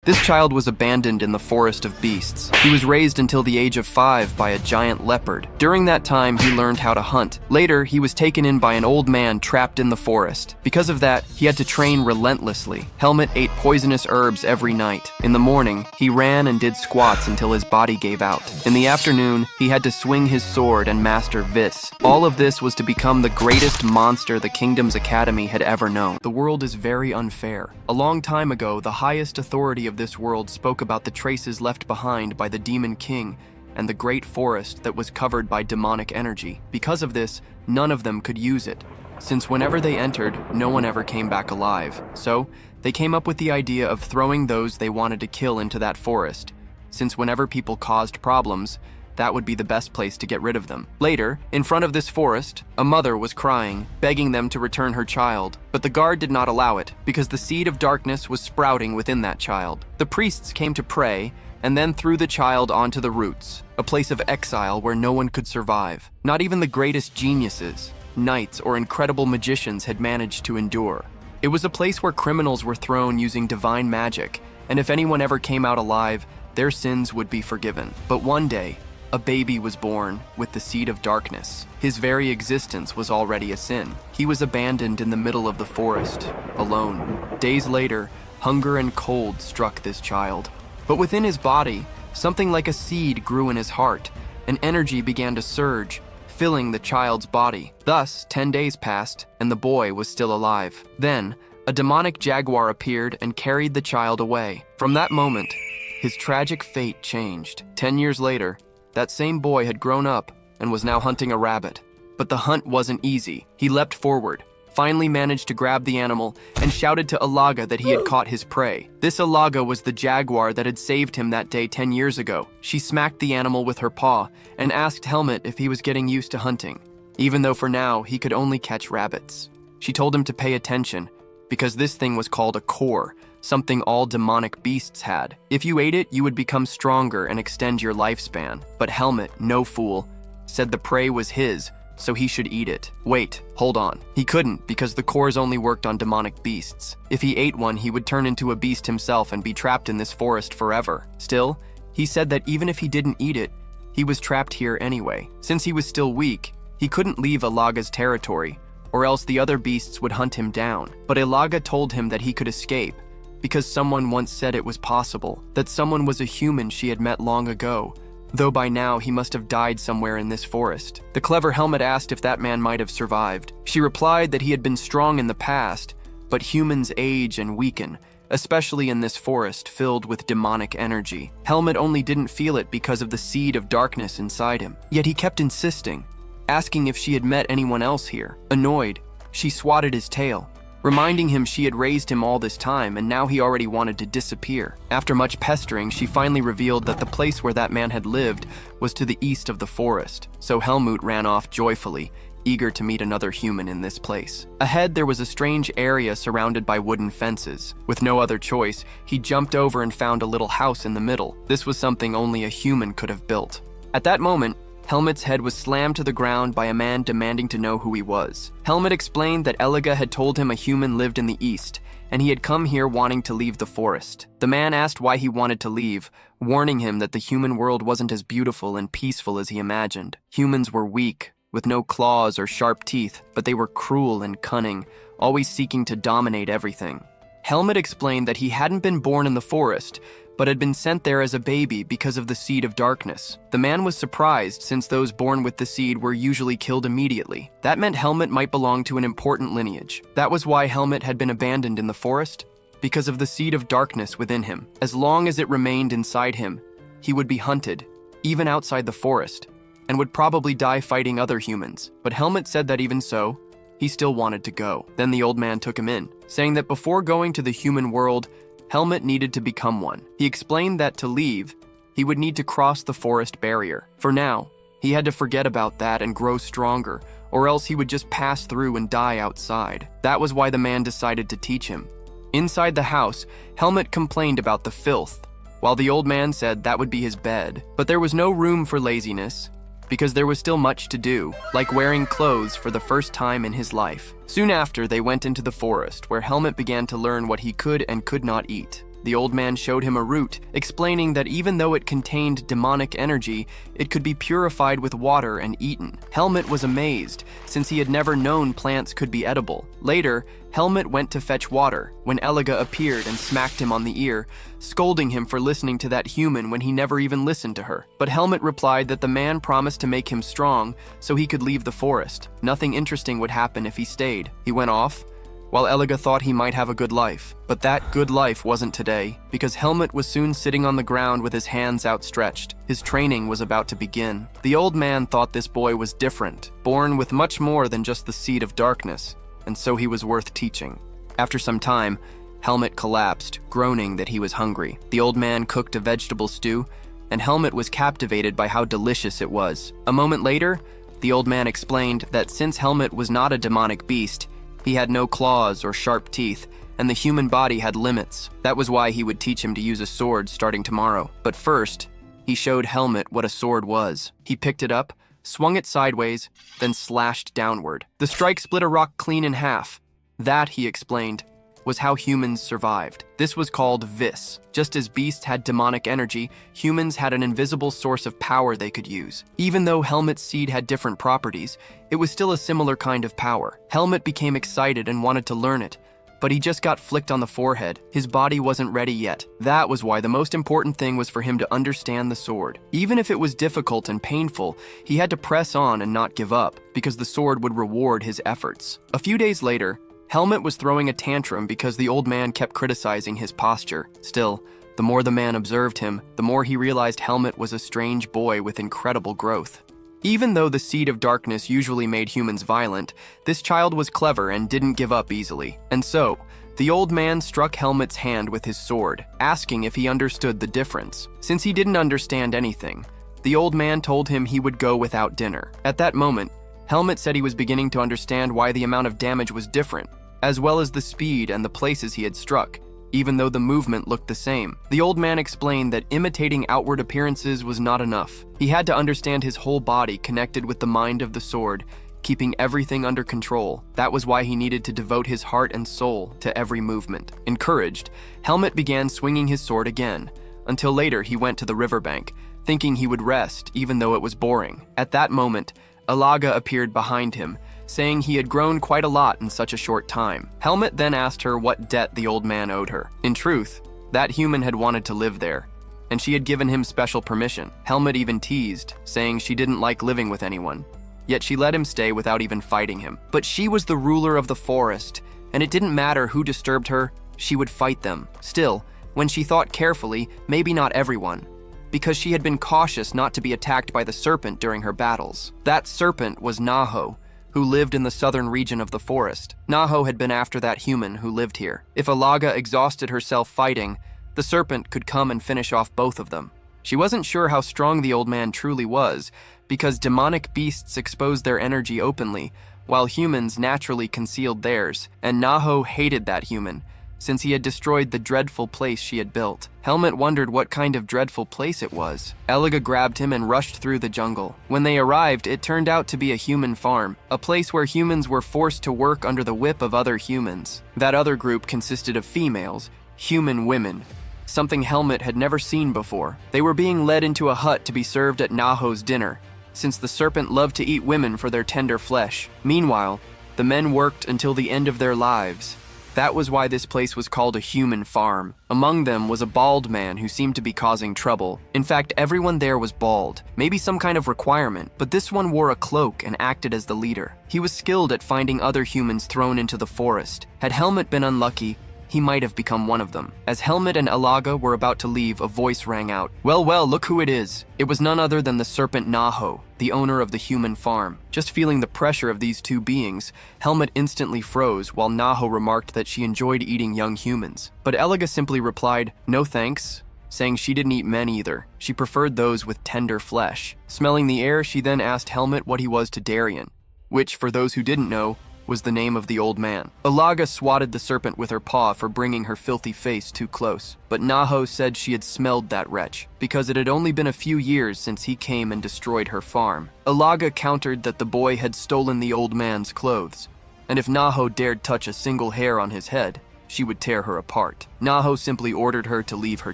This child was abandoned in the forest of beasts. He was raised until the age of 5 by a giant leopard. During that time, he learned how to hunt. Later, he was taken in by an old man trapped in the forest. Because of that, he had to train relentlessly. Helmut ate poisonous herbs every night. In the morning, he ran and did squats until his body gave out. In the afternoon, he had to swing his sword and master Vis. All of this was to become the greatest monster the Kingdom's Academy had ever known. The world is very unfair. A long time ago, the highest authority of this world spoke about the traces left behind by the Demon King and the great forest that was covered by demonic energy. Because of this, none of them could use it, since whenever they entered, no one ever came back alive. So, they came up with the idea of throwing those they wanted to kill into that forest, since whenever people caused problems, that would be the best place to get rid of them. Later, in front of this forest, a mother was crying, begging them to return her child. But the guard did not allow it, because the seed of darkness was sprouting within that child. The priests came to pray, and then threw the child onto the roots, a place of exile where no one could survive. Not even the greatest geniuses, knights, or incredible magicians had managed to endure. It was a place where criminals were thrown using divine magic, and if anyone ever came out alive, their sins would be forgiven. But one day, a baby was born with the seed of darkness. His very existence was already a sin. He was abandoned in the middle of the forest, alone. Days later, hunger and cold struck this child. But within his body, something like a seed grew in his heart, and energy began to surge, filling the child's body. Thus, 10 days passed, and the boy was still alive. Then, a demonic jaguar appeared and carried the child away. From that moment, his tragic fate changed. 10 years later, that same boy had grown up and was now hunting a rabbit. But the hunt wasn't easy. He leapt forward, finally managed to grab the animal, and shouted to Alaga that he had caught his prey. This Alaga was the jaguar that had saved him that day 10 years ago. She smacked the animal with her paw and asked Helmut if he was getting used to hunting, even though for now he could only catch rabbits. She told him to pay attention, because this thing was called a core, something all demonic beasts had. If you ate it, you would become stronger and extend your lifespan. But Helmut, no fool, said the prey was his, so he should eat it. Wait, hold on. He couldn't, because the cores only worked on demonic beasts. If he ate one, he would turn into a beast himself and be trapped in this forest forever. Still, he said that even if he didn't eat it, he was trapped here anyway. Since he was still weak, he couldn't leave Alaga's territory, or else the other beasts would hunt him down. But Alaga told him that he could escape, because someone once said it was possible, that someone was a human she had met long ago, though by now he must have died somewhere in this forest. The clever Helmut asked if that man might have survived. She replied that he had been strong in the past, but humans age and weaken, especially in this forest filled with demonic energy. Helmut only didn't feel it because of the seed of darkness inside him. Yet he kept insisting, asking if she had met anyone else here. Annoyed, she swatted his tail, reminding him she had raised him all this time and now he already wanted to disappear. After much pestering, she finally revealed that the place where that man had lived was to the east of the forest. So Helmut ran off joyfully, eager to meet another human in this place. Ahead, there was a strange area surrounded by wooden fences. With no other choice, he jumped over and found a little house in the middle. This was something only a human could have built. At that moment, Helmut's head was slammed to the ground by a man demanding to know who he was. Helmut explained that Elaga had told him a human lived in the east, and he had come here wanting to leave the forest. The man asked why he wanted to leave, warning him that the human world wasn't as beautiful and peaceful as he imagined. Humans were weak, with no claws or sharp teeth, but they were cruel and cunning, always seeking to dominate everything. Helmut explained that he hadn't been born in the forest, but had been sent there as a baby because of the seed of darkness. The man was surprised, since those born with the seed were usually killed immediately. That meant Helmut might belong to an important lineage. That was why Helmut had been abandoned in the forest, because of the seed of darkness within him. As long as it remained inside him, he would be hunted, even outside the forest, and would probably die fighting other humans. But Helmut said that even so, he still wanted to go. Then the old man took him in, saying that before going to the human world, Helmut needed to become one. He explained that to leave, he would need to cross the forest barrier. For now, he had to forget about that and grow stronger, or else he would just pass through and die outside. That was why the man decided to teach him. Inside the house, Helmut complained about the filth, while the old man said that would be his bed. But there was no room for laziness, because there was still much to do, like wearing clothes for the first time in his life. Soon after, they went into the forest, where Helmut began to learn what he could and could not eat. The old man showed him a root, explaining that even though it contained demonic energy, it could be purified with water and eaten. Helmet was amazed, since he had never known plants could be edible. Later, Helmet went to fetch water when Eliga appeared and smacked him on the ear, scolding him for listening to that human when he never even listened to her. But Helmet replied that the man promised to make him strong so he could leave the forest. Nothing interesting would happen if he stayed. He went off, while Eliga thought he might have a good life. But that good life wasn't today, because Helmet was soon sitting on the ground with his hands outstretched. His training was about to begin. The old man thought this boy was different, born with much more than just the seed of darkness, and so he was worth teaching. After some time, Helmet collapsed, groaning that he was hungry. The old man cooked a vegetable stew, and Helmet was captivated by how delicious it was. A moment later, the old man explained that since Helmet was not a demonic beast, he had no claws or sharp teeth, and the human body had limits. That was why he would teach him to use a sword starting tomorrow. But first, he showed Helmet what a sword was. He picked it up, swung it sideways, then slashed downward. The strike split a rock clean in half. That, he explained, was how humans survived. This was called vis. Just as beasts had demonic energy, humans had an invisible source of power they could use. Even though Helmet's seed had different properties, it was still a similar kind of power. Helmet became excited and wanted to learn it, but he just got flicked on the forehead. His body wasn't ready yet. That was why the most important thing was for him to understand the sword. Even if it was difficult and painful, he had to press on and not give up, because the sword would reward his efforts. A few days later, Helmet was throwing a tantrum because the old man kept criticizing his posture. Still, the more the man observed him, the more he realized Helmet was a strange boy with incredible growth. Even though the seed of darkness usually made humans violent, this child was clever and didn't give up easily. And so, the old man struck Helmet's hand with his sword, asking if he understood the difference. Since he didn't understand anything, the old man told him he would go without dinner. At that moment, Helmet said he was beginning to understand why the amount of damage was different, as well as the speed and the places he had struck, even though the movement looked the same. The old man explained that imitating outward appearances was not enough. He had to understand his whole body connected with the mind of the sword, keeping everything under control. That was why he needed to devote his heart and soul to every movement. Encouraged, Helmet began swinging his sword again, until later he went to the riverbank, thinking he would rest even though it was boring. At that moment, Alaga appeared behind him, saying he had grown quite a lot in such a short time. Helmet then asked her what debt the old man owed her. In truth, that human had wanted to live there, and she had given him special permission. Helmet even teased, saying she didn't like living with anyone, yet she let him stay without even fighting him. But she was the ruler of the forest, and it didn't matter who disturbed her, she would fight them. Still, when she thought carefully, maybe not everyone, because she had been cautious not to be attacked by the serpent during her battles. That serpent was Naho, who lived in the southern region of the forest. Naho had been after that human who lived here. If Alaga exhausted herself fighting, the serpent could come and finish off both of them. She wasn't sure how strong the old man truly was, because demonic beasts exposed their energy openly, while humans naturally concealed theirs, and Naho hated that human, since he had destroyed the dreadful place she had built. Helmet wondered what kind of dreadful place it was. Eliga grabbed him and rushed through the jungle. When they arrived, it turned out to be a human farm, a place where humans were forced to work under the whip of other humans. That other group consisted of females, human women, something Helmet had never seen before. They were being led into a hut to be served at Naho's dinner, since the serpent loved to eat women for their tender flesh. Meanwhile, the men worked until the end of their lives. That was why this place was called a human farm. Among them was a bald man who seemed to be causing trouble. In fact, everyone there was bald, maybe some kind of requirement, but this one wore a cloak and acted as the leader. He was skilled at finding other humans thrown into the forest. Had Helmet been unlucky, he might have become one of them. As Helmet and Alaga were about to leave, a voice rang out. Well, look who it is. It was none other than the serpent Naho, the owner of the human farm. Just feeling the pressure of these two beings, Helmet instantly froze, while Naho remarked that she enjoyed eating young humans. But Eliga simply replied, no thanks, saying she didn't eat men either. She preferred those with tender flesh. Smelling the air, she then asked Helmet what he was to Darien, which, for those who didn't know, was the name of the old man. Alaga swatted the serpent with her paw for bringing her filthy face too close, but Naho said she had smelled that wretch, because it had only been a few years since he came and destroyed her farm. Alaga countered that the boy had stolen the old man's clothes, and if Naho dared touch a single hair on his head, she would tear her apart. Naho simply ordered her to leave her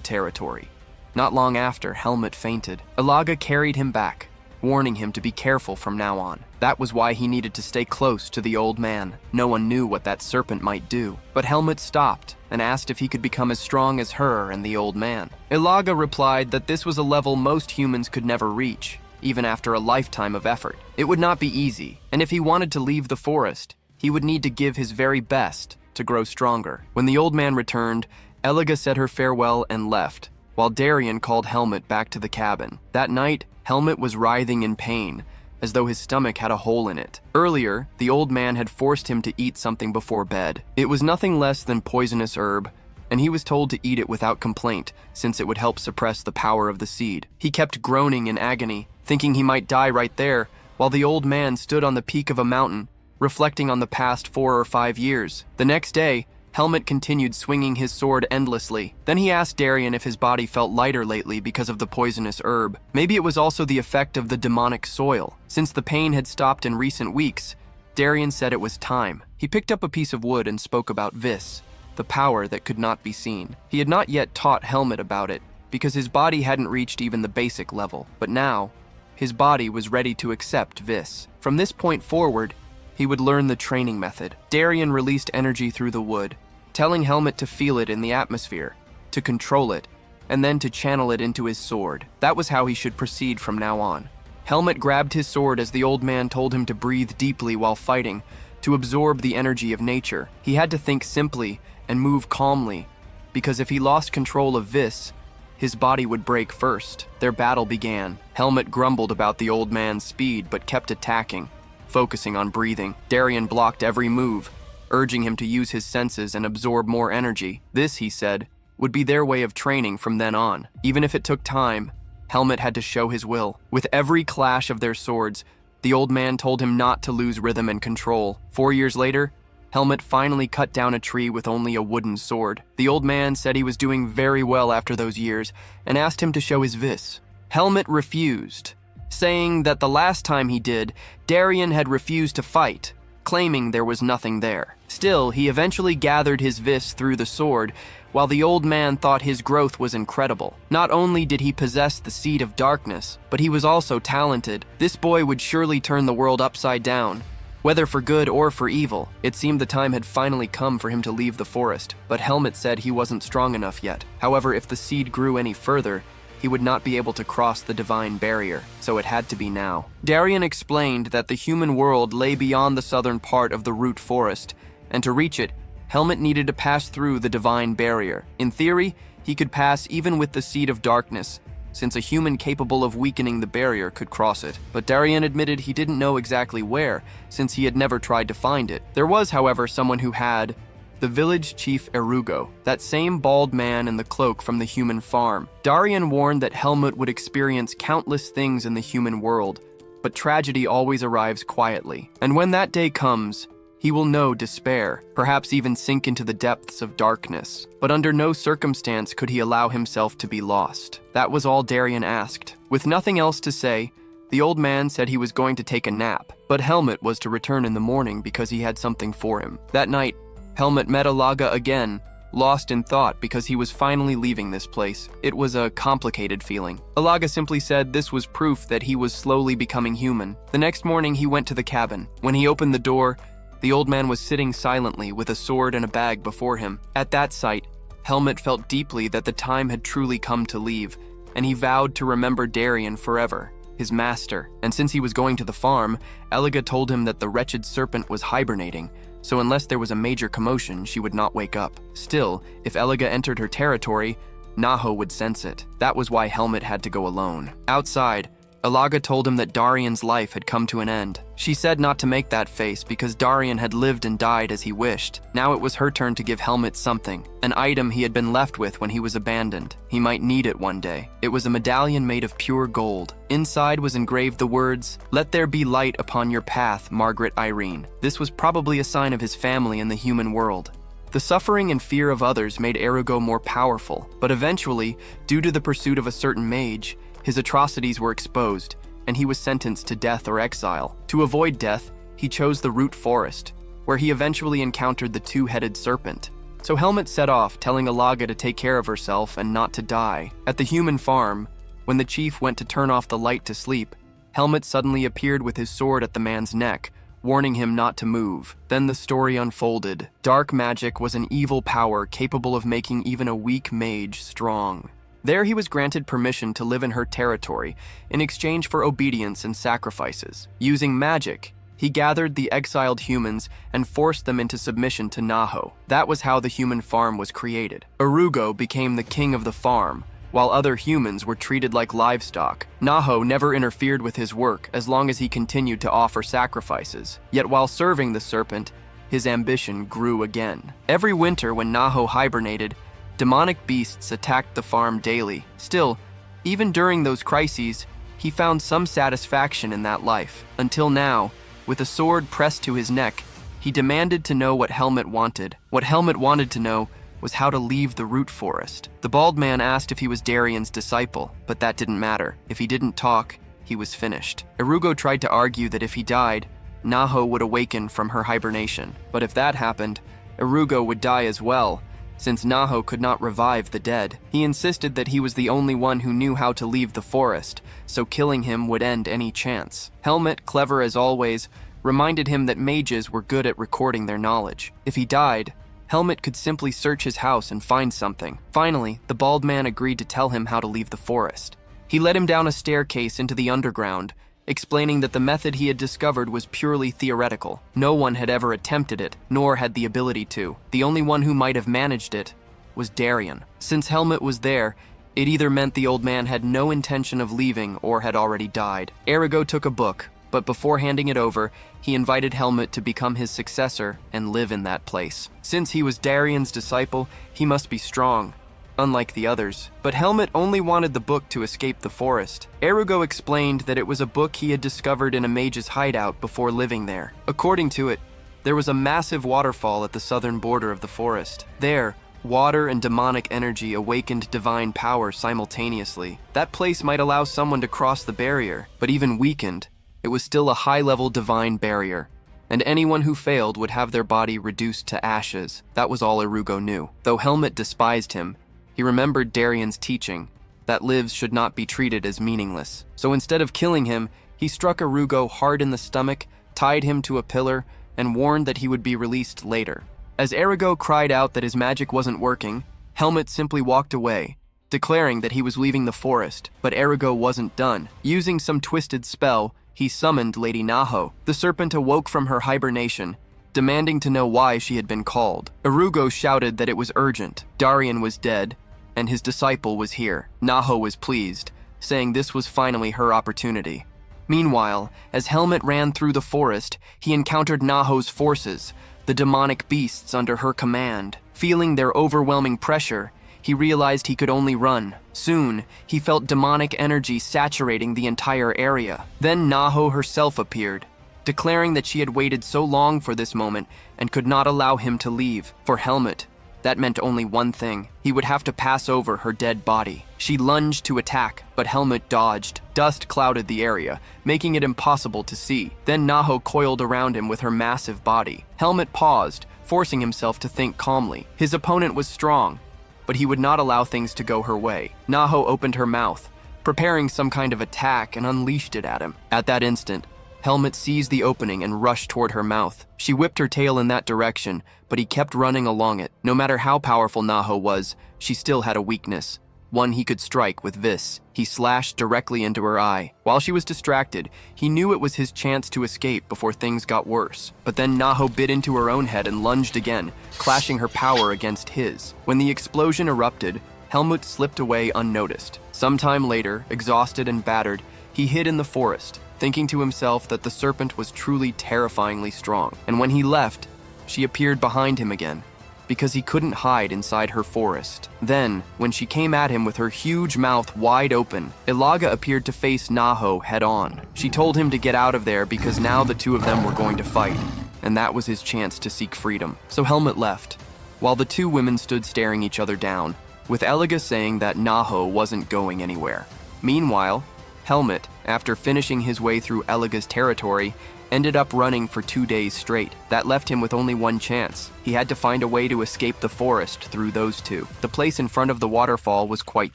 territory. Not long after, Helmut fainted. Ilaga carried him back, warning him to be careful from now on. That was why he needed to stay close to the old man. No one knew what that serpent might do. But Helmut stopped and asked if he could become as strong as her and the old man. Ilaga replied that this was a level most humans could never reach, even after a lifetime of effort. It would not be easy, and if he wanted to leave the forest, he would need to give his very best to grow stronger. When the old man returned, Ilaga said her farewell and left, while Darien called Helmut back to the cabin. That night, Helmut was writhing in pain, as though his stomach had a hole in it. Earlier, the old man had forced him to eat something before bed. It was nothing less than poisonous herb, and he was told to eat it without complaint, since it would help suppress the power of the seed. He kept groaning in agony, thinking he might die right there, while the old man stood on the peak of a mountain, reflecting on the past 4 or 5 years. The next day, Helmut continued swinging his sword endlessly. Then he asked Darien if his body felt lighter lately because of the poisonous herb. Maybe it was also the effect of the demonic soil. Since the pain had stopped in recent weeks, Darien said it was time. He picked up a piece of wood and spoke about Vis, the power that could not be seen. He had not yet taught Helmut about it, because his body hadn't reached even the basic level. But now, his body was ready to accept Vis. From this point forward, he would learn the training method. Darien released energy through the wood, telling Helmut to feel it in the atmosphere, to control it, and then to channel it into his sword. That was how he should proceed from now on. Helmut grabbed his sword as the old man told him to breathe deeply while fighting, to absorb the energy of nature. He had to think simply and move calmly, because if he lost control of Vis, his body would break first. Their battle began. Helmut grumbled about the old man's speed but kept attacking, focusing on breathing. Darien blocked every move, urging him to use his senses and absorb more energy. This, he said, would be their way of training from then on. Even if it took time, Helmut had to show his will. With every clash of their swords, the old man told him not to lose rhythm and control. 4 years later, Helmut finally cut down a tree with only a wooden sword. The old man said he was doing very well after those years and asked him to show his Vis. Helmut refused, saying that the last time he did, Darien had refused to fight, claiming there was nothing there. Still, he eventually gathered his Vis through the sword, while the old man thought his growth was incredible. Not only did he possess the seed of darkness, but he was also talented. This boy would surely turn the world upside down, whether for good or for evil. It seemed the time had finally come for him to leave the forest, but Helmut said he wasn't strong enough yet. However, if the seed grew any further, he would not be able to cross the divine barrier, so it had to be now. Darien explained that the human world lay beyond the southern part of the root forest, and to reach it, Helmut needed to pass through the divine barrier. In theory, he could pass even with the seed of darkness, since a human capable of weakening the barrier could cross it. But Darien admitted he didn't know exactly where, since he had never tried to find it. There was, however, someone who had: the village chief Erugo, that same bald man in the cloak from the human farm. Darien warned that Helmut would experience countless things in the human world, but tragedy always arrives quietly. And when that day comes, he will know despair, perhaps even sink into the depths of darkness. But under no circumstance could he allow himself to be lost. That was all Darien asked. With nothing else to say, the old man said he was going to take a nap, but Helmut was to return in the morning because he had something for him. That night, Helmut met Ilaga again, lost in thought because he was finally leaving this place. It was a complicated feeling. Ilaga simply said this was proof that he was slowly becoming human. The next morning, he went to the cabin. When he opened the door, the old man was sitting silently with a sword and a bag before him. At that sight, Helmut felt deeply that the time had truly come to leave, and he vowed to remember Darien forever, his master. And since he was going to the farm, Ilaga told him that the wretched serpent was hibernating, so unless there was a major commotion, she would not wake up. Still, if Ilaga entered her territory, Naho would sense it. That was why Helmut had to go alone. Outside, Ilaga told him that Darien's life had come to an end. She said not to make that face because Darien had lived and died as he wished. Now it was her turn to give Helmut something, an item he had been left with when he was abandoned. He might need it one day. It was a medallion made of pure gold. Inside was engraved the words, "Let there be light upon your path, Margaret Irene." This was probably a sign of his family in the human world. The suffering and fear of others made Erugo more powerful, but eventually, due to the pursuit of a certain mage, his atrocities were exposed, and he was sentenced to death or exile. To avoid death, he chose the root forest, where he eventually encountered the two-headed serpent. So Helmet set off, telling Alaga to take care of herself and not to die. At the human farm, when the chief went to turn off the light to sleep, Helmet suddenly appeared with his sword at the man's neck, warning him not to move. Then the story unfolded. Dark magic was an evil power capable of making even a weak mage strong. There he was granted permission to live in her territory in exchange for obedience and sacrifices. Using magic, he gathered the exiled humans and forced them into submission to Naho. That was how the human farm was created. Arugo became the king of the farm, while other humans were treated like livestock. Naho never interfered with his work as long as he continued to offer sacrifices. Yet while serving the serpent, his ambition grew again. Every winter when Naho hibernated, demonic beasts attacked the farm daily. Still, even during those crises, he found some satisfaction in that life. Until now, with a sword pressed to his neck, he demanded to know what Helmet wanted. What Helmet wanted to know was how to leave the root forest. The bald man asked if he was Darian's disciple, but that didn't matter. If he didn't talk, he was finished. Irugo tried to argue that if he died, Naho would awaken from her hibernation. But if that happened, Irugo would die as well, since Naho could not revive the dead. He insisted that he was the only one who knew how to leave the forest, so killing him would end any chance. Helmet, clever as always, reminded him that mages were good at recording their knowledge. If he died, Helmet could simply search his house and find something. Finally, the bald man agreed to tell him how to leave the forest. He led him down a staircase into the underground, explaining that the method he had discovered was purely theoretical. No one had ever attempted it, nor had the ability to. The only one who might have managed it was Darian. Since Helmet was there, it either meant the old man had no intention of leaving or had already died. Arago took a book, but before handing it over, he invited Helmet to become his successor and live in that place. Since he was Darian's disciple, he must be strong, unlike the others. But Helmet only wanted the book to escape the forest. Arago explained that it was a book he had discovered in a mage's hideout before living there. According to it, there was a massive waterfall at the southern border of the forest. There, water and demonic energy awakened divine power simultaneously. That place might allow someone to cross the barrier, but even weakened, it was still a high-level divine barrier, and anyone who failed would have their body reduced to ashes. That was all Irugo knew. Though Helmet despised him, he remembered Darian's teaching, that lives should not be treated as meaningless. So instead of killing him, he struck Irugo hard in the stomach, tied him to a pillar, and warned that he would be released later. As Arago cried out that his magic wasn't working, Helmet simply walked away, declaring that he was leaving the forest. But Arago wasn't done. Using some twisted spell, he summoned Lady Naho. The serpent awoke from her hibernation, demanding to know why she had been called. Irugo shouted that it was urgent. Darian was dead, and his disciple was here. Naho was pleased, saying this was finally her opportunity. Meanwhile, as Helmet ran through the forest, he encountered Naho's forces, the demonic beasts under her command. Feeling their overwhelming pressure, he realized he could only run. Soon, he felt demonic energy saturating the entire area. Then Naho herself appeared, declaring that she had waited so long for this moment and could not allow him to leave. For Helmet, that meant only one thing. He would have to pass over her dead body. She lunged to attack, but Helmet dodged. Dust clouded the area, making it impossible to see. Then Naho coiled around him with her massive body. Helmet paused, forcing himself to think calmly. His opponent was strong, but he would not allow things to go her way. Naho opened her mouth, preparing some kind of attack, and unleashed it at him. At that instant, Helmet seized the opening and rushed toward her mouth. She whipped her tail in that direction, but he kept running along it. No matter how powerful Naho was, she still had a weakness, one he could strike with Vis. He slashed directly into her eye. While she was distracted, he knew it was his chance to escape before things got worse. But then Naho bit into her own head and lunged again, clashing her power against his. When the explosion erupted, Helmut slipped away unnoticed. Sometime later, exhausted and battered, he hid in the forest, thinking to himself that the serpent was truly terrifyingly strong. And when he left, she appeared behind him again, because he couldn't hide inside her forest. Then, when she came at him with her huge mouth wide open, Ilaga appeared to face Naho head-on. She told him to get out of there because now the two of them were going to fight, and that was his chance to seek freedom. So Helmut left, while the two women stood staring each other down, with Ilaga saying that Naho wasn't going anywhere. Meanwhile, Helmut, after finishing his way through Elaga's territory, ended up running for 2 days straight. That left him with only one chance. He had to find a way to escape the forest through those two. The place in front of the waterfall was quite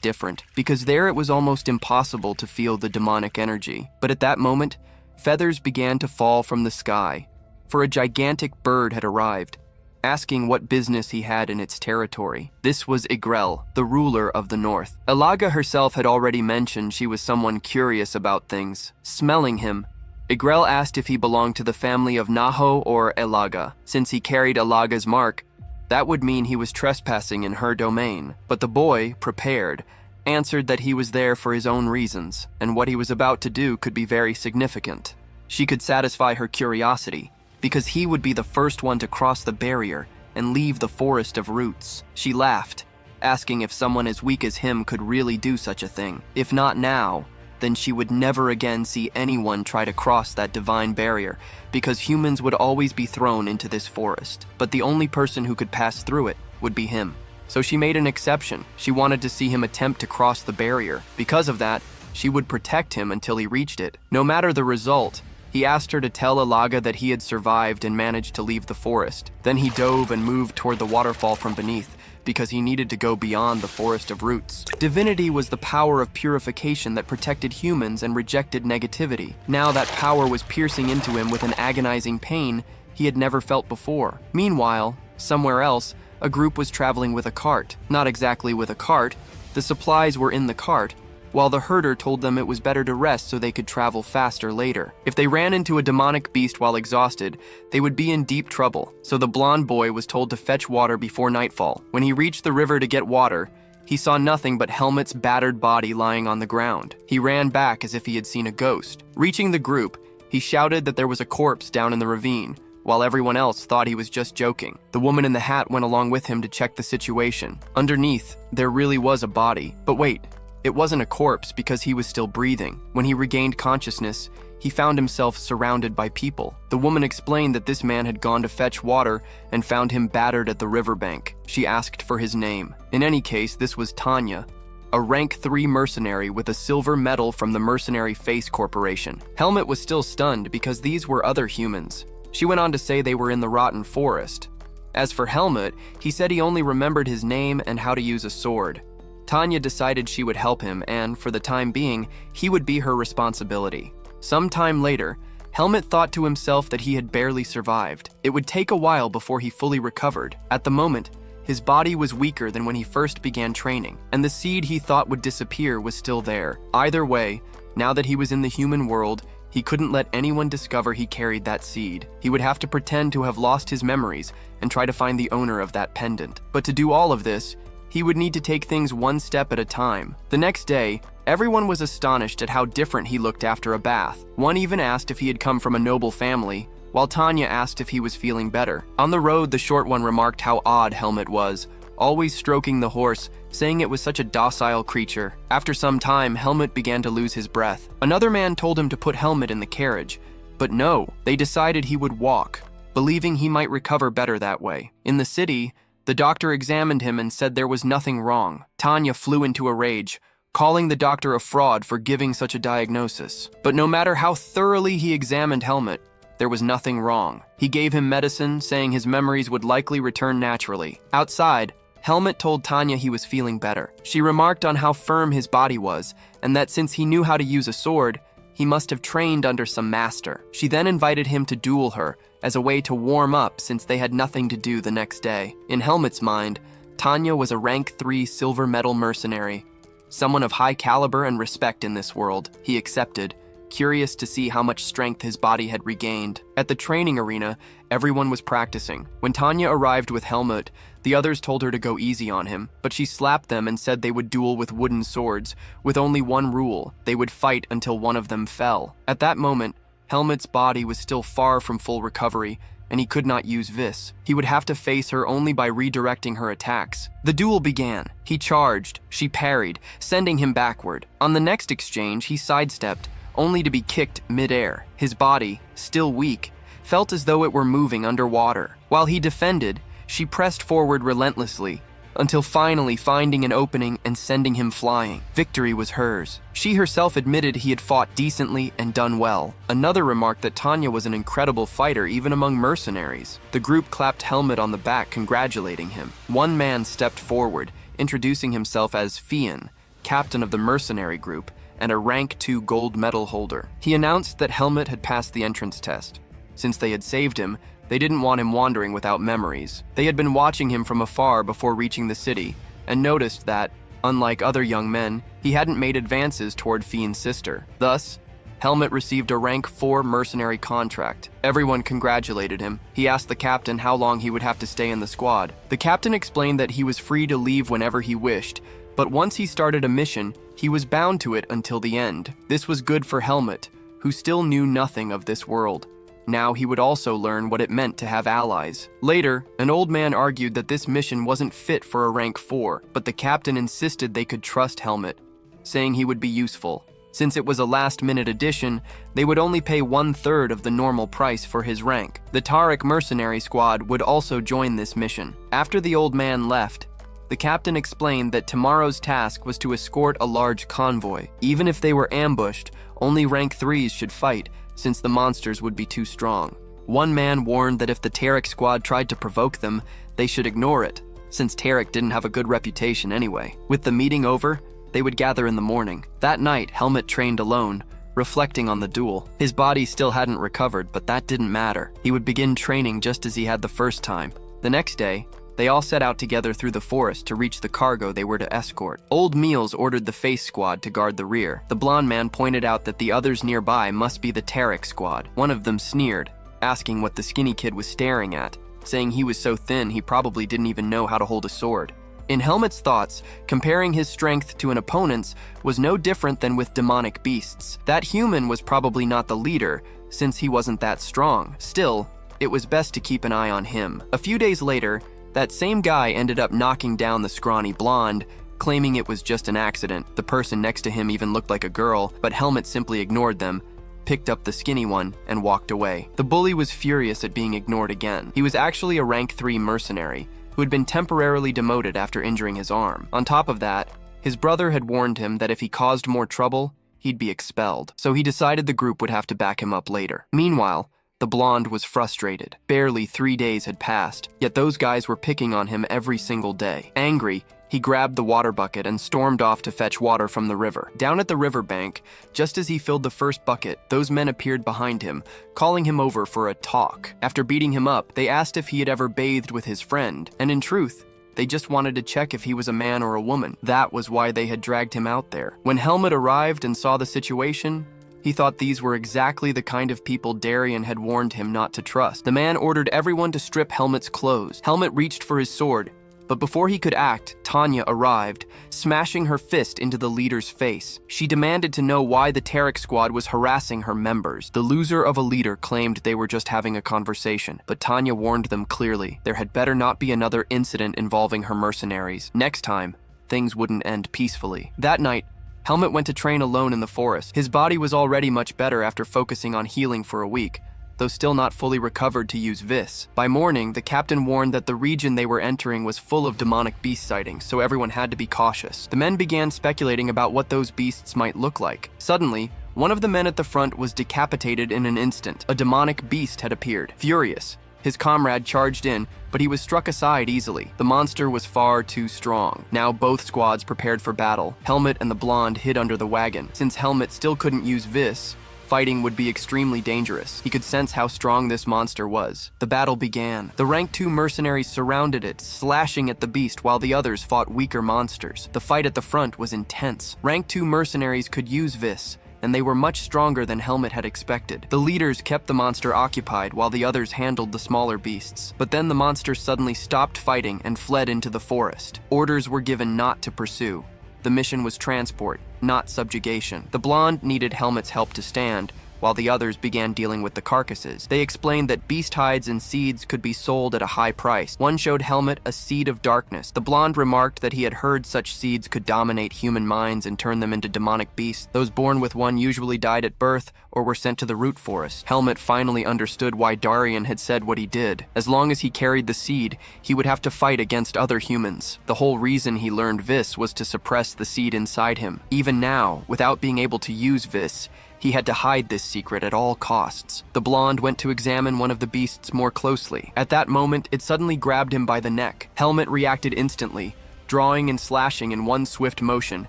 different, because there it was almost impossible to feel the demonic energy. But at that moment, feathers began to fall from the sky, for a gigantic bird had arrived, asking what business he had in its territory. This was Igrel, the ruler of the north. Elaga herself had already mentioned she was someone curious about things. Smelling him, Igrel asked if he belonged to the family of Naho or Elaga. Since he carried Elaga's mark, that would mean he was trespassing in her domain. But the boy, prepared, answered that he was there for his own reasons, and what he was about to do could be very significant. She could satisfy her curiosity, because he would be the first one to cross the barrier and leave the forest of roots. She laughed, asking if someone as weak as him could really do such a thing. If not now, then she would never again see anyone try to cross that divine barrier, because humans would always be thrown into this forest. But the only person who could pass through it would be him. So she made an exception. She wanted to see him attempt to cross the barrier. Because of that, she would protect him until he reached it. No matter the result, he asked her to tell Elaga that he had survived and managed to leave the forest. Then he dove and moved toward the waterfall from beneath, because he needed to go beyond the forest of roots. Divinity was the power of purification that protected humans and rejected negativity. Now that power was piercing into him with an agonizing pain he had never felt before. Meanwhile, somewhere else, a group was traveling with a cart. Not exactly with a cart, the supplies were in the cart, while the herder told them it was better to rest so they could travel faster later. If they ran into a demonic beast while exhausted, they would be in deep trouble, so the blonde boy was told to fetch water before nightfall. When he reached the river to get water, he saw nothing but Helmet's battered body lying on the ground. He ran back as if he had seen a ghost. Reaching the group, he shouted that there was a corpse down in the ravine, while everyone else thought he was just joking. The woman in the hat went along with him to check the situation. Underneath, there really was a body. But wait, it wasn't a corpse because he was still breathing. When he regained consciousness, he found himself surrounded by people. The woman explained that this man had gone to fetch water and found him battered at the riverbank. She asked for his name. In any case, this was Tanya, a rank 3 mercenary with a silver medal from the Mercenary Face Corporation. Helmet was still stunned because these were other humans. She went on to say they were in the rotten forest. As for Helmet, he said he only remembered his name and how to use a sword. Tanya decided she would help him, and for the time being, he would be her responsibility. Sometime later, Helmet thought to himself that he had barely survived. It would take a while before he fully recovered. At the moment, his body was weaker than when he first began training, and the seed he thought would disappear was still there. Either way, now that he was in the human world, he couldn't let anyone discover he carried that seed. He would have to pretend to have lost his memories and try to find the owner of that pendant. But to do all of this, he would need to take things one step at a time. The next day, everyone was astonished at how different he looked after a bath. One even asked if he had come from a noble family, while Tanya asked if he was feeling better. On the road, the short one remarked how odd Helmet was, always stroking the horse, saying it was such a docile creature. After some time, Helmet began to lose his breath. Another man told him to put Helmet in the carriage, but no, they decided he would walk, believing he might recover better that way. In the city, the doctor examined him and said there was nothing wrong. Tanya flew into a rage, calling the doctor a fraud for giving such a diagnosis. But no matter how thoroughly he examined Helmet, there was nothing wrong. He gave him medicine, saying his memories would likely return naturally. Outside, Helmet told Tanya he was feeling better. She remarked on how firm his body was, and that since he knew how to use a sword, he must have trained under some master. She then invited him to duel her, as a way to warm up since they had nothing to do the next day. In Helmet's mind, Tanya was a rank 3 silver medal mercenary, someone of high caliber and respect in this world. He accepted, curious to see how much strength his body had regained. At the training arena, everyone was practicing. When Tanya arrived with Helmet, the others told her to go easy on him, but she slapped them and said they would duel with wooden swords, with only one rule: they would fight until one of them fell. At that moment, Helmet's body was still far from full recovery, and he could not use Vis. He would have to face her only by redirecting her attacks. The duel began. He charged, she parried, sending him backward. On the next exchange, he sidestepped, only to be kicked mid-air. His body, still weak, felt as though it were moving underwater. While he defended, she pressed forward relentlessly, until finally finding an opening and sending him flying. Victory was hers. She herself admitted he had fought decently and done well. Another remarked that Tanya was an incredible fighter even among mercenaries. The group clapped Helmut on the back, congratulating him. One man stepped forward, introducing himself as Fian, captain of the mercenary group, and a rank 2 gold medal holder. He announced that Helmut had passed the entrance test. Since they had saved him, they didn't want him wandering without memories. They had been watching him from afar before reaching the city, and noticed that, unlike other young men, he hadn't made advances toward Fian's sister. Thus, Helmut received a rank 4 mercenary contract. Everyone congratulated him. He asked the captain how long he would have to stay in the squad. The captain explained that he was free to leave whenever he wished, but once he started a mission, he was bound to it until the end. This was good for Helmut, who still knew nothing of this world. Now he would also learn what it meant to have allies. Later, an old man argued that this mission wasn't fit for a rank 4, but the captain insisted they could trust Helmut, saying he would be useful. Since it was a last-minute addition, they would only pay 1/3 of the normal price for his rank. The Tariq mercenary squad would also join this mission. After the old man left, the captain explained that tomorrow's task was to escort a large convoy. Even if they were ambushed, only rank 3s should fight, since the monsters would be too strong. One man warned that if the Tariq squad tried to provoke them, they should ignore it, since Tariq didn't have a good reputation anyway. With the meeting over, they would gather in the morning. That night, Helmut trained alone, reflecting on the duel. His body still hadn't recovered, but that didn't matter. He would begin training just as he had the first time. The next day, they all set out together through the forest to reach the cargo they were to escort. Old Meals ordered the Face squad to guard the rear. The blonde man pointed out that the others nearby must be the Tariq squad. One of them sneered, asking what the skinny kid was staring at, saying he was so thin he probably didn't even know how to hold a sword. In Helmut's thoughts, comparing his strength to an opponent's was no different than with demonic beasts. That human was probably not the leader, since he wasn't that strong. Still, it was best to keep an eye on him. A few days later, that same guy ended up knocking down the scrawny blonde, claiming it was just an accident. The person next to him even looked like a girl, but Helmut simply ignored them, picked up the skinny one, and walked away. The bully was furious at being ignored again. He was actually a rank 3 mercenary, who had been temporarily demoted after injuring his arm. On top of that, his brother had warned him that if he caused more trouble, he'd be expelled. So he decided the group would have to back him up later. Meanwhile, the blonde was frustrated. Barely 3 days had passed, yet those guys were picking on him every single day. Angry, he grabbed the water bucket and stormed off to fetch water from the river. Down at the riverbank, just as he filled the first bucket, those men appeared behind him, calling him over for a talk. After beating him up, they asked if he had ever bathed with his friend, and in truth, they just wanted to check if he was a man or a woman. That was why they had dragged him out there. When Helmut arrived and saw the situation, he thought these were exactly the kind of people Darien had warned him not to trust. The man ordered everyone to strip Helmut's clothes. Helmut reached for his sword, but before he could act, Tanya arrived, smashing her fist into the leader's face. She demanded to know why the Tariq squad was harassing her members. The loser of a leader claimed they were just having a conversation, but Tanya warned them clearly there had better not be another incident involving her mercenaries. Next time, things wouldn't end peacefully. That night, Helmut went to train alone in the forest. His body was already much better after focusing on healing for a week, though still not fully recovered to use Vis. By morning, the captain warned that the region they were entering was full of demonic beast sightings, so everyone had to be cautious. The men began speculating about what those beasts might look like. Suddenly, one of the men at the front was decapitated in an instant. A demonic beast had appeared. Furious, his comrade charged in, but he was struck aside easily. The monster was far too strong. Now both squads prepared for battle. Helmut and the blonde hid under the wagon. Since Helmut still couldn't use Vis, fighting would be extremely dangerous. He could sense how strong this monster was. The battle began. The rank 2 mercenaries surrounded it, slashing at the beast while the others fought weaker monsters. The fight at the front was intense. Rank 2 mercenaries could use Vis, and they were much stronger than Helmut had expected. The leaders kept the monster occupied while the others handled the smaller beasts. But then the monster suddenly stopped fighting and fled into the forest. Orders were given not to pursue. The mission was transport, not subjugation. The blonde needed Helmut's help to stand, while the others began dealing with the carcasses. They explained that beast hides and seeds could be sold at a high price. One showed Helmet a seed of darkness. The blonde remarked that he had heard such seeds could dominate human minds and turn them into demonic beasts. Those born with one usually died at birth or were sent to the root forest. Helmet finally understood why Darian had said what he did. As long as he carried the seed, he would have to fight against other humans. The whole reason he learned Vis was to suppress the seed inside him. Even now, without being able to use Vis, he had to hide this secret at all costs. The blonde went to examine one of the beasts more closely. At that moment, it suddenly grabbed him by the neck. Helmet reacted instantly, drawing and slashing in one swift motion,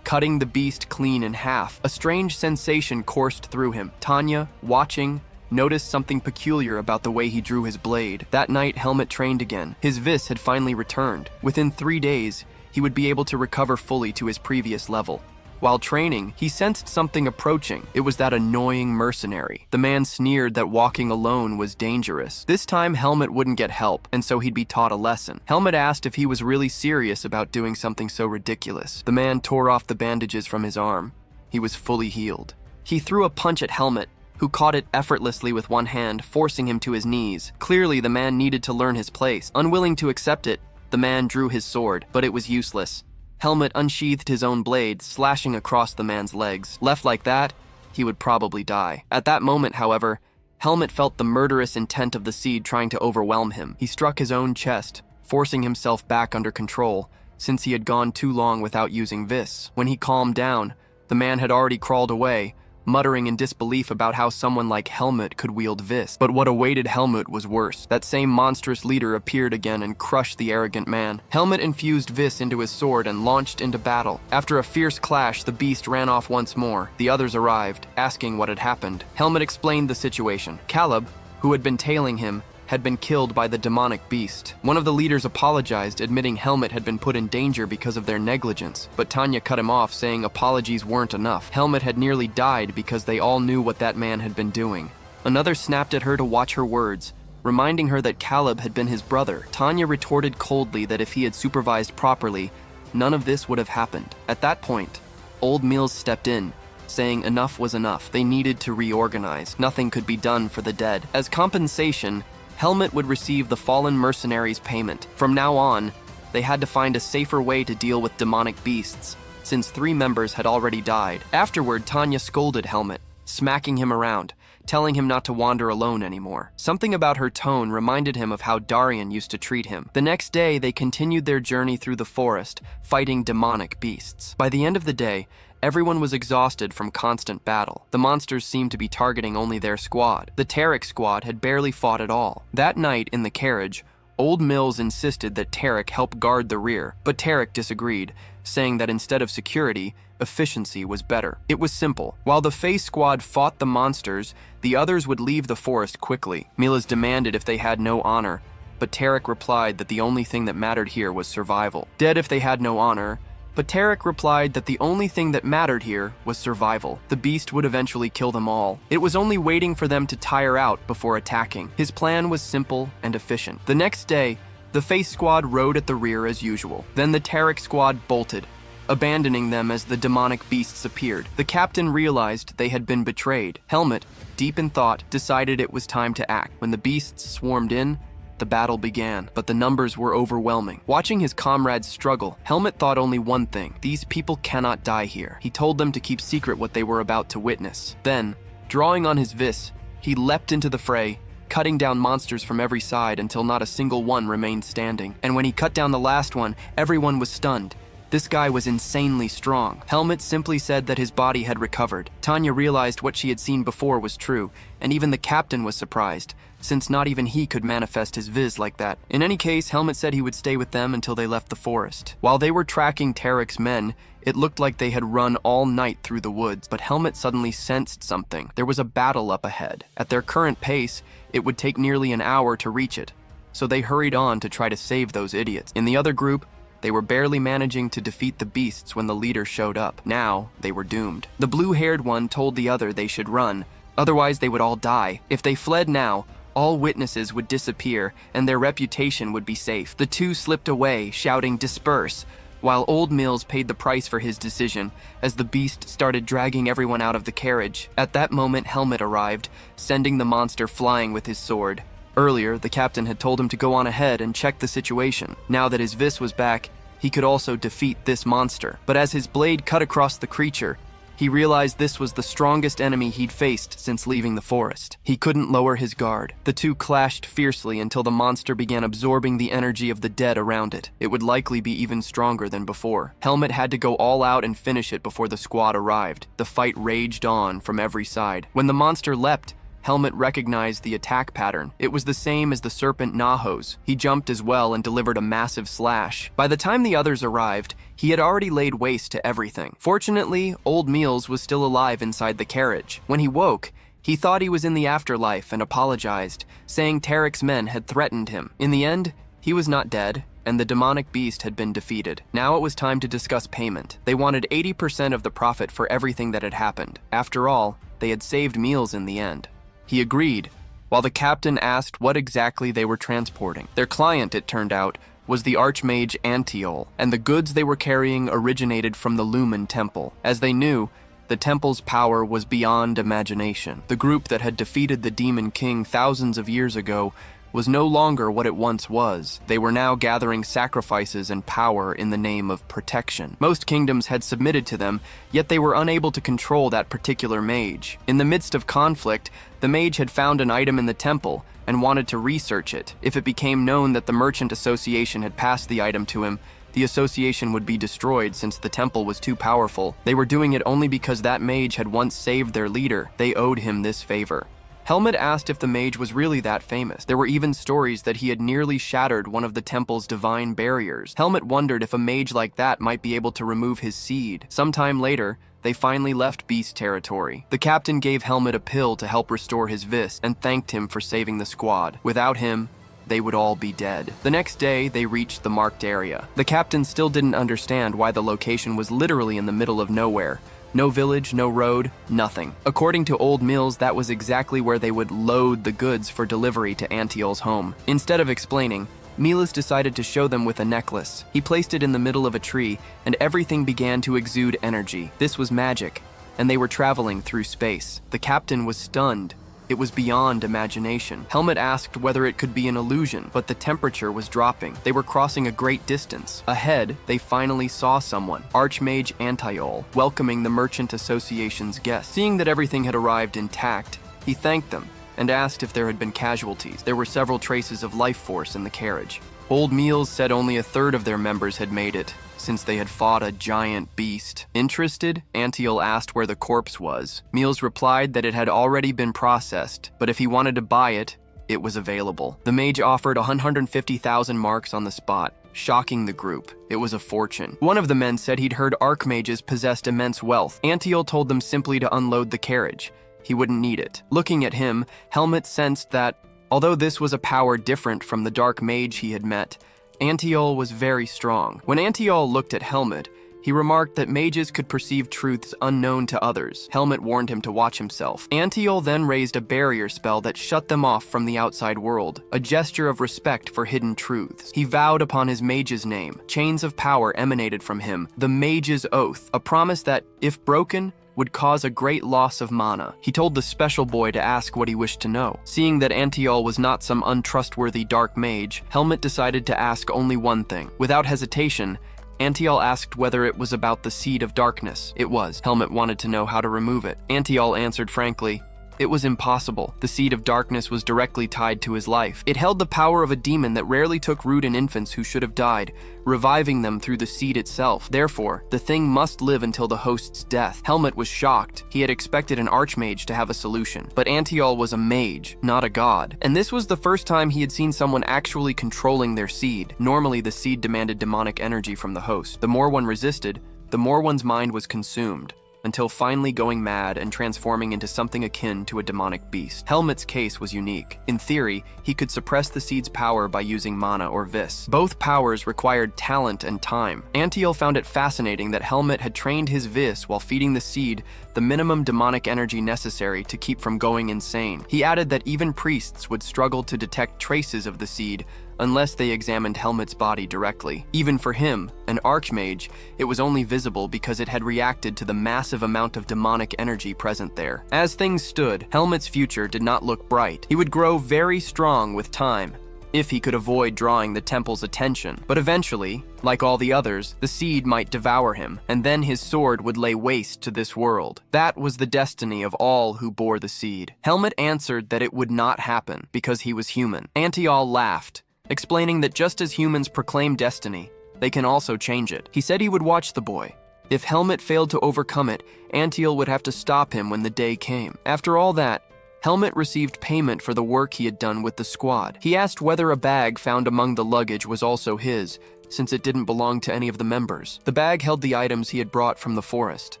cutting the beast clean in half. A strange sensation coursed through him. Tanya, watching, noticed something peculiar about the way he drew his blade. That night, Helmet trained again. His Vis had finally returned. Within 3 days, he would be able to recover fully to his previous level. While training, he sensed something approaching. It was that annoying mercenary. The man sneered that walking alone was dangerous. This time, Helmet wouldn't get help, and so he'd be taught a lesson. Helmet asked if he was really serious about doing something so ridiculous. The man tore off the bandages from his arm. He was fully healed. He threw a punch at Helmet, who caught it effortlessly with one hand, forcing him to his knees. Clearly, the man needed to learn his place. Unwilling to accept it, the man drew his sword, but it was useless. Helmet unsheathed his own blade, slashing across the man's legs. Left like that, he would probably die. At that moment, however, Helmet felt the murderous intent of the seed trying to overwhelm him. He struck his own chest, forcing himself back under control, since he had gone too long without using Vis. When he calmed down, the man had already crawled away, muttering in disbelief about how someone like Helmet could wield Vis. But what awaited Helmet was worse. That same monstrous leader appeared again and crushed the arrogant man. Helmet infused Vis into his sword and launched into battle. After a fierce clash, the beast ran off once more. The others arrived, asking what had happened. Helmet explained the situation. Caleb, who had been tailing him, had been killed by the demonic beast. One of the leaders apologized, admitting Helmet had been put in danger because of their negligence, but Tanya cut him off, saying apologies weren't enough. Helmet had nearly died because they all knew what that man had been doing. Another snapped at her to watch her words, reminding her that Caleb had been his brother. Tanya retorted coldly that if he had supervised properly, none of this would have happened. At that point, Old Mills stepped in, saying enough was enough. They needed to reorganize. Nothing could be done for the dead. As compensation, Helmet would receive the fallen mercenaries' payment. From now on, they had to find a safer way to deal with demonic beasts, since 3 members had already died. Afterward, Tanya scolded Helmet, smacking him around, telling him not to wander alone anymore. Something about her tone reminded him of how Darian used to treat him. The next day, they continued their journey through the forest, fighting demonic beasts. By the end of the day, everyone was exhausted from constant battle. The monsters seemed to be targeting only their squad. The Tarek squad had barely fought at all. That night, in the carriage, Old Mills insisted that Tarek help guard the rear, but Tarek disagreed, saying that instead of security, efficiency was better. It was simple. While the Face squad fought the monsters, the others would leave the forest quickly. Milas demanded if they had no honor, but Tarek replied that the only thing that mattered here was survival. Dead if they had no honor, but Tarek replied that the only thing that mattered here was survival. The beast would eventually kill them all. It was only waiting for them to tire out before attacking. His plan was simple and efficient. The next day, the Face squad rode at the rear as usual. Then the Tarek squad bolted, abandoning them as the demonic beasts appeared. The captain realized they had been betrayed. Helmet, deep in thought, decided it was time to act. When the beasts swarmed in, the battle began, but the numbers were overwhelming. Watching his comrades struggle, Helmet thought only one thing: these people cannot die here. He told them to keep secret what they were about to witness. Then, drawing on his Vis, he leapt into the fray, cutting down monsters from every side until not a single one remained standing. And when he cut down the last one, everyone was stunned. This guy was insanely strong. Helmet simply said that his body had recovered. Tanya realized what she had seen before was true, and even the captain was surprised, since not even he could manifest his Vis like that. In any case, Helmet said he would stay with them until they left the forest. While they were tracking Tarek's men, it looked like they had run all night through the woods, but Helmet suddenly sensed something. There was a battle up ahead. At their current pace, it would take nearly an hour to reach it, so they hurried on to try to save those idiots. In the other group, they were barely managing to defeat the beasts when the leader showed up. Now, they were doomed. The blue-haired one told the other they should run, otherwise they would all die. If they fled now, all witnesses would disappear and their reputation would be safe. The two slipped away, shouting "Disperse," while Old Mills paid the price for his decision as the beast started dragging everyone out of the carriage. At that moment, Helmet arrived, sending the monster flying with his sword. Earlier, the captain had told him to go on ahead and check the situation. Now that his vis was back, he could also defeat this monster. But as his blade cut across the creature, he realized this was the strongest enemy he'd faced since leaving the forest. He couldn't lower his guard. The two clashed fiercely until the monster began absorbing the energy of the dead around it. It would likely be even stronger than before. Helmet had to go all out and finish it before the squad arrived. The fight raged on from every side. When the monster leapt, Helmet recognized the attack pattern. It was the same as the serpent Naho's. He jumped as well and delivered a massive slash. By the time the others arrived, he had already laid waste to everything. Fortunately, Old Meals was still alive inside the carriage. When he woke, he thought he was in the afterlife and apologized, saying Tarek's men had threatened him. In the end, he was not dead, and the demonic beast had been defeated. Now it was time to discuss payment. They wanted 80% of the profit for everything that had happened. After all, they had saved Meals in the end. He agreed, while the captain asked what exactly they were transporting. Their client, it turned out, was the archmage Antiol, and the goods they were carrying originated from the Lumen Temple. As they knew, the temple's power was beyond imagination. The group that had defeated the Demon King thousands of years ago was no longer what it once was. They were now gathering sacrifices and power in the name of protection. Most kingdoms had submitted to them, yet they were unable to control that particular mage. In the midst of conflict, the mage had found an item in the temple and wanted to research it. If it became known that the Merchant Association had passed the item to him, the association would be destroyed since the temple was too powerful. They were doing it only because that mage had once saved their leader. They owed him this favor. Helmet asked if the mage was really that famous. There were even stories that he had nearly shattered one of the temple's divine barriers. Helmet wondered if a mage like that might be able to remove his seed. Sometime later, they finally left Beast territory. The captain gave Helmet a pill to help restore his vis and thanked him for saving the squad. Without him, they would all be dead. The next day, they reached the marked area. The captain still didn't understand why the location was literally in the middle of nowhere. No village, no road, nothing. According to Old Mills, that was exactly where they would load the goods for delivery to Antiol's home. Instead of explaining, Milas decided to show them with a necklace. He placed it in the middle of a tree, and everything began to exude energy. This was magic, and they were traveling through space. The captain was stunned. It was beyond imagination. Helmet asked whether it could be an illusion, but the temperature was dropping. They were crossing a great distance. Ahead, they finally saw someone, Archmage Antiol, welcoming the Merchant Association's guests. Seeing that everything had arrived intact, he thanked them and asked if there had been casualties. There were several traces of life force in the carriage. Old Meals said only a third of their members had made it, since they had fought a giant beast. Interested, Antiol asked where the corpse was. Meals replied that it had already been processed, but if he wanted to buy it, it was available. The mage offered 150,000 marks on the spot, shocking the group. It was a fortune. One of the men said he'd heard archmages possessed immense wealth. Antiol told them simply to unload the carriage. He wouldn't need it. Looking at him, Helmet sensed that, although this was a power different from the dark mage he had met, Antiol was very strong. When Antiol looked at Helmet, he remarked that mages could perceive truths unknown to others. Helmet warned him to watch himself. Antiol then raised a barrier spell that shut them off from the outside world, a gesture of respect for hidden truths. He vowed upon his mage's name. Chains of power emanated from him, the mage's oath, a promise that, if broken, would cause a great loss of mana. He told the special boy to ask what he wished to know. Seeing that Antiol was not some untrustworthy dark mage, Helmet decided to ask only one thing. Without hesitation, Antiol asked whether it was about the Seed of Darkness. It was. Helmet wanted to know how to remove it. Antiol answered frankly, it was impossible. The Seed of Darkness was directly tied to his life. It held the power of a demon that rarely took root in infants who should have died, reviving them through the seed itself. Therefore, the thing must live until the host's death. Helmet was shocked. He had expected an archmage to have a solution, but Antiol was a mage, not a god. And this was the first time he had seen someone actually controlling their seed. Normally, the seed demanded demonic energy from the host. The more one resisted, the more one's mind was consumed, until finally going mad and transforming into something akin to a demonic beast. Helmet's case was unique. In theory, he could suppress the seed's power by using mana or vis. Both powers required talent and time. Antiol found it fascinating that Helmet had trained his vis while feeding the seed the minimum demonic energy necessary to keep from going insane. He added that even priests would struggle to detect traces of the seed unless they examined Helmet's body directly. Even for him, an archmage, it was only visible because it had reacted to the massive amount of demonic energy present there. As things stood, Helmet's future did not look bright. He would grow very strong with time, if he could avoid drawing the temple's attention. But eventually, like all the others, the seed might devour him, and then his sword would lay waste to this world. That was the destiny of all who bore the seed. Helmet answered that it would not happen because he was human. Antial laughed, explaining that just as humans proclaim destiny, they can also change it. He said he would watch the boy. If Helmet failed to overcome it, Antial would have to stop him when the day came. After all that, Helmet received payment for the work he had done with the squad. He asked whether a bag found among the luggage was also his, since it didn't belong to any of the members. The bag held the items he had brought from the forest.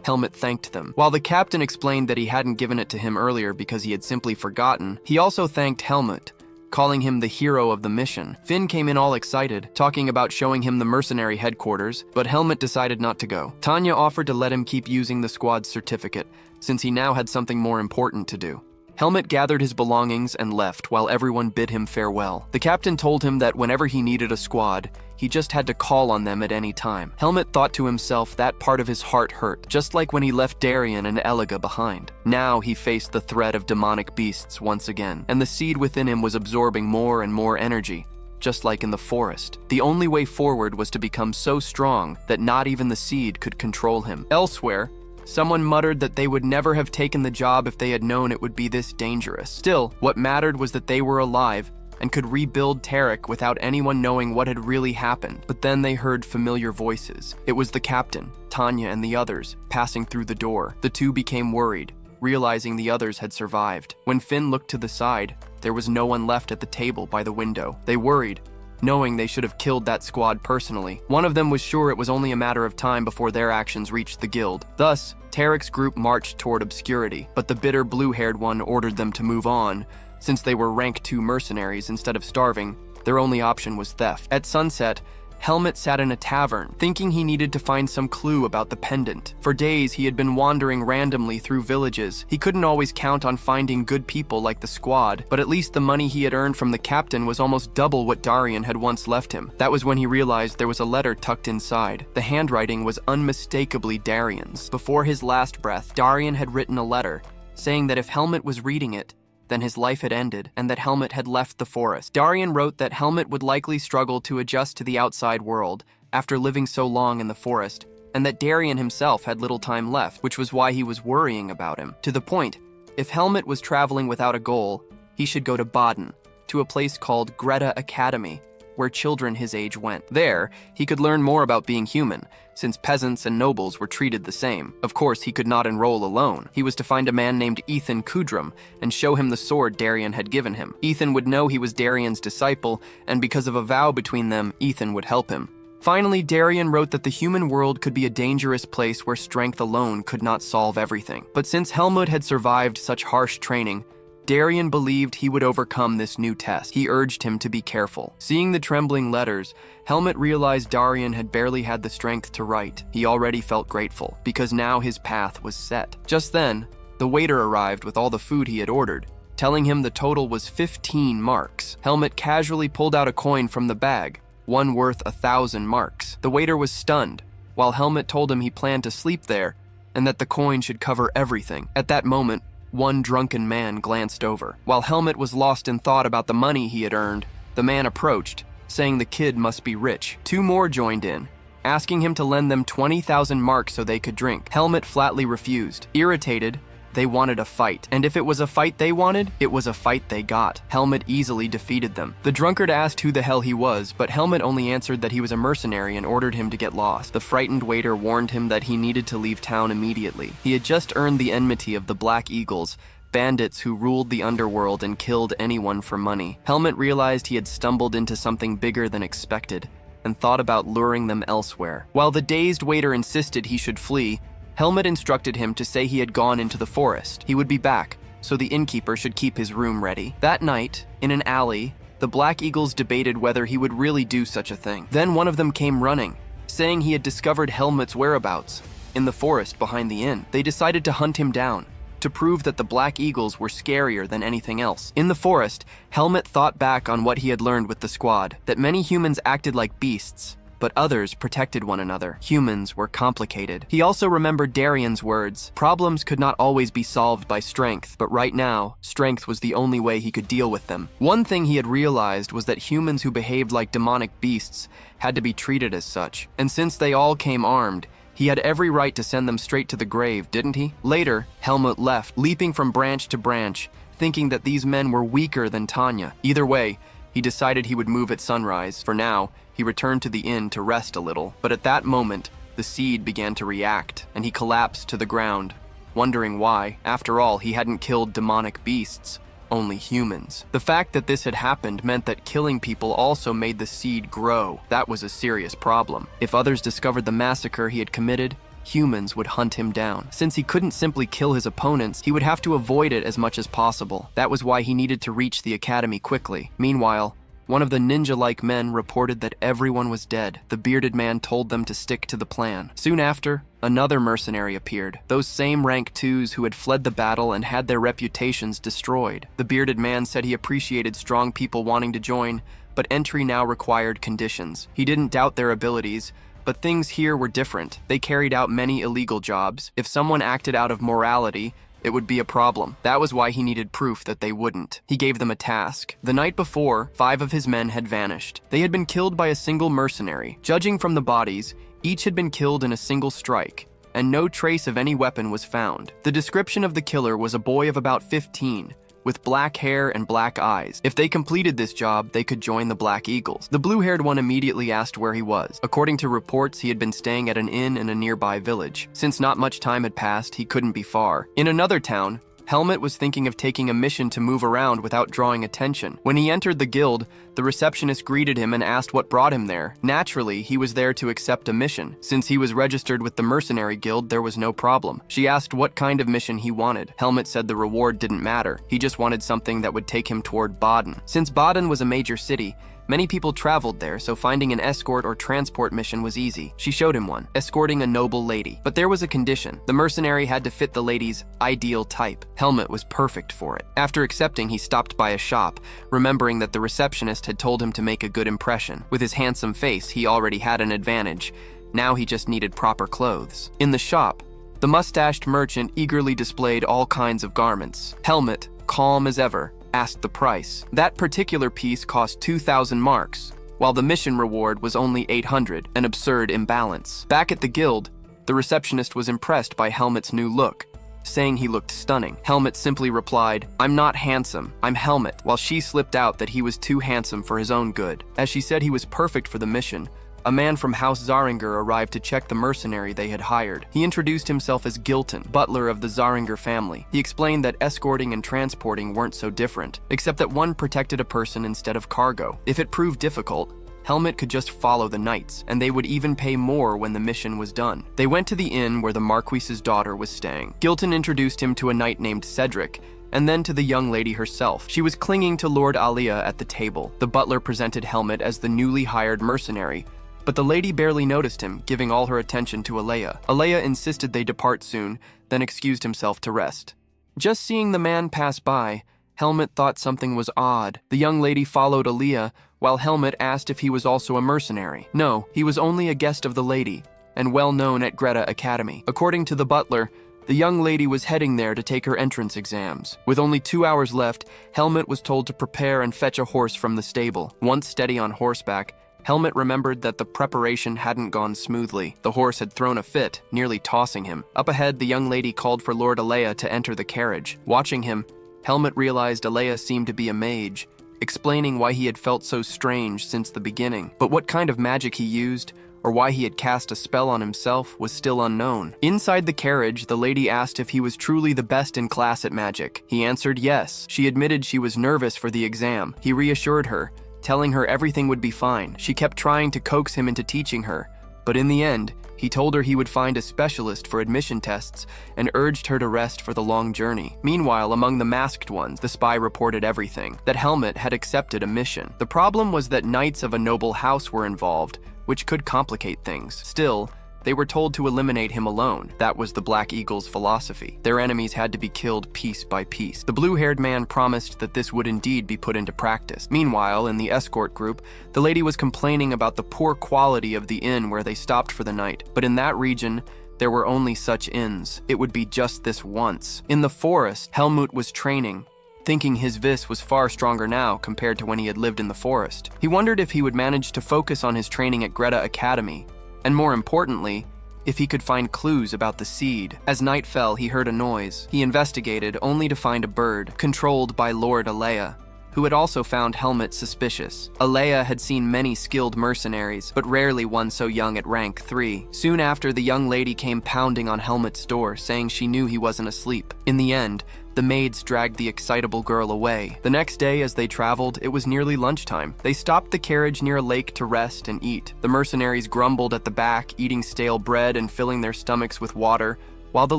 Helmet thanked them. While the captain explained that he hadn't given it to him earlier because he had simply forgotten, he also thanked Helmet, calling him the hero of the mission. Finn came in all excited, talking about showing him the mercenary headquarters, but Helmet decided not to go. Tanya offered to let him keep using the squad's certificate, since he now had something more important to do. Helmet gathered his belongings and left while everyone bid him farewell. The captain told him that whenever he needed a squad, he just had to call on them at any time. Helmet thought to himself that part of his heart hurt, just like when he left Darien and Eliga behind. Now he faced the threat of demonic beasts once again, and the seed within him was absorbing more and more energy, just like in the forest. The only way forward was to become so strong that not even the seed could control him. Elsewhere, someone muttered that they would never have taken the job if they had known it would be this dangerous. Still, what mattered was that they were alive and could rebuild Tarek without anyone knowing what had really happened. But then they heard familiar voices. It was the captain, Tanya, and the others passing through the door. The two became worried, realizing the others had survived. When Finn looked to the side, there was no one left at the table by the window. They worried, knowing they should have killed that squad personally. One of them was sure it was only a matter of time before their actions reached the guild. Thus, Tarek's group marched toward obscurity, but the bitter blue-haired one ordered them to move on. Since they were rank 2 mercenaries instead of starving, their only option was theft. At sunset, Helmet sat in a tavern, thinking he needed to find some clue about the pendant. For days, he had been wandering randomly through villages. He couldn't always count on finding good people like the squad, but at least the money he had earned from the captain was almost double what Darien had once left him. That was when he realized there was a letter tucked inside. The handwriting was unmistakably Darien's. Before his last breath, Darien had written a letter, saying that if Helmet was reading it, then his life had ended, and that Helmet had left the forest. Darien wrote that Helmet would likely struggle to adjust to the outside world after living so long in the forest, and that Darien himself had little time left, which was why he was worrying about him. To the point, if Helmet was traveling without a goal, he should go to Baden, to a place called Greta Academy, where children his age went. There, he could learn more about being human, since peasants and nobles were treated the same. Of course, he could not enroll alone. He was to find a man named Ethan Kudrum and show him the sword Darien had given him. Ethan would know he was Darien's disciple, and because of a vow between them, Ethan would help him. Finally, Darien wrote that the human world could be a dangerous place where strength alone could not solve everything. But since Helmut had survived such harsh training, Darien believed he would overcome this new test. He urged him to be careful. Seeing the trembling letters, Helmut realized Darien had barely had the strength to write. He already felt grateful, because now his path was set. Just then, the waiter arrived with all the food he had ordered, telling him the total was 15 marks. Helmut casually pulled out a coin from the bag, one worth 1,000 marks. The waiter was stunned, while Helmut told him he planned to sleep there, and that the coin should cover everything. At that moment, one drunken man glanced over. While Helmut was lost in thought about the money he had earned, the man approached, saying the kid must be rich. 2 more joined in, asking him to lend them 20,000 marks so they could drink. Helmut flatly refused. Irritated, they wanted a fight, and if it was a fight they wanted, it was a fight they got. Helmut easily defeated them. The drunkard asked who the hell he was, but Helmut only answered that he was a mercenary and ordered him to get lost. The frightened waiter warned him that he needed to leave town immediately. He had just earned the enmity of the Black Eagles, bandits who ruled the underworld and killed anyone for money. Helmut realized he had stumbled into something bigger than expected, and thought about luring them elsewhere. While the dazed waiter insisted he should flee, Helmut instructed him to say he had gone into the forest. He would be back, so the innkeeper should keep his room ready. That night, in an alley, the Black Eagles debated whether he would really do such a thing. Then one of them came running, saying he had discovered Helmut's whereabouts in the forest behind the inn. They decided to hunt him down, to prove that the Black Eagles were scarier than anything else. In the forest, Helmut thought back on what he had learned with the squad, that many humans acted like beasts, but others protected one another. Humans were complicated. He also remembered Darian's words. Problems could not always be solved by strength, but right now, strength was the only way he could deal with them. One thing he had realized was that humans who behaved like demonic beasts had to be treated as such. And since they all came armed, he had every right to send them straight to the grave, didn't he? Later, Helmut left, leaping from branch to branch, thinking that these men were weaker than Tanya. Either way, he decided he would move at sunrise. For now, he returned to the inn to rest a little. But at that moment, the seed began to react, and he collapsed to the ground, wondering why. After all, he hadn't killed demonic beasts, only humans. The fact that this had happened meant that killing people also made the seed grow. That was a serious problem. If others discovered the massacre he had committed, humans would hunt him down. Since he couldn't simply kill his opponents, he would have to avoid it as much as possible. That was why he needed to reach the academy quickly. Meanwhile, one of the ninja-like men reported that everyone was dead. The bearded man told them to stick to the plan. Soon after, another mercenary appeared. Those same rank 2s who had fled the battle and had their reputations destroyed. The bearded man said he appreciated strong people wanting to join, but entry now required conditions. He didn't doubt their abilities, but things here were different. They carried out many illegal jobs. If someone acted out of morality, it would be a problem. That was why he needed proof that they wouldn't. He gave them a task. The night before, 5 of his men had vanished. They had been killed by a single mercenary. Judging from the bodies, each had been killed in a single strike, and no trace of any weapon was found. The description of the killer was a boy of about 15, with black hair and black eyes. If they completed this job, they could join the Black Eagles. The blue-haired one immediately asked where he was. According to reports, he had been staying at an inn in a nearby village. Since not much time had passed, he couldn't be far. In another town, Helmut was thinking of taking a mission to move around without drawing attention. When he entered the guild, the receptionist greeted him and asked what brought him there. Naturally, he was there to accept a mission. Since he was registered with the mercenary guild, there was no problem. She asked what kind of mission he wanted. Helmut said the reward didn't matter. He just wanted something that would take him toward Baden. Since Baden was a major city, many people traveled there, so finding an escort or transport mission was easy. She showed him one, escorting a noble lady. But there was a condition. The mercenary had to fit the lady's ideal type. Helmut was perfect for it. After accepting, he stopped by a shop, remembering that the receptionist had told him to make a good impression. With his handsome face, he already had an advantage. Now he just needed proper clothes. In the shop, the mustached merchant eagerly displayed all kinds of garments. Helmut, calm as ever, asked the price. That particular piece cost 2,000 marks, while the mission reward was only 800, an absurd imbalance. Back at the guild, the receptionist was impressed by Helmut's new look, saying he looked stunning. Helmut simply replied, "I'm not handsome, I'm Helmut," while she slipped out that he was too handsome for his own good. As she said he was perfect for the mission, a man from House Zaringer arrived to check the mercenary they had hired. He introduced himself as Gilton, butler of the Zaringer family. He explained that escorting and transporting weren't so different, except that one protected a person instead of cargo. If it proved difficult, Helmut could just follow the knights, and they would even pay more when the mission was done. They went to the inn where the Marquis's daughter was staying. Gilton introduced him to a knight named Cedric, and then to the young lady herself. She was clinging to Lord Alia at the table. The butler presented Helmut as the newly hired mercenary, but the lady barely noticed him, giving all her attention to Alea. Alea insisted they depart soon, then excused himself to rest. Just seeing the man pass by, Helmut thought something was odd. The young lady followed Alea, while Helmut asked if he was also a mercenary. No, he was only a guest of the lady, and well known at Greta Academy. According to the butler, the young lady was heading there to take her entrance exams. With only 2 hours left, Helmut was told to prepare and fetch a horse from the stable. Once steady on horseback, Helmut remembered that the preparation hadn't gone smoothly. The horse had thrown a fit, nearly tossing him. Up ahead, the young lady called for Lord Alea to enter the carriage. Watching him, Helmut realized Alea seemed to be a mage, explaining why he had felt so strange since the beginning. But what kind of magic he used, or why he had cast a spell on himself, was still unknown. Inside the carriage, the lady asked if he was truly the best in class at magic. He answered yes. She admitted she was nervous for the exam. He reassured her, telling her everything would be fine. She kept trying to coax him into teaching her, but in the end, he told her he would find a specialist for admission tests and urged her to rest for the long journey. Meanwhile, among the masked ones, the spy reported everything, that Helmut had accepted a mission. The problem was that knights of a noble house were involved, which could complicate things. Still, They were told to eliminate him alone. That was the Black Eagle's philosophy. Their enemies had to be killed piece by piece. The blue-haired man promised that this would indeed be put into practice. Meanwhile, in the escort group, the lady was complaining about the poor quality of the inn where they stopped for the night. But in that region, there were only such inns. It would be just this once. In the forest, Helmut was training, thinking his vis was far stronger now compared to when he had lived in the forest. He wondered if he would manage to focus on his training at Greta Academy, and more importantly, if he could find clues about the seed. As night fell, he heard a noise. He investigated, only to find a bird, controlled by Lord Alea, who had also found Helmut suspicious. Alea had seen many skilled mercenaries, but rarely one so young at rank 3. Soon after, the young lady came pounding on Helmut's door, saying she knew he wasn't asleep. In the end, the maids dragged the excitable girl away. The next day, as they traveled, it was nearly lunchtime. They stopped the carriage near a lake to rest and eat. The mercenaries grumbled at the back, eating stale bread and filling their stomachs with water, while the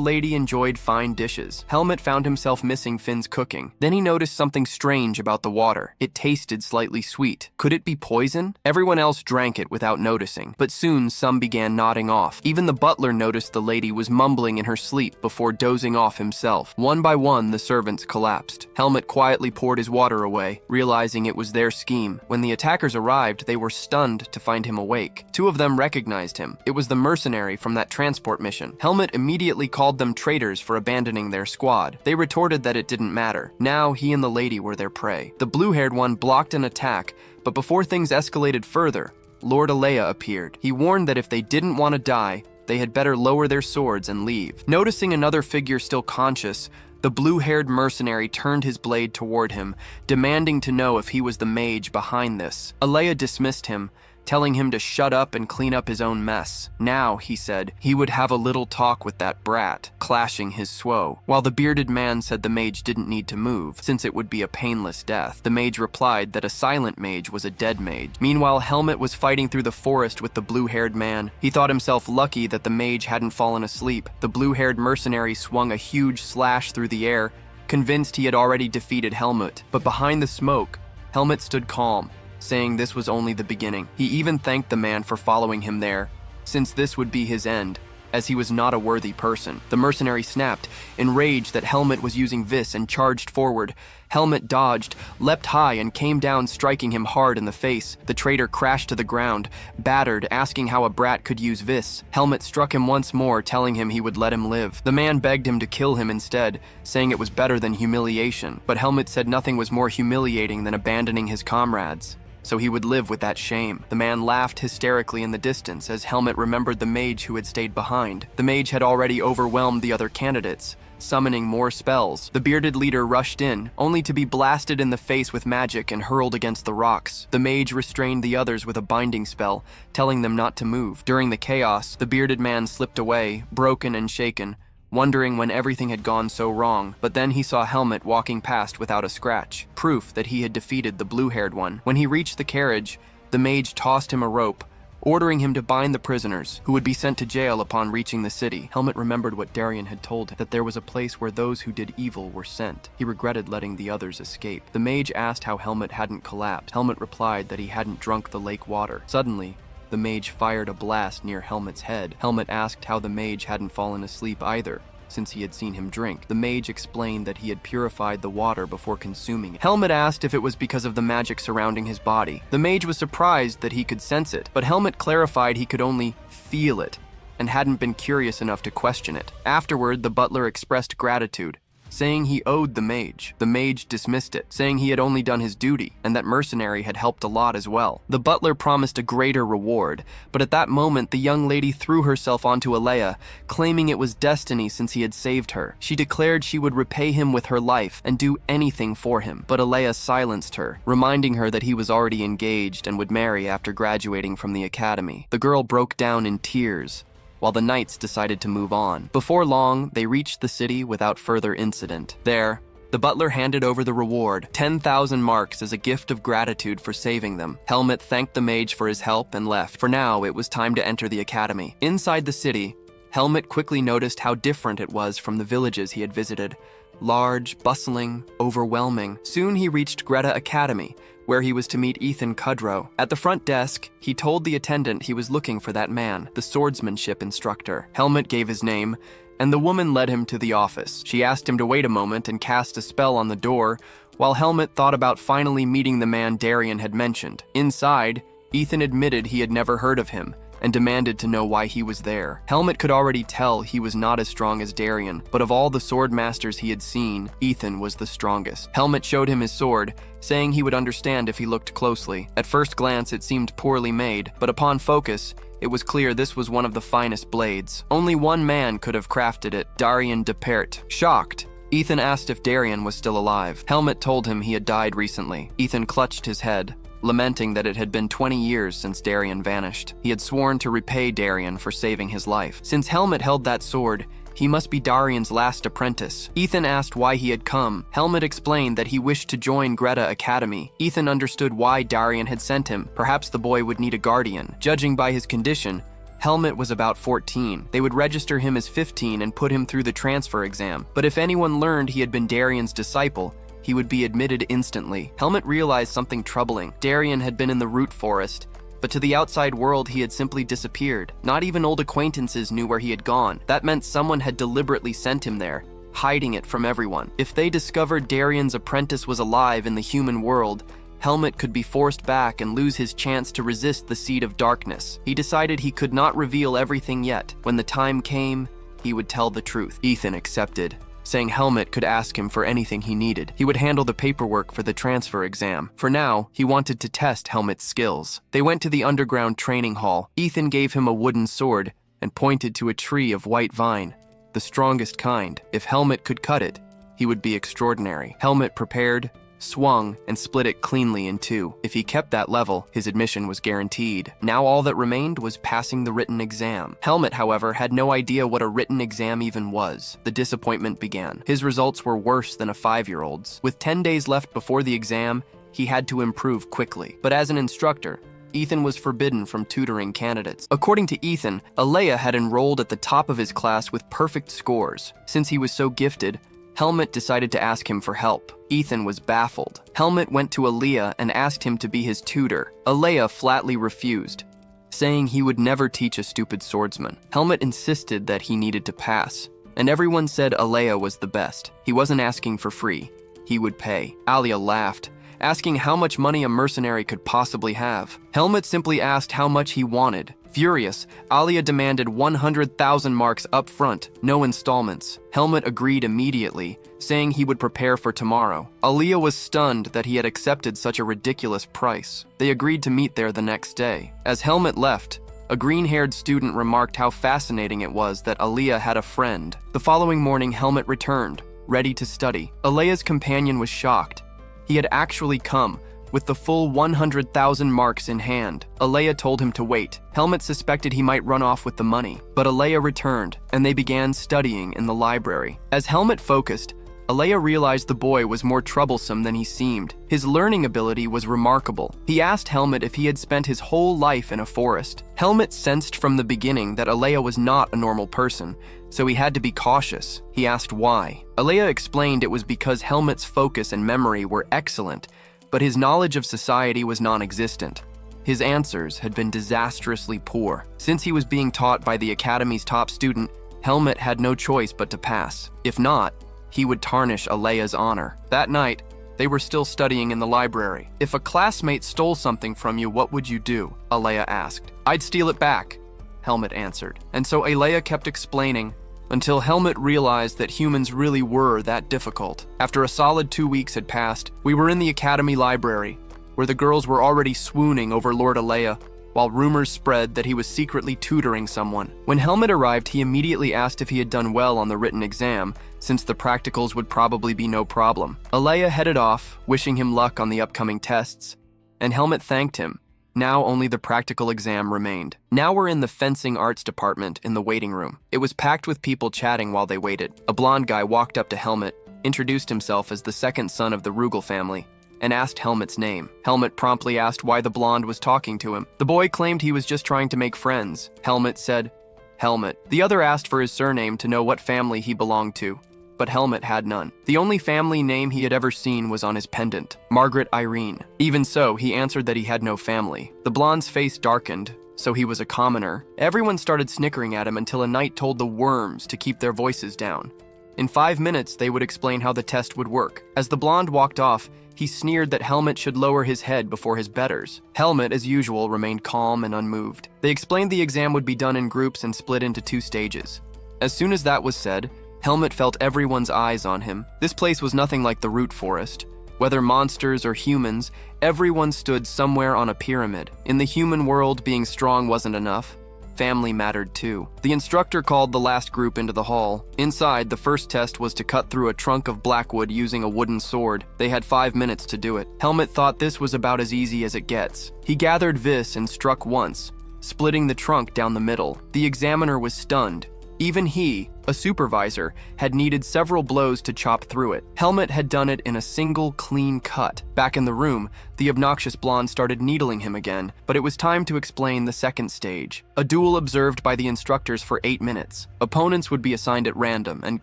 lady enjoyed fine dishes. Helmut found himself missing Finn's cooking. Then he noticed something strange about the water. It tasted slightly sweet. Could it be poison? Everyone else drank it without noticing, but soon some began nodding off. Even the butler noticed the lady was mumbling in her sleep before dozing off himself. One by one, the servants collapsed. Helmut quietly poured his water away, realizing it was their scheme. When the attackers arrived, they were stunned to find him awake. 2 of them recognized him. It was the mercenary from that transport mission. Helmut immediately called them traitors for abandoning their squad. They retorted that it didn't matter. Now he and the lady were their prey. The blue-haired one blocked an attack, but before things escalated further, Lord Alea appeared. He warned that if they didn't want to die, they had better lower their swords and leave. Noticing another figure still conscious, the blue-haired mercenary turned his blade toward him, demanding to know if he was the mage behind this. Alea dismissed him, telling him to shut up and clean up his own mess. Now, he said, he would have a little talk with that brat, clashing his swow. While the bearded man said the mage didn't need to move, since it would be a painless death. The mage replied that a silent mage was a dead mage. Meanwhile, Helmut was fighting through the forest with the blue-haired man. He thought himself lucky that the mage hadn't fallen asleep. The blue-haired mercenary swung a huge slash through the air, convinced he had already defeated Helmut. But behind the smoke, Helmut stood calm, saying this was only the beginning. He even thanked the man for following him there, since this would be his end, as he was not a worthy person. The mercenary snapped, enraged that Helmut was using vis, and charged forward. Helmut dodged, leapt high, and came down, striking him hard in the face. The traitor crashed to the ground, battered, asking how a brat could use vis. Helmut struck him once more, telling him he would let him live. The man begged him to kill him instead, saying it was better than humiliation. But Helmut said nothing was more humiliating than abandoning his comrades, so he would live with that shame. The man laughed hysterically in the distance as Helmut remembered the mage who had stayed behind. The mage had already overwhelmed the other candidates, summoning more spells. The bearded leader rushed in, only to be blasted in the face with magic and hurled against the rocks. The mage restrained the others with a binding spell, telling them not to move. During the chaos, the bearded man slipped away, broken and shaken, wondering when everything had gone so wrong. But then he saw Helmut walking past without a scratch, proof that he had defeated the blue-haired one. When he reached the carriage, the mage tossed him a rope, ordering him to bind the prisoners, who would be sent to jail upon reaching the city. Helmut remembered what Darien had told him, that there was a place where those who did evil were sent. He regretted letting the others escape. The mage asked how Helmut hadn't collapsed. Helmut replied that he hadn't drunk the lake water. Suddenly, the mage fired a blast near Helmut's head. Helmut asked how the mage hadn't fallen asleep either, since he had seen him drink. The mage explained that he had purified the water before consuming it. Helmut asked if it was because of the magic surrounding his body. The mage was surprised that he could sense it, but Helmut clarified he could only feel it and hadn't been curious enough to question it. Afterward, the butler expressed gratitude, saying he owed the mage. The mage dismissed it, saying he had only done his duty, and that mercenary had helped a lot as well. The butler promised a greater reward, but at that moment the young lady threw herself onto Alea, claiming it was destiny since he had saved her. She declared she would repay him with her life and do anything for him, but Alea silenced her, reminding her that he was already engaged and would marry after graduating from the academy. The girl broke down in tears, while the knights decided to move on. Before long, they reached the city without further incident. There, the butler handed over the reward, 10,000 marks, as a gift of gratitude for saving them. Helmut thanked the mage for his help and left. For now, it was time to enter the academy. Inside the city, Helmut quickly noticed how different it was from the villages he had visited. large, bustling, overwhelming. Soon he reached Greta Academy, where he was to meet Ethan Kudrow. At the front desk, he told the attendant he was looking for that man, the swordsmanship instructor. Helmut gave his name, and the woman led him to the office. She asked him to wait a moment and cast a spell on the door, while Helmut thought about finally meeting the man Darian had mentioned. Inside, Ethan admitted he had never heard of him, and demanded to know why he was there. Helmut could already tell he was not as strong as Darian, but of all the sword masters he had seen, Ethan was the strongest. Helmut showed him his sword, saying he would understand if he looked closely. At first glance, it seemed poorly made, but upon focus, it was clear this was one of the finest blades. Only one man could have crafted it, Darian de Pert. Shocked, Ethan asked if Darian was still alive. Helmut told him he had died recently. Ethan clutched his head, lamenting that it had been 20 years since Darian vanished. He had sworn to repay Darian for saving his life. Since Helmut held that sword, he must be Darian's last apprentice. Ethan asked why he had come. Helmut explained that he wished to join Greta Academy. Ethan understood why Darian had sent him. Perhaps the boy would need a guardian. Judging by his condition, Helmut was about 14. They would register him as 15 and put him through the transfer exam. But if anyone learned he had been Darian's disciple, he would be admitted instantly. Helmut realized something troubling. Darian had been in the root forest, but to the outside world he had simply disappeared. Not even old acquaintances knew where he had gone. That meant someone had deliberately sent him there, hiding it from everyone. If they discovered Darian's apprentice was alive in the human world, Helmut could be forced back and lose his chance to resist the seed of darkness. He decided he could not reveal everything yet. When the time came, he would tell the truth. Ethan accepted, saying Helmut could ask him for anything he needed. He would handle the paperwork for the transfer exam. For now, he wanted to test Helmut's skills. They went to the underground training hall. Ethan gave him a wooden sword and pointed to a tree of white vine, the strongest kind. If Helmut could cut it, he would be extraordinary. Helmut prepared, swung, and split it cleanly in two. If he kept that level, his admission was guaranteed. Now all that remained was passing the written exam. Helmut, however, had no idea what a written exam even was. The disappointment began. His results were worse than a 5-year-old's. With 10 days left before the exam, he had to improve quickly. But as an instructor, Ethan was forbidden from tutoring candidates. According to Ethan, Alea had enrolled at the top of his class with perfect scores. Since he was so gifted, Helmut decided to ask him for help. Ethan was baffled. Helmut went to Alea and asked him to be his tutor. Alea flatly refused, saying he would never teach a stupid swordsman. Helmut insisted that he needed to pass, and everyone said Alea was the best. He wasn't asking for free. He would pay. Alea laughed, asking how much money a mercenary could possibly have. Helmut simply asked how much he wanted. Furious, Alea demanded 100,000 marks up front, no installments. Helmut agreed immediately, saying he would prepare for tomorrow. Alea was stunned that he had accepted such a ridiculous price. They agreed to meet there the next day. As Helmut left, a green-haired student remarked how fascinating it was that Alea had a friend. The following morning, Helmut returned, ready to study. Alea's companion was shocked. He had actually come, with the full 100,000 marks in hand. Alea told him to wait. Helmut suspected he might run off with the money, but Alea returned, and they began studying in the library. As Helmut focused, Alea realized the boy was more troublesome than he seemed. His learning ability was remarkable. He asked Helmut if he had spent his whole life in a forest. Helmut sensed from the beginning that Alea was not a normal person, so he had to be cautious. He asked why. Alea explained it was because Helmut's focus and memory were excellent, but his knowledge of society was non-existent. His answers had been disastrously poor. Since he was being taught by the academy's top student, Helmut had no choice but to pass. If not, he would tarnish Alea's honor. That night, they were still studying in the library. If a classmate stole something from you, what would you do? Alea asked. I'd steal it back, Helmut answered. And so Alea kept explaining, until Helmut realized that humans really were that difficult. After a solid 2 weeks had passed, we were in the academy library, where the girls were already swooning over Lord Alea, while rumors spread that he was secretly tutoring someone. When Helmut arrived, he immediately asked if he had done well on the written exam, since the practicals would probably be no problem. Alea headed off, wishing him luck on the upcoming tests, and Helmut thanked him. Now only the practical exam remained. Now we're in the fencing arts department in the waiting room. It was packed with people chatting while they waited. A blonde guy walked up to Helmut, introduced himself as the second son of the Rugal family, and asked Helmut's name. Helmut promptly asked why the blonde was talking to him. The boy claimed he was just trying to make friends. Helmut said, Helmut. The other asked for his surname to know what family he belonged to. but Helmut had none. The only family name he had ever seen was on his pendant, Margaret Irene. Even so, he answered that he had no family. The blonde's face darkened, so he was a commoner. Everyone started snickering at him until a knight told the worms to keep their voices down. In 5 minutes, they would explain how the test would work. As the blonde walked off, he sneered that Helmut should lower his head before his betters. Helmut, as usual, remained calm and unmoved. They explained the exam would be done in groups and split into 2 stages. As soon as that was said, Helmut felt everyone's eyes on him. This place was nothing like the root forest. Whether monsters or humans, everyone stood somewhere on a pyramid. In the human world, being strong wasn't enough. Family mattered too. The instructor called the last group into the hall. Inside, the first test was to cut through a trunk of blackwood using a wooden sword. They had 5 minutes to do it. Helmut thought this was about as easy as it gets. He gathered vis and struck once, splitting the trunk down the middle. The examiner was stunned. Even he, a supervisor, had needed several blows to chop through it. Helmut had done it in a single, clean cut. Back in the room, the obnoxious blonde started needling him again, but it was time to explain the second stage. A duel observed by the instructors for 8 minutes. Opponents would be assigned at random, and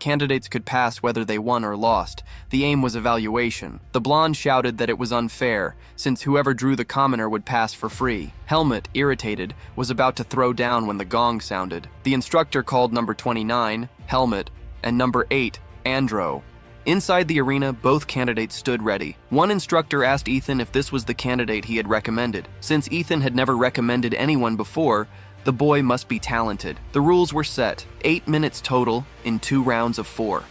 candidates could pass whether they won or lost. The aim was evaluation. The blonde shouted that it was unfair, since whoever drew the commoner would pass for free. Helmut, irritated, was about to throw down when the gong sounded. The instructor called number 29, Helmut, and number 8, Enro. Inside the arena, both candidates stood ready. One instructor asked Ethan if this was the candidate he had recommended. Since Ethan had never recommended anyone before, the boy must be talented. The rules were set, 8 minutes total in 2 rounds of 4.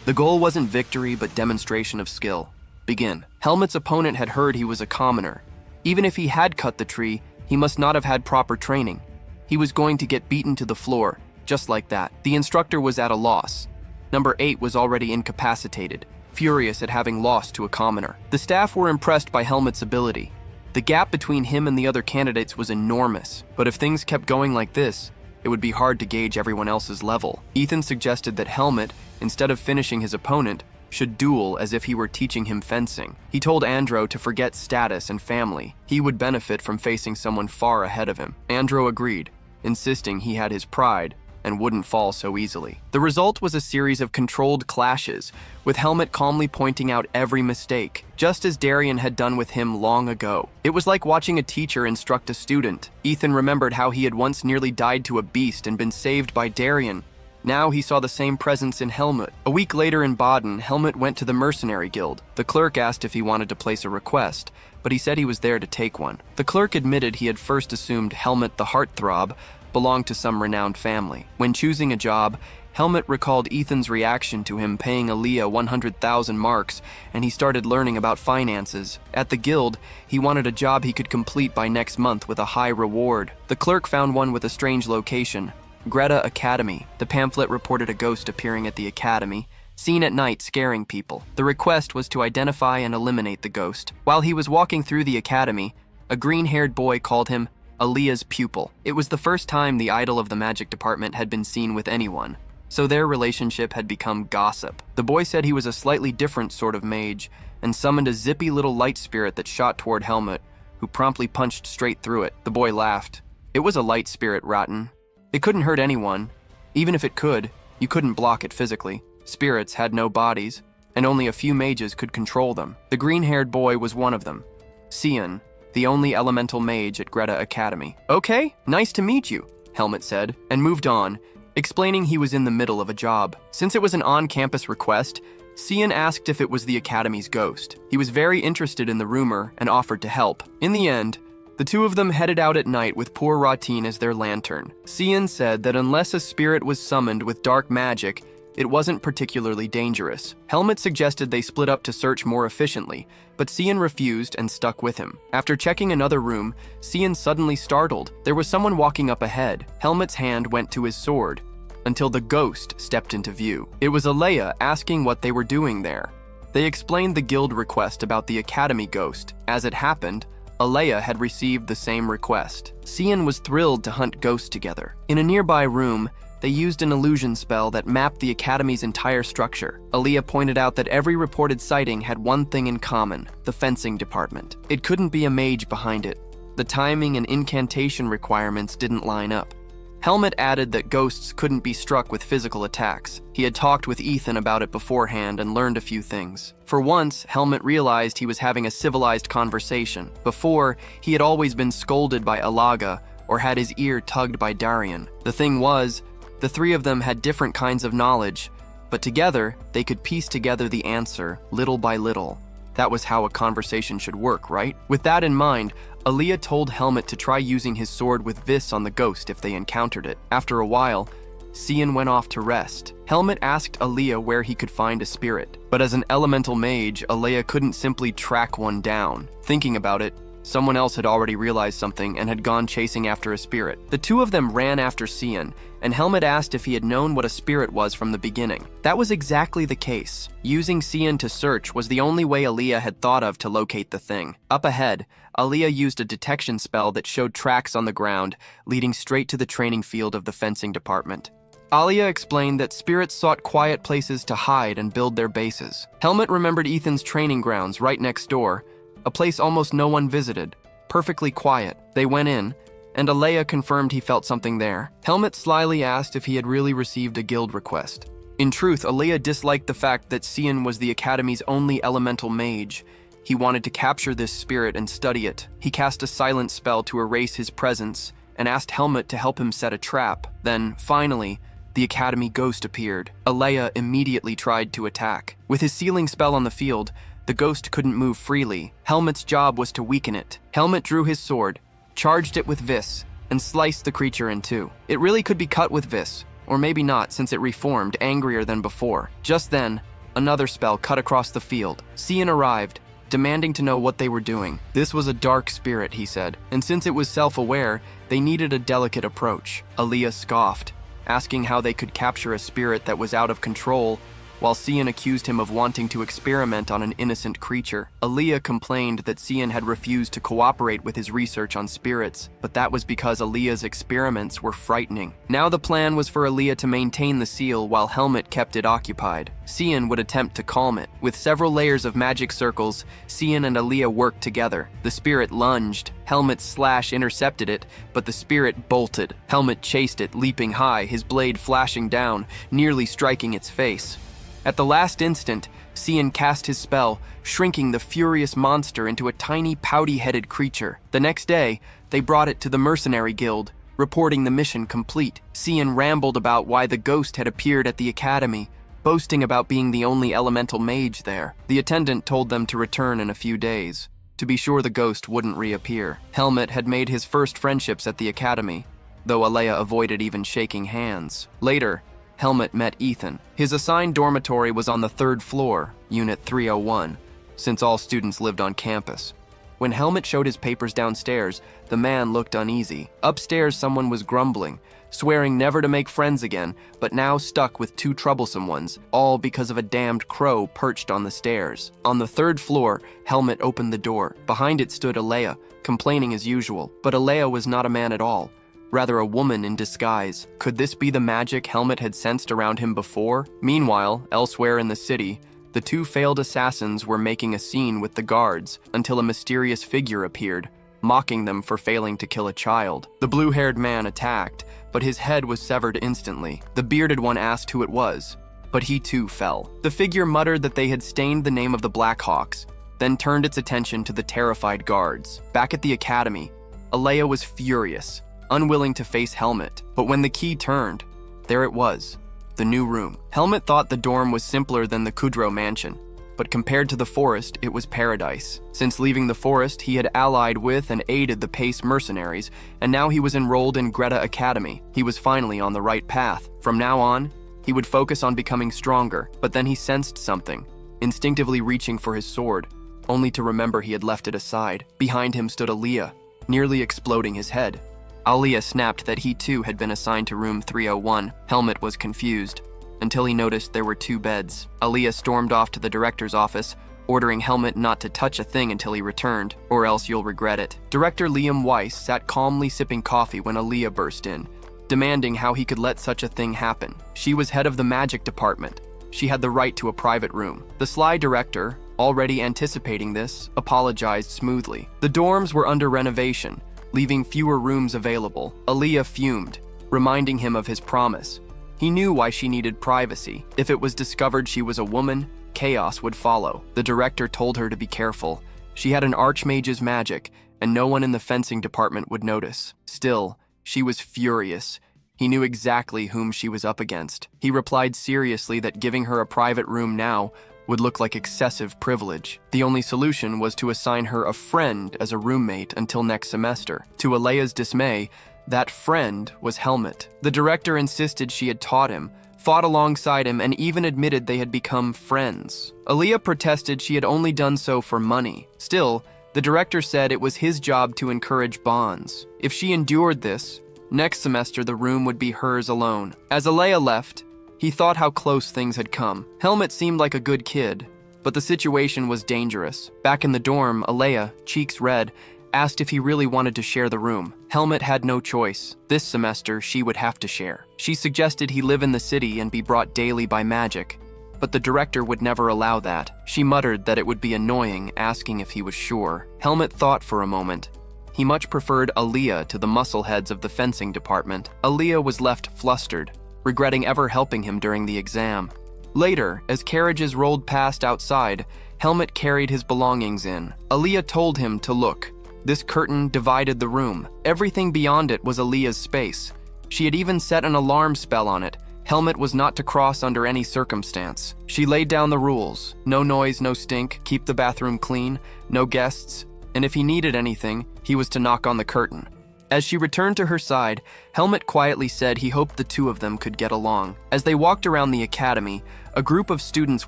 The goal wasn't victory, but demonstration of skill. Begin. Helmut's opponent had heard he was a commoner. Even if he had cut the tree, he must not have had proper training. He was going to get beaten to the floor, just like that. The instructor was at a loss. Number 8 was already incapacitated, furious at having lost to a commoner. The staff were impressed by Helmut's ability. The gap between him and the other candidates was enormous, but if things kept going like this, it would be hard to gauge everyone else's level. Ethan suggested that Helmut, instead of finishing his opponent, should duel as if he were teaching him fencing. He told Andro to forget status and family. He would benefit from facing someone far ahead of him. Andro agreed, insisting he had his pride and wouldn't fall so easily. The result was a series of controlled clashes, with Helmut calmly pointing out every mistake, just as Darian had done with him long ago. It was like watching a teacher instruct a student. Ethan remembered how he had once nearly died to a beast and been saved by Darian. Now he saw the same presence in Helmut. A week later in Baden, Helmut went to the mercenary guild. The clerk asked if he wanted to place a request, but he said he was there to take one. The clerk admitted he had first assumed Helmut the heartthrob belonged to some renowned family. When choosing a job, Helmut recalled Ethan's reaction to him paying Aaliyah 100,000 marks, and he started learning about finances. At the guild, he wanted a job he could complete by next month with a high reward. The clerk found one with a strange location, Greta Academy. The pamphlet reported a ghost appearing at the academy, seen at night scaring people. The request was to identify and eliminate the ghost. While he was walking through the academy, a green-haired boy called him Aaliyah's pupil. It was the first time the idol of the magic department had been seen with anyone, so their relationship had become gossip. The boy said he was a slightly different sort of mage and summoned a zippy little light spirit that shot toward Helmut, who promptly punched straight through it. The boy laughed. It was a light spirit, Rotten. It couldn't hurt anyone. Even if it could, you couldn't block it physically. Spirits had no bodies, and only a few mages could control them. The green-haired boy was one of them, Cian, the only elemental mage at Greta Academy. "Okay, nice to meet you," Helmut said, and moved on, explaining he was in the middle of a job. Since it was an on-campus request, Cian asked if it was the Academy's ghost. He was very interested in the rumor and offered to help. In the end, the two of them headed out at night with poor Ratine as their lantern. Cian said that unless a spirit was summoned with dark magic, it wasn't particularly dangerous. Helmut suggested they split up to search more efficiently, but Cian refused and stuck with him. After checking another room, Cian suddenly startled. There was someone walking up ahead. Helmut's hand went to his sword, until the ghost stepped into view. It was Aaliyah asking what they were doing there. They explained the guild request about the Academy ghost. As it happened, Aaliyah had received the same request. Cian was thrilled to hunt ghosts together. In a nearby room, they used an illusion spell that mapped the Academy's entire structure. Aaliyah pointed out that every reported sighting had one thing in common: the fencing department. It couldn't be a mage behind it. The timing and incantation requirements didn't line up. Helmet added that ghosts couldn't be struck with physical attacks. He had talked with Ethan about it beforehand and learned a few things. For once, Helmet realized he was having a civilized conversation. Before, he had always been scolded by Alaga or had his ear tugged by Darian. The thing was, the three of them had different kinds of knowledge, but together, they could piece together the answer, little by little. That was how a conversation should work, right? With that in mind, Aaliyah told Helmet to try using his sword with Vis on the ghost if they encountered it. After a while, Cian went off to rest. Helmet asked Aaliyah where he could find a spirit, but as an elemental mage, Aaliyah couldn't simply track one down. Thinking about it, someone else had already realized something and had gone chasing after a spirit. The two of them ran after Cian, and Helmet asked if he had known what a spirit was from the beginning. That was exactly the case. Using Cian to search was the only way Aaliyah had thought of to locate the thing. Up ahead, Aaliyah used a detection spell that showed tracks on the ground, leading straight to the training field of the fencing department. Aaliyah explained that spirits sought quiet places to hide and build their bases. Helmet remembered Ethan's training grounds right next door, a place almost no one visited, perfectly quiet. They went in, and Aaliyah confirmed he felt something there. Helmet slyly asked if he had really received a guild request. In truth, Aaliyah disliked the fact that Cian was the Academy's only elemental mage. He wanted to capture this spirit and study it. He cast a silent spell to erase his presence and asked Helmet to help him set a trap. Then, finally, the Academy ghost appeared. Aaliyah immediately tried to attack. With his sealing spell on the field, the ghost couldn't move freely. Helmet's job was to weaken it. Helmet drew his sword, charged it with Vis, and sliced the creature in two. It really could be cut with Vis, or maybe not since it reformed, angrier than before. Just then, another spell cut across the field. Cian arrived, demanding to know what they were doing. This was a dark spirit, he said, and since it was self-aware, they needed a delicate approach. Aaliyah scoffed, asking how they could capture a spirit that was out of control, while Cian accused him of wanting to experiment on an innocent creature. Aaliyah complained that Cian had refused to cooperate with his research on spirits, but that was because Aaliyah's experiments were frightening. Now the plan was for Aaliyah to maintain the seal while Helmet kept it occupied. Cian would attempt to calm it. With several layers of magic circles, Cian and Aaliyah worked together. The spirit lunged. Helmet's slash intercepted it, but the spirit bolted. Helmet chased it, leaping high, his blade flashing down, nearly striking its face. At the last instant, Cian cast his spell, shrinking the furious monster into a tiny, pouty-headed creature. The next day, they brought it to the Mercenary Guild, reporting the mission complete. Cian rambled about why the ghost had appeared at the Academy, boasting about being the only elemental mage there. The attendant told them to return in a few days, to be sure the ghost wouldn't reappear. Helmet had made his first friendships at the Academy, though Aaliyah avoided even shaking hands. Later, Helmet met Ethan. His assigned dormitory was on the 3rd floor, Unit 301, since all students lived on campus. When Helmet showed his papers downstairs, the man looked uneasy. Upstairs, someone was grumbling, swearing never to make friends again, but now stuck with 2 troublesome ones, all because of a damned crow perched on the stairs. On the 3rd floor, Helmet opened the door. Behind it stood Aaliyah, complaining as usual. But Aaliyah was not a man at all. Rather a woman in disguise. Could this be the magic Helmet had sensed around him before? Meanwhile, elsewhere in the city, the 2 failed assassins were making a scene with the guards until a mysterious figure appeared, mocking them for failing to kill a child. The blue-haired man attacked, but his head was severed instantly. The bearded one asked who it was, but he too fell. The figure muttered that they had stained the name of the Blackhawks, then turned its attention to the terrified guards. Back at the Academy, Aaliyah was furious, unwilling to face Helmet, but when the key turned, there it was, the new room. Helmet thought the dorm was simpler than the Kudrow mansion, but compared to the forest, it was paradise. Since leaving the forest, he had allied with and aided the Pace mercenaries, and now he was enrolled in Greta Academy. He was finally on the right path. From now on, he would focus on becoming stronger, but then he sensed something, instinctively reaching for his sword, only to remember he had left it aside. Behind him stood Aaliyah, nearly exploding his head. Aaliyah snapped that he too had been assigned to room 301. Helmet was confused, until he noticed there were 2 beds. Aaliyah stormed off to the director's office, ordering Helmet not to touch a thing until he returned, or else you'll regret it. Director Liam Weiss sat calmly sipping coffee when Aaliyah burst in, demanding how he could let such a thing happen. She was head of the magic department. She had the right to a private room. The sly director, already anticipating this, apologized smoothly. The dorms were under renovation, leaving fewer rooms available. Aaliyah fumed, reminding him of his promise. He knew why she needed privacy. If it was discovered she was a woman, chaos would follow. The director told her to be careful. She had an archmage's magic, and no one in the fencing department would notice. Still, she was furious. He knew exactly whom she was up against. He replied seriously that giving her a private room now would look like excessive privilege. The only solution was to assign her a friend as a roommate until next semester. To Alea's dismay, that friend was Helmut. The director insisted she had taught him, fought alongside him, and even admitted they had become friends. Alea protested she had only done so for money. Still, the director said it was his job to encourage bonds. If she endured this, next semester the room would be hers alone. As Alea left, he thought how close things had come. Helmut seemed like a good kid, but the situation was dangerous. Back in the dorm, Alea, cheeks red, asked if he really wanted to share the room. Helmut had no choice. This semester, she would have to share. She suggested he live in the city and be brought daily by magic, but the director would never allow that. She muttered that it would be annoying, asking if he was sure. Helmut thought for a moment. He much preferred Alea to the muscleheads of the fencing department. Alea was left flustered, regretting ever helping him during the exam. Later, as carriages rolled past outside, Helmut carried his belongings in. Alea told him to look. This curtain divided the room. Everything beyond it was Alea's space. She had even set an alarm spell on it. Helmut was not to cross under any circumstance. She laid down the rules. No noise, no stink, keep the bathroom clean, no guests, and if he needed anything, he was to knock on the curtain. As she returned to her side, Helmut quietly said he hoped the two of them could get along. As they walked around the academy, a group of students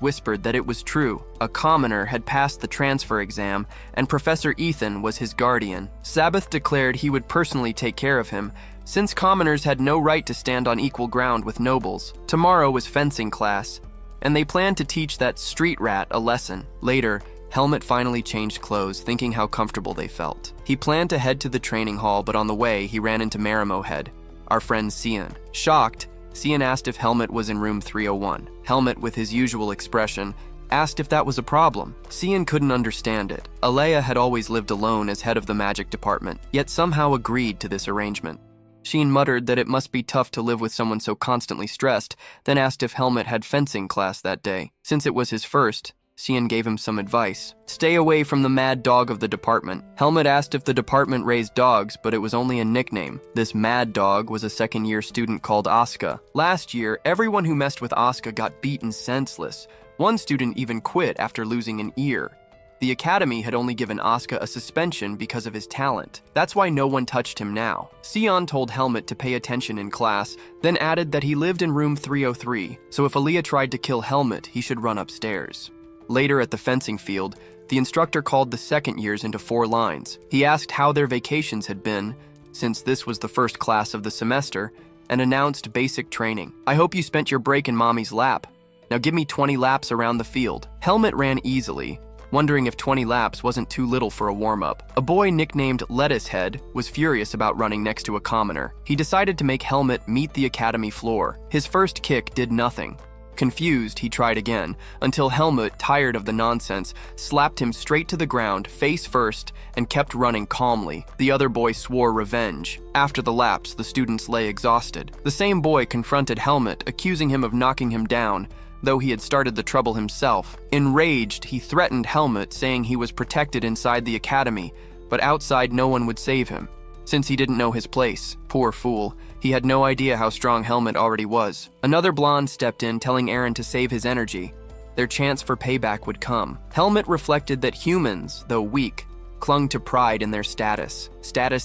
whispered that it was true. A commoner had passed the transfer exam, and Professor Ethan was his guardian. Sabbath declared he would personally take care of him, since commoners had no right to stand on equal ground with nobles. Tomorrow was fencing class, and they planned to teach that street rat a lesson. Later, Helmut finally changed clothes, thinking how comfortable they felt. He planned to head to the training hall, but on the way, he ran into Marimohead, our friend Cian. Shocked, Cian asked if Helmut was in room 301. Helmut, with his usual expression, asked if that was a problem. Cian couldn't understand it. Alea had always lived alone as head of the magic department, yet somehow agreed to this arrangement. Cian muttered that it must be tough to live with someone so constantly stressed, then asked if Helmut had fencing class that day. Since it was his first, Cian gave him some advice. Stay away from the mad dog of the department. Helmut asked if the department raised dogs, but it was only a nickname. This mad dog was a second-year student called Asuka. Last year, everyone who messed with Asuka got beaten senseless. One student even quit after losing an ear. The academy had only given Asuka a suspension because of his talent. That's why no one touched him now. Cian told Helmut to pay attention in class, then added that he lived in room 303, so if Alea tried to kill Helmut, he should run upstairs. Later at the fencing field, the instructor called the second years into 4 lines. He asked how their vacations had been, since this was the first class of the semester, and announced basic training. I hope you spent your break in mommy's lap. Now give me 20 laps around the field. Helmut ran easily, wondering if 20 laps wasn't too little for a warm-up. A boy nicknamed Lettucehead was furious about running next to a commoner. He decided to make Helmut meet the academy floor. His first kick did nothing. Confused, he tried again, until Helmut, tired of the nonsense, slapped him straight to the ground, face first, and kept running calmly. The other boy swore revenge. After the laps, the students lay exhausted. The same boy confronted Helmut, accusing him of knocking him down, though he had started the trouble himself. Enraged, he threatened Helmut, saying he was protected inside the academy, but outside no one would save him, since he didn't know his place. Poor fool. He had no idea how strong Helmut already was. Another blonde stepped in, telling Aaron to save his energy. Their chance for payback would come. Helmut reflected that humans, though weak, clung to pride in their status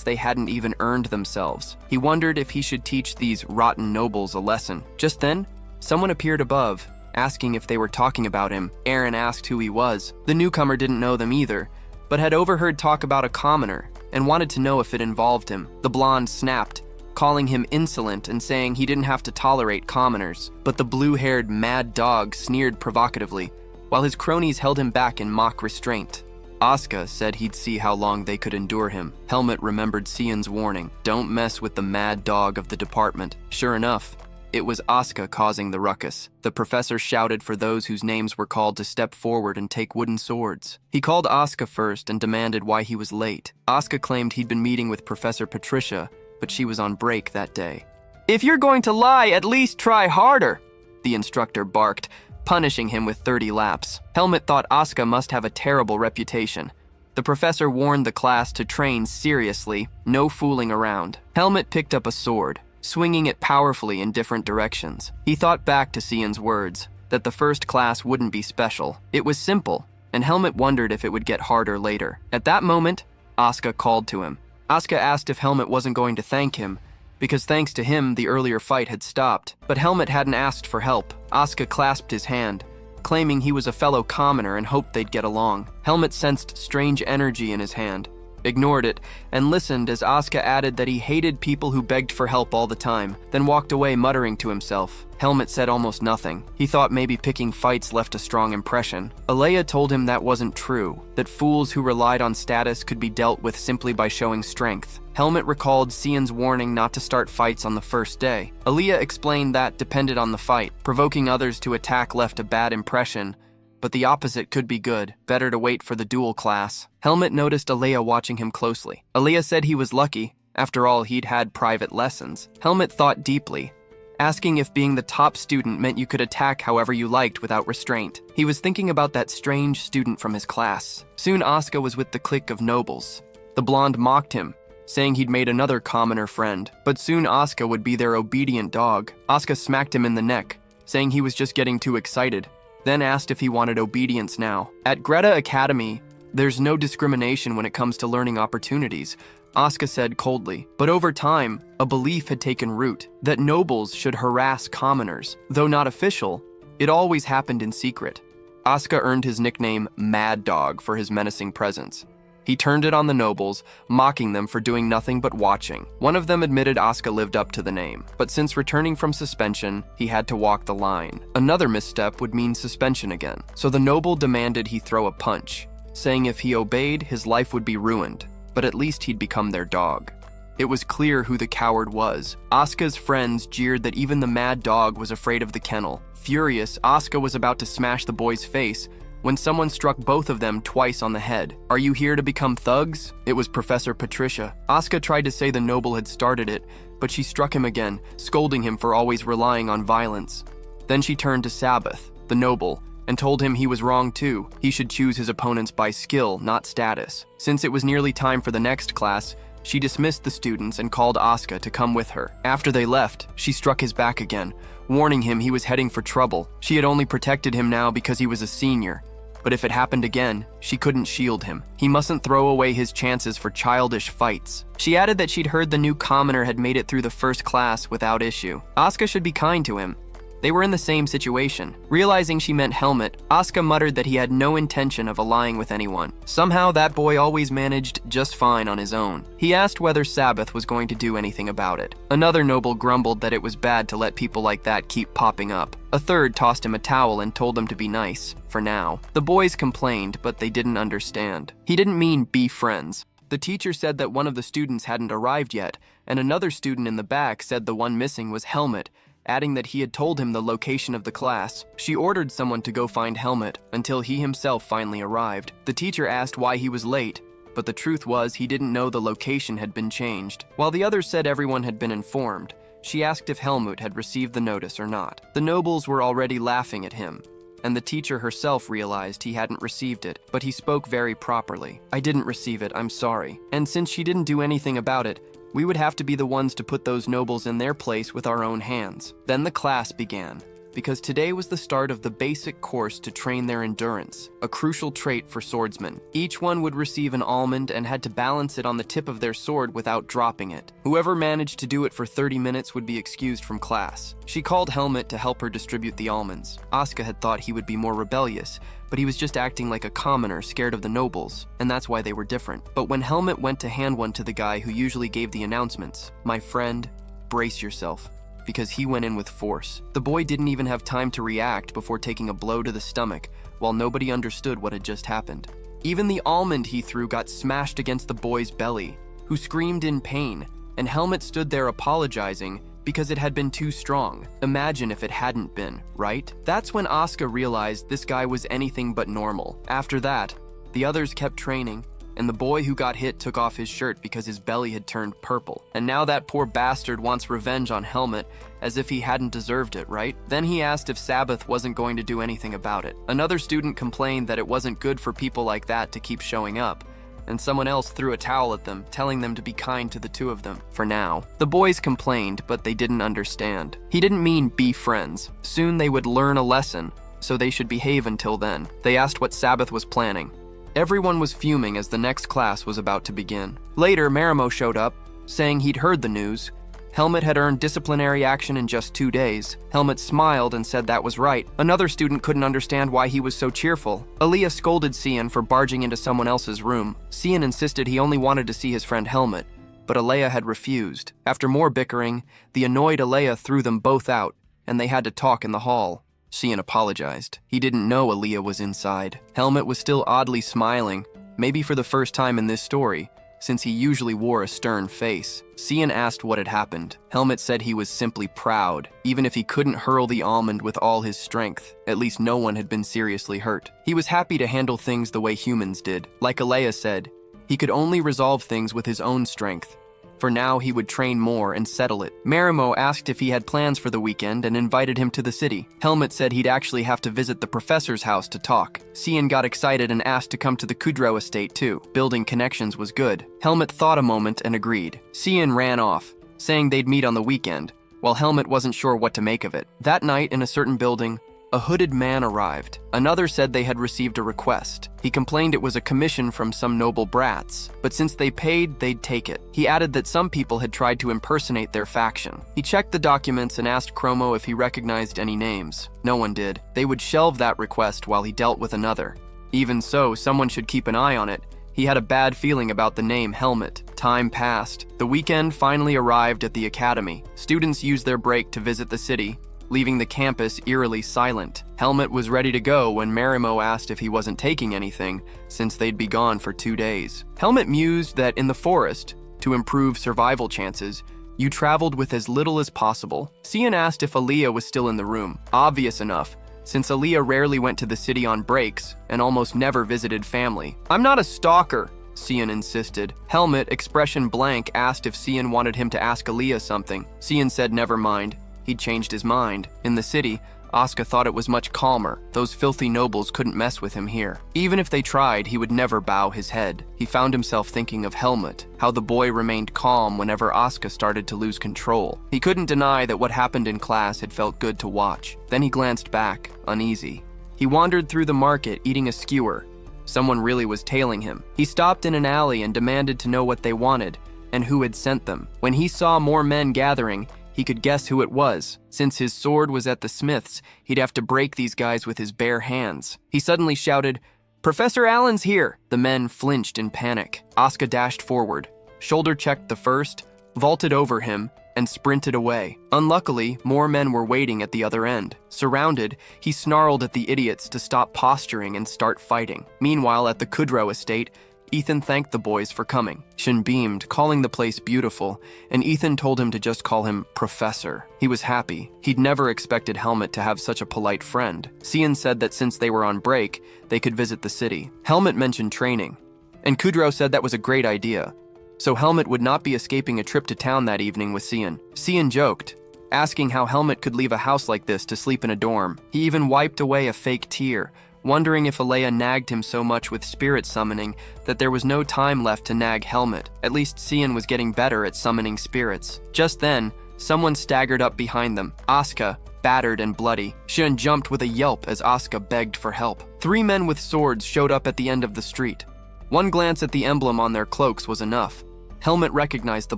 they hadn't even earned themselves. He wondered if he should teach these rotten nobles a lesson. Just then, someone appeared above, asking if they were talking about him. Aaron asked who he was. The newcomer didn't know them either, but had overheard talk about a commoner and wanted to know if it involved him. The blonde snapped, calling him insolent and saying he didn't have to tolerate commoners. But the blue-haired mad dog sneered provocatively, while his cronies held him back in mock restraint. Asuka said he'd see how long they could endure him. Helmut remembered Cian's warning, don't mess with the mad dog of the department. Sure enough, it was Asuka causing the ruckus. The professor shouted for those whose names were called to step forward and take wooden swords. He called Asuka first and demanded why he was late. Asuka claimed he'd been meeting with Professor Patricia, but she was on break that day. If you're going to lie, at least try harder, the instructor barked, punishing him with 30 laps. Helmut thought Asuka must have a terrible reputation. The professor warned the class to train seriously, no fooling around. Helmut picked up a sword, swinging it powerfully in different directions. He thought back to Cian's words, that the first class wouldn't be special. It was simple, and Helmut wondered if it would get harder later. At that moment, Asuka called to him. Asuka asked if Helmut wasn't going to thank him, because thanks to him, the earlier fight had stopped. But Helmut hadn't asked for help. Asuka clasped his hand, claiming he was a fellow commoner and hoped they'd get along. Helmut sensed strange energy in his hand, ignored it, and listened as Asuka added that he hated people who begged for help all the time, then walked away muttering to himself. Helmut said almost nothing. He thought maybe picking fights left a strong impression. Alea told him that wasn't true, that fools who relied on status could be dealt with simply by showing strength. Helmut recalled Cian's warning not to start fights on the first day. Alea explained that depended on the fight. Provoking others to attack left a bad impression, but the opposite could be good. Better to wait for the dual class. Helmut noticed Alea watching him closely. Alea said he was lucky. After all, he'd had private lessons. Helmut thought deeply, asking if being the top student meant you could attack however you liked without restraint. He was thinking about that strange student from his class. Soon Asuka was with the clique of nobles. The blonde mocked him, saying he'd made another commoner friend. But soon Asuka would be their obedient dog. Asuka smacked him in the neck, saying he was just getting too excited, then asked if he wanted obedience now. At Greta Academy, there's no discrimination when it comes to learning opportunities, Asuka said coldly. But over time, a belief had taken root that nobles should harass commoners. Though not official, it always happened in secret. Asuka earned his nickname Mad Dog for his menacing presence. He turned it on the nobles, mocking them for doing nothing but watching. One of them admitted Asuka lived up to the name, but since returning from suspension, he had to walk the line. Another misstep would mean suspension again, so the noble demanded he throw a punch, saying if he obeyed, his life would be ruined, but at least he'd become their dog. It was clear who the coward was. Asuka's friends jeered that even the mad dog was afraid of the kennel. Furious, Asuka was about to smash the boy's face when someone struck both of them twice on the head. "Are you here to become thugs?" It was Professor Patricia. Asuka tried to say the noble had started it, but she struck him again, scolding him for always relying on violence. Then she turned to Sabbath, the noble, and told him he was wrong too. He should choose his opponents by skill, not status. Since it was nearly time for the next class, she dismissed the students and called Asuka to come with her. After they left, she struck his back again, warning him he was heading for trouble. She had only protected him now because he was a senior. But if it happened again, she couldn't shield him. He mustn't throw away his chances for childish fights. She added that she'd heard the new commoner had made it through the first class without issue. Asuka should be kind to him. They were in the same situation. Realizing she meant Helmut, Asuka muttered that he had no intention of allying with anyone. Somehow that boy always managed just fine on his own. He asked whether Sabbath was going to do anything about it. Another noble grumbled that it was bad to let people like that keep popping up. A third tossed him a towel and told him to be nice, for now. The boys complained, but they didn't understand. He didn't mean be friends. The teacher said that one of the students hadn't arrived yet, and another student in the back said the one missing was Helmut, adding that he had told him the location of the class. She ordered someone to go find Helmut until he himself finally arrived. The teacher asked why he was late, but the truth was he didn't know the location had been changed. While the others said everyone had been informed, she asked if Helmut had received the notice or not. The nobles were already laughing at him, and the teacher herself realized he hadn't received it, but he spoke very properly. "I didn't receive it, I'm sorry." And since she didn't do anything about it, we would have to be the ones to put those nobles in their place with our own hands. Then the class began, because today was the start of the basic course to train their endurance, a crucial trait for swordsmen. Each one would receive an almond and had to balance it on the tip of their sword without dropping it. Whoever managed to do it for 30 minutes would be excused from class. She called Helmut to help her distribute the almonds. Asuka had thought he would be more rebellious, but he was just acting like a commoner scared of the nobles, and that's why they were different. But when Helmut went to hand one to the guy who usually gave the announcements, "My friend, brace yourself," because he went in with force. The boy didn't even have time to react before taking a blow to the stomach, while nobody understood what had just happened. Even the almond he threw got smashed against the boy's belly, who screamed in pain, and Helmut stood there apologizing because it had been too strong. Imagine if it hadn't been, right? That's when Asuka realized this guy was anything but normal. After that, the others kept training, and the boy who got hit took off his shirt because his belly had turned purple. And now that poor bastard wants revenge on Helmet, as if he hadn't deserved it, right? Then he asked if Sabbath wasn't going to do anything about it. Another student complained that it wasn't good for people like that to keep showing up, and someone else threw a towel at them, telling them to be kind to the two of them, for now. The boys complained, but they didn't understand. He didn't mean be friends. Soon they would learn a lesson, so they should behave until then. They asked what Sabbath was planning. Everyone was fuming as the next class was about to begin. Later, Marimo showed up, saying he'd heard the news. Helmet had earned disciplinary action in just 2 days. Helmet smiled and said that was right. Another student couldn't understand why he was so cheerful. Aaliyah scolded Cian for barging into someone else's room. Cian insisted he only wanted to see his friend Helmet, but Aaliyah had refused. After more bickering, the annoyed Aaliyah threw them both out, and they had to talk in the hall. Cian apologized. He didn't know Aaliyah was inside. Helmet was still oddly smiling, maybe for the first time in this story, since he usually wore a stern face. Cian asked what had happened. Helmet said he was simply proud. Even if he couldn't hurl the almond with all his strength, at least no one had been seriously hurt. He was happy to handle things the way humans did. Like Aaliyah said, he could only resolve things with his own strength. For now, he would train more and settle it. Marimo asked if he had plans for the weekend and invited him to the city. Helmet said he'd actually have to visit the professor's house to talk. Cian got excited and asked to come to the Kudrow estate too. Building connections was good. Helmet thought a moment and agreed. Cian ran off, saying they'd meet on the weekend, while Helmet wasn't sure what to make of it. That night, in a certain building, a hooded man arrived. Another said they had received a request. He complained it was a commission from some noble brats, but since they paid, they'd take it. He added that some people had tried to impersonate their faction. He checked the documents and asked Chromo if he recognized any names. No one did. They would shelve that request while he dealt with another. Even so, someone should keep an eye on it. He had a bad feeling about the name Helmet. Time passed. The weekend finally arrived at the academy. Students used their break to visit the city, leaving the campus eerily silent. Helmet was ready to go when Marimo asked if he wasn't taking anything, since they'd be gone for 2 days. Helmet mused that in the forest, to improve survival chances, you traveled with as little as possible. Cian asked if Aaliyah was still in the room. Obvious enough, since Aaliyah rarely went to the city on breaks and almost never visited family. "I'm not a stalker," Cian insisted. Helmet, expression blank, asked if Cian wanted him to ask Aaliyah something. Cian said never mind. He'd changed his mind. In the city, Asuka thought it was much calmer. Those filthy nobles couldn't mess with him here. Even if they tried, he would never bow his head. He found himself thinking of Helmet, how the boy remained calm whenever Asuka started to lose control. He couldn't deny that what happened in class had felt good to watch. Then he glanced back, uneasy. He wandered through the market, eating a skewer. Someone really was tailing him. He stopped in an alley and demanded to know what they wanted, and who had sent them. When he saw more men gathering, he could guess who it was. Since his sword was at the smith's, he'd have to break these guys with his bare hands. He suddenly shouted, "Professor Allen's here!" The men flinched in panic. Asuka dashed forward, shoulder-checked the first, vaulted over him, and sprinted away. Unluckily, more men were waiting at the other end. Surrounded, he snarled at the idiots to stop posturing and start fighting. Meanwhile, at the Kudrow estate, Ethan thanked the boys for coming. Shin beamed, calling the place beautiful, and Ethan told him to just call him Professor. He was happy. He'd never expected Helmet to have such a polite friend. Cian said that since they were on break, they could visit the city. Helmet mentioned training, and Kudrow said that was a great idea. So Helmet would not be escaping a trip to town that evening with Cian. Cian joked, asking how Helmet could leave a house like this to sleep in a dorm. He even wiped away a fake tear, wondering if Aaliyah nagged him so much with spirit summoning that there was no time left to nag Helmet. At least Cian was getting better at summoning spirits. Just then, someone staggered up behind them. Asuka, battered and bloody. Shin jumped with a yelp as Asuka begged for help. 3 men with swords showed up at the end of the street. One glance at the emblem on their cloaks was enough. Helmet recognized the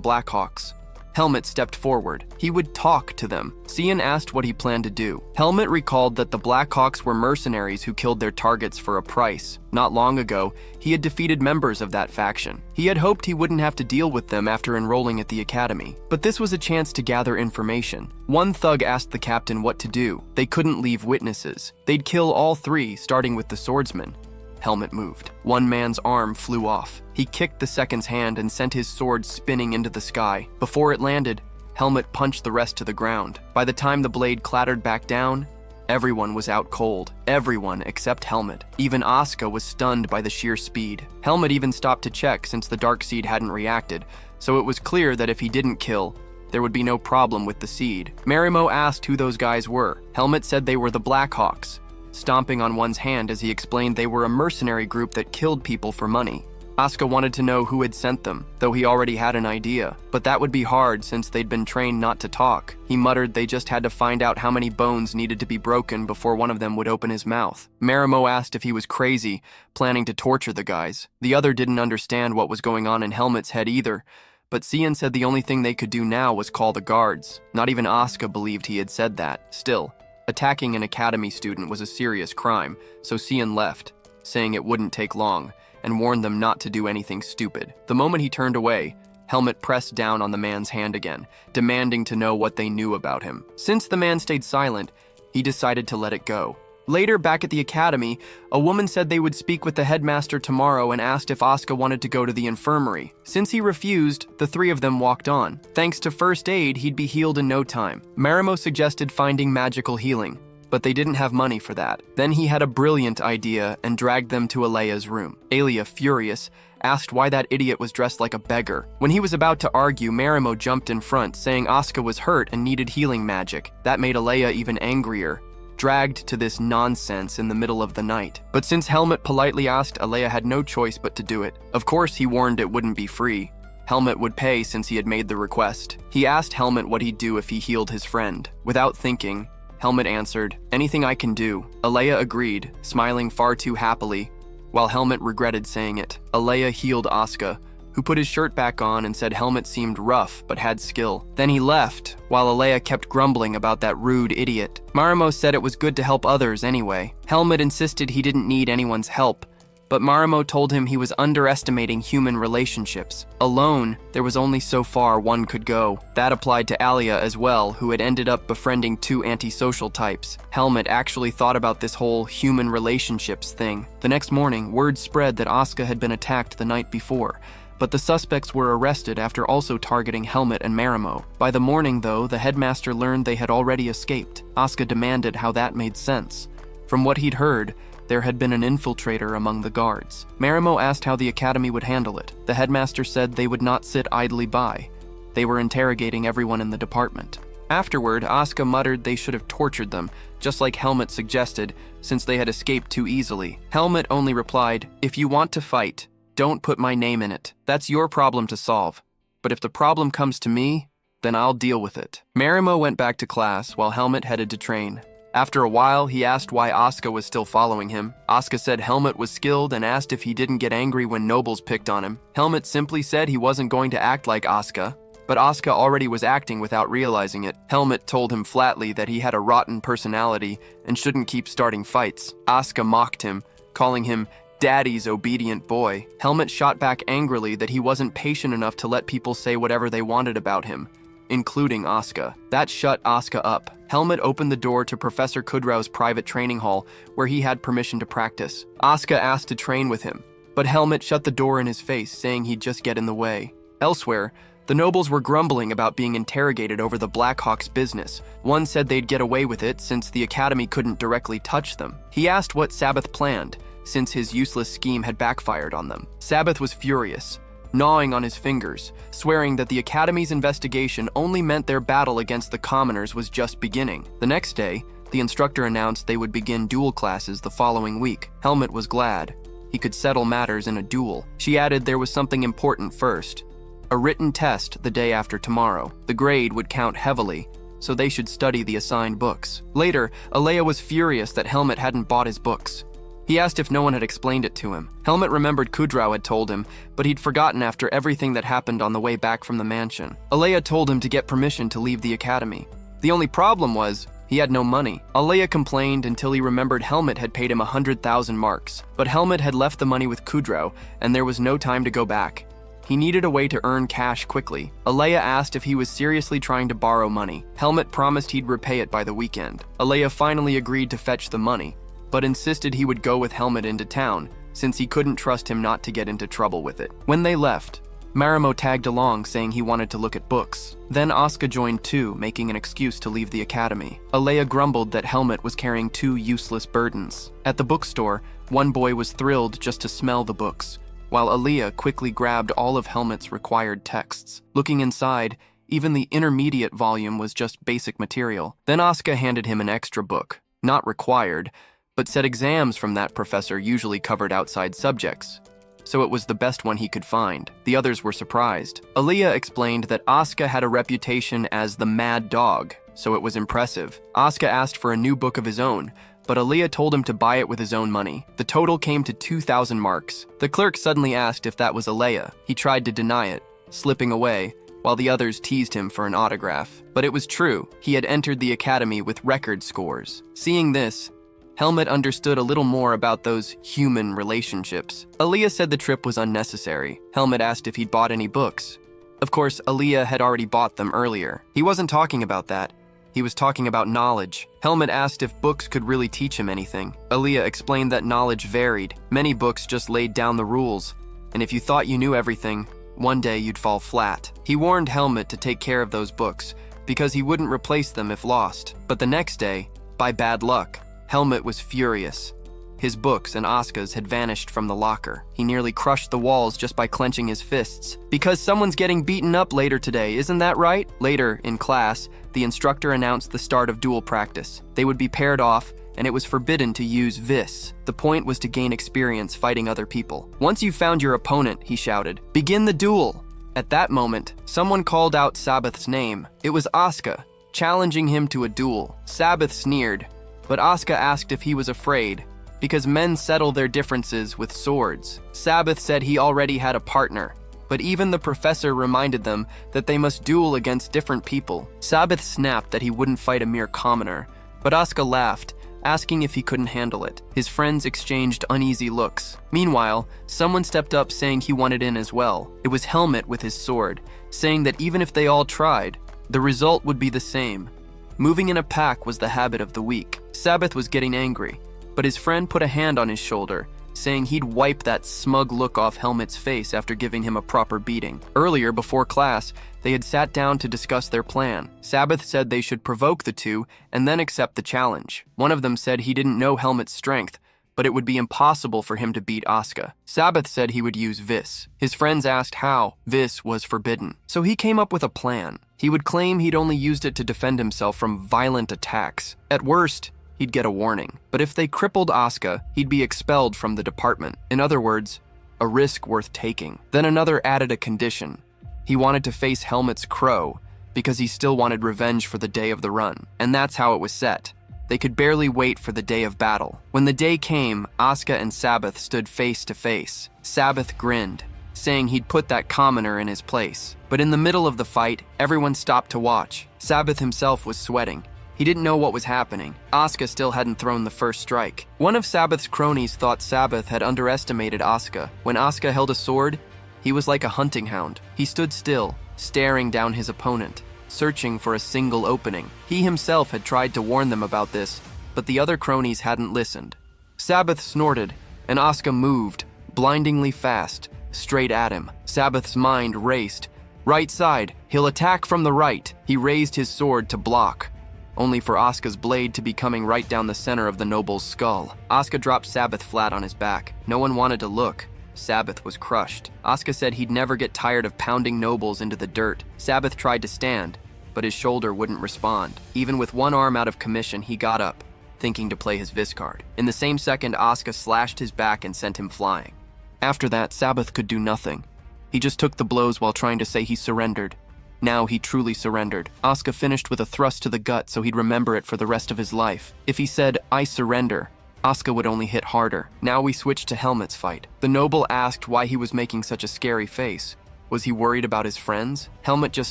Blackhawks. Helmet stepped forward. He would talk to them. Cian asked what he planned to do. Helmet recalled that the Blackhawks were mercenaries who killed their targets for a price. Not long ago, he had defeated members of that faction. He had hoped he wouldn't have to deal with them after enrolling at the academy. But this was a chance to gather information. One thug asked the captain what to do. They couldn't leave witnesses. They'd kill all 3, starting with the swordsman. Helmet moved. One man's arm flew off. He kicked the second's hand and sent his sword spinning into the sky. Before it landed, Helmet punched the rest to the ground. By the time the blade clattered back down, Everyone was out cold. Everyone except Helmet. Even Asuka was stunned by the sheer speed. Helmet even stopped to check since the dark seed hadn't reacted, so it was clear that if he didn't kill, there would be no problem with the seed. Marimo asked who those guys were. Helmet said they were the Blackhawks, stomping on one's hand as he explained they were a mercenary group that killed people for money. Asuka wanted to know who had sent them, though he already had an idea, but that would be hard since they'd been trained not to talk. He muttered they just had to find out how many bones needed to be broken before one of them would open his mouth. Marimo asked if he was crazy, planning to torture the guys. The other didn't understand what was going on in Helmet's head either, but Cian said the only thing they could do now was call the guards. Not even Asuka believed he had said that. Still, attacking an academy student was a serious crime, so Cian left, saying it wouldn't take long, and warned them not to do anything stupid. The moment he turned away, Helmet pressed down on the man's hand again, demanding to know what they knew about him. Since the man stayed silent, he decided to let it go. Later, back at the academy, a woman said they would speak with the headmaster tomorrow and asked if Asuka wanted to go to the infirmary. Since he refused, the three of them walked on. Thanks to first aid, he'd be healed in no time. Marimo suggested finding magical healing, but they didn't have money for that. Then he had a brilliant idea and dragged them to Alea's room. Alia, furious, asked why that idiot was dressed like a beggar. When he was about to argue, Marimo jumped in front, saying Asuka was hurt and needed healing magic. That made Alea even angrier, dragged to this nonsense in the middle of the night. But since Helmet politely asked, Alea had no choice but to do it. Of course, he warned it wouldn't be free. Helmet would pay since he had made the request. He asked Helmet what he'd do if he healed his friend. Without thinking, Helmet answered, "Anything I can do." Alea agreed, smiling far too happily, while Helmet regretted saying it. Alea healed Asuka, who put his shirt back on and said Helmet seemed rough but had skill. Then he left, while Alea kept grumbling about that rude idiot. Marimo said it was good to help others anyway. Helmet insisted he didn't need anyone's help, but Marimo told him he was underestimating human relationships. Alone, there was only so far one could go. That applied to Alia as well, who had ended up befriending two antisocial types. Helmet actually thought about this whole human relationships thing. The next morning, word spread that Asuka had been attacked the night before, but the suspects were arrested after also targeting Helmet and Marimo. By the morning, though, the headmaster learned they had already escaped. Asuka demanded how that made sense. From what he'd heard, there had been an infiltrator among the guards. Marimo asked how the academy would handle it. The headmaster said they would not sit idly by. They were interrogating everyone in the department. Afterward, Asuka muttered they should have tortured them, just like Helmet suggested, since they had escaped too easily. Helmet only replied, "If you want to fight, don't put my name in it. That's your problem to solve. But if the problem comes to me, then I'll deal with it." Marimo went back to class while Helmet headed to train. After a while, he asked why Asuka was still following him. Asuka said Helmet was skilled and asked if he didn't get angry when nobles picked on him. Helmet simply said he wasn't going to act like Asuka, but Asuka already was acting without realizing it. Helmet told him flatly that he had a rotten personality and shouldn't keep starting fights. Asuka mocked him, calling him Daddy's obedient boy. Helmet shot back angrily that he wasn't patient enough to let people say whatever they wanted about him, including Asuka. That shut Asuka up. Helmet opened the door to Professor Kudrao's private training hall, where he had permission to practice. Asuka asked to train with him, but Helmet shut the door in his face, saying he'd just get in the way. Elsewhere, the nobles were grumbling about being interrogated over the Blackhawks' business. One said they'd get away with it since the academy couldn't directly touch them. He asked what Sabbath planned, since his useless scheme had backfired on them. Sabbath was furious, gnawing on his fingers, swearing that the Academy's investigation only meant their battle against the commoners was just beginning. The next day, the instructor announced they would begin duel classes the following week. Helmet was glad. He could settle matters in a duel. She added there was something important first: a written test the day after tomorrow. The grade would count heavily, so they should study the assigned books. Later, Alea was furious that Helmet hadn't bought his books. He asked if no one had explained it to him. Helmet remembered Kudrao had told him, but he'd forgotten after everything that happened on the way back from the mansion. Alea told him to get permission to leave the academy. The only problem was, he had no money. Alea complained until he remembered Helmet had paid him 100,000 marks. But Helmet had left the money with Kudrao, and there was no time to go back. He needed a way to earn cash quickly. Alea asked if he was seriously trying to borrow money. Helmet promised he'd repay it by the weekend. Alea finally agreed to fetch the money, but insisted he would go with Helmet into town, since he couldn't trust him not to get into trouble with it. When they left, Marimo tagged along, saying he wanted to look at books. Then Asuka joined too, making an excuse to leave the academy. Alea grumbled that Helmet was carrying 2 useless burdens. At the bookstore, one boy was thrilled just to smell the books, while Alea quickly grabbed all of Helmet's required texts. Looking inside, even the intermediate volume was just basic material. Then Asuka handed him an extra book, not required, but said exams from that professor usually covered outside subjects, so it was the best one he could find. The others were surprised. Alea explained that Asuka had a reputation as the mad dog, so it was impressive. Asuka asked for a new book of his own, but Alea told him to buy it with his own money. The total came to 2,000 marks. The clerk suddenly asked if that was Alea. He tried to deny it, slipping away, while the others teased him for an autograph. But it was true. He had entered the academy with record scores. Seeing this, Helmet understood a little more about those human relationships. Alea said the trip was unnecessary. Helmet asked if he'd bought any books. Of course, Alea had already bought them earlier. He wasn't talking about that. He was talking about knowledge. Helmet asked if books could really teach him anything. Alea explained that knowledge varied. Many books just laid down the rules, and if you thought you knew everything, one day you'd fall flat. He warned Helmet to take care of those books, because he wouldn't replace them if lost. But the next day, by bad luck, Helmet was furious. His books and Asuka's had vanished from the locker. He nearly crushed the walls just by clenching his fists. Because someone's getting beaten up later today, isn't that right? Later, in class, the instructor announced the start of duel practice. They would be paired off, and it was forbidden to use vis. The point was to gain experience fighting other people. Once you've found your opponent, he shouted, begin the duel. At that moment, someone called out Sabbath's name. It was Asuka, challenging him to a duel. Sabbath sneered, but Asuka asked if he was afraid, because men settle their differences with swords. Sabbath said he already had a partner, but even the professor reminded them that they must duel against different people. Sabbath snapped that he wouldn't fight a mere commoner, but Asuka laughed, asking if he couldn't handle it. His friends exchanged uneasy looks. Meanwhile, someone stepped up saying he wanted in as well. It was Helmet with his sword, saying that even if they all tried, the result would be the same. Moving in a pack was the habit of the weak. Sabbath was getting angry, but his friend put a hand on his shoulder, saying he'd wipe that smug look off Helmet's face after giving him a proper beating. Earlier, before class, they had sat down to discuss their plan. Sabbath said they should provoke the two and then accept the challenge. One of them said he didn't know Helmet's strength, but it would be impossible for him to beat Asuka. Sabbath said he would use vis. His friends asked how. Vis was forbidden. So he came up with a plan. He would claim he'd only used it to defend himself from violent attacks. At worst, he'd get a warning. But if they crippled Asuka, he'd be expelled from the department. In other words, a risk worth taking. Then another added a condition. He wanted to face Helmet's crow because he still wanted revenge for the day of the run. And that's how it was set. They could barely wait for the day of battle. When the day came, Asuka and Sabbath stood face to face. Sabbath grinned, saying he'd put that commoner in his place. But in the middle of the fight, everyone stopped to watch. Sabbath himself was sweating. He didn't know what was happening. Asuka still hadn't thrown the first strike. One of Sabbath's cronies thought Sabbath had underestimated Asuka. When Asuka held a sword, he was like a hunting hound. He stood still, staring down his opponent, searching for a single opening. He himself had tried to warn them about this, but the other cronies hadn't listened. Sabbath snorted, and Asuka moved, blindingly fast, straight at him. Sabbath's mind raced. Right side, he'll attack from the right. He raised his sword to block, only for Asuka's blade to be coming right down the center of the noble's skull. Asuka dropped Sabbath flat on his back. No one wanted to look. Sabbath was crushed. Asuka said he'd never get tired of pounding nobles into the dirt. Sabbath tried to stand, but his shoulder wouldn't respond. Even with one arm out of commission, he got up, thinking to play his vis card. In the same second, Asuka slashed his back and sent him flying. After that, Sabbath could do nothing. He just took the blows while trying to say he surrendered. Now he truly surrendered. Asuka finished with a thrust to the gut so he'd remember it for the rest of his life. If he said, "I surrender," Asuka would only hit harder. Now we switched to Helmet's fight. The noble asked why he was making such a scary face. Was he worried about his friends? Helmet just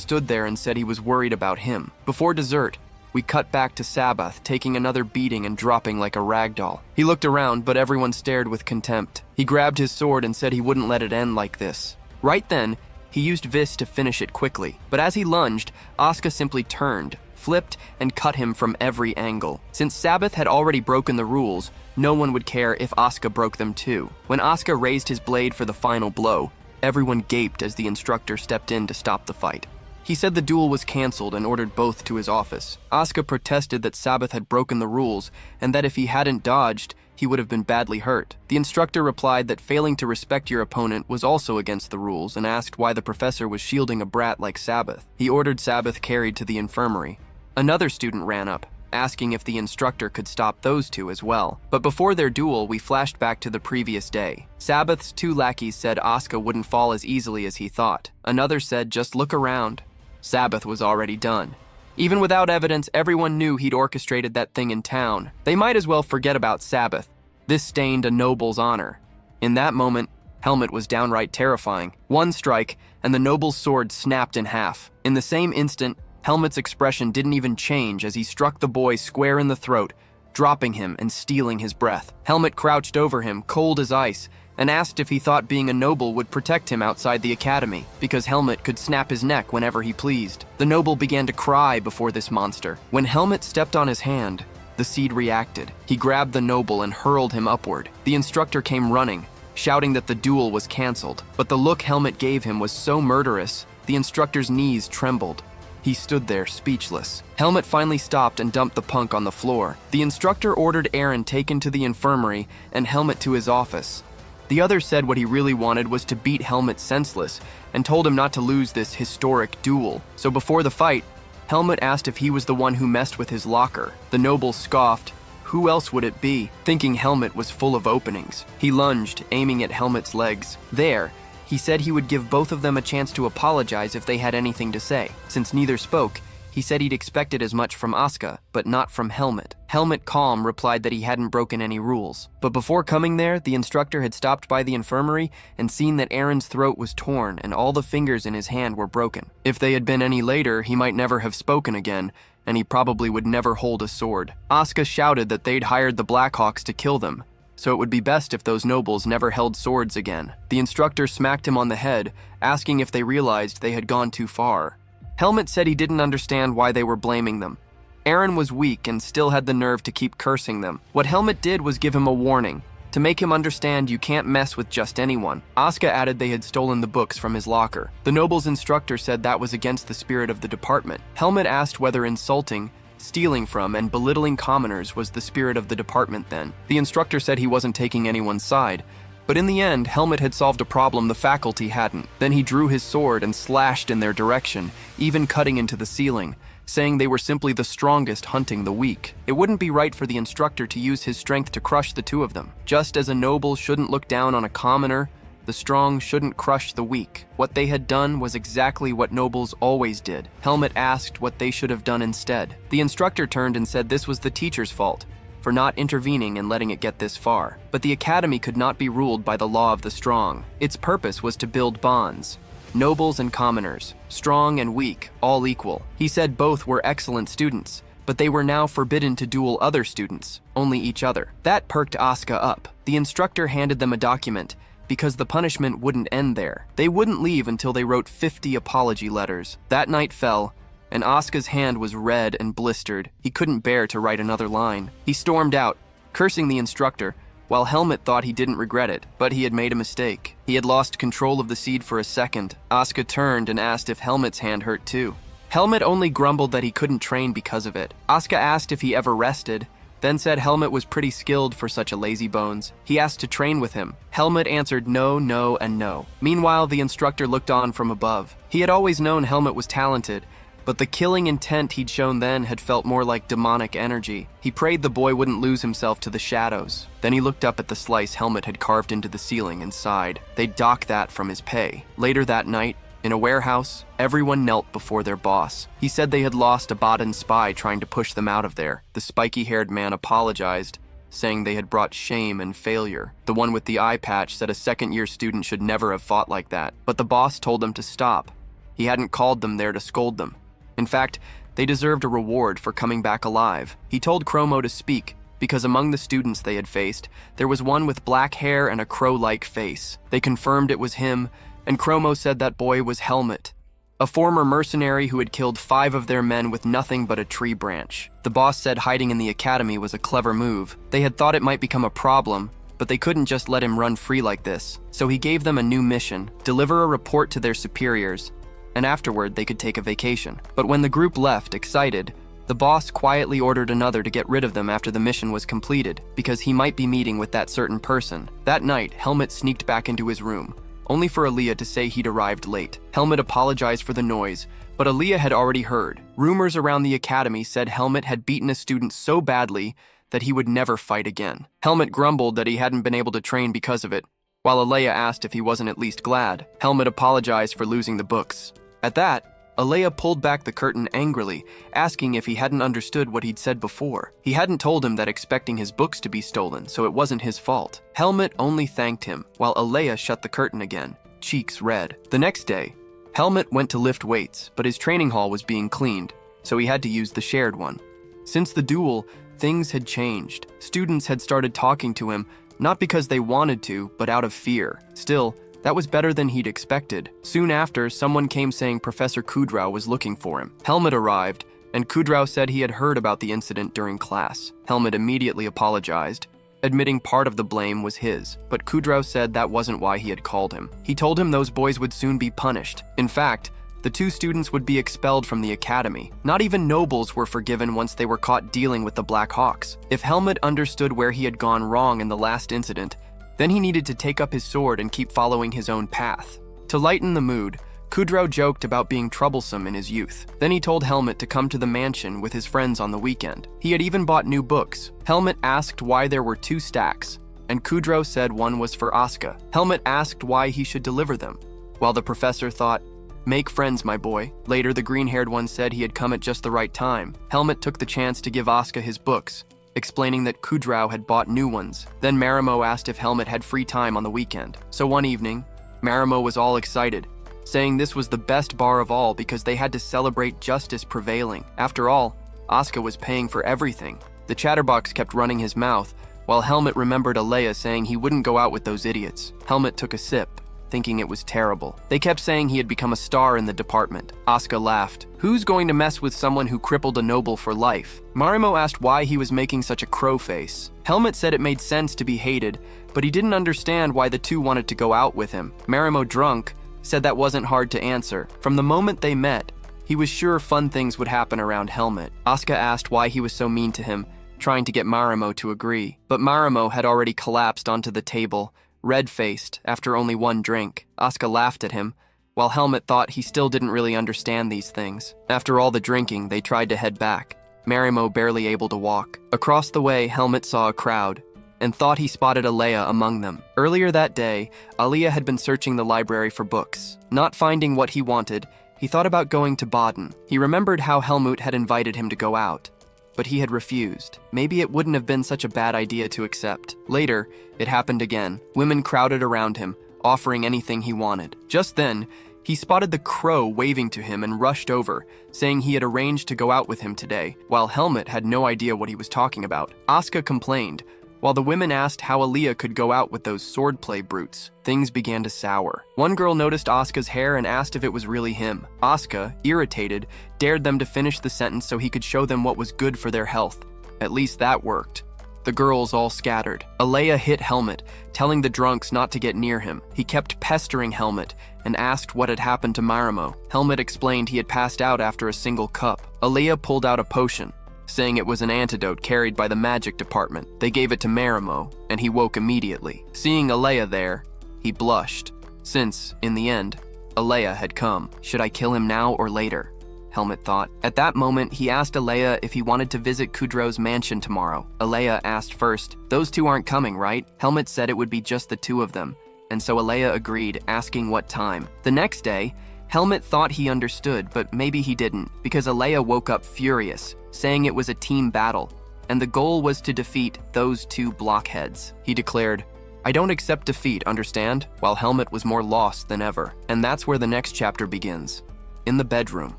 stood there and said he was worried about him. Before dessert, we cut back to Sabbath, taking another beating and dropping like a rag doll. He looked around, but everyone stared with contempt. He grabbed his sword and said he wouldn't let it end like this. Right then, he used vis to finish it quickly. But as he lunged, Asuka simply turned, flipped, and cut him from every angle. Since Sabbath had already broken the rules, no one would care if Asuka broke them too. When Asuka raised his blade for the final blow, Everyone gaped as the instructor stepped in to stop the fight. He said the duel was canceled and ordered both to his office. Asuka protested that Sabbath had broken the rules and that if he hadn't dodged, he would have been badly hurt. The instructor replied that failing to respect your opponent was also against the rules and asked why the professor was shielding a brat like Sabbath. He ordered Sabbath carried to the infirmary. Another student ran up, asking if the instructor could stop those two as well. But before their duel, we flashed back to the previous day. Sabbath's two lackeys said Asuka wouldn't fall as easily as he thought. Another said, just look around. Sabbath was already done. Even without evidence, everyone knew he'd orchestrated that thing in town. They might as well forget about Sabbath. This stained a noble's honor. In that moment, Helmet was downright terrifying. One strike, and the noble's sword snapped in half. In the same instant, Helmet's expression didn't even change as he struck the boy square in the throat, dropping him and stealing his breath. Helmet crouched over him, cold as ice, and asked if he thought being a noble would protect him outside the academy, because Helmet could snap his neck whenever he pleased. The noble began to cry before this monster. When Helmet stepped on his hand, the seed reacted. He grabbed the noble and hurled him upward. The instructor came running, shouting that the duel was canceled. But the look Helmet gave him was so murderous, the instructor's knees trembled. He stood there, speechless. Helmet finally stopped and dumped the punk on the floor. The instructor ordered Aaron taken to the infirmary and Helmet to his office. The other said what he really wanted was to beat Helmet senseless and told him not to lose this historic duel. So before the fight, Helmet asked if he was the one who messed with his locker. The noble scoffed. Who else would it be? Thinking Helmet was full of openings. He lunged, aiming at Helmet's legs. There, he said he would give both of them a chance to apologize if they had anything to say. Since neither spoke, he said he'd expected as much from Asuka, but not from Helmet. Helmet, calm, replied that he hadn't broken any rules. But before coming there, the instructor had stopped by the infirmary and seen that Aaron's throat was torn and all the fingers in his hand were broken. If they had been any later, he might never have spoken again, and he probably would never hold a sword. Asuka shouted that they'd hired the Blackhawks to kill them, so it would be best if those nobles never held swords again. The instructor smacked him on the head, asking if they realized they had gone too far. Helmet said he didn't understand why they were blaming them. Aaron was weak and still had the nerve to keep cursing them. What Helmet did was give him a warning, to make him understand you can't mess with just anyone. Asuka added they had stolen the books from his locker. The noble's instructor said that was against the spirit of the department. Helmet asked whether insulting, stealing from, and belittling commoners was the spirit of the department then. The instructor said he wasn't taking anyone's side, but in the end, Helmet had solved a problem the faculty hadn't. Then he drew his sword and slashed in their direction, even cutting into the ceiling, saying they were simply the strongest hunting the weak. It wouldn't be right for the instructor to use his strength to crush the two of them. Just as a noble shouldn't look down on a commoner, the strong shouldn't crush the weak. What they had done was exactly what nobles always did. Helmet asked what they should have done instead. The instructor turned and said this was the teacher's fault, for not intervening and letting it get this far. But the academy could not be ruled by the law of the strong. Its purpose was to build bonds. Nobles and commoners, strong and weak, all equal. He said both were excellent students, but they were now forbidden to duel other students, only each other. That perked Asuka up. The instructor handed them a document, because the punishment wouldn't end there. They wouldn't leave until they wrote 50 apology letters. That night fell, and Asuka's hand was red and blistered. He couldn't bear to write another line. He stormed out, cursing the instructor, while Helmet thought he didn't regret it, but he had made a mistake. He had lost control of the seed for a second. Asuka turned and asked if Helmet's hand hurt too. Helmet only grumbled that he couldn't train because of it. Asuka asked if he ever rested, then said Helmet was pretty skilled for such a lazy bones. He asked to train with him. Helmet answered no, no, and no. Meanwhile, the instructor looked on from above. He had always known Helmet was talented, but the killing intent he'd shown then had felt more like demonic energy. He prayed the boy wouldn't lose himself to the shadows. Then he looked up at the slice Helmet had carved into the ceiling and sighed. They'd dock that from his pay. Later that night, in a warehouse, everyone knelt before their boss. He said they had lost a Baden spy trying to push them out of there. The spiky-haired man apologized, saying they had brought shame and failure. The one with the eye patch said a second-year student should never have fought like that. But the boss told them to stop. He hadn't called them there to scold them. In fact, they deserved a reward for coming back alive. He told Chromo to speak, because among the students they had faced, there was one with black hair and a crow-like face. They confirmed it was him, and Chromo said that boy was Helmet, a former mercenary who had killed 5 of their men with nothing but a tree branch. The boss said hiding in the academy was a clever move. They had thought it might become a problem, but they couldn't just let him run free like this. So he gave them a new mission: deliver a report to their superiors, and afterward they could take a vacation. But when the group left, excited, the boss quietly ordered another to get rid of them after the mission was completed, because he might be meeting with that certain person. That night, Helmet sneaked back into his room, only for Aaliyah to say he'd arrived late. Helmet apologized for the noise, but Aaliyah had already heard. Rumors around the academy said Helmet had beaten a student so badly that he would never fight again. Helmet grumbled that he hadn't been able to train because of it, while Aaliyah asked if he wasn't at least glad. Helmet apologized for losing the books. At that, Aaliyah pulled back the curtain angrily, asking if he hadn't understood what he'd said before. He hadn't told him that expecting his books to be stolen, so it wasn't his fault. Helmet only thanked him, while Aaliyah shut the curtain again, cheeks red. The next day, Helmet went to lift weights, but his training hall was being cleaned, so he had to use the shared one. Since the duel, things had changed. Students had started talking to him, not because they wanted to, but out of fear. Still, that was better than he'd expected. Soon after, someone came saying Professor Kudraw was looking for him. Helmet arrived, and Kudraw said he had heard about the incident during class. Helmet immediately apologized, admitting part of the blame was his, but Kudraw said that wasn't why he had called him. He told him those boys would soon be punished. In fact, the two students would be expelled from the academy. Not even nobles were forgiven once they were caught dealing with the Black Hawks. If Helmet understood where he had gone wrong in the last incident, then he needed to take up his sword and keep following his own path. To lighten the mood, Kudraw joked about being troublesome in his youth. Then he told Helmet to come to the mansion with his friends on the weekend. He had even bought new books. Helmet asked why there were 2 stacks, and Kudraw said one was for Asuka. Helmet asked why he should deliver them, while the professor thought, "Make friends, my boy." Later, the green-haired one said he had come at just the right time. Helmet took the chance to give Asuka his books, explaining that Kudraw had bought new ones. Then Marimo asked if Helmet had free time on the weekend. So one evening, Marimo was all excited, saying this was the best bar of all because they had to celebrate justice prevailing. After all, Asuka was paying for everything. The chatterbox kept running his mouth, while Helmet remembered Aleya saying he wouldn't go out with those idiots. Helmet took a sip, thinking it was terrible. They kept saying he had become a star in the department. Asuka laughed. Who's going to mess with someone who crippled a noble for life? Marimo asked why he was making such a crow face. Helmet said it made sense to be hated, but he didn't understand why the two wanted to go out with him. Marimo, drunk, said that wasn't hard to answer. From the moment they met, he was sure fun things would happen around Helmet. Asuka asked why he was so mean to him, trying to get Marimo to agree. But Marimo had already collapsed onto the table, red-faced after only one drink. Asuka laughed at him, while Helmet thought he still didn't really understand these things. After all the drinking, they tried to head back, Marimo barely able to walk. Across the way, Helmet saw a crowd, and thought he spotted Aleya among them. Earlier that day, Aleya had been searching the library for books. Not finding what he wanted, he thought about going to Baden. He remembered how Helmut had invited him to go out, but he had refused. Maybe it wouldn't have been such a bad idea to accept. Later, it happened again. Women crowded around him, offering anything he wanted. Just then, he spotted the crow waving to him and rushed over, saying he had arranged to go out with him today, while Helmet had no idea what he was talking about. Asuka complained, while the women asked how Aleya could go out with those swordplay brutes. Things began to sour. One girl noticed Asuka's hair and asked if it was really him. Asuka, irritated, dared them to finish the sentence so he could show them what was good for their health. At least that worked. The girls all scattered. Aleya hit Helmet, telling the drunks not to get near him. He kept pestering Helmet and asked what had happened to Marimo. Helmet explained he had passed out after a single cup. Aleya pulled out a potion, saying it was an antidote carried by the magic department. They gave it to Marimo, and he woke immediately. Seeing Aleya there, he blushed, since, in the end, Aleya had come. Should I kill him now or later? Helmet thought. At that moment, he asked Aleya if he wanted to visit Kudrow's mansion tomorrow. Aleya asked first, "Those two aren't coming, right?" Helmet said it would be just the two of them, and so Aleya agreed, asking what time. The next day, Helmet thought he understood, but maybe he didn't, because Aleya woke up furious, saying it was a team battle, and the goal was to defeat those two blockheads. He declared, "I don't accept defeat, understand?" While Helmet was more lost than ever. And that's where the next chapter begins. In the bedroom,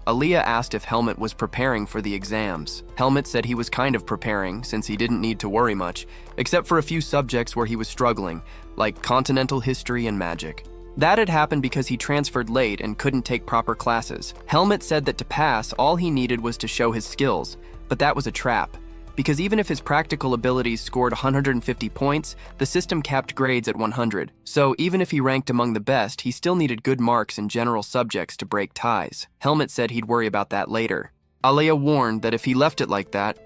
Aleya asked if Helmet was preparing for the exams. Helmet said he was kind of preparing, since he didn't need to worry much, except for a few subjects where he was struggling, like continental history and magic. That had happened because he transferred late and couldn't take proper classes. Helmet said that to pass, all he needed was to show his skills, but that was a trap. because even if his practical abilities scored 150 points, the system capped grades at 100. So even if he ranked among the best, he still needed good marks in general subjects to break ties. Helmet said he'd worry about that later. Alea warned that if he left it like that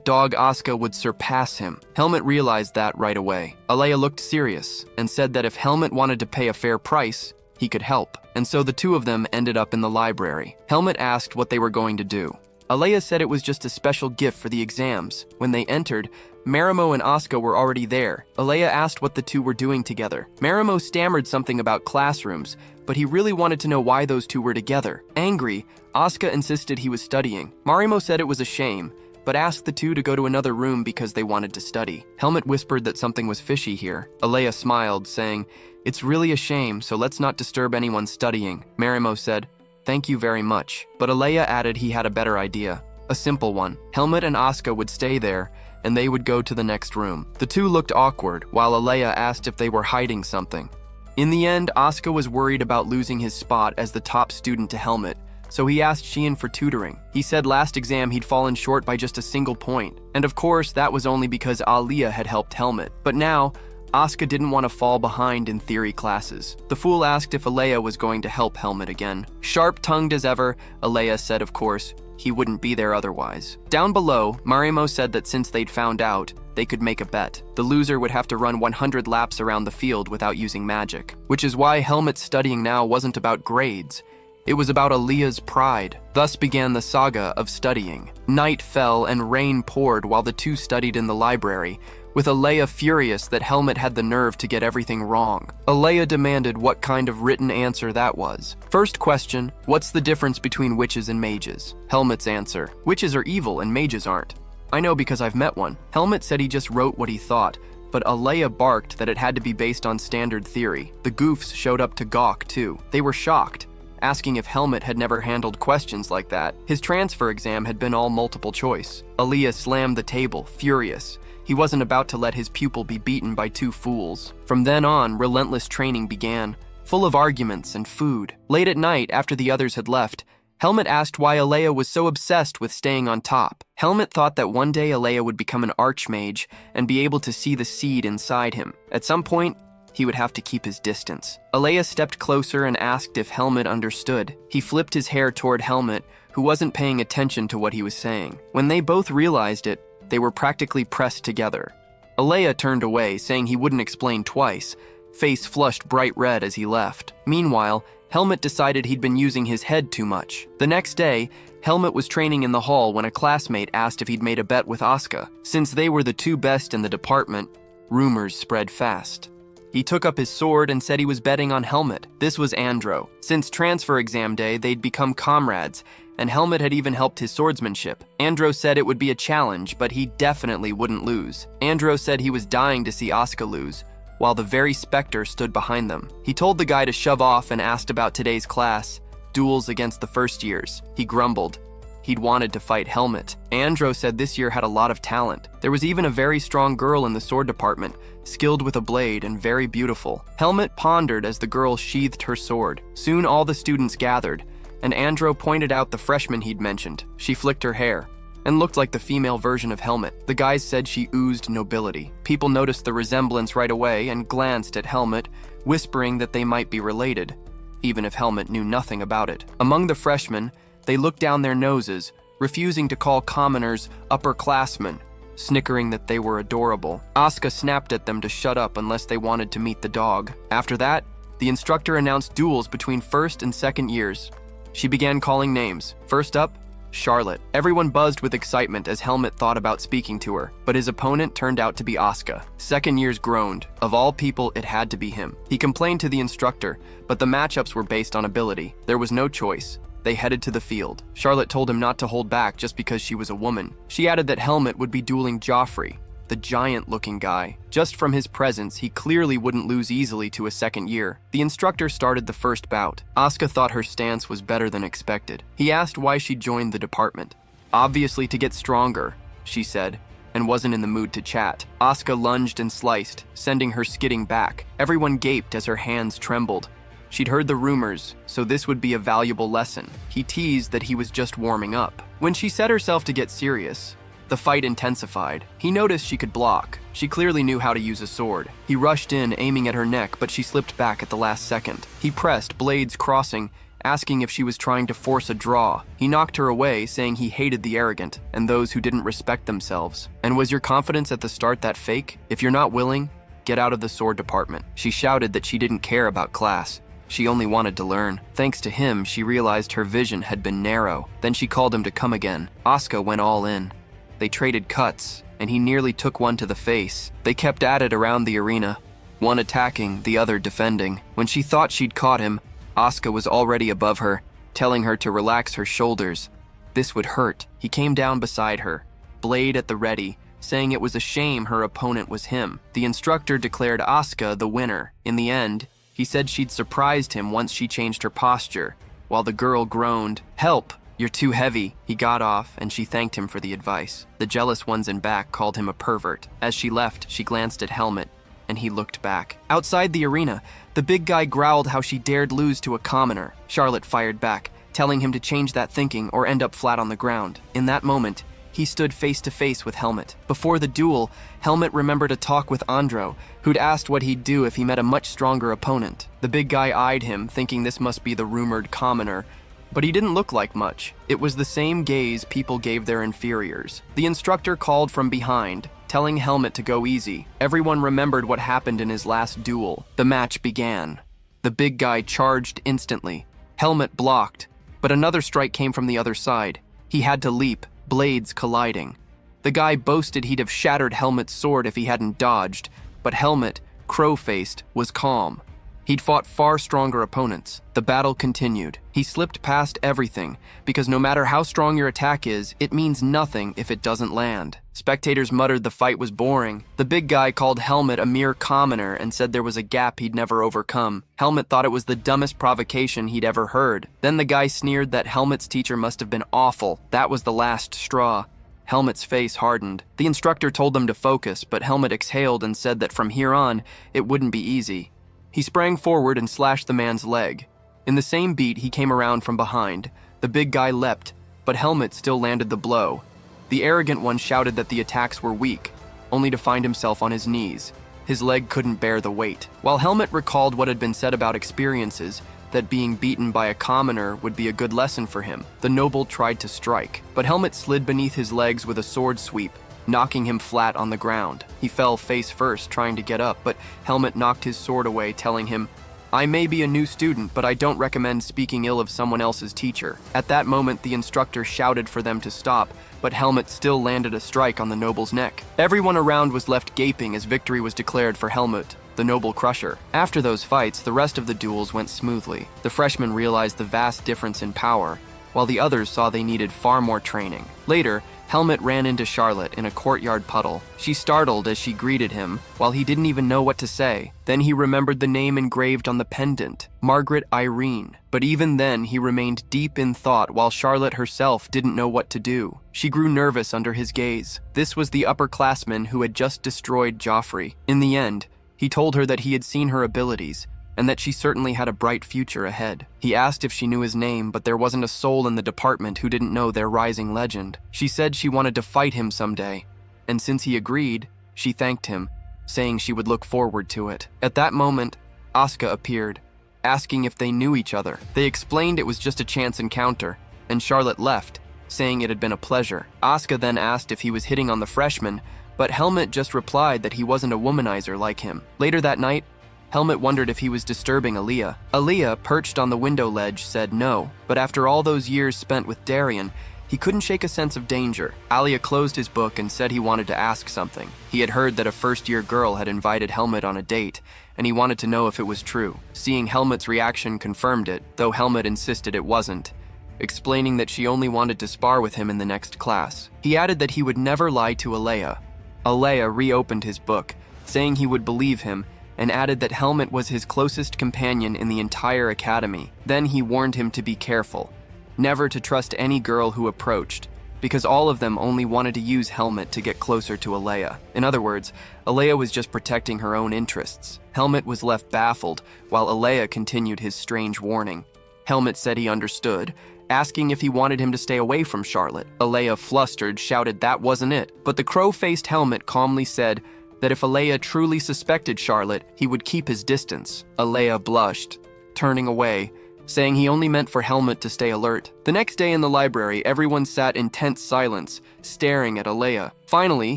dog Asuka would surpass him. Helmet realized that right away. Alea looked serious and said that if Helmet wanted to pay a fair price, he could help. And so the two of them ended up in the library. Helmet asked what they were going to do. Alea said it was just a special gift for the exams. When they entered, Marimo and Asuka were already there. Alea asked what the two were doing together. Marimo stammered something about classrooms, but he really wanted to know why those two were together. Angry, Asuka insisted he was studying. Marimo said it was a shame, but asked the two to go to another room because they wanted to study. Helmet whispered that something was fishy here. Alea smiled, saying, "It's really a shame, so let's not disturb anyone studying." Marimo said, "Thank you very much." But Alea added he had a better idea. A simple one. Helmet and Asuka would stay there, and they would go to the next room. The two looked awkward, while Alea asked if they were hiding something. In the end, Asuka was worried about losing his spot as the top student to Helmet, so he asked Sheehan for tutoring. He said last exam he'd fallen short by just a single point. And of course, that was only because Alea had helped Helmet. But now, Asuka didn't want to fall behind in theory classes. The fool asked if Alea was going to help Helmet again. Sharp-tongued as ever, Alea said of course, he wouldn't be there otherwise. Down below, Marimo said that since they'd found out, they could make a bet. The loser would have to run 100 laps around the field without using magic. Which is why Helmet's studying now wasn't about grades. It was about Alea's pride. Thus began the saga of studying. Night fell and rain poured while the two studied in the library, with Alea furious that Helmet had the nerve to get everything wrong. Alea demanded what kind of written answer that was. First question, what's the difference between witches and mages? Helmet's answer, witches are evil and mages aren't. I know because I've met one. Helmet said he just wrote what he thought, but Alea barked that it had to be based on standard theory. The goofs showed up to gawk too. They were shocked, asking if Helmet had never handled questions like that. His transfer exam had been all multiple choice. Alea slammed the table, furious. He wasn't about to let his pupil be beaten by two fools. From then on, relentless training began, full of arguments and food. Late at night, after the others had left, Helmet asked why Alea was so obsessed with staying on top. Helmet thought that one day Alea would become an archmage and be able to see the seed inside him. At some point, he would have to keep his distance. Alea stepped closer and asked if Helmet understood. He flipped his hair toward Helmet, who wasn't paying attention to what he was saying. When they both realized it, they were practically pressed together. Alea turned away, saying he wouldn't explain twice, face flushed bright red as he left. Meanwhile, Helmet decided he'd been using his head too much. The next day, Helmet was training in the hall when a classmate asked if he'd made a bet with Asuka. Since they were the two best in the department, rumors spread fast. He took up his sword and said he was betting on Helmet. This was Andro. Since transfer exam day, they'd become comrades, and Helmet had even helped his swordsmanship. Andro said it would be a challenge, but he definitely wouldn't lose. Andro said he was dying to see Asuka lose, while the very specter stood behind them. He told the guy to shove off and asked about today's class, duels against the first years. He grumbled. He'd wanted to fight Helmet. Andro said this year had a lot of talent. There was even a very strong girl in the sword department, skilled with a blade and very beautiful. Helmet pondered as the girl sheathed her sword. Soon all the students gathered, and Andro pointed out the freshman he'd mentioned. She flicked her hair and looked like the female version of Helmet. The guys said she oozed nobility. People noticed the resemblance right away and glanced at Helmet, whispering that they might be related, even if Helmet knew nothing about it. Among the freshmen, they looked down their noses, refusing to call commoners upperclassmen, snickering that they were adorable. Asuka snapped at them to shut up unless they wanted to meet the dog. After that, the instructor announced duels between first and second years. She began calling names. First up, Charlotte. Everyone buzzed with excitement as Helmet thought about speaking to her, but his opponent turned out to be Asuka. Second years groaned. Of all people, it had to be him. He complained to the instructor, but the matchups were based on ability. There was no choice. They headed to the field. Charlotte told him not to hold back just because she was a woman. She added that Helmet would be dueling Joffrey, the giant-looking guy. Just from his presence, he clearly wouldn't lose easily to a second year. The instructor started the first bout. Asuka thought her stance was better than expected. He asked why she joined the department. Obviously to get stronger, she said, and wasn't in the mood to chat. Asuka lunged and sliced, sending her skidding back. Everyone gaped as her hands trembled. She'd heard the rumors, so this would be a valuable lesson. He teased that he was just warming up. When she set herself to get serious, The fight intensified. He noticed she could block. She clearly knew how to use a sword. He rushed in, aiming at her neck, but she slipped back at the last second. He pressed, blades crossing, asking if she was trying to force a draw. He knocked her away, saying he hated the arrogant and those who didn't respect themselves. And was your confidence at the start that fake? If you're not willing, get out of the sword department. She shouted that she didn't care about class. She only wanted to learn. Thanks to him, she realized her vision had been narrow. Then she called him to come again. Asuka went all in. They traded cuts, and he nearly took one to the face. They kept at it around the arena, one attacking, the other defending. When she thought she'd caught him, Asuka was already above her, telling her to relax her shoulders. This would hurt. He came down beside her, blade at the ready, saying it was a shame her opponent was him. The instructor declared Asuka the winner. In the end, he said she'd surprised him once she changed her posture, while the girl groaned, "Help! You're too heavy." He got off, and she thanked him for the advice. The jealous ones in back called him a pervert. As she left, she glanced at Helmet, and he looked back. Outside the arena, the big guy growled how she dared lose to a commoner. Charlotte fired back, telling him to change that thinking or end up flat on the ground. In that moment, he stood face to face with Helmet. Before the duel, Helmet remembered a talk with Andro, who'd asked what he'd do if he met a much stronger opponent. The big guy eyed him, thinking this must be the rumored commoner, but he didn't look like much. It was the same gaze people gave their inferiors. The instructor called from behind, telling Helmet to go easy. Everyone remembered what happened in his last duel. The match began. The big guy charged instantly. Helmet blocked, but another strike came from the other side. He had to leap, blades colliding. The guy boasted he'd have shattered Helmet's sword if he hadn't dodged, but Helmet, crow-faced, was calm. He'd fought far stronger opponents. The battle continued. He slipped past everything, because no matter how strong your attack is, it means nothing if it doesn't land. Spectators muttered the fight was boring. The big guy called Helmet a mere commoner and said there was a gap he'd never overcome. Helmet thought it was the dumbest provocation he'd ever heard. Then the guy sneered that Helmet's teacher must have been awful. That was the last straw. Helmet's face hardened. The instructor told them to focus, but Helmet exhaled and said that from here on, it wouldn't be easy. He sprang forward and slashed the man's leg. In the same beat, he came around from behind. The big guy leapt, but Helmet still landed the blow. The arrogant one shouted that the attacks were weak, only to find himself on his knees. His leg couldn't bear the weight. While Helmet recalled what had been said about experiences, that being beaten by a commoner would be a good lesson for him, the noble tried to strike, but Helmet slid beneath his legs with a sword sweep, knocking him flat on the ground. He fell face first, trying to get up, but Helmet knocked his sword away, telling him, "I may be a new student, but I don't recommend speaking ill of someone else's teacher." At that moment, the instructor shouted for them to stop, but Helmet still landed a strike on the noble's neck. Everyone around was left gaping as victory was declared for Helmet, the noble crusher. After those fights, the rest of the duels went smoothly. The freshmen realized the vast difference in power, while the others saw they needed far more training. Later, Helmet ran into Charlotte in a courtyard puddle. She startled as she greeted him, while he didn't even know what to say. Then he remembered the name engraved on the pendant, Margaret Irene. But even then, he remained deep in thought while Charlotte herself didn't know what to do. She grew nervous under his gaze. This was the upperclassman who had just destroyed Joffrey. In the end, he told her that he had seen her abilities, and that she certainly had a bright future ahead. He asked if she knew his name, but there wasn't a soul in the department who didn't know their rising legend. She said she wanted to fight him someday, and since he agreed, she thanked him, saying she would look forward to it. At that moment, Asuka appeared, asking if they knew each other. They explained it was just a chance encounter, and Charlotte left, saying it had been a pleasure. Asuka then asked if he was hitting on the freshman, but Helmet just replied that he wasn't a womanizer like him. Later that night, Helmet wondered if he was disturbing Aaliyah. Aaliyah, perched on the window ledge, said no, but after all those years spent with Darian, he couldn't shake a sense of danger. Aaliyah closed his book and said he wanted to ask something. He had heard that a first-year girl had invited Helmet on a date, and he wanted to know if it was true. Seeing Helmet's reaction confirmed it, though Helmet insisted it wasn't, explaining that she only wanted to spar with him in the next class. He added that he would never lie to Aaliyah. Aaliyah reopened his book, saying he would believe him, and added that Helmet was his closest companion in the entire academy. Then he warned him to be careful, never to trust any girl who approached, because all of them only wanted to use Helmet to get closer to Aaliyah. In other words, Aaliyah was just protecting her own interests. Helmet was left baffled, while Aaliyah continued his strange warning. Helmet said he understood, asking if he wanted him to stay away from Charlotte. Alea, flustered, shouted that wasn't it, but the crow-faced Helmet calmly said that if Alea truly suspected Charlotte, he would keep his distance. Alea blushed, turning away, saying he only meant for Helmet to stay alert. The next day in the library, everyone sat in tense silence, staring at Alea. Finally,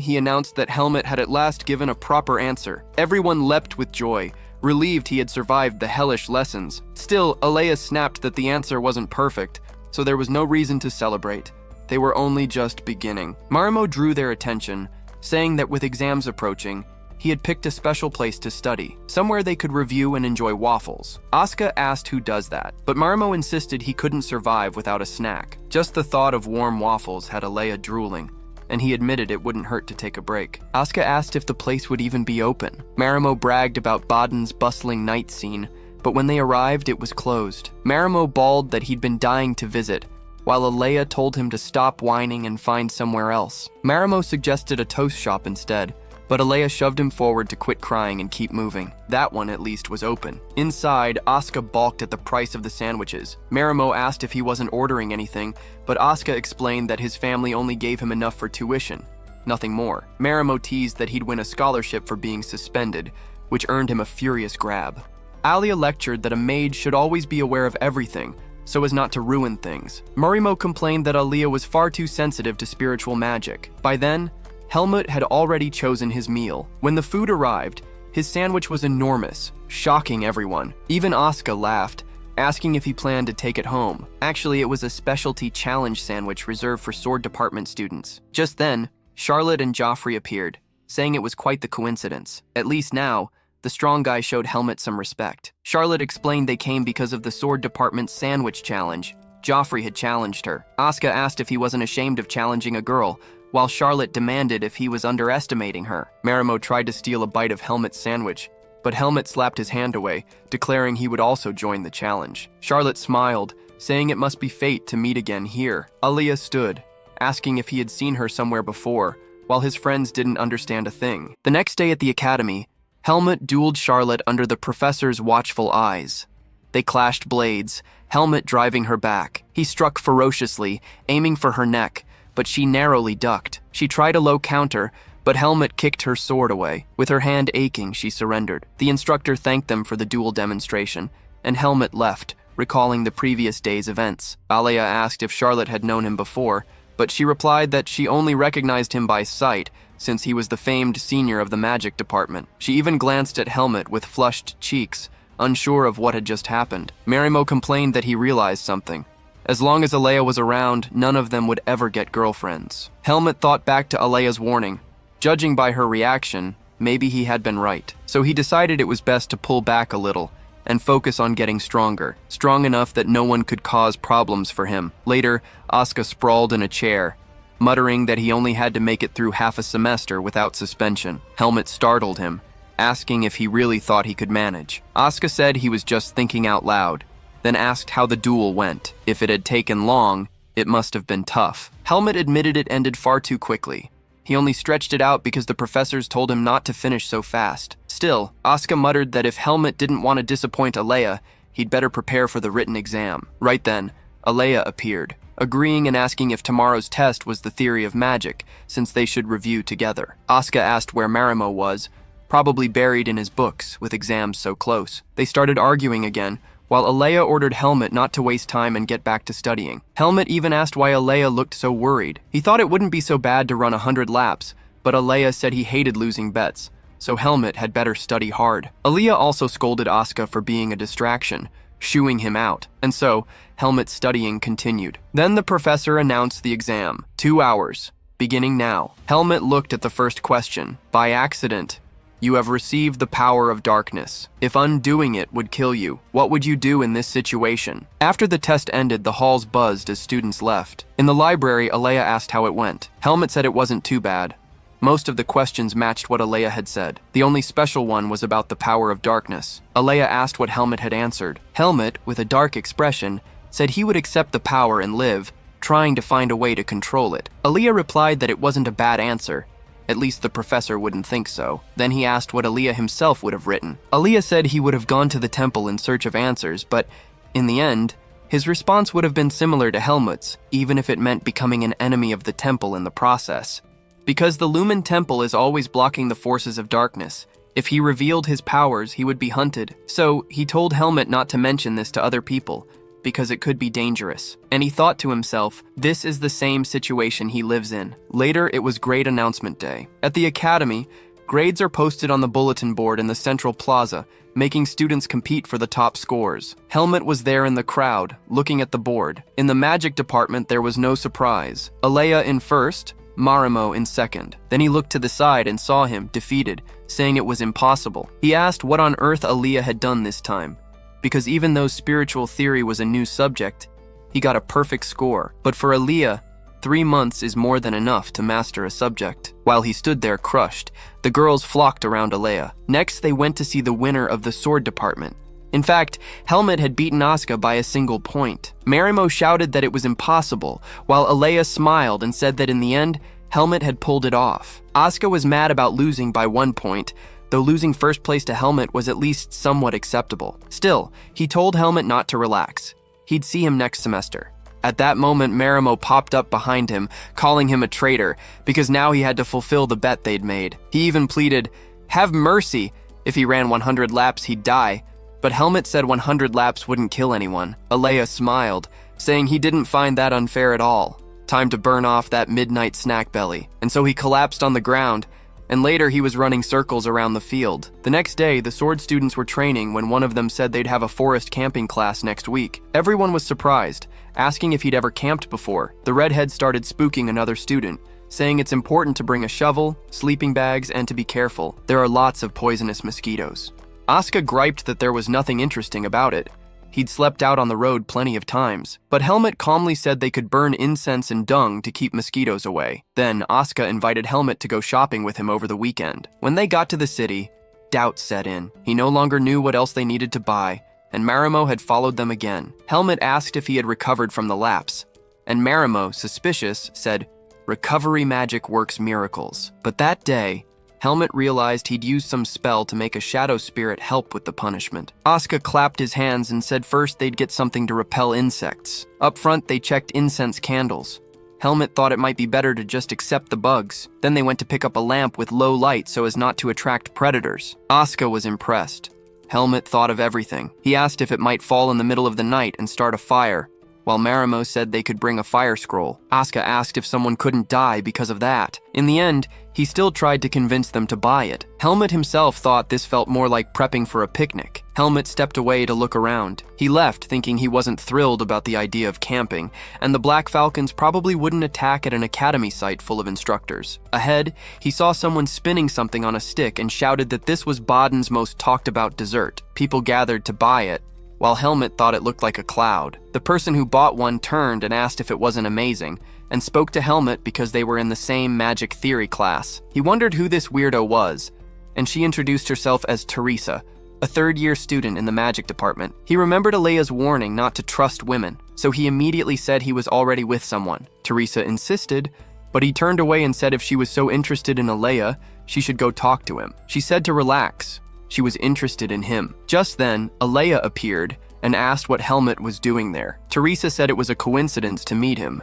he announced that Helmet had at last given a proper answer. Everyone leapt with joy, relieved he had survived the hellish lessons. Still, Alea snapped that the answer wasn't perfect, so there was no reason to celebrate. They were only just beginning. Marimo drew their attention, saying that with exams approaching, he had picked a special place to study, somewhere they could review and enjoy waffles. Asuka asked who does that, but Marimo insisted he couldn't survive without a snack. Just the thought of warm waffles had Alea drooling, and he admitted it wouldn't hurt to take a break. Asuka asked if the place would even be open. Marimo bragged about Baden's bustling night scene, but when they arrived, it was closed. Marimo bawled that he'd been dying to visit, while Alea told him to stop whining and find somewhere else. Marimo suggested a toast shop instead, but Alea shoved him forward to quit crying and keep moving. That one, at least, was open. Inside, Asuka balked at the price of the sandwiches. Marimo asked if he wasn't ordering anything, but Asuka explained that his family only gave him enough for tuition, nothing more. Marimo teased that he'd win a scholarship for being suspended, which earned him a furious grab. Alia lectured that a mage should always be aware of everything, so as not to ruin things. Marimo complained that Alia was far too sensitive to spiritual magic. By then, Helmut had already chosen his meal. When the food arrived, his sandwich was enormous, shocking everyone. Even Asuka laughed, asking if he planned to take it home. Actually, it was a specialty challenge sandwich reserved for sword department students. Just then, Charlotte and Joffrey appeared, saying it was quite the coincidence. At least now, the strong guy showed Helmut some respect. Charlotte explained they came because of the sword department's sandwich challenge. Joffrey had challenged her. Asuka asked if he wasn't ashamed of challenging a girl, while Charlotte demanded if he was underestimating her. Marimo tried to steal a bite of Helmut's sandwich, but Helmut slapped his hand away, declaring he would also join the challenge. Charlotte smiled, saying it must be fate to meet again here. Alia stood, asking if he had seen her somewhere before, while his friends didn't understand a thing. The next day at the academy, Helmut dueled Charlotte under the professor's watchful eyes. They clashed blades, Helmut driving her back. He struck ferociously, aiming for her neck, but she narrowly ducked. She tried a low counter, but Helmut kicked her sword away. With her hand aching, she surrendered. The instructor thanked them for the duel demonstration, and Helmut left, recalling the previous day's events. Alia asked if Charlotte had known him before, but she replied that she only recognized him by sight, since he was the famed senior of the magic department. She even glanced at Helmut with flushed cheeks, unsure of what had just happened. Marimo complained that he realized something. As long as Alea was around, none of them would ever get girlfriends. Helmut thought back to Alea's warning. Judging by her reaction, maybe he had been right. So he decided it was best to pull back a little and focus on getting stronger, strong enough that no one could cause problems for him. Later, Asuka sprawled in a chair, muttering that he only had to make it through half a semester without suspension. Helmut startled him, asking if he really thought he could manage. Asuka said he was just thinking out loud, then asked how the duel went. If it had taken long, it must have been tough. Helmut admitted it ended far too quickly. He only stretched it out because the professors told him not to finish so fast. Still, Asuka muttered that if Helmut didn't want to disappoint Alea, he'd better prepare for the written exam. Right then, Alea appeared, agreeing and asking if tomorrow's test was the theory of magic, since they should review together. Asuka asked where Marimo was, probably buried in his books, with exams so close. They started arguing again, while Alea ordered Helmut not to waste time and get back to studying. Helmut even asked why Alea looked so worried. He thought it wouldn't be so bad to run 100 laps, but Alea said he hated losing bets, so Helmut had better study hard. Alea also scolded Asuka for being a distraction, shooing him out, and so Helmut's studying continued. Then the professor announced the exam. 2 hours, beginning now. Helmut looked at the first question. By accident, you have received the power of darkness. If undoing it would kill you, what would you do in this situation? After the test ended, the halls buzzed as students left. In the library, Alea asked how it went. Helmut said it wasn't too bad. Most of the questions matched what Alea had said. The only special one was about the power of darkness. Alea asked what Helmut had answered. Helmut, with a dark expression, said he would accept the power and live, trying to find a way to control it. Alea replied that it wasn't a bad answer. At least the professor wouldn't think so. Then he asked what Alea himself would have written. Alea said he would have gone to the temple in search of answers, but in the end, His response would have been similar to Helmut's, even if it meant becoming an enemy of the temple in the process. Because the Lumen Temple is always blocking the forces of darkness, if he revealed his powers, he would be hunted. So he told Helmut not to mention this to other people, because it could be dangerous. And he thought to himself, this is the same situation he lives in. Later, it was grade announcement day. At the academy, grades are posted on the bulletin board in the central plaza, making students compete for the top scores. Helmut was there in the crowd, looking at the board. In the magic department, there was no surprise. Alea in first, Marimo in second. Then he looked to the side and saw him, defeated, saying it was impossible. He asked what on earth Alea had done this time, because even though spiritual theory was a new subject, he got a perfect score. But for Alea, 3 months is more than enough to master a subject. While he stood there crushed, the girls flocked around Alea. Next, they went to see the winner of the sword department. In fact, Helmut had beaten Asuka by a single point. Marimo shouted that it was impossible, while Alea smiled and said that in the end, Helmut had pulled it off. Asuka was mad about losing by 1 point, though losing first place to Helmut was at least somewhat acceptable. Still, he told Helmut not to relax. He'd see him next semester. At that moment, Marimo popped up behind him, calling him a traitor, because now he had to fulfill the bet they'd made. He even pleaded, "Have mercy, if he ran 100 laps, he'd die." But Helmut said 100 laps wouldn't kill anyone. Alea smiled, saying he didn't find that unfair at all. Time to burn off that midnight snack belly. And so he collapsed on the ground, and later he was running circles around the field. The next day, the sword students were training when one of them said they'd have a forest camping class next week. Everyone was surprised, asking if he'd ever camped before. The redhead started spooking another student, saying it's important to bring a shovel, sleeping bags, and to be careful. There are lots of poisonous mosquitoes. Asuka griped that there was nothing interesting about it. He'd slept out on the road plenty of times. But Helmut calmly said they could burn incense and dung to keep mosquitoes away. Then Asuka invited Helmut to go shopping with him over the weekend. When they got to the city, doubt set in. He no longer knew what else they needed to buy, and Marimo had followed them again. Helmut asked if he had recovered from the lapse, and Marimo, suspicious, said, "Recovery magic works miracles." But that day, Helmut realized he'd used some spell to make a shadow spirit help with the punishment. Asuka clapped his hands and said first they'd get something to repel insects. Up front, they checked incense candles. Helmut thought it might be better to just accept the bugs. Then they went to pick up a lamp with low light so as not to attract predators. Asuka was impressed. Helmut thought of everything. He asked if it might fall in the middle of the night and start a fire, while Marimo said they could bring a fire scroll. Asuka asked if someone couldn't die because of that. In the end, he still tried to convince them to buy it. Helmut himself thought this felt more like prepping for a picnic. Helmut stepped away to look around. He left thinking he wasn't thrilled about the idea of camping, and the Black Falcons probably wouldn't attack at an academy site full of instructors. Ahead, he saw someone spinning something on a stick and shouted that this was Baden's most talked about dessert. People gathered to buy it, while Helmut thought it looked like a cloud. The person who bought one turned and asked if it wasn't amazing, and spoke to Helmut because they were in the same magic theory class. He wondered who this weirdo was, and she introduced herself as Teresa, a third-year student in the magic department. He remembered Alea's warning not to trust women, so he immediately said he was already with someone. Teresa insisted, but he turned away and said if she was so interested in Alea, she should go talk to him. She said to relax. She was interested in him. Just then, Alea appeared and asked what Helmut was doing there. Teresa said it was a coincidence to meet him.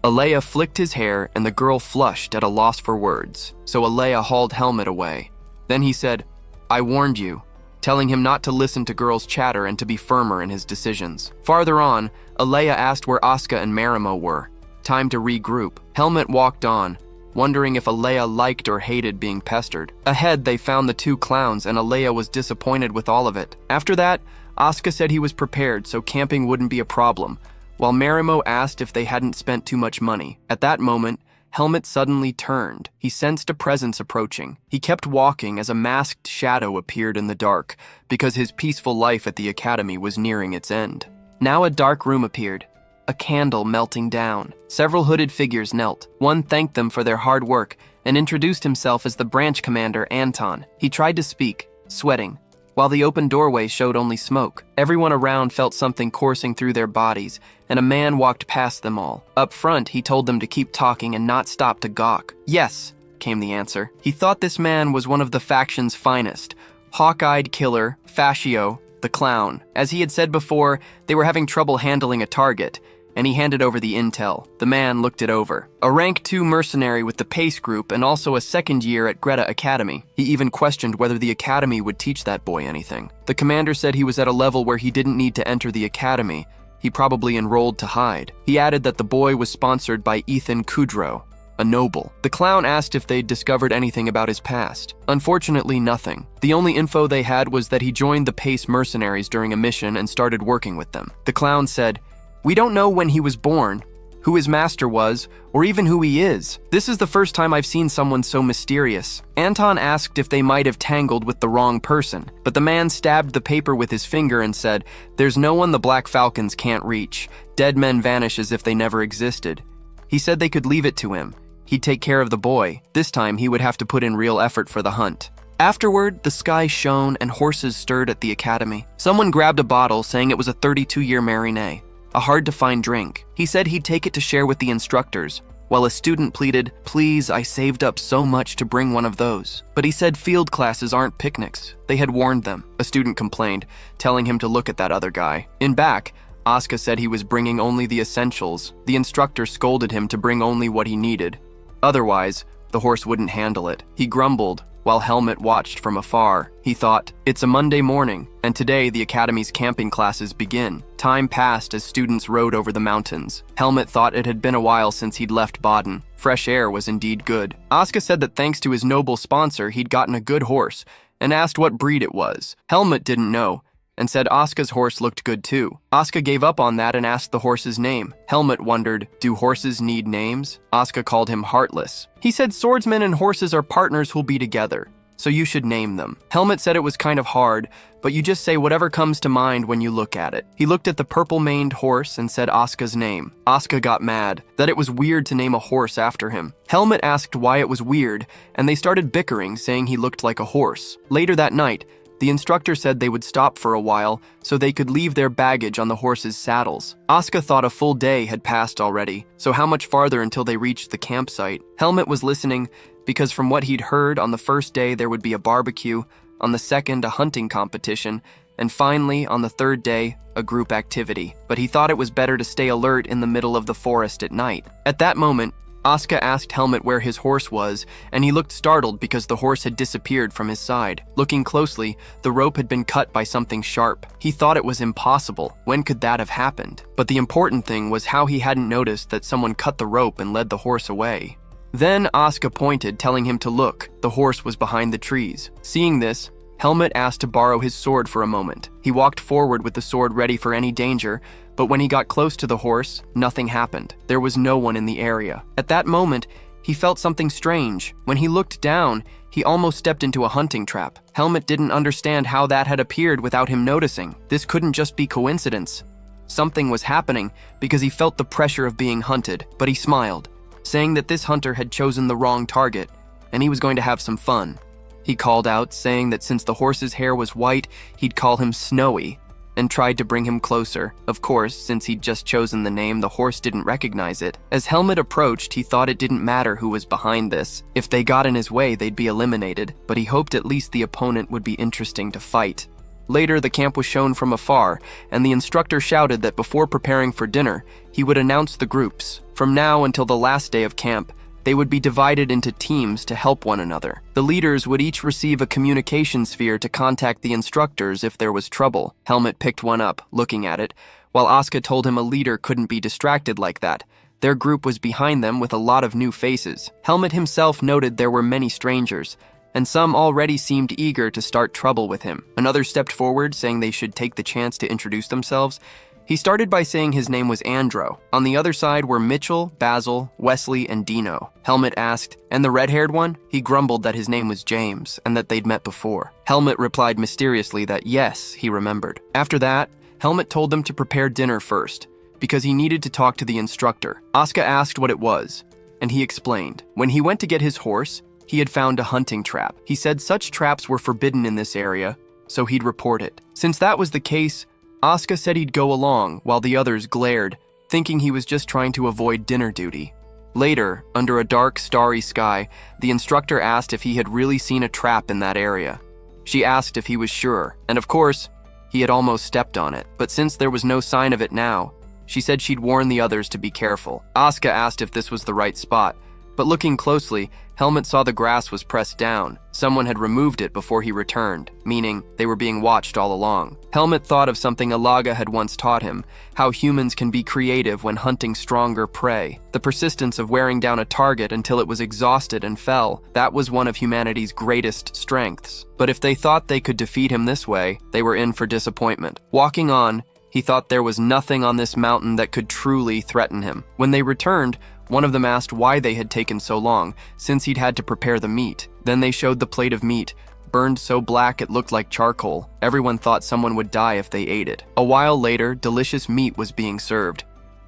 Alea flicked his hair and the girl flushed at a loss for words, so Alea hauled Helmut away. Then he said, "I warned you," telling him not to listen to girls' chatter and to be firmer in his decisions. Farther on, Alea asked where Asuka and Marimo were. Time to regroup. Helmut walked on, wondering if Alea liked or hated being pestered. Ahead, they found the two clowns, and Alea was disappointed with all of it. After that, Asuka said he was prepared, so camping wouldn't be a problem, while Marimo asked if they hadn't spent too much money. At that moment, Helmut suddenly turned. He sensed a presence approaching. He kept walking as a masked shadow appeared in the dark, because his peaceful life at the academy was nearing its end. Now a dark room appeared, a candle melting down. Several hooded figures knelt. One thanked them for their hard work and introduced himself as the branch commander, Anton. He tried to speak, sweating, while the open doorway showed only smoke. Everyone around felt something coursing through their bodies, and a man walked past them all. Up front, he told them to keep talking and not stop to gawk. "Yes," came the answer. He thought this man was one of the faction's finest. Hawk-eyed killer, Fascio, the clown. As he had said before, they were having trouble handling a target, and he handed over the intel. The man looked it over. A rank 2 mercenary with the PACE group and also a second year at Greta Academy. He even questioned whether the academy would teach that boy anything. The commander said he was at a level where he didn't need to enter the academy. He probably enrolled to hide. He added that the boy was sponsored by Ethan Kudrow, a noble. The clown asked if they'd discovered anything about his past. Unfortunately, nothing. The only info they had was that he joined the PACE mercenaries during a mission and started working with them. The clown said, "We don't know when he was born, who his master was, or even who he is. This is the first time I've seen someone so mysterious." Anton asked if they might have tangled with the wrong person, but the man stabbed the paper with his finger and said, "There's no one the Black Falcons can't reach. Dead men vanish as if they never existed." He said they could leave it to him. He'd take care of the boy. This time he would have to put in real effort for the hunt. Afterward, the sky shone and horses stirred at the academy. Someone grabbed a bottle saying it was a 32-year marinade, a hard-to-find drink. He said he'd take it to share with the instructors, while a student pleaded, "Please, I saved up so much to bring one of those." But he said field classes aren't picnics. They had warned them. A student complained, telling him to look at that other guy. In back, Asuka said he was bringing only the essentials. The instructor scolded him to bring only what he needed. Otherwise, the horse wouldn't handle it. He grumbled, while Helmet watched from afar. He thought, it's a Monday morning, and today the academy's camping classes begin. Time passed as students rode over the mountains. Helmet thought it had been a while since he'd left Baden. Fresh air was indeed good. Asuka said that thanks to his noble sponsor, he'd gotten a good horse, and asked what breed it was. Helmet didn't know, and said Asuka's horse looked good too. Asuka gave up on that and asked the horse's name. Helmet wondered, do horses need names? Asuka called him Heartless. He said swordsmen and horses are partners who'll be together, so you should name them. Helmet said it was kind of hard, but you just say whatever comes to mind when you look at it. He looked at the purple-maned horse and said Asuka's name. Asuka got mad, that it was weird to name a horse after him. Helmet asked why it was weird, and they started bickering, saying he looked like a horse. Later that night, the instructor said they would stop for a while so they could leave their baggage on the horses' saddles. Asuka thought a full day had passed already, so how much farther until they reached the campsite? Helmet was listening because from what he'd heard, on the first day there would be a barbecue, on the second a hunting competition, and finally, on the third day, a group activity. But he thought it was better to stay alert in the middle of the forest at night. At that moment, Asuka asked Helmet where his horse was, and he looked startled because the horse had disappeared from his side. Looking closely, the rope had been cut by something sharp. He thought it was impossible. When could that have happened? But the important thing was how he hadn't noticed that someone cut the rope and led the horse away. Then Asuka pointed, telling him to look. The horse was behind the trees. Seeing this, Helmet asked to borrow his sword for a moment. He walked forward with the sword ready for any danger, but when he got close to the horse, nothing happened. There was no one in the area. At that moment, he felt something strange. When he looked down, he almost stepped into a hunting trap. Helmet didn't understand how that had appeared without him noticing. This couldn't just be coincidence. Something was happening because he felt the pressure of being hunted, but he smiled, saying that this hunter had chosen the wrong target, and he was going to have some fun. He called out, saying that since the horse's hair was white, he'd call him Snowy, and tried to bring him closer. Of course, since he'd just chosen the name, the horse didn't recognize it. As Helmet approached, he thought it didn't matter who was behind this. If they got in his way, they'd be eliminated, but he hoped at least the opponent would be interesting to fight. Later, the camp was shown from afar, and the instructor shouted that before preparing for dinner, he would announce the groups. From now until the last day of camp, they would be divided into teams to help one another. The leaders would each receive a communication sphere to contact the instructors if there was trouble. Helmet picked one up, looking at it, while Asuka told him a leader couldn't be distracted like that. Their group was behind them with a lot of new faces. Helmet himself noted there were many strangers, and some already seemed eager to start trouble with him. Another stepped forward, saying they should take the chance to introduce themselves. He started by saying his name was Andro. On the other side were Mitchell, Basil, Wesley, and Dino. Helmet asked, and the red-haired one? He grumbled that his name was James, and that they'd met before. Helmet replied mysteriously that yes, he remembered. After that, Helmet told them to prepare dinner first, because he needed to talk to the instructor. Asuka asked what it was, and he explained. When he went to get his horse, he had found a hunting trap. He said such traps were forbidden in this area, so he'd report it. Since that was the case, Asuka said he'd go along while the others glared, thinking he was just trying to avoid dinner duty. Later, under a dark, starry sky, the instructor asked if he had really seen a trap in that area. She asked if he was sure, and of course, He had almost stepped on it, but since there was no sign of it now, she said she'd warn the others to be careful. Asuka asked if this was the right spot, but looking closely, Helmut saw the grass was pressed down. Someone had removed it before he returned, meaning they were being watched all along. Helmut thought of something Alaga had once taught him, how humans can be creative when hunting stronger prey. The persistence of wearing down a target until it was exhausted and fell, that was one of humanity's greatest strengths. But if they thought they could defeat him this way, they were in for disappointment. Walking on, he thought there was nothing on this mountain that could truly threaten him. When they returned, one of them asked why they had taken so long, since he'd had to prepare the meat. Then they showed the plate of meat, burned so black it looked like charcoal. Everyone thought someone would die if they ate it. A while later, delicious meat was being served.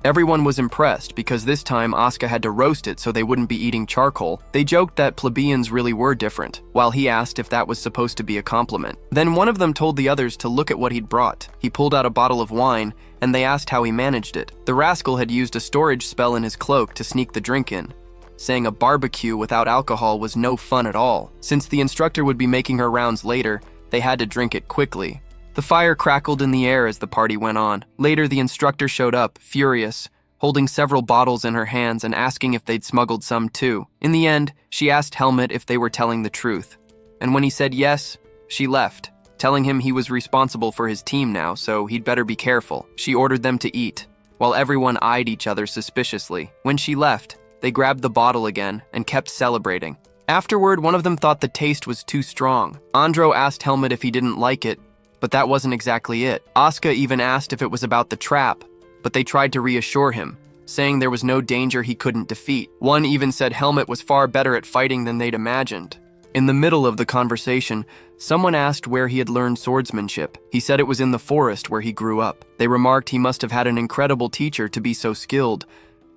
Everyone was impressed because this time Asuka had to roast it so they wouldn't be eating charcoal. They joked that plebeians really were different, while he asked if that was supposed to be a compliment. Then one of them told the others to look at what he'd brought. He pulled out a bottle of wine, and they asked how he managed it. The rascal had used a storage spell in his cloak to sneak the drink in, saying a barbecue without alcohol was no fun at all. Since the instructor would be making her rounds later, they had to drink it quickly. The fire crackled in the air as the party went on. Later, the instructor showed up, furious, holding several bottles in her hands and asking if they'd smuggled some too. In the end, she asked Helmut if they were telling the truth. And when he said yes, she left, telling him he was responsible for his team now, so he'd better be careful. She ordered them to eat, while everyone eyed each other suspiciously. When she left, they grabbed the bottle again and kept celebrating. Afterward, one of them thought the taste was too strong. Andro asked Helmut if he didn't like it, but that wasn't exactly it. Asuka even asked if it was about the trap, but they tried to reassure him, saying there was no danger he couldn't defeat. One even said Helmut was far better at fighting than they'd imagined. In the middle of the conversation, someone asked where he had learned swordsmanship. He said it was in the forest where he grew up. They remarked he must have had an incredible teacher to be so skilled,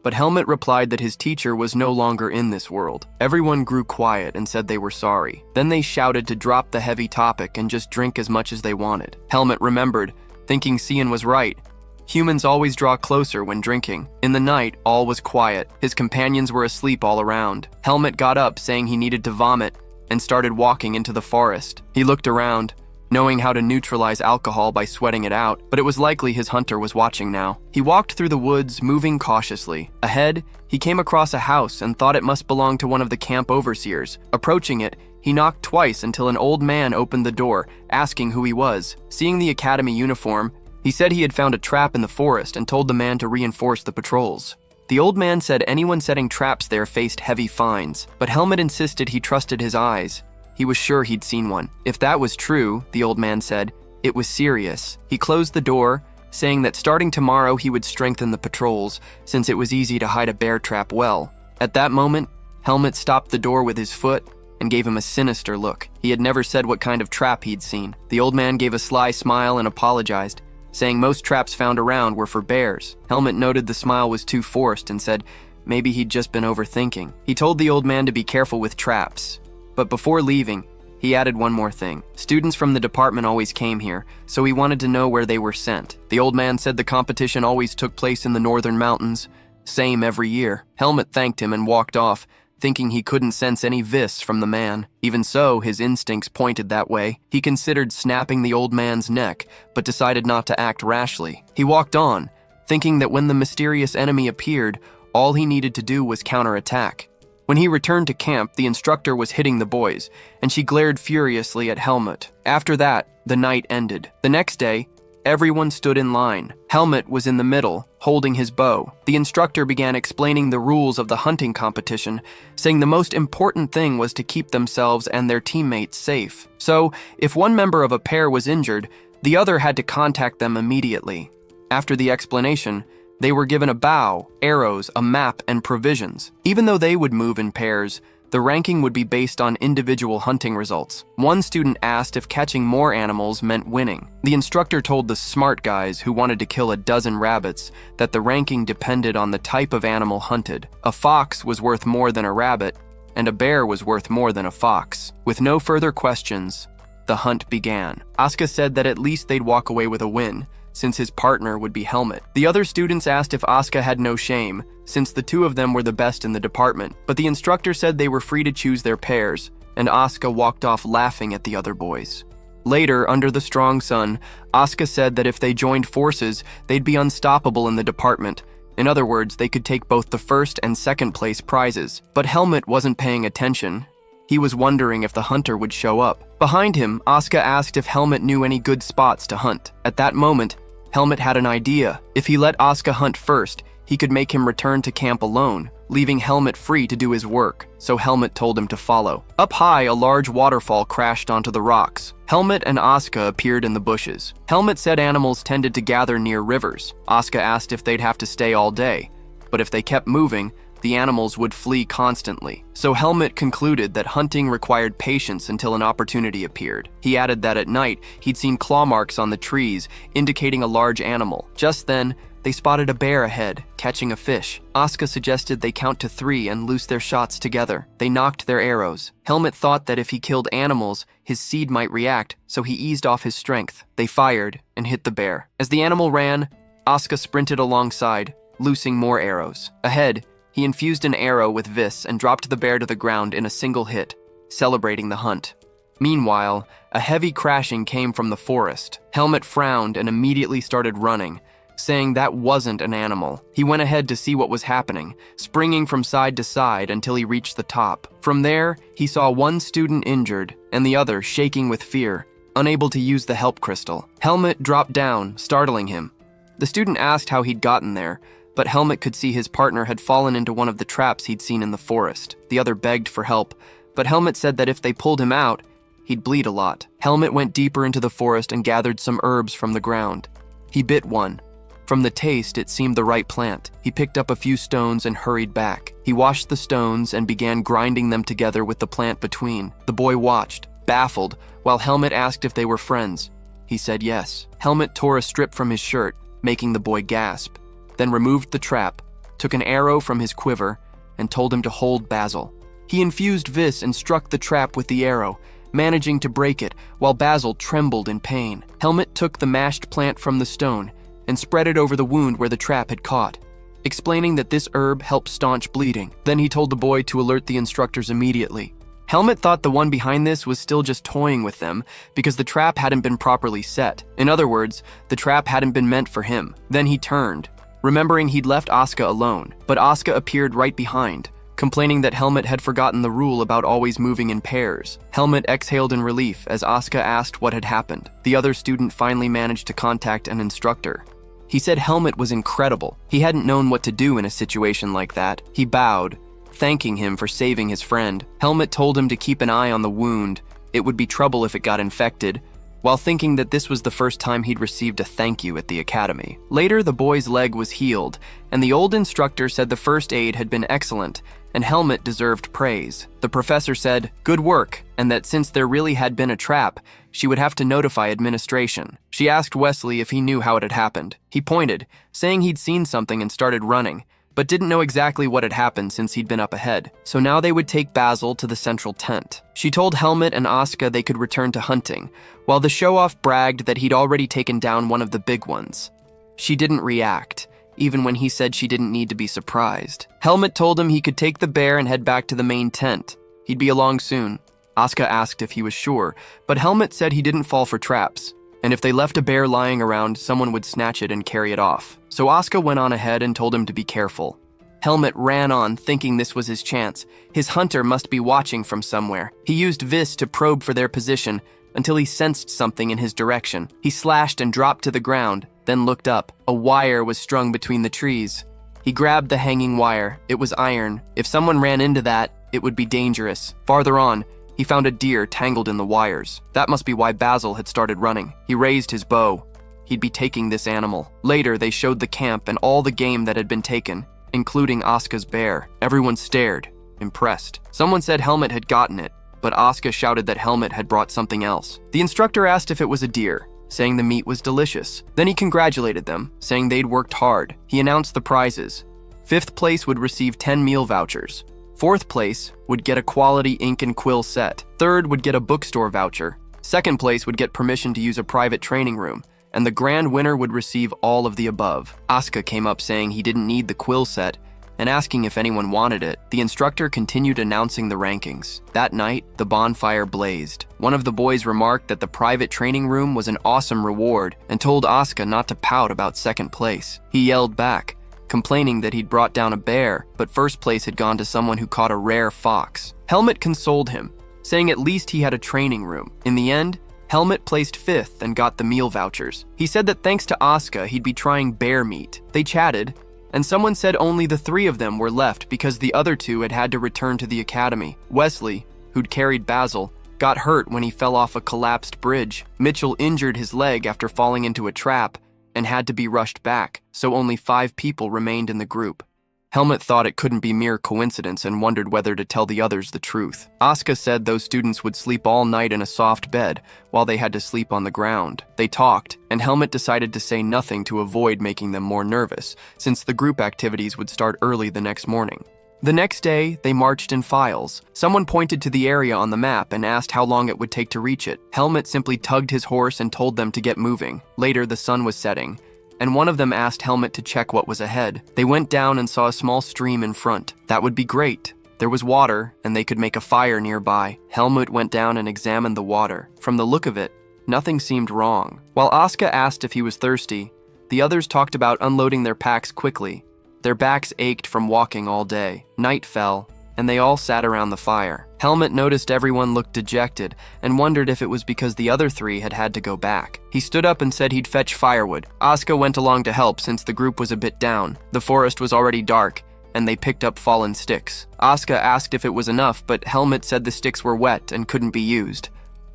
but Helmut replied that his teacher was no longer in this world. Everyone grew quiet and said they were sorry. Then they shouted to drop the heavy topic and just drink as much as they wanted. Helmut remembered, thinking Cian was right. Humans always draw closer when drinking. In the night, all was quiet. His companions were asleep all around. Helmut got up, saying he needed to vomit, and started walking into the forest. He looked around, knowing how to neutralize alcohol by sweating it out, but it was likely his hunter was watching now. He walked through the woods, moving cautiously. Ahead, he came across a house and thought it must belong to one of the camp overseers. Approaching it, he knocked twice until an old man opened the door, asking who he was. Seeing the academy uniform, he said he had found a trap in the forest and told the man to reinforce the patrols. The old man said anyone setting traps there faced heavy fines, but Helmut insisted he trusted his eyes. He was sure he'd seen one. If that was true, the old man said, it was serious. He closed the door, saying that starting tomorrow he would strengthen the patrols, since it was easy to hide a bear trap well. At that moment, Helmut stopped the door with his foot and gave him a sinister look. He had never said what kind of trap he'd seen. The old man gave a sly smile and apologized, saying most traps found around were for bears. Helmut noted the smile was too forced and said maybe he'd just been overthinking. He told the old man to be careful with traps. But before leaving, he added one more thing. Students from the department always came here, so he wanted to know where they were sent. The old man said the competition always took place in the northern mountains, same every year. Helmut thanked him and walked off, thinking he couldn't sense any vis from the man. Even so, his instincts pointed that way. He considered snapping the old man's neck, but decided not to act rashly. He walked on, thinking that when the mysterious enemy appeared, all he needed to do was counterattack. When he returned to camp, the instructor was hitting the boys, and she glared furiously at Helmut. After that, the night ended. The next day, everyone stood in line. Helmut was in the middle, holding his bow. The instructor began explaining the rules of the hunting competition, saying the most important thing was to keep themselves and their teammates safe. So, if one member of a pair was injured, the other had to contact them immediately. After the explanation, they were given a bow, arrows, a map, and provisions. Even though they would move in pairs, the ranking would be based on individual hunting results. One student asked if catching more animals meant winning. The instructor told the smart guys who wanted to kill a dozen rabbits that the ranking depended on the type of animal hunted. A fox was worth more than a rabbit, and a bear was worth more than a fox. With no further questions, the hunt began. Asuka said that at least they'd walk away with a win, since his partner would be Helmut. The other students asked if Asuka had no shame, since the two of them were the best in the department, but the instructor said they were free to choose their pairs, and Asuka walked off laughing at the other boys. Later, under the strong sun, Asuka said that if they joined forces, they'd be unstoppable in the department. In other words, they could take both the first and second place prizes. But Helmet wasn't paying attention. He was wondering if the hunter would show up. Behind him, Asuka asked if Helmet knew any good spots to hunt. At that moment, Helmet had an idea. If he let Asuka hunt first, he could make him return to camp alone, leaving Helmet free to do his work, so Helmet told him to follow. Up high, a large waterfall crashed onto the rocks. Helmet and Asuka appeared in the bushes. Helmet said animals tended to gather near rivers. Asuka asked if they'd have to stay all day, but if they kept moving, the animals would flee constantly. So Helmet concluded that hunting required patience until an opportunity appeared. He added that at night, he'd seen claw marks on the trees, indicating a large animal. Just then, they spotted a bear ahead, catching a fish. Asuka suggested they count to 3 and loose their shots together. They knocked their arrows. Helmet thought that if he killed animals, his seed might react, so he eased off his strength. They fired and hit the bear. As the animal ran, Asuka sprinted alongside, loosing more arrows. Ahead, he infused an arrow with vis and dropped the bear to the ground in a single hit, celebrating the hunt. Meanwhile, a heavy crashing came from the forest. Helmet frowned and immediately started running, saying that wasn't an animal. He went ahead to see what was happening, springing from side to side until he reached the top. From there, he saw one student injured and the other shaking with fear, unable to use the help crystal. Helmet dropped down, startling him. The student asked how he'd gotten there, but Helmet could see his partner had fallen into one of the traps he'd seen in the forest. The other begged for help, but Helmet said that if they pulled him out, he'd bleed a lot. Helmet went deeper into the forest and gathered some herbs from the ground. He bit one. From the taste, it seemed the right plant. He picked up a few stones and hurried back. He washed the stones and began grinding them together with the plant between. The boy watched, baffled, while Helmet asked if they were friends. He said yes. Helmet tore a strip from his shirt, making the boy gasp, then removed the trap, took an arrow from his quiver, and told him to hold Basil. He infused vis and struck the trap with the arrow, managing to break it, while Basil trembled in pain. Helmet took the mashed plant from the stone and spread it over the wound where the trap had caught, explaining that this herb helped staunch bleeding. Then he told the boy to alert the instructors immediately. Helmet thought the one behind this was still just toying with them because the trap hadn't been properly set. In other words, the trap hadn't been meant for him. Then he turned, remembering he'd left Asuka alone, but Asuka appeared right behind, complaining that Helmet had forgotten the rule about always moving in pairs. Helmet exhaled in relief as Asuka asked what had happened. The other student finally managed to contact an instructor. He said Helmet was incredible. He hadn't known what to do in a situation like that. He bowed, thanking him for saving his friend. Helmet told him to keep an eye on the wound. It would be trouble if it got infected, while thinking that this was the first time he'd received a thank you at the academy. Later, the boy's leg was healed, and the old instructor said the first aid had been excellent, and Helmet deserved praise. The professor said, "Good work," and that since there really had been a trap, she would have to notify administration. She asked Wesley if he knew how it had happened. He pointed, saying he'd seen something and started running, but didn't know exactly what had happened since he'd been up ahead. So now they would take Basil to the central tent. She told Helmet and Asuka they could return to hunting, while the show-off bragged that he'd already taken down one of the big ones. She didn't react, even when he said she didn't need to be surprised. Helmet told him he could take the bear and head back to the main tent. He'd be along soon. Asuka asked if he was sure, but Helmet said he didn't fall for traps, and if they left a bear lying around, someone would snatch it and carry it off. So Asuka went on ahead and told him to be careful. Helmet ran on, thinking this was his chance. His hunter must be watching from somewhere. He used vis to probe for their position until he sensed something in his direction. He slashed and dropped to the ground, then looked up. A wire was strung between the trees. He grabbed the hanging wire. It was iron. If someone ran into that, it would be dangerous. Farther on, he found a deer tangled in the wires. That must be why Basil had started running. He raised his bow. He'd be taking this animal. Later, they showed the camp and all the game that had been taken, including Asuka's bear. Everyone stared, impressed. Someone said Helmet had gotten it, but Asuka shouted that Helmet had brought something else. The instructor asked if it was a deer, saying the meat was delicious. Then he congratulated them, saying they'd worked hard. He announced the prizes. 5th place would receive 10 meal vouchers. 4th place would get a quality ink and quill set. 3rd would get a bookstore voucher. 2nd place would get permission to use a private training room. And the grand winner would receive all of the above. Asuka came up saying he didn't need the quill set, and asking if anyone wanted it. The instructor continued announcing the rankings. That night, the bonfire blazed. One of the boys remarked that the private training room was an awesome reward and told Asuka not to pout about second place. He yelled back, complaining that he'd brought down a bear, but first place had gone to someone who caught a rare fox. Helmet consoled him, saying at least he had a training room. In the end, Helmet placed 5th and got the meal vouchers. He said that thanks to Asuka, he'd be trying bear meat. They chatted, and someone said only the 3 of them were left because the other 2 had to return to the academy. Wesley, who'd carried Basil, got hurt when he fell off a collapsed bridge. Mitchell injured his leg after falling into a trap and had to be rushed back, so only 5 people remained in the group. Helmet thought it couldn't be mere coincidence and wondered whether to tell the others the truth. Asuka said those students would sleep all night in a soft bed while they had to sleep on the ground. They talked, and Helmet decided to say nothing to avoid making them more nervous, since the group activities would start early the next morning. The next day, they marched in files. Someone pointed to the area on the map and asked how long it would take to reach it. Helmet simply tugged his horse and told them to get moving. Later, the sun was setting, and one of them asked Helmet to check what was ahead. They went down and saw a small stream in front. That would be great. There was water, and they could make a fire nearby. Helmut went down and examined the water. From the look of it, nothing seemed wrong. While Asuka asked if he was thirsty, the others talked about unloading their packs quickly. Their backs ached from walking all day. Night fell, and they all sat around the fire. Helmet noticed everyone looked dejected and wondered if it was because the other 3 had had to go back. He stood up and said he'd fetch firewood. Asuka went along to help since the group was a bit down. The forest was already dark, and they picked up fallen sticks. Asuka asked if it was enough, but Helmet said the sticks were wet and couldn't be used.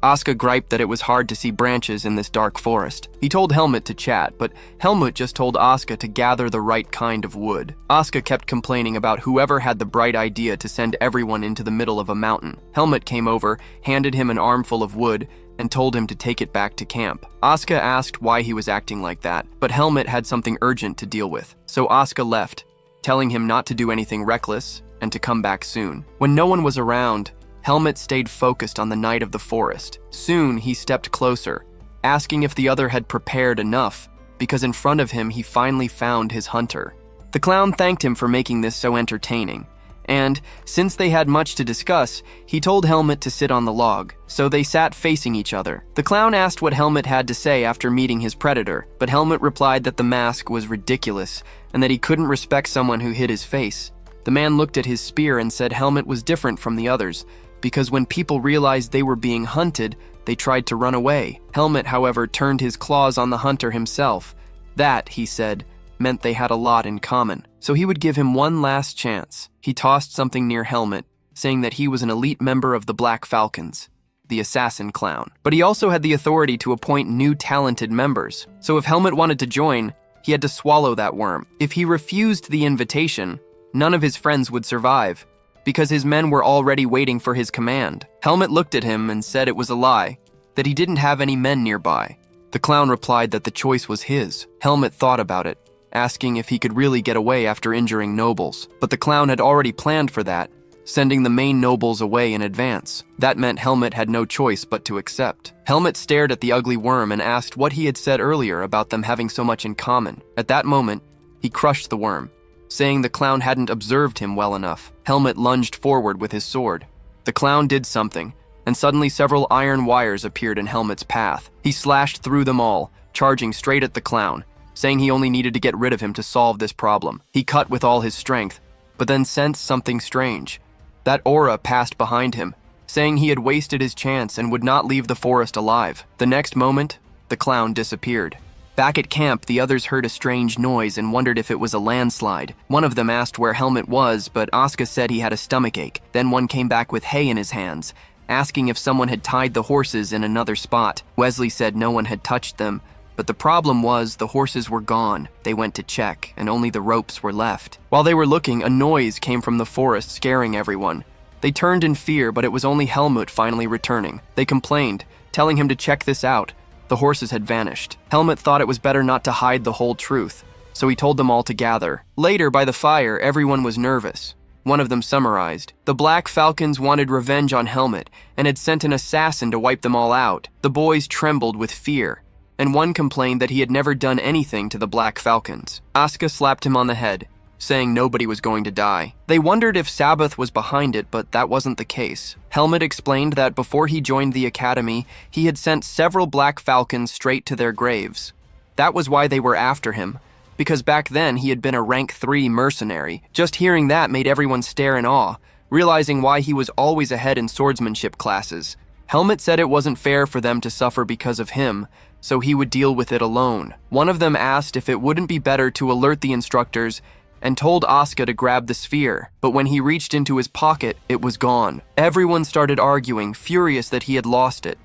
Asuka griped that it was hard to see branches in this dark forest. He told Helmet to chat, but Helmut just told Asuka to gather the right kind of wood. Asuka kept complaining about whoever had the bright idea to send everyone into the middle of a mountain. Helmet came over, handed him an armful of wood, and told him to take it back to camp. Asuka asked why he was acting like that, but Helmet had something urgent to deal with, so Asuka left, telling him not to do anything reckless and to come back soon. When no one was around, Helmet stayed focused on the night of the forest. Soon, he stepped closer, asking if the other had prepared enough, because in front of him he finally found his hunter. The clown thanked him for making this so entertaining, and, since they had much to discuss, he told Helmet to sit on the log, so they sat facing each other. The clown asked what Helmet had to say after meeting his predator, but Helmet replied that the mask was ridiculous, and that he couldn't respect someone who hid his face. The man looked at his spear and said Helmet was different from the others, because when people realized they were being hunted, they tried to run away. Helmet, however, turned his claws on the hunter himself. That, he said, meant they had a lot in common, so he would give him one last chance. He tossed something near Helmet, saying that he was an elite member of the Black Falcons, the assassin clown. But he also had the authority to appoint new talented members, so if Helmet wanted to join, he had to swallow that worm. If he refused the invitation, none of his friends would survive, because his men were already waiting for his command. Helmet looked at him and said it was a lie, that he didn't have any men nearby. The clown replied that the choice was his. Helmet thought about it, asking if he could really get away after injuring nobles. But the clown had already planned for that, sending the main nobles away in advance. That meant Helmet had no choice but to accept. Helmet stared at the ugly worm and asked what he had said earlier about them having so much in common. At that moment, he crushed the worm, saying the clown hadn't observed him well enough. Helmet lunged forward with his sword. The clown did something, and suddenly several iron wires appeared in Helmet's path. He slashed through them all, charging straight at the clown, saying he only needed to get rid of him to solve this problem. He cut with all his strength, but then sensed something strange. That aura passed behind him, saying he had wasted his chance and would not leave the forest alive. The next moment, the clown disappeared. Back at camp, the others heard a strange noise and wondered if it was a landslide. One of them asked where Helmet was, but Asuka said he had a stomachache. Then one came back with hay in his hands, asking if someone had tied the horses in another spot. Wesley said no one had touched them, but the problem was the horses were gone. They went to check, and only the ropes were left. While they were looking, a noise came from the forest, scaring everyone. They turned in fear, but it was only Helmut finally returning. They complained, telling him to check this out. The horses had vanished. Helmut thought it was better not to hide the whole truth, so he told them all to gather. Later, by the fire, everyone was nervous. One of them summarized. The Black Falcons wanted revenge on Helmut and had sent an assassin to wipe them all out. The boys trembled with fear, and one complained that he had never done anything to the Black Falcons. Asuka slapped him on the head, saying nobody was going to die. They wondered if Sabbath was behind it, but that wasn't the case. Helmet explained that before he joined the academy, he had sent several Black Falcons straight to their graves. That was why they were after him, because back then he had been a rank 3 mercenary. Just hearing that made everyone stare in awe, realizing why he was always ahead in swordsmanship classes. Helmet said it wasn't fair for them to suffer because of him, so he would deal with it alone. One of them asked if it wouldn't be better to alert the instructors and told Asuka to grab the sphere, but when he reached into his pocket, it was gone. Everyone started arguing, furious that he had lost it.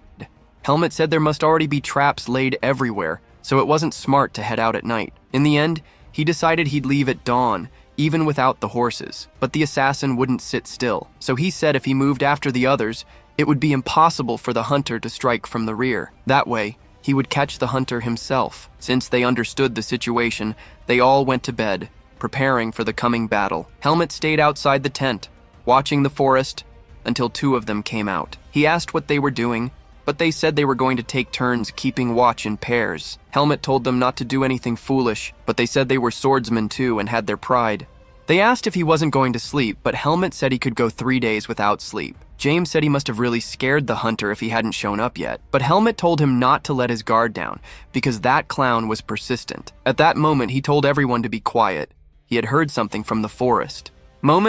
Helmet said there must already be traps laid everywhere, so it wasn't smart to head out at night. In the end, he decided he'd leave at dawn, even without the horses. But the assassin wouldn't sit still, so he said if he moved after the others, it would be impossible for the hunter to strike from the rear. That way, he would catch the hunter himself. Since they understood the situation, they all went to bed, preparing for the coming battle. Helmet stayed outside the tent, watching the forest, until 2 of them came out. He asked what they were doing, but they said they were going to take turns keeping watch in pairs. Helmet told them not to do anything foolish, but they said they were swordsmen too and had their pride. They asked if he wasn't going to sleep, but Helmet said he could go 3 days without sleep. James said he must have really scared the hunter if he hadn't shown up yet, but Helmet told him not to let his guard down, because that clown was persistent. At that moment, he told everyone to be quiet. He had heard something from the forest.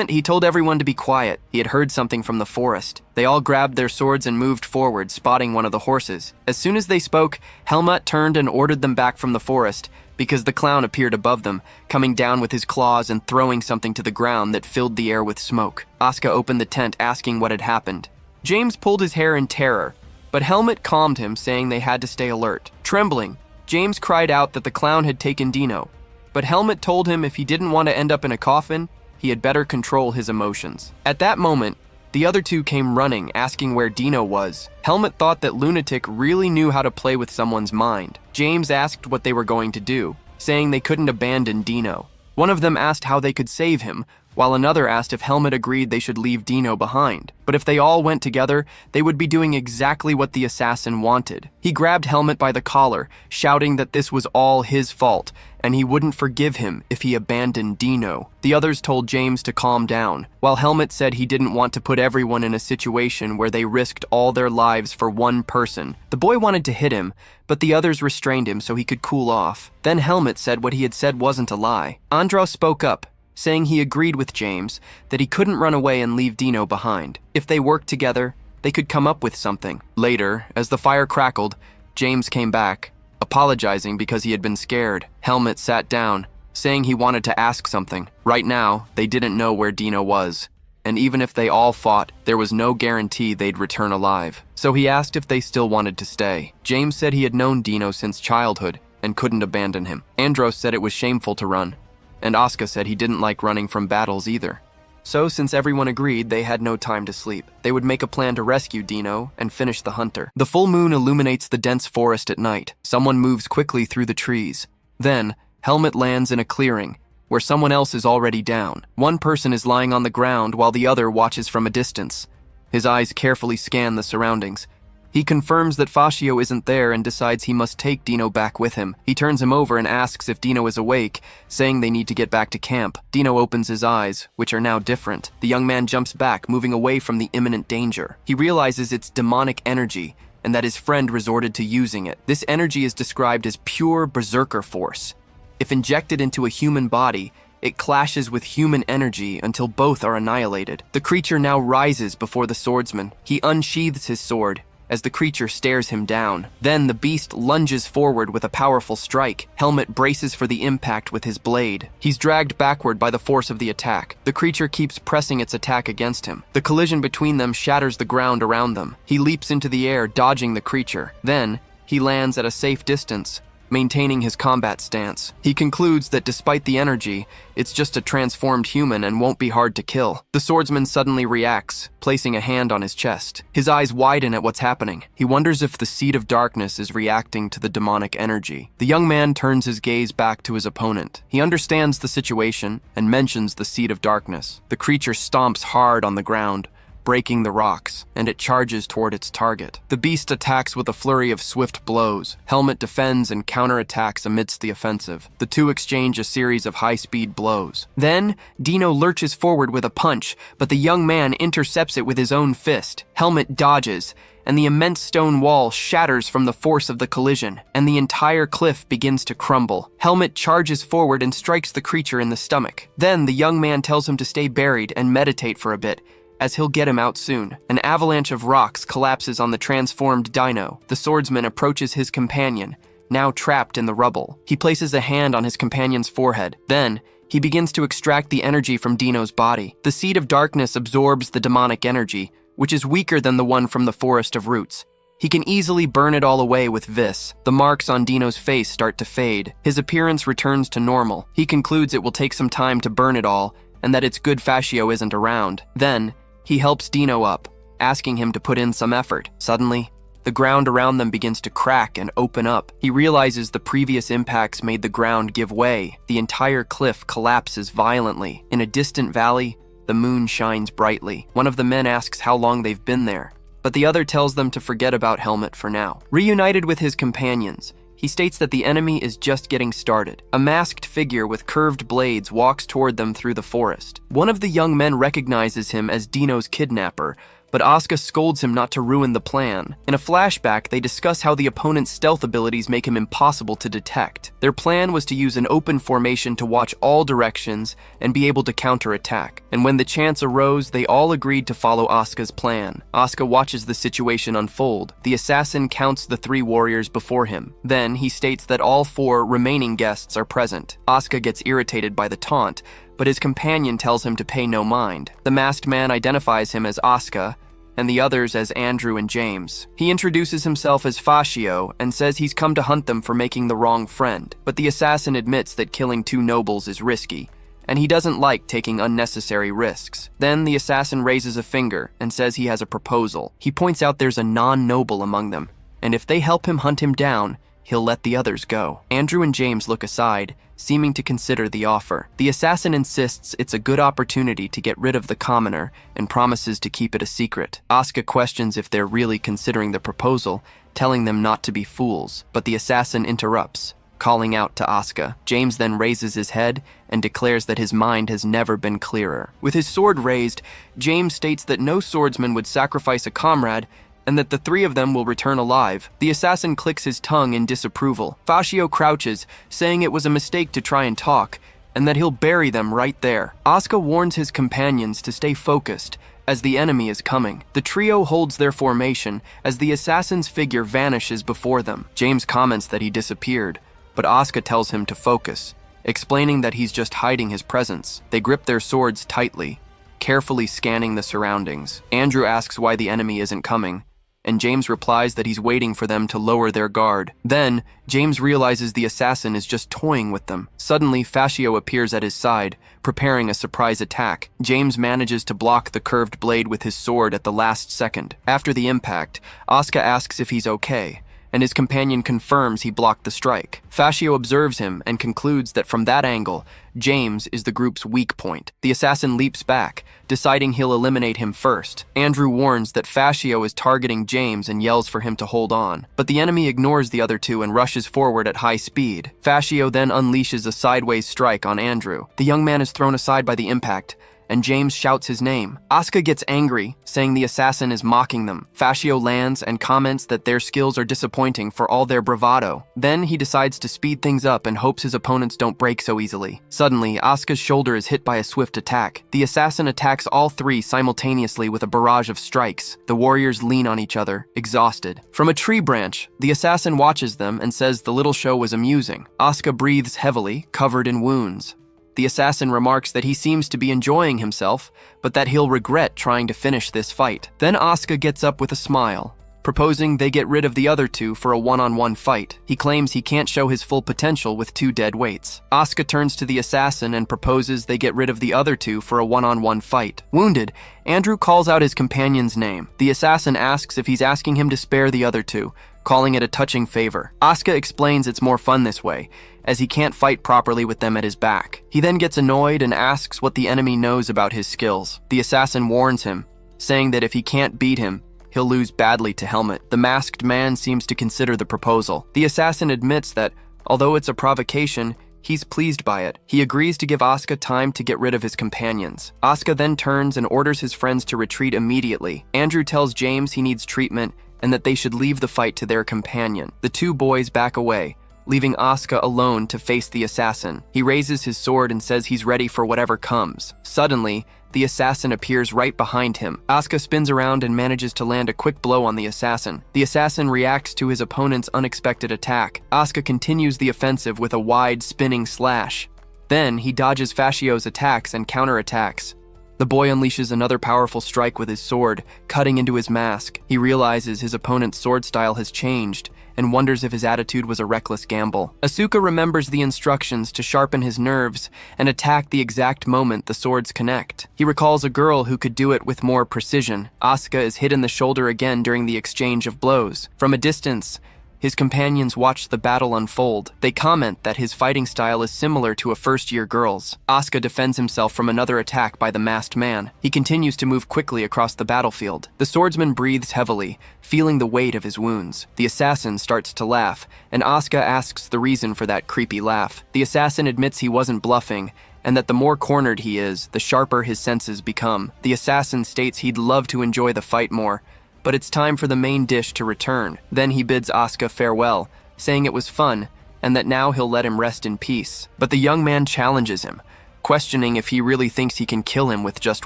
He told everyone to be quiet. He had heard something from the forest. They all grabbed their swords and moved forward, spotting one of the horses. As soon as they spoke, Helmet turned and ordered them back from the forest, because the clown appeared above them, coming down with his claws and throwing something to the ground that filled the air with smoke. Asuka opened the tent, asking what had happened. James pulled his hair in terror, but Helmet calmed him, saying they had to stay alert. Trembling, James cried out that the clown had taken Dino, but Helmet told him if he didn't want to end up in a coffin, he had better control his emotions. At that moment, the other 2 came running, asking where Dino was. Helmet thought that Lunatic really knew how to play with someone's mind. James asked what they were going to do, saying they couldn't abandon Dino. One of them asked how they could save him, while another asked if Helmet agreed they should leave Dino behind. But if they all went together, they would be doing exactly what the assassin wanted. He grabbed Helmet by the collar, shouting that this was all his fault, and he wouldn't forgive him if he abandoned Dino. The others told James to calm down, while Helmet said he didn't want to put everyone in a situation where they risked all their lives for one person. The boy wanted to hit him, but the others restrained him so he could cool off. Then Helmet said what he had said wasn't a lie. Andros spoke up, saying he agreed with James that he couldn't run away and leave Dino behind. If they worked together, they could come up with something. Later, as the fire crackled, James came back, apologizing because he had been scared. Helmet sat down, saying he wanted to ask something. Right now, they didn't know where Dino was, and even if they all fought, there was no guarantee they'd return alive. So he asked if they still wanted to stay. James said he had known Dino since childhood and couldn't abandon him. Andros said it was shameful to run, and Asuka said he didn't like running from battles either. So since everyone agreed, they had no time to sleep. They would make a plan to rescue Dino and finish the hunter. The full moon illuminates the dense forest at night. Someone moves quickly through the trees. Then, Helmet lands in a clearing, where someone else is already down. One person is lying on the ground while the other watches from a distance. His eyes carefully scan the surroundings. He confirms that Fascio isn't there and decides he must take Dino back with him. He turns him over and asks if Dino is awake, saying they need to get back to camp. Dino opens his eyes, which are now different. The young man jumps back, moving away from the imminent danger. He realizes it's demonic energy, and that his friend resorted to using it. This energy is described as pure berserker force. If injected into a human body, it clashes with human energy until both are annihilated. The creature now rises before the swordsman. He unsheathes his sword as the creature stares him down. Then the beast lunges forward with a powerful strike. Helmet braces for the impact with his blade. He's dragged backward by the force of the attack. The creature keeps pressing its attack against him. The collision between them shatters the ground around them. He leaps into the air, dodging the creature. Then, he lands at a safe distance, maintaining his combat stance. He concludes that despite the energy, it's just a transformed human and won't be hard to kill. The swordsman suddenly reacts, placing a hand on his chest. His eyes widen at what's happening. He wonders if the seed of darkness is reacting to the demonic energy. The young man turns his gaze back to his opponent. He understands the situation and mentions the seed of darkness. The creature stomps hard on the ground, breaking the rocks, and it charges toward its target. The beast attacks with a flurry of swift blows. Helmet defends and counterattacks amidst the offensive. The two exchange a series of high-speed blows. Then, Dino lurches forward with a punch, but the young man intercepts it with his own fist. Helmet dodges, and the immense stone wall shatters from the force of the collision, and the entire cliff begins to crumble. Helmet charges forward and strikes the creature in the stomach. Then the young man tells him to stay buried and meditate for a bit, as he'll get him out soon. An avalanche of rocks collapses on the transformed dino. The swordsman approaches his companion, now trapped in the rubble. He places a hand on his companion's forehead. Then, he begins to extract the energy from Dino's body. The Seed of Darkness absorbs the demonic energy, which is weaker than the one from the Forest of Roots. He can easily burn it all away with Vis. The marks on Dino's face start to fade. His appearance returns to normal. He concludes it will take some time to burn it all, and that it's good Fascio isn't around. Then, he helps Dino up, asking him to put in some effort. Suddenly, the ground around them begins to crack and open up. He realizes the previous impacts made the ground give way. The entire cliff collapses violently. In a distant valley, the moon shines brightly. One of the men asks how long they've been there, but the other tells them to forget about Helmet for now. Reunited with his companions, he states that the enemy is just getting started. A masked figure with curved blades walks toward them through the forest. One of the young men recognizes him as Dino's kidnapper, but Asuka scolds him not to ruin the plan. In a flashback, they discuss how the opponent's stealth abilities make him impossible to detect. Their plan was to use an open formation to watch all directions and be able to counterattack. And when the chance arose, they all agreed to follow Asuka's plan. Asuka watches the situation unfold. The assassin counts the 3 warriors before him. Then he states that all 4 remaining guests are present. Asuka gets irritated by the taunt, but his companion tells him to pay no mind. The masked man identifies him as Asuka, and the others as Andrew and James. He introduces himself as Fascio and says he's come to hunt them for making the wrong friend. But the assassin admits that killing 2 nobles is risky, and he doesn't like taking unnecessary risks. Then the assassin raises a finger and says he has a proposal. He points out there's a non-noble among them, and if they help him hunt him down, he'll let the others go. Andrew and James look aside, seeming to consider the offer. The assassin insists it's a good opportunity to get rid of the commoner and promises to keep it a secret. Asuka questions if they're really considering the proposal, telling them not to be fools, but the assassin interrupts, calling out to Asuka. James then raises his head and declares that his mind has never been clearer. With his sword raised, James states that no swordsman would sacrifice a comrade and that the 3 of them will return alive. The assassin clicks his tongue in disapproval. Fascio crouches, saying it was a mistake to try and talk, and that he'll bury them right there. Asuka warns his companions to stay focused, as the enemy is coming. The trio holds their formation as the assassin's figure vanishes before them. James comments that he disappeared, but Asuka tells him to focus, explaining that he's just hiding his presence. They grip their swords tightly, carefully scanning the surroundings. Andrew asks why the enemy isn't coming, and James replies that he's waiting for them to lower their guard. Then, James realizes the assassin is just toying with them. Suddenly, Fascio appears at his side, preparing a surprise attack. James manages to block the curved blade with his sword at the last second. After the impact, Asuka asks if he's okay, and his companion confirms he blocked the strike. Fascio observes him and concludes that from that angle, James is the group's weak point. The assassin leaps back, deciding he'll eliminate him first. Andrew warns that Fascio is targeting James and yells for him to hold on, but the enemy ignores the other 2 and rushes forward at high speed. Fascio then unleashes a sideways strike on Andrew. The young man is thrown aside by the impact, and James shouts his name. Asuka gets angry, saying the assassin is mocking them. Fascio lands and comments that their skills are disappointing for all their bravado. Then he decides to speed things up and hopes his opponents don't break so easily. Suddenly, Asuka's shoulder is hit by a swift attack. The assassin attacks all 3 simultaneously with a barrage of strikes. The warriors lean on each other, exhausted. From a tree branch, the assassin watches them and says the little show was amusing. Asuka breathes heavily, covered in wounds. The assassin remarks that he seems to be enjoying himself, but that he'll regret trying to finish this fight. Then Asuka gets up with a smile, proposing they get rid of the other 2 for a one-on-one fight. He claims he can't show his full potential with 2 dead weights. Asuka turns to the assassin and proposes they get rid of the other 2 for a one-on-one fight. Wounded, Andrew calls out his companion's name. The assassin asks if he's asking him to spare the other 2, calling it a touching favor. Asuka explains it's more fun this way, as he can't fight properly with them at his back. He then gets annoyed and asks what the enemy knows about his skills. The assassin warns him, saying that if he can't beat him, he'll lose badly to Helmet. The masked man seems to consider the proposal. The assassin admits that, although it's a provocation, he's pleased by it. He agrees to give Asuka time to get rid of his companions. Asuka then turns and orders his friends to retreat immediately. Andrew tells James he needs treatment and that they should leave the fight to their companion. The two boys back away, leaving Asuka alone to face the assassin. He raises his sword and says he's ready for whatever comes. Suddenly, the assassin appears right behind him. Asuka spins around and manages to land a quick blow on the assassin. The assassin reacts to his opponent's unexpected attack. Asuka continues the offensive with a wide, spinning slash. Then, he dodges Fascio's attacks and counterattacks. The boy unleashes another powerful strike with his sword, cutting into his mask. He realizes his opponent's sword style has changed and wonders if his attitude was a reckless gamble. Asuka remembers the instructions to sharpen his nerves and attack the exact moment the swords connect. He recalls a girl who could do it with more precision. Asuka is hit in the shoulder again during the exchange of blows. From a distance, his companions watch the battle unfold. They comment that his fighting style is similar to a first-year girl's. Asuka defends himself from another attack by the masked man. He continues to move quickly across the battlefield. The swordsman breathes heavily, feeling the weight of his wounds. The assassin starts to laugh, and Asuka asks the reason for that creepy laugh. The assassin admits he wasn't bluffing, and that the more cornered he is, the sharper his senses become. The assassin states he'd love to enjoy the fight more, but it's time for the main dish to return. Then he bids Asuka farewell, saying it was fun, and that now he'll let him rest in peace. But the young man challenges him, questioning if he really thinks he can kill him with just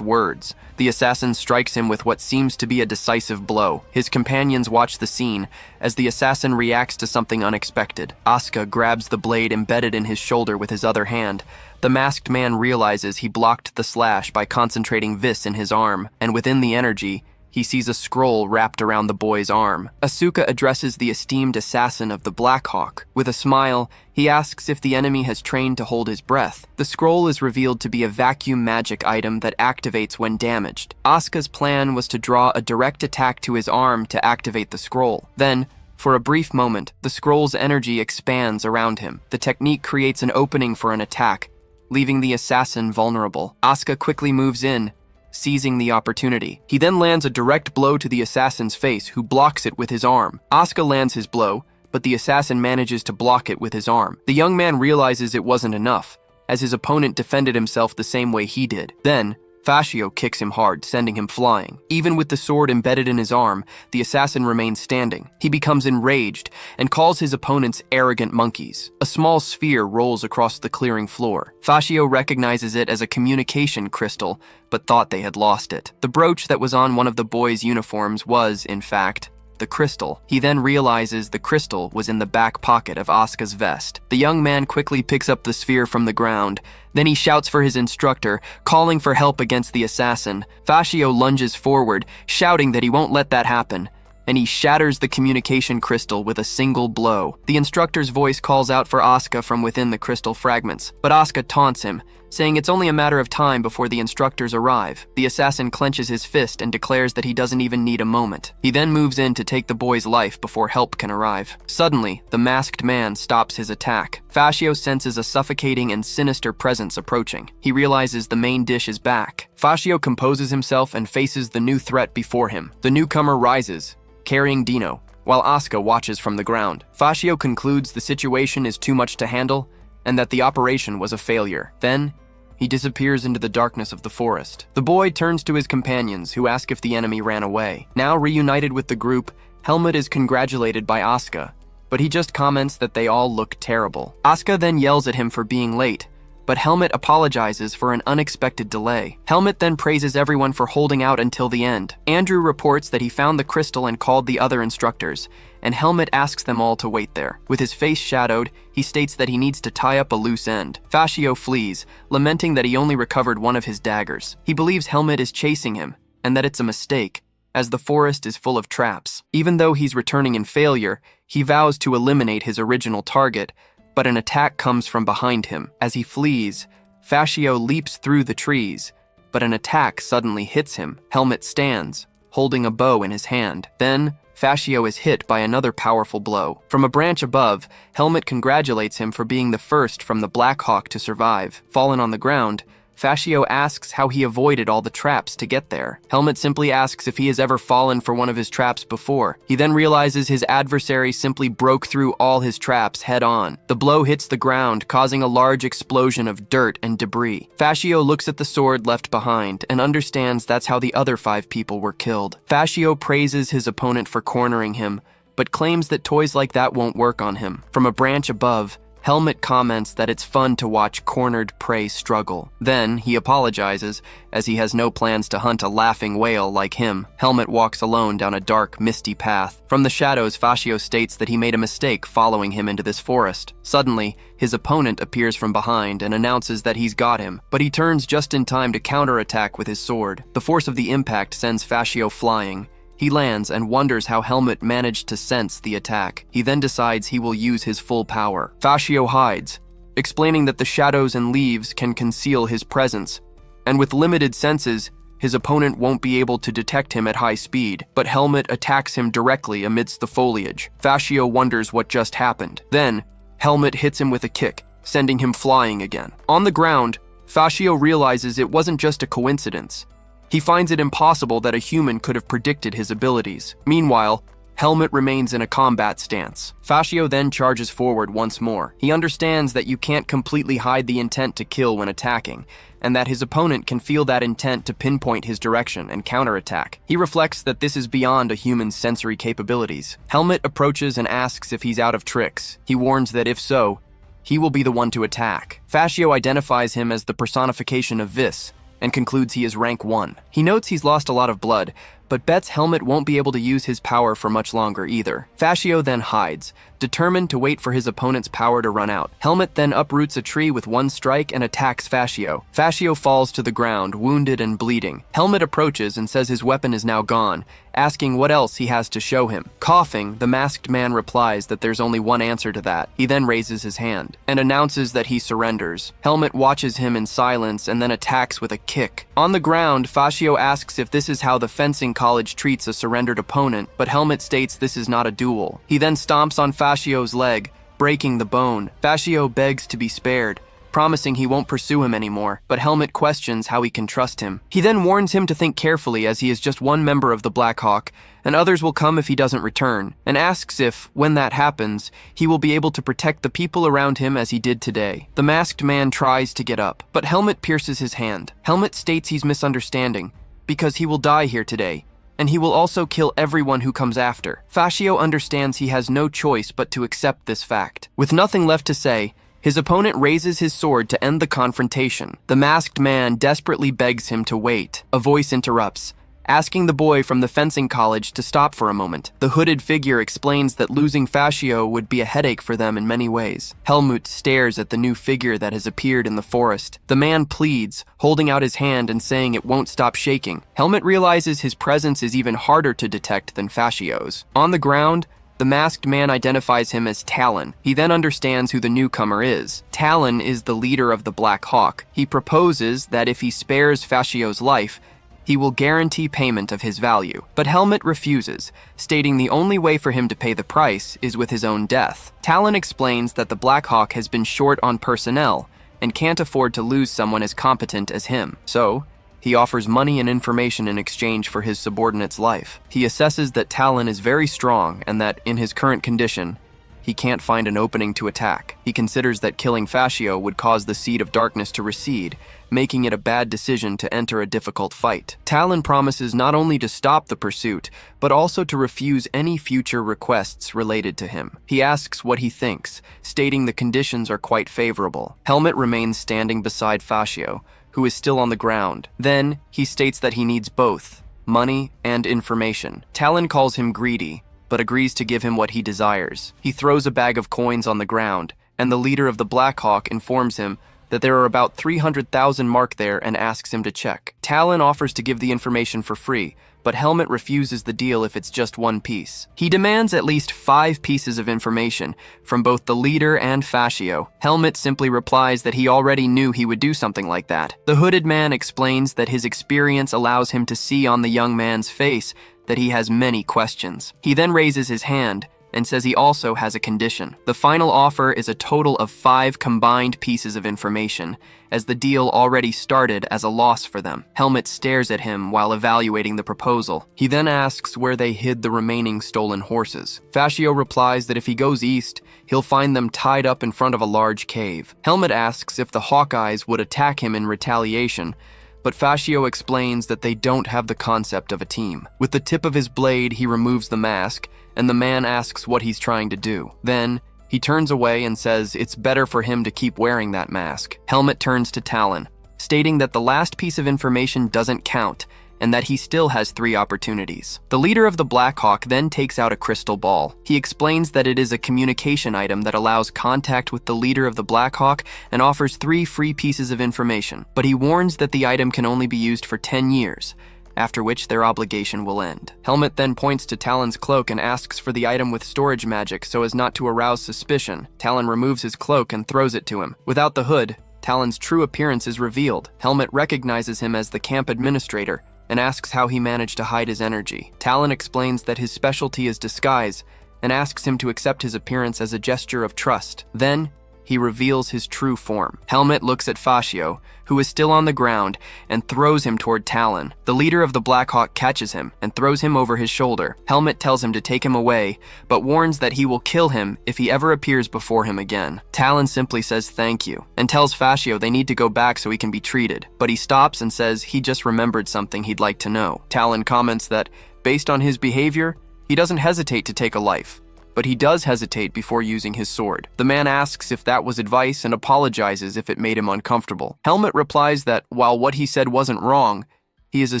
words. The assassin strikes him with what seems to be a decisive blow. His companions watch the scene as the assassin reacts to something unexpected. Asuka grabs the blade embedded in his shoulder with his other hand. The masked man realizes he blocked the slash by concentrating vis in his arm, and within the energy, he sees a scroll wrapped around the boy's arm. Asuka addresses the esteemed assassin of the Black Hawk. With a smile, he asks if the enemy has trained to hold his breath. The scroll is revealed to be a vacuum magic item that activates when damaged. Asuka's plan was to draw a direct attack to his arm to activate the scroll. Then, for a brief moment, the scroll's energy expands around him. The technique creates an opening for an attack, leaving the assassin vulnerable. Asuka quickly moves in, seizing the opportunity. He then lands a direct blow to the assassin's face, who blocks it with his arm. Asuka lands his blow, but the assassin manages to block it with his arm. The young man realizes it wasn't enough, as his opponent defended himself the same way he did. Then, Fascio kicks him hard, sending him flying. Even with the sword embedded in his arm, the assassin remains standing. He becomes enraged and calls his opponents arrogant monkeys. A small sphere rolls across the clearing floor. Fascio recognizes it as a communication crystal, but thought they had lost it. The brooch that was on one of the boys' uniforms was, in fact, the crystal. He then realizes the crystal was in the back pocket of Asuka's vest. The young man quickly picks up the sphere from the ground. Then he shouts for his instructor, calling for help against the assassin. Fascio lunges forward, shouting that he won't let that happen, and he shatters the communication crystal with a single blow. The instructor's voice calls out for Asuka from within the crystal fragments, but Asuka taunts him, saying it's only a matter of time before the instructors arrive. The assassin clenches his fist and declares that he doesn't even need a moment. He then moves in to take the boy's life before help can arrive. Suddenly, the masked man stops his attack. Fascio senses a suffocating and sinister presence approaching. He realizes the main dish is back. Fascio composes himself and faces the new threat before him. The newcomer rises, carrying Dino, while Asuka watches from the ground. Fascio concludes the situation is too much to handle and that the operation was a failure. Then, he disappears into the darkness of the forest. The boy turns to his companions, who ask if the enemy ran away. Now reunited with the group, Helmut is congratulated by Asuka, but he just comments that they all look terrible. Asuka then yells at him for being late, but Helmut apologizes for an unexpected delay. Helmut then praises everyone for holding out until the end. Andrew reports that he found the crystal and called the other instructors, and Helmut asks them all to wait there. With his face shadowed, he states that he needs to tie up a loose end. Fascio flees, lamenting that he only recovered one of his daggers. He believes Helmut is chasing him, and that it's a mistake, as the forest is full of traps. Even though he's returning in failure, he vows to eliminate his original target, but an attack comes from behind him. As he flees, Fascio leaps through the trees, but an attack suddenly hits him. Helmut stands, holding a bow in his hand. Then, Fascio is hit by another powerful blow. From a branch above, Helmut congratulates him for being the first from the Black Hawk to survive. Fallen on the ground, Fascio asks how he avoided all the traps to get there. Helmet simply asks if he has ever fallen for one of his traps before. He then realizes his adversary simply broke through all his traps head-on. The blow hits the ground, causing a large explosion of dirt and debris. Fascio looks at the sword left behind and understands that's how the other 5 people were killed. Fascio praises his opponent for cornering him, but claims that toys like that won't work on him. From a branch above, Helmet comments that it's fun to watch cornered prey struggle. Then, he apologizes, as he has no plans to hunt a laughing whale like him. Helmet walks alone down a dark, misty path. From the shadows, Fascio states that he made a mistake following him into this forest. Suddenly, his opponent appears from behind and announces that he's got him, but he turns just in time to counterattack with his sword. The force of the impact sends Fascio flying. He lands and wonders how Helmet managed to sense the attack. He then decides he will use his full power. Fascio hides, explaining that the shadows and leaves can conceal his presence, and with limited senses, his opponent won't be able to detect him at high speed, but Helmet attacks him directly amidst the foliage. Fascio wonders what just happened. Then, Helmet hits him with a kick, sending him flying again. On the ground, Fascio realizes it wasn't just a coincidence. He finds it impossible that a human could have predicted his abilities. Meanwhile, Helmet remains in a combat stance. Fascio then charges forward once more. He understands that you can't completely hide the intent to kill when attacking, and that his opponent can feel that intent to pinpoint his direction and counterattack. He reflects that this is beyond a human's sensory capabilities. Helmet approaches and asks if he's out of tricks. He warns that if so, he will be the one to attack. Fascio identifies him as the personification of Vis, and concludes he is rank 1. He notes he's lost a lot of blood, but bets Helmet won't be able to use his power for much longer either. Fascio then hides, determined to wait for his opponent's power to run out. Helmet then uproots a tree with one strike and attacks Fascio. Fascio falls to the ground, wounded and bleeding. Helmet approaches and says his weapon is now gone, asking what else he has to show him. Coughing, the masked man replies that there's only one answer to that. He then raises his hand and announces that he surrenders. Helmet watches him in silence and then attacks with a kick. On the ground, Fascio asks if this is how the fencing college treats a surrendered opponent, but Helmet states this is not a duel. He then stomps on Fascio's leg, breaking the bone. Fascio begs to be spared, promising he won't pursue him anymore, but Helmet questions how he can trust him. He then warns him to think carefully as he is just one member of the Black Hawk, and others will come if he doesn't return, and asks if, when that happens, he will be able to protect the people around him as he did today. The masked man tries to get up, but Helmet pierces his hand. Helmet states he's misunderstanding, because he will die here today, and he will also kill everyone who comes after. Fascio understands he has no choice but to accept this fact. With nothing left to say, his opponent raises his sword to end the confrontation. The masked man desperately begs him to wait. A voice interrupts, asking the boy from the fencing college to stop for a moment. The hooded figure explains that losing Fascio would be a headache for them in many ways. Helmut stares at the new figure that has appeared in the forest. The man pleads, holding out his hand and saying it won't stop shaking. Helmut realizes his presence is even harder to detect than Fascio's. On the ground, the masked man identifies him as Talon. He then understands who the newcomer is. Talon is the leader of the Black Hawk. He proposes that if he spares Fascio's life, he will guarantee payment of his value. But Helmet refuses, stating the only way for him to pay the price is with his own death. Talon explains that the Black Hawk has been short on personnel and can't afford to lose someone as competent as him. So, he offers money and information in exchange for his subordinate's life. He assesses that Talon is very strong and that, in his current condition, he can't find an opening to attack. He considers that killing Fascio would cause the Seed of Darkness to recede, making it a bad decision to enter a difficult fight. Talon promises not only to stop the pursuit, but also to refuse any future requests related to him. He asks what he thinks, stating the conditions are quite favorable. Helmet remains standing beside Fascio, who is still on the ground. Then, he states that he needs both, money and information. Talon calls him greedy, but agrees to give him what he desires. He throws a bag of coins on the ground, and the leader of the Black Hawk informs him that there are about 300,000 mark there and asks him to check. Talon offers to give the information for free, but Helmet refuses the deal if it's just one piece. He demands at least 5 pieces of information from both the leader and Fascio. Helmet simply replies that he already knew he would do something like that. The hooded man explains that his experience allows him to see on the young man's face that he has many questions. He then raises his hand, and says he also has a condition. The final offer is a total of 5 combined pieces of information, as the deal already started as a loss for them. Helmet stares at him while evaluating the proposal. He then asks where they hid the remaining stolen horses. Fascio replies that if he goes east, he'll find them tied up in front of a large cave. Helmet asks if the Hawkeyes would attack him in retaliation, but Fascio explains that they don't have the concept of a team. With the tip of his blade, he removes the mask, and the man asks what he's trying to do. Then, he turns away and says it's better for him to keep wearing that mask. Helmet turns to Talon, stating that the last piece of information doesn't count, and that he still has 3 opportunities. The leader of the Black Hawk then takes out a crystal ball. He explains that it is a communication item that allows contact with the leader of the Black Hawk and offers 3 free pieces of information, but he warns that the item can only be used for 10 years, after which their obligation will end. Helmet then points to Talon's cloak and asks for the item with storage magic so as not to arouse suspicion. Talon removes his cloak and throws it to him. Without the hood, Talon's true appearance is revealed. Helmet recognizes him as the camp administrator and asks how he managed to hide his energy. Talon explains that his specialty is disguise and asks him to accept his appearance as a gesture of trust. Then, he reveals his true form. Helmet looks at Fascio, who is still on the ground, and throws him toward Talon. The leader of the Black Hawk catches him and throws him over his shoulder. Helmet tells him to take him away, but warns that he will kill him if he ever appears before him again. Talon simply says thank you, and tells Fascio they need to go back so he can be treated, but he stops and says he just remembered something he'd like to know. Talon comments that, based on his behavior, he doesn't hesitate to take a life, but he does hesitate before using his sword. The man asks if that was advice and apologizes if it made him uncomfortable. Helmet replies that while what he said wasn't wrong, he is a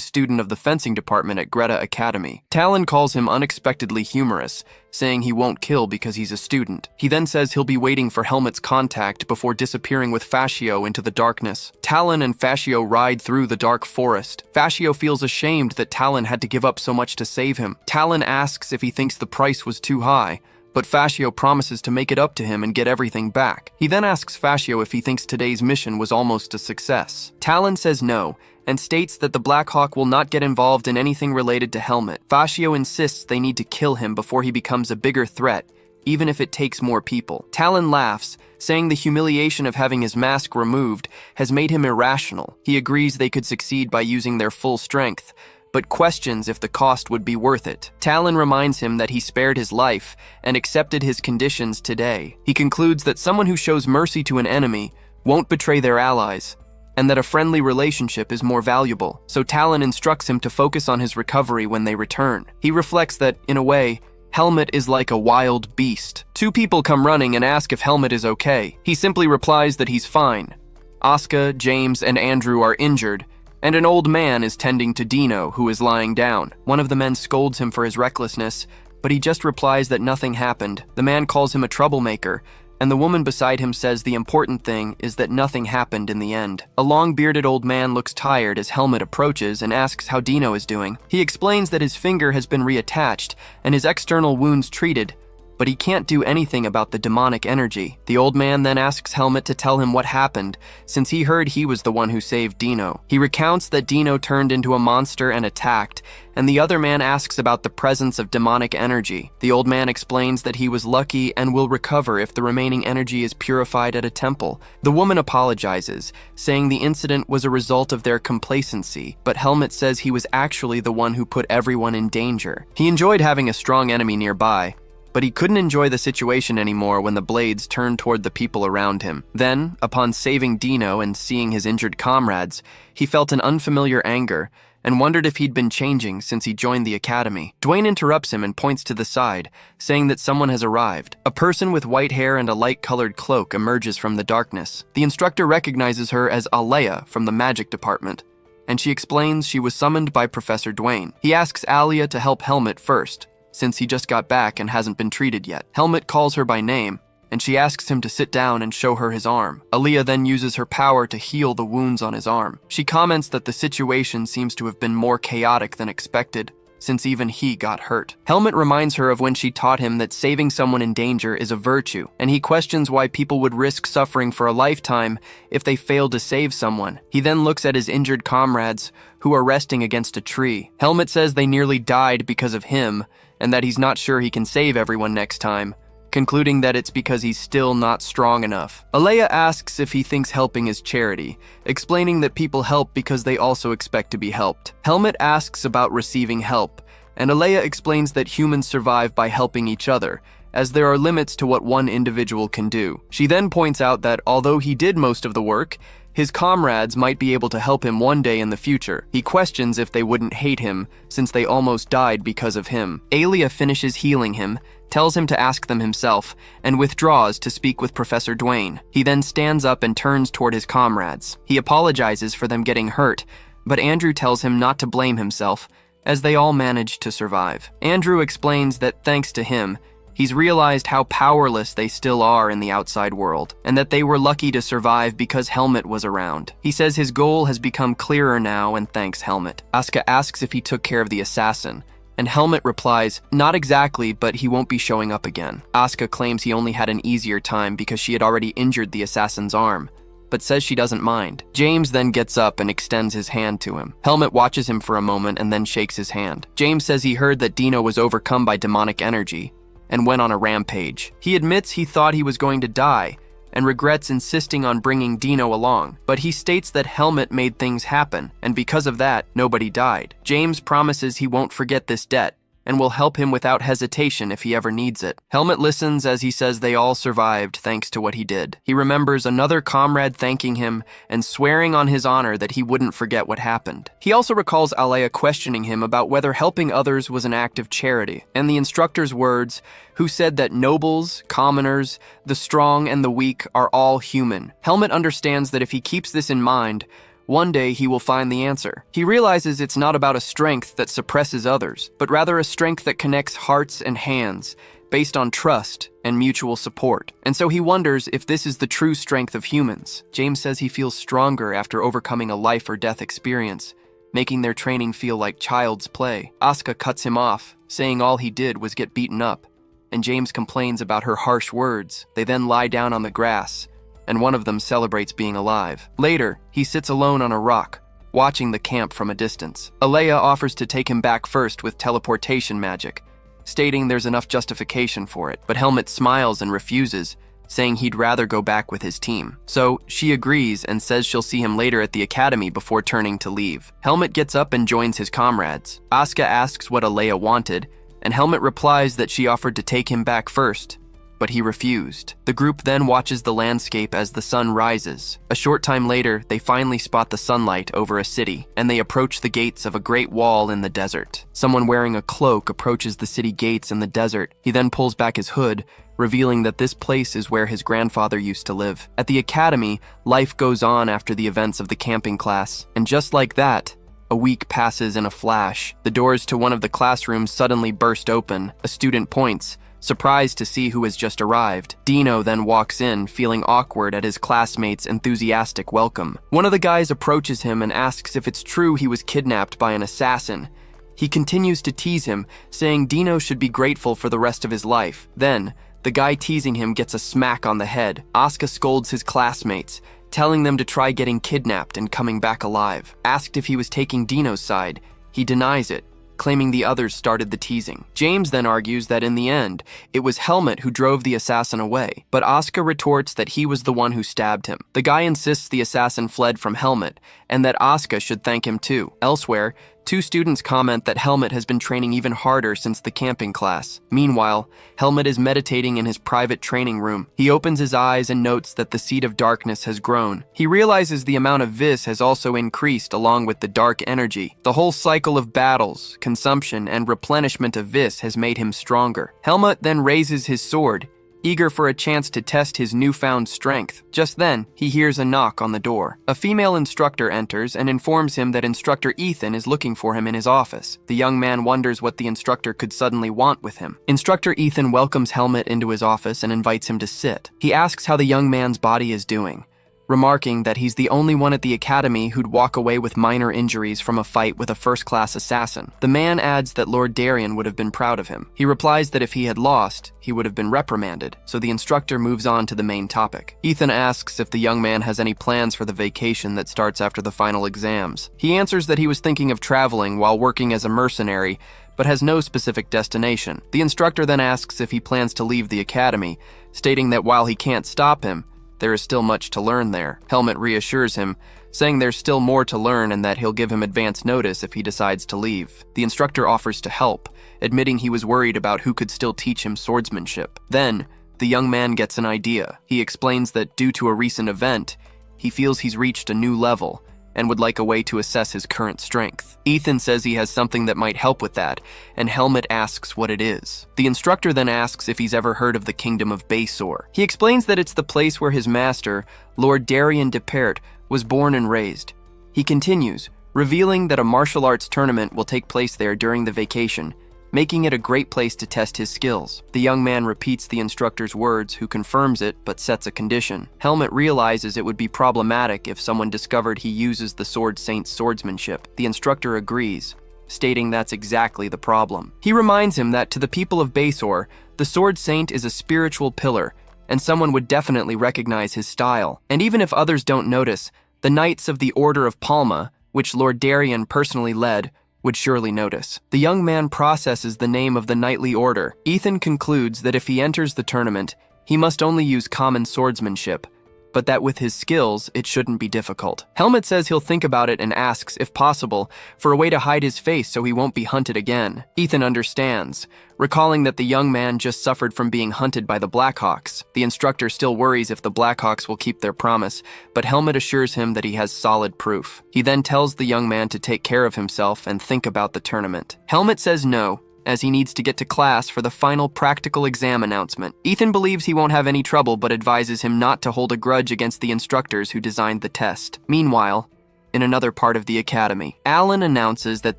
student of the fencing department at Greta Academy. Talon calls him unexpectedly humorous, saying he won't kill because he's a student. He then says he'll be waiting for Helmet's contact before disappearing with Fascio into the darkness. Talon and Fascio ride through the dark forest. Fascio feels ashamed that Talon had to give up so much to save him. Talon asks if he thinks the price was too high, but Fascio promises to make it up to him and get everything back. He then asks Fascio if he thinks today's mission was almost a success. Talon says no, and states that the Black Hawk will not get involved in anything related to Helmet. Fascio insists they need to kill him before he becomes a bigger threat, even if it takes more people. Talon laughs, saying the humiliation of having his mask removed has made him irrational. He agrees they could succeed by using their full strength, but questions if the cost would be worth it. Talon reminds him that he spared his life and accepted his conditions today. He concludes that someone who shows mercy to an enemy won't betray their allies, and that a friendly relationship is more valuable, so Talon instructs him to focus on his recovery when they return. He reflects that, in a way, Helmet is like a wild beast. 2 people come running and ask if Helmet is okay. He simply replies that he's fine. Asuka, James, and Andrew are injured, and an old man is tending to Dino, who is lying down. One of the men scolds him for his recklessness, but he just replies that nothing happened. The man calls him a troublemaker, and the woman beside him says the important thing is that nothing happened in the end. A long-bearded old man looks tired as Helmet approaches and asks how Dino is doing. He explains that his finger has been reattached and his external wounds treated, but he can't do anything about the demonic energy. The old man then asks Helmet to tell him what happened, since he heard he was the one who saved Dino. He recounts that Dino turned into a monster and attacked, and the other man asks about the presence of demonic energy. The old man explains that he was lucky and will recover if the remaining energy is purified at a temple. The woman apologizes, saying the incident was a result of their complacency, but Helmet says he was actually the one who put everyone in danger. He enjoyed having a strong enemy nearby, but he couldn't enjoy the situation anymore when the blades turned toward the people around him. Then, upon saving Dino and seeing his injured comrades, he felt an unfamiliar anger and wondered if he'd been changing since he joined the academy. Dwayne interrupts him and points to the side, saying that someone has arrived. A person with white hair and a light-colored cloak emerges from the darkness. The instructor recognizes her as Alea from the magic department, and she explains she was summoned by Professor Dwayne. He asks Alia to help Helmet first, since he just got back and hasn't been treated yet. Helmet calls her by name, and she asks him to sit down and show her his arm. Aaliyah then uses her power to heal the wounds on his arm. She comments that the situation seems to have been more chaotic than expected, since even he got hurt. Helmet reminds her of when she taught him that saving someone in danger is a virtue, and he questions why people would risk suffering for a lifetime if they failed to save someone. He then looks at his injured comrades, who are resting against a tree. Helmet says they nearly died because of him, and that he's not sure he can save everyone next time, concluding that it's because he's still not strong enough. Alea asks if he thinks helping is charity, explaining that people help because they also expect to be helped. Helmet asks about receiving help, and Alea explains that humans survive by helping each other, as there are limits to what one individual can do. She then points out that although he did most of the work, his comrades might be able to help him one day in the future. He questions if they wouldn't hate him, since they almost died because of him. Alea finishes healing him, tells him to ask them himself, and withdraws to speak with Professor Dwayne. He then stands up and turns toward his comrades. He apologizes for them getting hurt, but Andrew tells him not to blame himself, as they all managed to survive. Andrew explains that thanks to him, he's realized how powerless they still are in the outside world, and that they were lucky to survive because Helmet was around. He says his goal has become clearer now and thanks Helmet. Asuka asks if he took care of the assassin, and Helmet replies, not exactly, but he won't be showing up again. Asuka claims he only had an easier time because she had already injured the assassin's arm, but says she doesn't mind. James then gets up and extends his hand to him. Helmet watches him for a moment and then shakes his hand. James says he heard that Dino was overcome by demonic energy and went on a rampage. He admits he thought he was going to die and regrets insisting on bringing Dino along, but he states that Helmet made things happen, and because of that, nobody died. James promises he won't forget this debt and will help him without hesitation if he ever needs it. Helmet listens as he says they all survived thanks to what he did. He remembers another comrade thanking him and swearing on his honor that he wouldn't forget what happened. He also recalls Alea questioning him about whether helping others was an act of charity, and the instructor's words, who said that nobles, commoners, the strong, and the weak are all human. Helmet understands that if he keeps this in mind, one day he will find the answer. He realizes it's not about a strength that suppresses others, but rather a strength that connects hearts and hands, based on trust and mutual support. And so he wonders if this is the true strength of humans. James says he feels stronger after overcoming a life or death experience, making their training feel like child's play. Asuka cuts him off, saying all he did was get beaten up, and James complains about her harsh words. They then lie down on the grass, and one of them celebrates being alive. Later, he sits alone on a rock, watching the camp from a distance. Alea offers to take him back first with teleportation magic, stating there's enough justification for it, but Helmet smiles and refuses, saying he'd rather go back with his team. So she agrees and says she'll see him later at the academy before turning to leave. Helmet gets up and joins his comrades. Asuka asks what Alea wanted, and Helmet replies that she offered to take him back first, but he refused. The group then watches the landscape as the sun rises. A short time later, they finally spot the sunlight over a city, and they approach the gates of a great wall in the desert. Someone wearing a cloak approaches the city gates in the desert. He then pulls back his hood, revealing that this place is where his grandfather used to live. At the academy, life goes on after the events of the camping class, and just like that, a week passes in a flash. The doors to one of the classrooms suddenly burst open. A student points, surprised to see who has just arrived. Dino then walks in, feeling awkward at his classmates' enthusiastic welcome. One of the guys approaches him and asks if it's true he was kidnapped by an assassin. He continues to tease him, saying Dino should be grateful for the rest of his life. Then, the guy teasing him gets a smack on the head. Asuka scolds his classmates, telling them to try getting kidnapped and coming back alive. Asked if he was taking Dino's side, he denies it, claiming the others started the teasing. James then argues that in the end, it was Helmet who drove the assassin away, but Asuka retorts that he was the one who stabbed him. The guy insists the assassin fled from Helmet, and that Asuka should thank him too. Elsewhere, two students comment that Helmet has been training even harder since the camping class. Meanwhile, Helmet is meditating in his private training room. He opens his eyes and notes that the seed of darkness has grown. He realizes the amount of vis has also increased along with the dark energy. The whole cycle of battles, consumption, and replenishment of vis has made him stronger. Helmet then raises his sword, eager for a chance to test his newfound strength. Just then, he hears a knock on the door. A female instructor enters and informs him that Instructor Ethan is looking for him in his office. The young man wonders what the instructor could suddenly want with him. Instructor Ethan welcomes Helmet into his office and invites him to sit. He asks how the young man's body is doing, remarking that he's the only one at the academy who'd walk away with minor injuries from a fight with a first-class assassin. The man adds that Lord Darien would have been proud of him. He replies that if he had lost, he would have been reprimanded, so the instructor moves on to the main topic. Ethan asks if the young man has any plans for the vacation that starts after the final exams. He answers that he was thinking of traveling while working as a mercenary, but has no specific destination. The instructor then asks if he plans to leave the academy, stating that while he can't stop him, there is still much to learn there. Helmet reassures him, saying there's still more to learn and that he'll give him advance notice if he decides to leave. The instructor offers to help, admitting he was worried about who could still teach him swordsmanship. Then, the young man gets an idea. He explains that due to a recent event, he feels he's reached a new level and would like a way to assess his current strength. Ethan says he has something that might help with that, and Helmet asks what it is. The instructor then asks if he's ever heard of the kingdom of Basor. He explains that it's the place where his master, Lord Darien de Pert, was born and raised. He continues, revealing that a martial arts tournament will take place there during the vacation, making it a great place to test his skills. The young man repeats the instructor's words, who confirms it but sets a condition. Helmet realizes it would be problematic if someone discovered he uses the Sword Saint's swordsmanship. The instructor agrees, stating that's exactly the problem. He reminds him that to the people of Basor, the Sword Saint is a spiritual pillar, and someone would definitely recognize his style. And even if others don't notice, the Knights of the Order of Palma, which Lord Darien personally led, would surely notice. The young man processes the name of the knightly order. Ethan concludes that if he enters the tournament, he must only use common swordsmanship, but that with his skills, it shouldn't be difficult. Helmet says he'll think about it and asks, if possible, for a way to hide his face so he won't be hunted again. Ethan understands, recalling that the young man just suffered from being hunted by the Blackhawks. The instructor still worries if the Blackhawks will keep their promise, but Helmet assures him that he has solid proof. He then tells the young man to take care of himself and think about the tournament. Helmet says no, as he needs to get to class for the final practical exam announcement. Ethan believes he won't have any trouble but advises him not to hold a grudge against the instructors who designed the test. Meanwhile, in another part of the academy, Alan announces that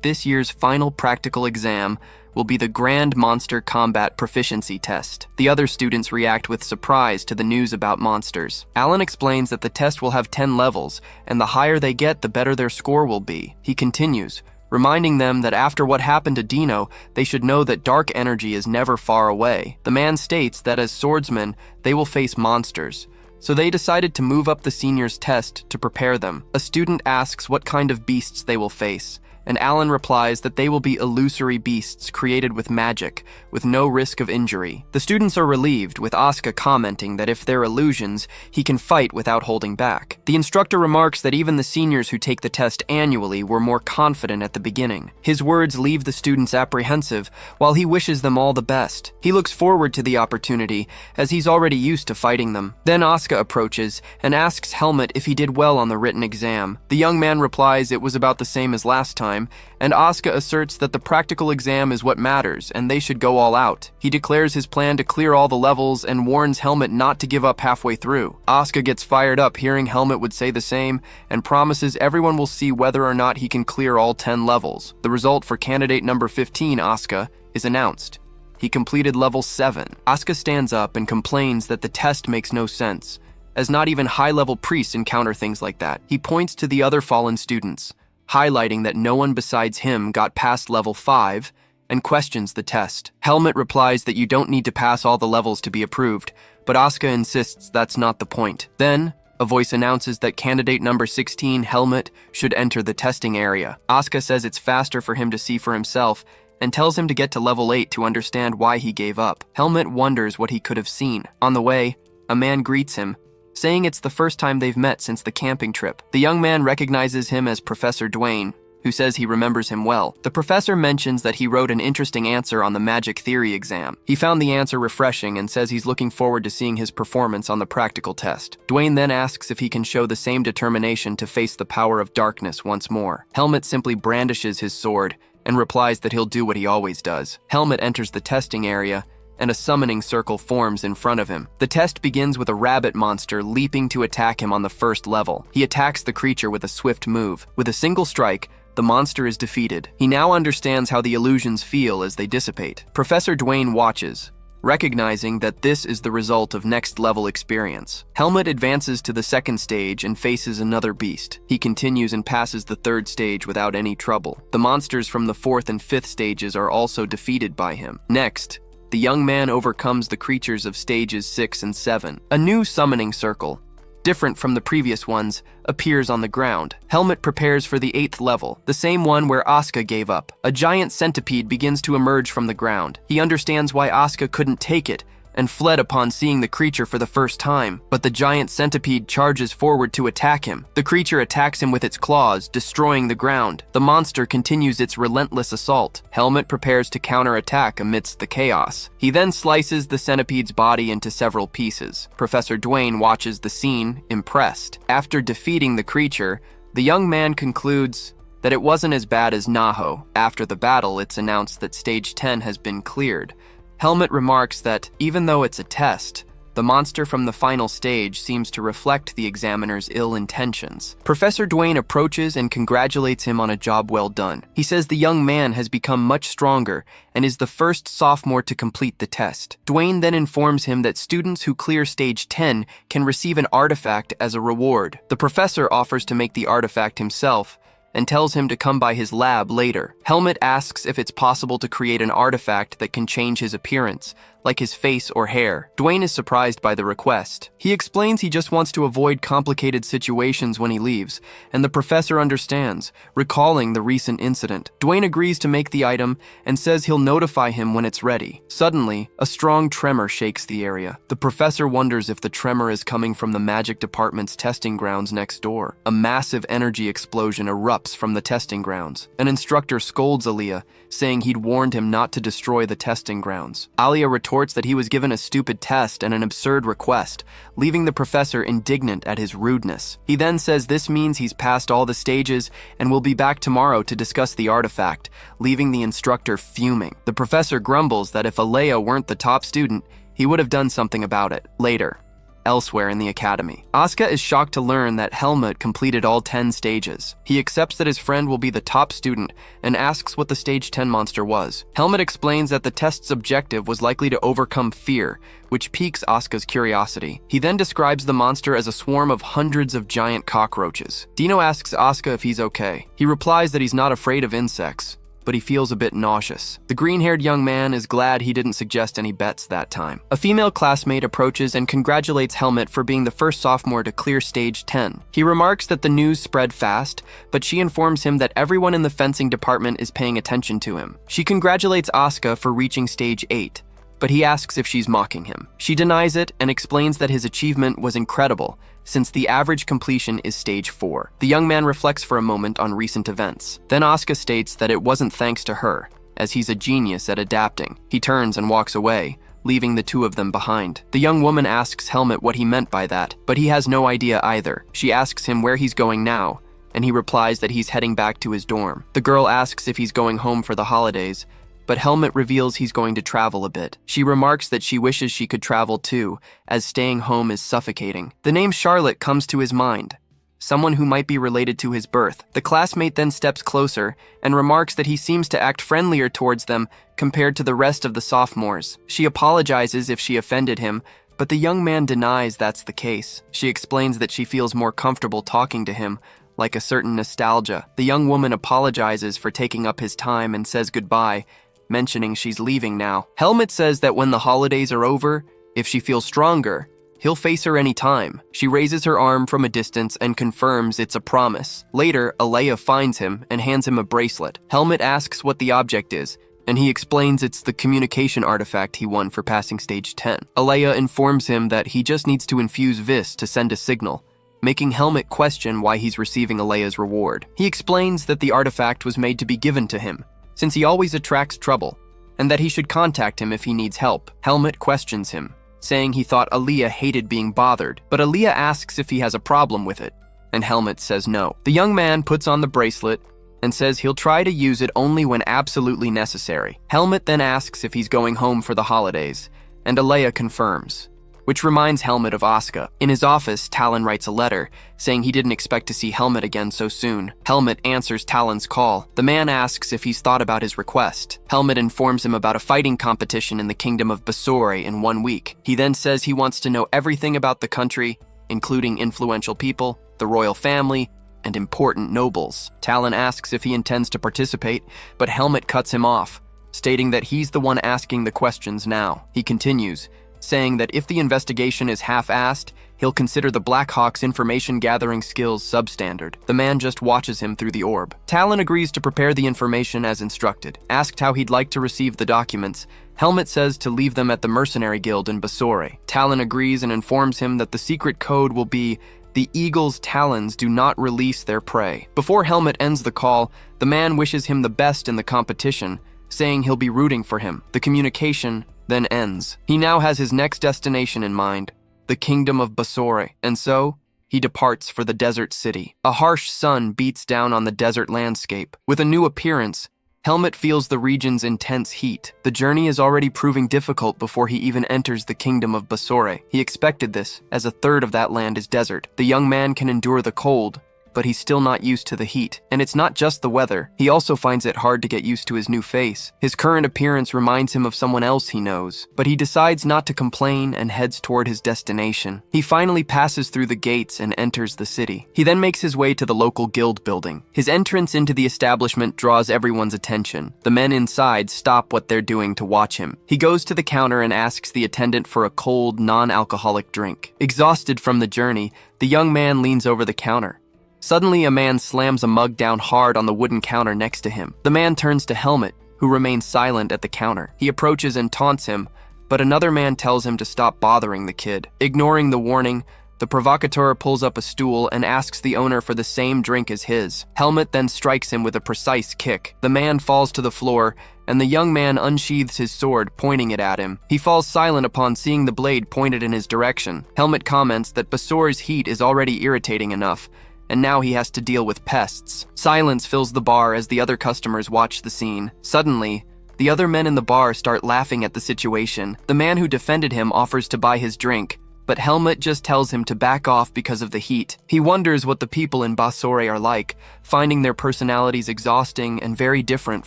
this year's final practical exam will be the Grand Monster Combat Proficiency Test. The other students react with surprise to the news about monsters. Alan explains that the test will have 10 levels, and the higher they get, the better their score will be. He continues, reminding them that after what happened to Dino, they should know that dark energy is never far away. The man states that as swordsmen, they will face monsters, so they decided to move up the seniors' test to prepare them. A student asks what kind of beasts they will face, and Alan replies that they will be illusory beasts created with magic, with no risk of injury. The students are relieved, with Asuka commenting that if they're illusions, he can fight without holding back. The instructor remarks that even the seniors who take the test annually were more confident at the beginning. His words leave the students apprehensive, while he wishes them all the best. He looks forward to the opportunity, as he's already used to fighting them. Then Asuka approaches and asks Helmet if he did well on the written exam. The young man replies it was about the same as last time, and Asuka asserts that the practical exam is what matters and they should go all out. He declares his plan to clear all the levels and warns Helmet not to give up halfway through. Asuka gets fired up hearing Helmet would say the same and promises everyone will see whether or not he can clear all 10 levels. The result for candidate number 15, Asuka, is announced. He completed level 7. Asuka stands up and complains that the test makes no sense, as not even high-level priests encounter things like that. He points to the other fallen students, highlighting that no one besides him got past level 5, and questions the test. Helmet replies that you don't need to pass all the levels to be approved, but Asuka insists that's not the point. Then, a voice announces that candidate number 16, Helmet, should enter the testing area. Asuka says it's faster for him to see for himself, and tells him to get to level 8 to understand why he gave up. Helmet wonders what he could have seen. On the way, a man greets him, saying it's the first time they've met since the camping trip. The young man recognizes him as Professor Dwayne, who says he remembers him well. The professor mentions that he wrote an interesting answer on the magic theory exam. He found the answer refreshing and says he's looking forward to seeing his performance on the practical test. Dwayne then asks if he can show the same determination to face the power of darkness once more. Helmet simply brandishes his sword and replies that he'll do what he always does. Helmet enters the testing area, and a summoning circle forms in front of him. The test begins with a rabbit monster leaping to attack him on the first level. He attacks the creature with a swift move. With a single strike, the monster is defeated. He now understands how the illusions feel as they dissipate. Professor Dwayne watches, recognizing that this is the result of next-level experience. Helmet advances to the second stage and faces another beast. He continues and passes the third stage without any trouble. The monsters from the fourth and fifth stages are also defeated by him. Next, the young man overcomes the creatures of stages 6 and 7. A new summoning circle, different from the previous ones, appears on the ground. Helmet prepares for the 8th level, the same one where Asuka gave up. A giant centipede begins to emerge from the ground. He understands why Asuka couldn't take it and fled upon seeing the creature for the first time, but the giant centipede charges forward to attack him. The creature attacks him with its claws, destroying the ground. The monster continues its relentless assault. Helmet prepares to counterattack amidst the chaos. He then slices the centipede's body into several pieces. Professor Dwayne watches the scene, impressed. After defeating the creature, the young man concludes that it wasn't as bad as Naho. After the battle, it's announced that Stage 10 has been cleared. Helmet remarks that, even though it's a test, the monster from the final stage seems to reflect the examiner's ill intentions. Professor Dwayne approaches and congratulates him on a job well done. He says the young man has become much stronger and is the first sophomore to complete the test. Dwayne then informs him that students who clear Stage 10 can receive an artifact as a reward. The professor offers to make the artifact himself, and tells him to come by his lab later. Helmet asks if it's possible to create an artifact that can change his appearance, like his face or hair. Dwayne is surprised by the request. He explains he just wants to avoid complicated situations when he leaves, and the professor understands, recalling the recent incident. Dwayne agrees to make the item and says he'll notify him when it's ready. Suddenly, a strong tremor shakes the area. The professor wonders if the tremor is coming from the magic department's testing grounds next door. A massive energy explosion erupts from the testing grounds. An instructor scolds Aliyah, saying he'd warned him not to destroy the testing grounds. Aliyah retorts that he was given a stupid test and an absurd request, leaving the professor indignant at his rudeness. He then says this means he's passed all the stages and will be back tomorrow to discuss the artifact, leaving the instructor fuming. The professor grumbles that if Aliyah weren't the top student, he would have done something about it. Later, elsewhere in the academy, Asuka is shocked to learn that Helmet completed all 10 stages. He accepts that his friend will be the top student and asks what the Stage 10 monster was. Helmet explains that the test's objective was likely to overcome fear, which piques Asuka's curiosity. He then describes the monster as a swarm of hundreds of giant cockroaches. Dino asks Asuka if he's okay. He replies that he's not afraid of insects, but he feels a bit nauseous. The green-haired young man is glad he didn't suggest any bets that time. A female classmate approaches and congratulates Helmet for being the first sophomore to clear Stage 10. He remarks that the news spread fast, but she informs him that everyone in the fencing department is paying attention to him. She congratulates Asuka for reaching Stage 8, but he asks if she's mocking him. She denies it and explains that his achievement was incredible, since the average completion is Stage 4. The young man reflects for a moment on recent events. Then Asuka states that it wasn't thanks to her, as he's a genius at adapting. He turns and walks away, leaving the two of them behind. The young woman asks Helmet what he meant by that, but he has no idea either. She asks him where he's going now, and he replies that he's heading back to his dorm. The girl asks if he's going home for the holidays, but Helmet reveals he's going to travel a bit. She remarks that she wishes she could travel too, as staying home is suffocating. The name Charlotte comes to his mind, someone who might be related to his birth. The classmate then steps closer and remarks that he seems to act friendlier towards them compared to the rest of the sophomores. She apologizes if she offended him, but the young man denies that's the case. She explains that she feels more comfortable talking to him, like a certain nostalgia. The young woman apologizes for taking up his time and says goodbye, mentioning she's leaving now. Helmet says that when the holidays are over, if she feels stronger, he'll face her anytime. She raises her arm from a distance and confirms it's a promise. Later, Aliyah finds him and hands him a bracelet. Helmet asks what the object is, and he explains it's the communication artifact he won for passing Stage 10. Aliyah informs him that he just needs to infuse Vis to send a signal, making Helmet question why he's receiving Aliyah's reward. He explains that the artifact was made to be given to him, since he always attracts trouble, and that he should contact him if he needs help. Helmet questions him, saying he thought Aliyah hated being bothered, but Aliyah asks if he has a problem with it, and Helmet says no. The young man puts on the bracelet and says he'll try to use it only when absolutely necessary. Helmet then asks if he's going home for the holidays, and Aliyah confirms, which reminds Helmet of Asuka. In his office, Talon writes a letter, saying he didn't expect to see Helmet again so soon. Helmet answers Talon's call. The man asks if he's thought about his request. Helmet informs him about a fighting competition in the kingdom of Basore in 1 week. He then says he wants to know everything about the country, including influential people, the royal family, and important nobles. Talon asks if he intends to participate, but Helmet cuts him off, stating that he's the one asking the questions now. He continues, saying that if the investigation is half-assed, He'll consider the Black Hawk's information-gathering skills substandard. The man just watches him through the orb. Talon agrees to prepare the information as instructed. Asked how he'd like to receive the documents, Helmet says to leave them at the mercenary guild in Basore. Talon agrees and informs him that the secret code will be the eagle's talons do not release their prey. Before Helmet ends the call, the man wishes him the best in the competition, saying he'll be rooting for him. The communication then ends. He now has his next destination in mind, the kingdom of Basore, and so he departs for the desert city. A harsh sun beats down on the desert landscape. With a new appearance, Helmet feels the region's intense heat. The journey is already proving difficult before he even enters the kingdom of Basore. He expected this, as a third of that land is desert. The young man can endure the cold, but he's still not used to the heat. And it's not just the weather. He also finds it hard to get used to his new face. His current appearance reminds him of someone else he knows, but he decides not to complain and heads toward his destination. He finally passes through the gates and enters the city. He then makes his way to the local guild building. His entrance into the establishment draws everyone's attention. The men inside stop what they're doing to watch him. He goes to the counter and asks the attendant for a cold, non-alcoholic drink. Exhausted from the journey, the young man leans over the counter. Suddenly, a man slams a mug down hard on the wooden counter next to him. The man turns to Helmet, who remains silent at the counter. He approaches and taunts him, but another man tells him to stop bothering the kid. Ignoring the warning, the provocateur pulls up a stool and asks the owner for the same drink as his. Helmet then strikes him with a precise kick. The man falls to the floor, and the young man unsheathes his sword, pointing it at him. He falls silent upon seeing the blade pointed in his direction. Helmet comments that Basore's heat is already irritating enough, and now he has to deal with pests. Silence fills the bar as the other customers watch the scene. Suddenly, the other men in the bar start laughing at the situation. The man who defended him offers to buy his drink, but Helmet just tells him to back off because of the heat. He wonders what the people in Basore are like, finding their personalities exhausting and very different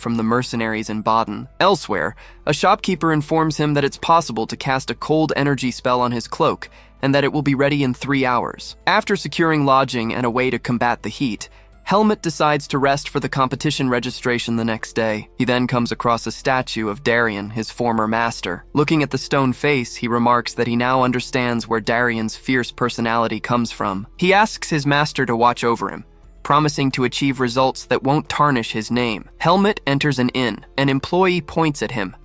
from the mercenaries in Baden. Elsewhere, a shopkeeper informs him that it's possible to cast a cold energy spell on his cloak, and that it will be ready in 3 hours. After securing lodging and a way to combat the heat, Helmet decides to rest for the competition registration the next day. He then comes across a statue of Darien, his former master. Looking at the stone face, he remarks that he now understands where Darien's fierce personality comes from. He asks his master to watch over him, promising to achieve results that won't tarnish his name. Helmet enters an inn. An employee points at him,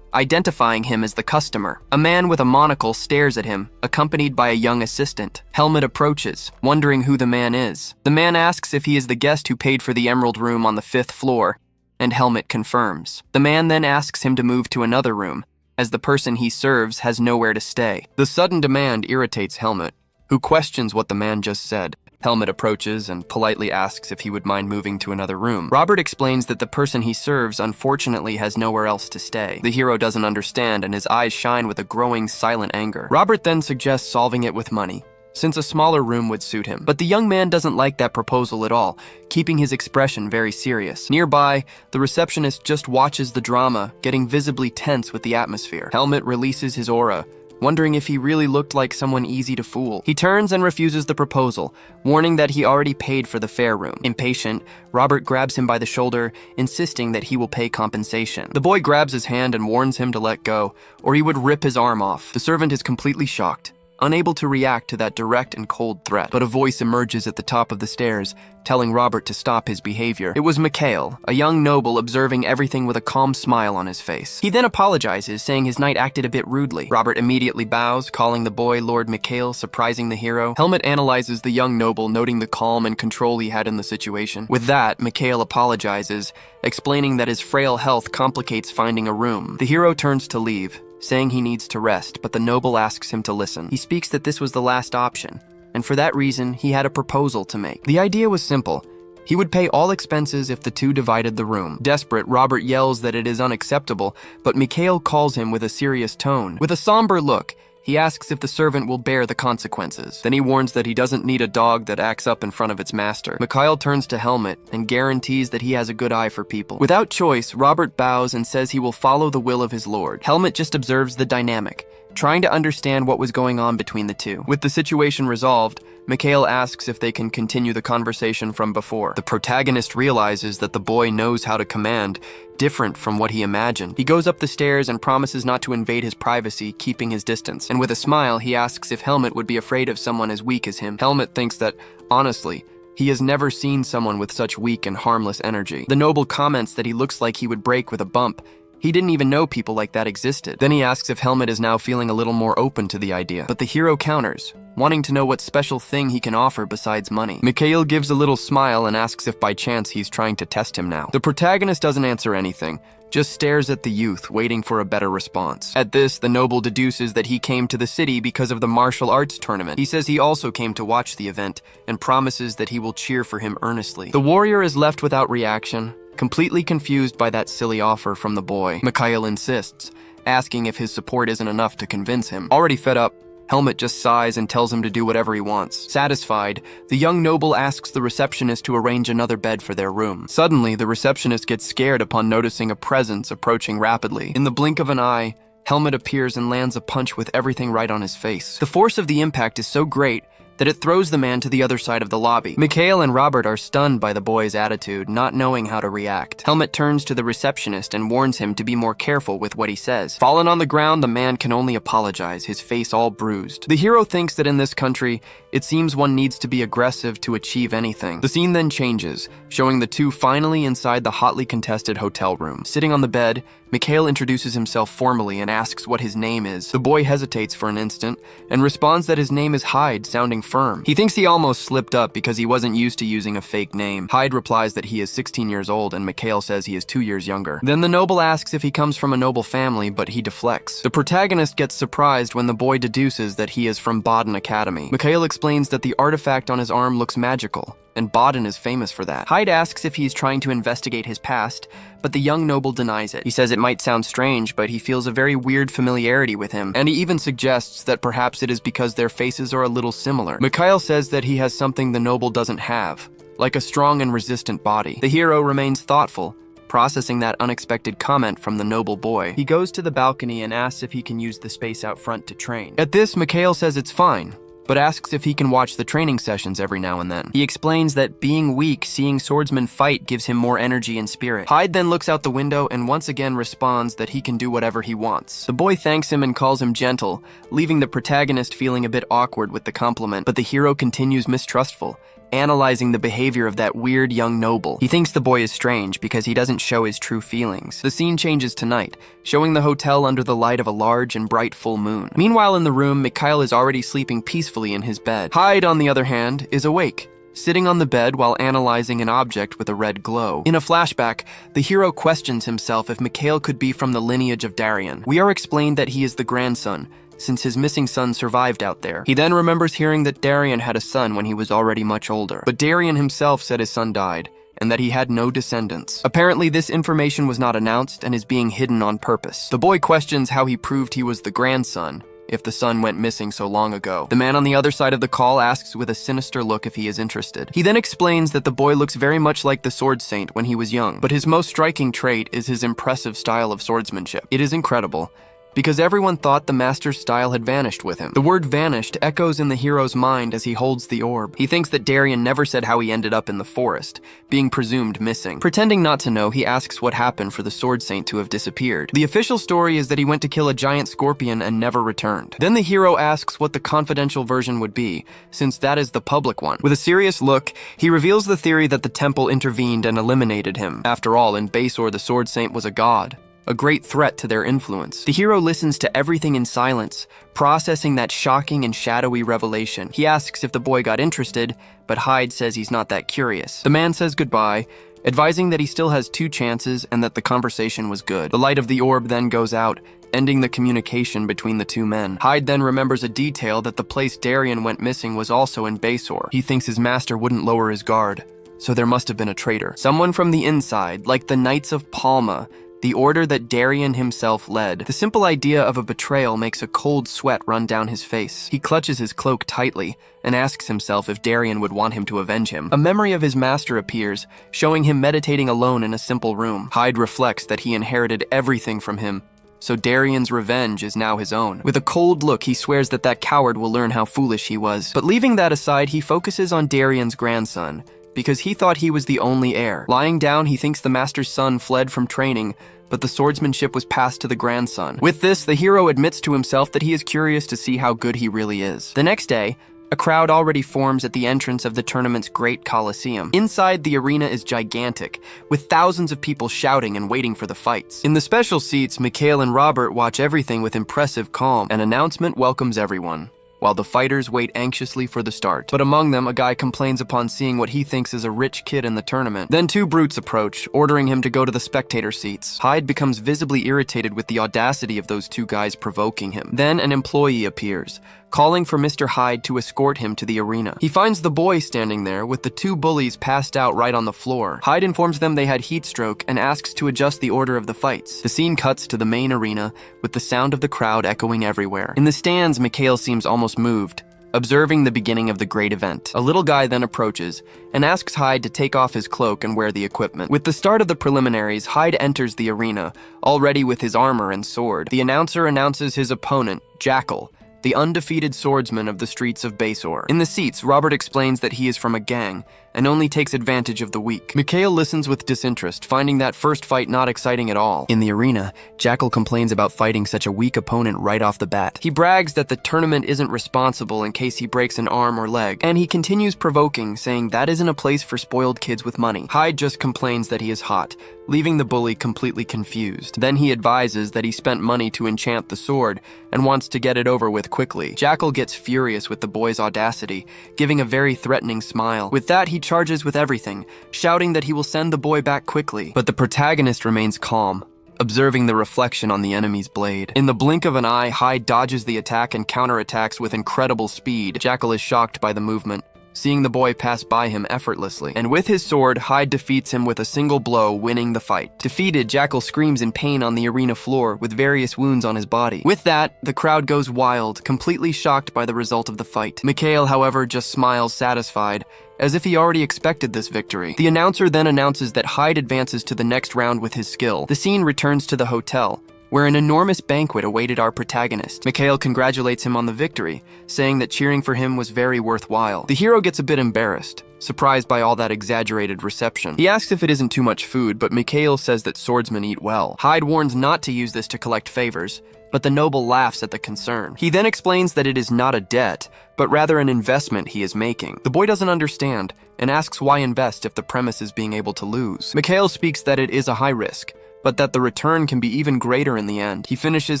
identifying him as the customer. A man with a monocle stares at him, accompanied by a young assistant. Helmet approaches, wondering who the man is. The man asks if he is the guest who paid for the emerald room on the 5th floor, and Helmet confirms. The man then asks him to move to another room, as the person he serves has nowhere to stay. The sudden demand irritates Helmet, who questions what the man just said. Helmet approaches and politely asks if he would mind moving to another room. Robert explains that the person he serves unfortunately has nowhere else to stay. The hero doesn't understand, and his eyes shine with a growing silent anger. Robert then suggests solving it with money, since a smaller room would suit him. But the young man doesn't like that proposal at all, keeping his expression very serious. Nearby, the receptionist just watches the drama, getting visibly tense with the atmosphere. Helmet releases his aura, wondering if he really looked like someone easy to fool. He turns and refuses the proposal, warning that he already paid for the fair room. Impatient, Robert grabs him by the shoulder, insisting that he will pay compensation. The boy grabs his hand and warns him to let go, or he would rip his arm off. The servant is completely shocked, unable to react to that direct and cold threat. But a voice emerges at the top of the stairs, telling Robert to stop his behavior. It was Mikhail, a young noble observing everything with a calm smile on his face. He then apologizes, saying his knight acted a bit rudely. Robert immediately bows, calling the boy Lord Mikhail, surprising the hero. Helmet analyzes the young noble, noting the calm and control he had in the situation. With that, Mikhail apologizes, explaining that his frail health complicates finding a room. The hero turns to leave, saying he needs to rest, but the noble asks him to listen. He speaks that this was the last option, and for that reason, he had a proposal to make. The idea was simple. He would pay all expenses if the two divided the room. Desperate, Robert yells that it is unacceptable, but Mikhail calls him with a serious tone. With a somber look, he asks if the servant will bear the consequences. Then he warns that he doesn't need a dog that acts up in front of its master. Mikhail turns to Helmet and guarantees that he has a good eye for people. Without choice, Robert bows and says he will follow the will of his lord. Helmet just observes the dynamic, trying to understand what was going on between the two. With the situation resolved, Mikhail asks if they can continue the conversation from before. The protagonist realizes that the boy knows how to command, different from what he imagined. He goes up the stairs and promises not to invade his privacy, keeping his distance. And with a smile, he asks if Helmet would be afraid of someone as weak as him. Helmet thinks that, honestly, he has never seen someone with such weak and harmless energy. The noble comments that he looks like he would break with a bump. He didn't even know people like that existed. Then he asks if Helmet is now feeling a little more open to the idea. But the hero counters, wanting to know what special thing he can offer besides money. Mikhail gives a little smile and asks if by chance he's trying to test him now. The protagonist doesn't answer anything, just stares at the youth, waiting for a better response. At this, the noble deduces that he came to the city because of the martial arts tournament. He says he also came to watch the event and promises that he will cheer for him earnestly. The warrior is left without reaction, completely confused by that silly offer from the boy. Mikhail insists, asking if his support isn't enough to convince him. Already fed up, Helmet just sighs and tells him to do whatever he wants. Satisfied, the young noble asks the receptionist to arrange another bed for their room. Suddenly, the receptionist gets scared upon noticing a presence approaching rapidly. In the blink of an eye, Helmet appears and lands a punch with everything right on his face. The force of the impact is so great that it throws the man to the other side of the lobby. Mikhail and Robert are stunned by the boy's attitude, not knowing how to react. Helmet turns to the receptionist and warns him to be more careful with what he says. Fallen on the ground, the man can only apologize, his face all bruised. The hero thinks that in this country, it seems one needs to be aggressive to achieve anything. The scene then changes, showing the two finally inside the hotly contested hotel room. Sitting on the bed, Mikhail introduces himself formally and asks what his name is. The boy hesitates for an instant and responds that his name is Hyde, sounding firm. He thinks he almost slipped up because he wasn't used to using a fake name. Hyde replies that he is 16 years old and Mikhail says he is 2 years younger. Then the noble asks if he comes from a noble family, but he deflects. The protagonist gets surprised when the boy deduces that he is from Baden Academy. Mikhail explains that the artifact on his arm looks magical, and Baden is famous for that. Hyde asks if he's trying to investigate his past, but the young noble denies it. He says it might sound strange, but he feels a very weird familiarity with him, and he even suggests that perhaps it is because their faces are a little similar. Mikhail says that he has something the noble doesn't have, like a strong and resistant body. The hero remains thoughtful, processing that unexpected comment from the noble boy. He goes to the balcony and asks if he can use the space out front to train. At this, Mikhail says it's fine, but asks if he can watch the training sessions every now and then. He explains that being weak, seeing swordsmen fight gives him more energy and spirit. Hyde then looks out the window and once again responds that he can do whatever he wants. The boy thanks him and calls him gentle, leaving the protagonist feeling a bit awkward with the compliment, but the hero continues mistrustful, analyzing the behavior of that weird young noble. He thinks the boy is strange because he doesn't show his true feelings. The scene changes to night, showing the hotel under the light of a large and bright full moon. Meanwhile in the room, Mikhail is already sleeping peacefully in his bed. Hyde, on the other hand, is awake, sitting on the bed while analyzing an object with a red glow. In a flashback, the hero questions himself if Mikhail could be from the lineage of Darian. We are explained that he is the grandson, since his missing son survived out there. He then remembers hearing that Darian had a son when he was already much older. But Darian himself said his son died, and that he had no descendants. Apparently, this information was not announced and is being hidden on purpose. The boy questions how he proved he was the grandson, if the son went missing so long ago. The man on the other side of the call asks with a sinister look if he is interested. He then explains that the boy looks very much like the Sword Saint when he was young, but his most striking trait is his impressive style of swordsmanship. It is incredible, because everyone thought the master's style had vanished with him. The word vanished echoes in the hero's mind as he holds the orb. He thinks that Darian never said how he ended up in the forest, being presumed missing. Pretending not to know, he asks what happened for the Sword Saint to have disappeared. The official story is that he went to kill a giant scorpion and never returned. Then the hero asks what the confidential version would be, since that is the public one. With a serious look, he reveals the theory that the temple intervened and eliminated him. After all, in Basor, the Sword Saint was a god, a great threat to their influence. The hero listens to everything in silence, processing that shocking and shadowy revelation. He asks if the boy got interested, but Hyde says he's not that curious. The man says goodbye, advising that he still has 2 chances and that the conversation was good. The light of the orb then goes out, ending the communication between the 2 men. Hyde then remembers a detail that the place Darian went missing was also in Basor. He thinks his master wouldn't lower his guard, so there must have been a traitor. Someone from the inside, like the Knights of Palma, the order that Darian himself led. The simple idea of a betrayal makes a cold sweat run down his face. He clutches his cloak tightly and asks himself if Darian would want him to avenge him. A memory of his master appears, showing him meditating alone in a simple room. Hyde reflects that he inherited everything from him, so Darian's revenge is now his own. With a cold look, he swears that that coward will learn how foolish he was. But leaving that aside, he focuses on Darian's grandson, because he thought he was the only heir. Lying down, he thinks the master's son fled from training, but the swordsmanship was passed to the grandson. With this, the hero admits to himself that he is curious to see how good he really is. The next day, a crowd already forms at the entrance of the tournament's great coliseum. Inside, the arena is gigantic, with thousands of people shouting and waiting for the fights. In the special seats, Mikhail and Robert watch everything with impressive calm. An announcement welcomes everyone, while the fighters wait anxiously for the start. But among them, a guy complains upon seeing what he thinks is a rich kid in the tournament. Then two brutes approach, ordering him to go to the spectator seats. Hyde becomes visibly irritated with the audacity of those two guys provoking him. Then an employee appears, calling for Mr. Hyde to escort him to the arena. He finds the boy standing there with the two bullies passed out right on the floor. Hyde informs them they had heat stroke and asks to adjust the order of the fights. The scene cuts to the main arena with the sound of the crowd echoing everywhere. In the stands, Mikhail seems almost moved, observing the beginning of the great event. A little guy then approaches and asks Hyde to take off his cloak and wear the equipment. With the start of the preliminaries, Hyde enters the arena, already with his armor and sword. The announcer announces his opponent, Jackal, the undefeated swordsman of the streets of Basor. In the seats, Robert explains that he is from a gang and only takes advantage of the weak. Mikhail listens with disinterest, finding that first fight not exciting at all. In the arena, Jackal complains about fighting such a weak opponent right off the bat. He brags that the tournament isn't responsible in case he breaks an arm or leg, and he continues provoking, saying that isn't a place for spoiled kids with money. Hyde just complains that he is hot, leaving the bully completely confused. Then he advises that he spent money to enchant the sword and wants to get it over with quickly. Jackal gets furious with the boy's audacity, giving a very threatening smile. With that, he charges with everything, shouting that he will send the boy back quickly. But the protagonist remains calm, observing the reflection on the enemy's blade. In the blink of an eye, Hyde dodges the attack and counterattacks with incredible speed. Jackal is shocked by the movement, seeing the boy pass by him effortlessly. And with his sword, Hyde defeats him with a single blow, winning the fight. Defeated, Jackal screams in pain on the arena floor with various wounds on his body. With that, the crowd goes wild, completely shocked by the result of the fight. Mikhail, however, just smiles satisfied, as if he already expected this victory. The announcer then announces that Hyde advances to the next round with his skill. The scene returns to the hotel, where an enormous banquet awaited our protagonist. Mikhail congratulates him on the victory, saying that cheering for him was very worthwhile. The hero gets a bit embarrassed, surprised by all that exaggerated reception. He asks if it isn't too much food, but Mikhail says that swordsmen eat well. Hyde warns not to use this to collect favors, but the noble laughs at the concern. He then explains that it is not a debt, but rather an investment he is making. The boy doesn't understand, and asks why invest if the premise is being able to lose. Mikhail speaks that it is a high risk, but that the return can be even greater in the end. He finishes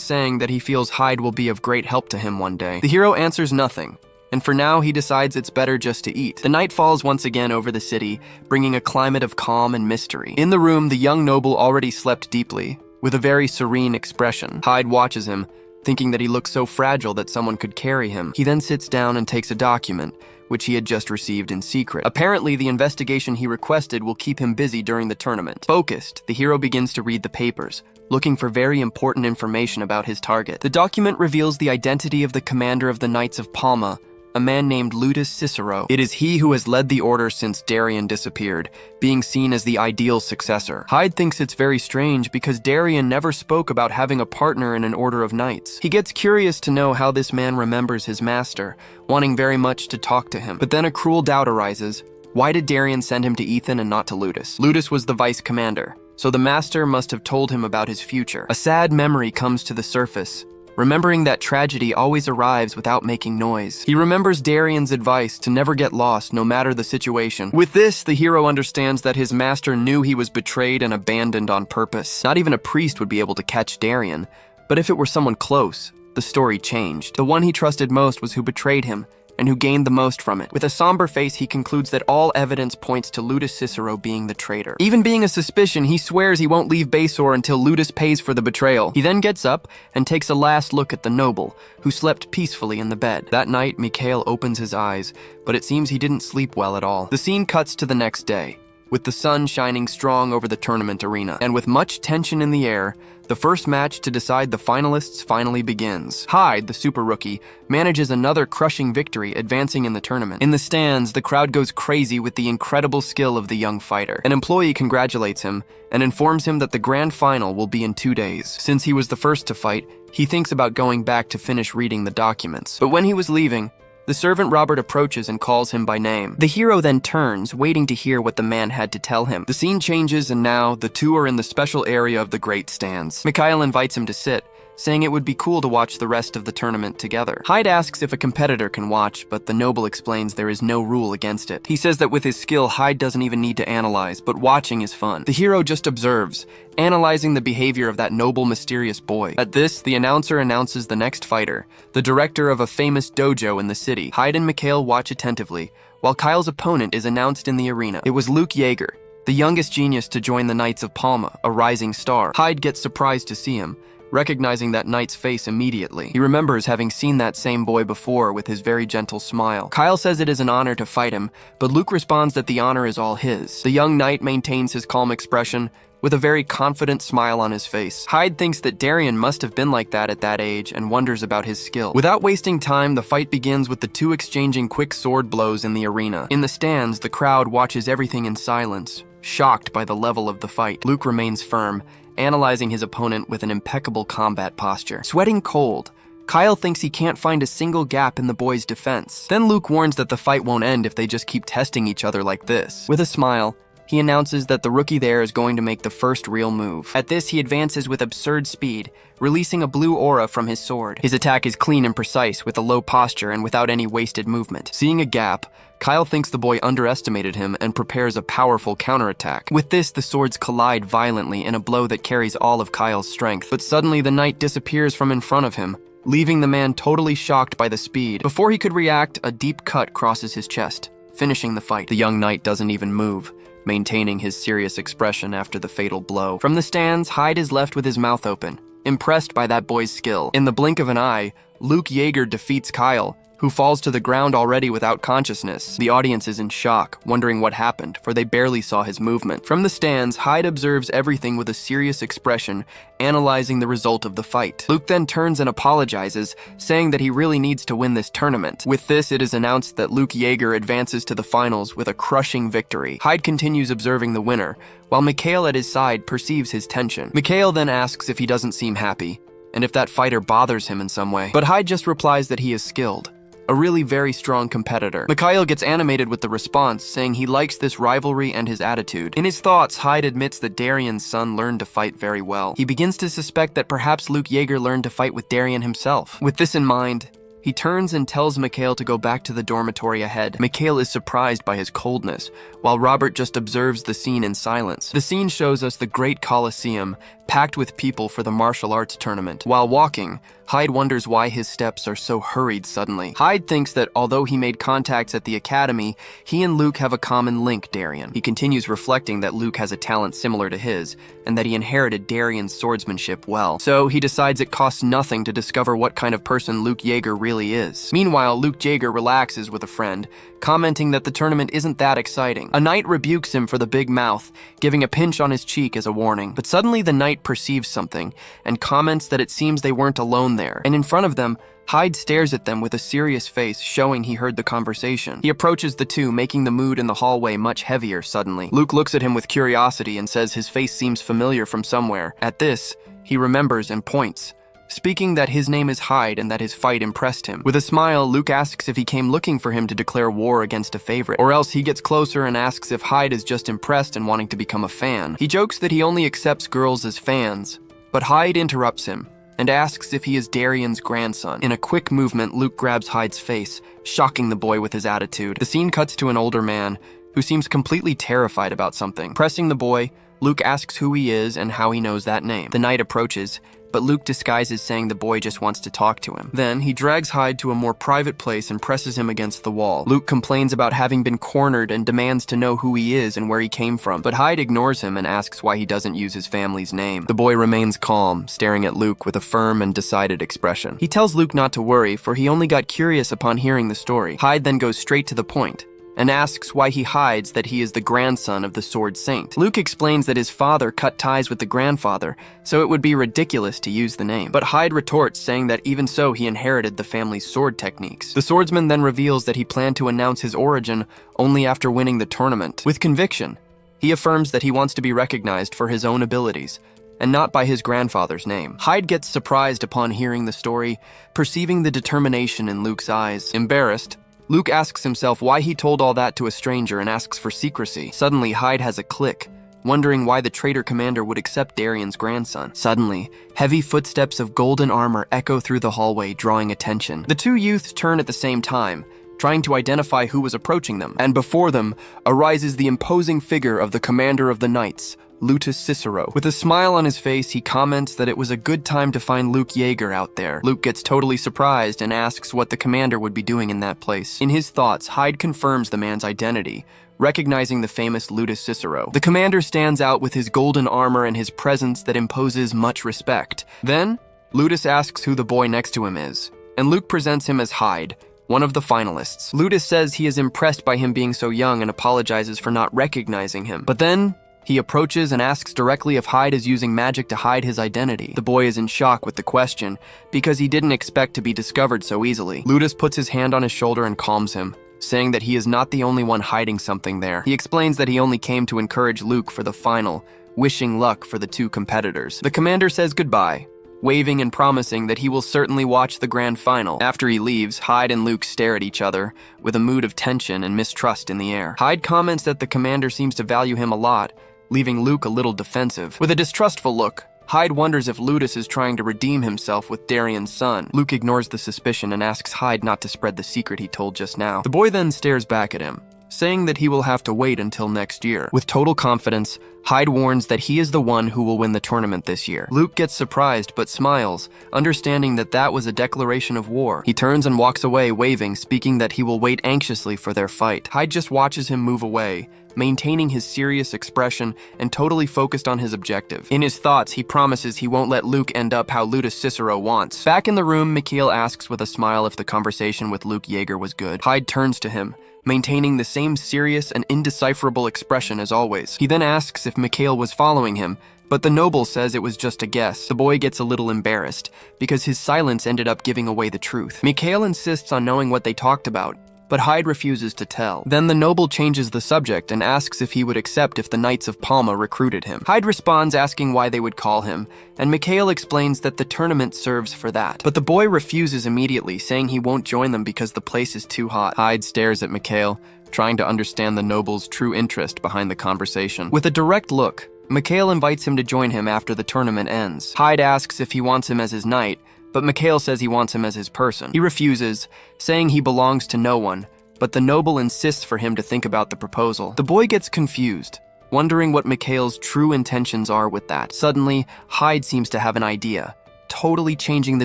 saying that he feels Hyde will be of great help to him one day. The hero answers nothing, and for now he decides it's better just to eat. The night falls once again over the city, bringing a climate of calm and mystery. In the room, the young noble already slept deeply, with a very serene expression. Hyde watches him, thinking that he looks so fragile that someone could carry him. He then sits down and takes a document, which he had just received in secret. Apparently, the investigation he requested will keep him busy during the tournament. Focused, the hero begins to read the papers, looking for very important information about his target. The document reveals the identity of the commander of the Knights of Palma, a man named Ludus Cicero. It is he who has led the order since Darian disappeared, being seen as the ideal successor. Hyde thinks it's very strange because Darian never spoke about having a partner in an order of knights. He gets curious to know how this man remembers his master, wanting very much to talk to him. But then a cruel doubt arises. Why did Darian send him to Ethan and not to Ludus? Ludus was the vice commander, so the master must have told him about his future. A sad memory comes to the surface, remembering that tragedy always arrives without making noise. He remembers Darian's advice to never get lost no matter the situation. With this, the hero understands that his master knew he was betrayed and abandoned on purpose. Not even a priest would be able to catch Darian, but if it were someone close, the story changed. The one he trusted most was who betrayed him, and who gained the most from it. With a somber face, he concludes that all evidence points to Ludus Cicero being the traitor. Even being a suspicion, he swears he won't leave Basor until Ludus pays for the betrayal. He then gets up and takes a last look at the noble, who slept peacefully in the bed. That night, Mikhail opens his eyes, but it seems he didn't sleep well at all. The scene cuts to the next day, with the sun shining strong over the tournament arena. And with much tension in the air, the first match to decide the finalists finally begins. Hyde, the super rookie, manages another crushing victory, advancing in the tournament. In the stands, the crowd goes crazy with the incredible skill of the young fighter. An employee congratulates him and informs him that the grand final will be in 2 days. Since he was the first to fight, he thinks about going back to finish reading the documents. But when he was leaving, the servant Robert approaches and calls him by name. The hero then turns, waiting to hear what the man had to tell him. The scene changes, and now the two are in the special area of the great stands. Mikhail invites him to sit, saying it would be cool to watch the rest of the tournament together. Hyde asks if a competitor can watch, but the noble explains there is no rule against it. He says that with his skill, Hyde doesn't even need to analyze, but watching is fun. The hero just observes, analyzing the behavior of that noble, mysterious boy. At this, the announcer announces the next fighter, the director of a famous dojo in the city. Hyde and Mikhail watch attentively, while Kyle's opponent is announced in the arena. It was Luke Yeager, the youngest genius to join the Knights of Palma, a rising star. Hyde gets surprised to see him, recognizing that knight's face immediately. He remembers having seen that same boy before with his very gentle smile. Kyle says it is an honor to fight him, but Luke responds that the honor is all his. The young knight maintains his calm expression, with a very confident smile on his face. Hyde thinks that Darian must have been like that at that age and wonders about his skill. Without wasting time, the fight begins with the two exchanging quick sword blows in the arena. In the stands, the crowd watches everything in silence, shocked by the level of the fight. Luke remains firm, analyzing his opponent with an impeccable combat posture. Sweating cold, Kyle thinks he can't find a single gap in the boy's defense. Then Luke warns that the fight won't end if they just keep testing each other like this. With a smile, he announces that the rookie there is going to make the first real move. At this, he advances with absurd speed, releasing a blue aura from his sword. His attack is clean and precise, with a low posture and without any wasted movement. Seeing a gap, Kyle thinks the boy underestimated him and prepares a powerful counterattack. With this, the swords collide violently in a blow that carries all of Kyle's strength. But suddenly, the knight disappears from in front of him, leaving the man totally shocked by the speed. Before he could react, a deep cut crosses his chest, finishing the fight. The young knight doesn't even move, maintaining his serious expression after the fatal blow. From the stands, Hyde is left with his mouth open, impressed by that boy's skill. In the blink of an eye, Luke Yeager defeats Kyle, who falls to the ground already without consciousness. The audience is in shock, wondering what happened, for they barely saw his movement. From the stands, Hyde observes everything with a serious expression, analyzing the result of the fight. Luke then turns and apologizes, saying that he really needs to win this tournament. With this, it is announced that Luke Yeager advances to the finals with a crushing victory. Hyde continues observing the winner, while Mikhail at his side perceives his tension. Mikhail then asks if he doesn't seem happy, and if that fighter bothers him in some way. But Hyde just replies that he is skilled, a really very strong competitor. Mikhail gets animated with the response, saying he likes this rivalry and his attitude. In his thoughts, Hyde admits that Darian's son learned to fight very well. He begins to suspect that perhaps Luke Yeager learned to fight with Darian himself. With this in mind, he turns and tells Mikhail to go back to the dormitory ahead. Mikhail is surprised by his coldness, while Robert just observes the scene in silence. The scene shows us the great Colosseum, packed with people for the martial arts tournament. While walking, Hyde wonders why his steps are so hurried suddenly. Hyde thinks that although he made contacts at the academy, he and Luke have a common link, Darian. He continues reflecting that Luke has a talent similar to his, and that he inherited Darian's swordsmanship well. So he decides it costs nothing to discover what kind of person Luke Yeager really is. Meanwhile, Luke Yeager relaxes with a friend, commenting that the tournament isn't that exciting. A knight rebukes him for the big mouth, giving a pinch on his cheek as a warning. But suddenly the knight perceives something, and comments that it seems they weren't alone there. And in front of them, Hyde stares at them with a serious face, showing he heard the conversation. He approaches the two, making the mood in the hallway much heavier suddenly. Luke looks at him with curiosity and says his face seems familiar from somewhere. At this, he remembers and points, speaking that his name is Hyde and that his fight impressed him. With a smile, Luke asks if he came looking for him to declare war against a favorite, or else he gets closer and asks if Hyde is just impressed and wanting to become a fan. He jokes that he only accepts girls as fans, but Hyde interrupts him and asks if he is Darian's grandson. In a quick movement, Luke grabs Hyde's face, shocking the boy with his attitude. The scene cuts to an older man who seems completely terrified about something. Pressing the boy, Luke asks who he is and how he knows that name. The knight approaches, but Luke disguises, saying the boy just wants to talk to him. Then he drags Hyde to a more private place and presses him against the wall. Luke complains about having been cornered and demands to know who he is and where he came from, but Hyde ignores him and asks why he doesn't use his family's name. The boy remains calm, staring at Luke with a firm and decided expression. He tells Luke not to worry, for he only got curious upon hearing the story. Hyde then goes straight to the point, and asks why he hides that he is the grandson of the Sword Saint. Luke explains that his father cut ties with the grandfather, so it would be ridiculous to use the name. But Hyde retorts, saying that even so, he inherited the family's sword techniques. The swordsman then reveals that he planned to announce his origin only after winning the tournament. With conviction, he affirms that he wants to be recognized for his own abilities, and not by his grandfather's name. Hyde gets surprised upon hearing the story, perceiving the determination in Luke's eyes. Embarrassed, Luke asks himself why he told all that to a stranger and asks for secrecy. Suddenly, Hyde has a click, wondering why the traitor commander would accept Darian's grandson. Suddenly, heavy footsteps of golden armor echo through the hallway, drawing attention. The two youths turn at the same time, trying to identify who was approaching them, and before them arises the imposing figure of the commander of the knights, Lutus Cicero. With a smile on his face, he comments that it was a good time to find Luke Yeager out there. Luke gets totally surprised and asks what the commander would be doing in that place. In his thoughts, Hyde confirms the man's identity, recognizing the famous Lutus Cicero. The commander stands out with his golden armor and his presence that imposes much respect. Then, Lutus asks who the boy next to him is, and Luke presents him as Hyde, one of the finalists. Lutus says he is impressed by him being so young and apologizes for not recognizing him. But then, he approaches and asks directly if Hyde is using magic to hide his identity. The boy is in shock with the question, because he didn't expect to be discovered so easily. Lutus puts his hand on his shoulder and calms him, saying that he is not the only one hiding something there. He explains that he only came to encourage Luke for the final, wishing luck for the two competitors. The commander says goodbye, waving and promising that he will certainly watch the grand final. After he leaves, Hyde and Luke stare at each other, with a mood of tension and mistrust in the air. Hyde comments that the commander seems to value him a lot, leaving Luke a little defensive. With a distrustful look, Hyde wonders if Lutus is trying to redeem himself with Darian's son. Luke ignores the suspicion and asks Hyde not to spread the secret he told just now. The boy then stares back at him, saying that he will have to wait until next year. With total confidence, Hyde warns that he is the one who will win the tournament this year. Luke gets surprised but smiles, understanding that that was a declaration of war. He turns and walks away, waving, speaking that he will wait anxiously for their fight. Hyde just watches him move away, maintaining his serious expression and totally focused on his objective. In his thoughts, he promises he won't let Luke end up how Lutus Cicero wants. Back in the room, Mikhail asks with a smile if the conversation with Luke Yeager was good. Hyde turns to him, maintaining the same serious and indecipherable expression as always. He then asks if Mikhail was following him, but the noble says it was just a guess. The boy gets a little embarrassed, because his silence ended up giving away the truth. Mikhail insists on knowing what they talked about, but Hyde refuses to tell. Then the noble changes the subject and asks if he would accept if the Knights of Palma recruited him. Hyde responds asking why they would call him, and Mikhail explains that the tournament serves for that. But the boy refuses immediately, saying he won't join them because the place is too hot. Hyde stares at Mikhail, trying to understand the noble's true interest behind the conversation. With a direct look, Mikhail invites him to join him after the tournament ends. Hyde asks if he wants him as his knight, but Mikhail says he wants him as his person. He refuses, saying he belongs to no one, but the noble insists for him to think about the proposal. The boy gets confused, wondering what Mikhail's true intentions are with that. Suddenly, Hyde seems to have an idea, totally changing the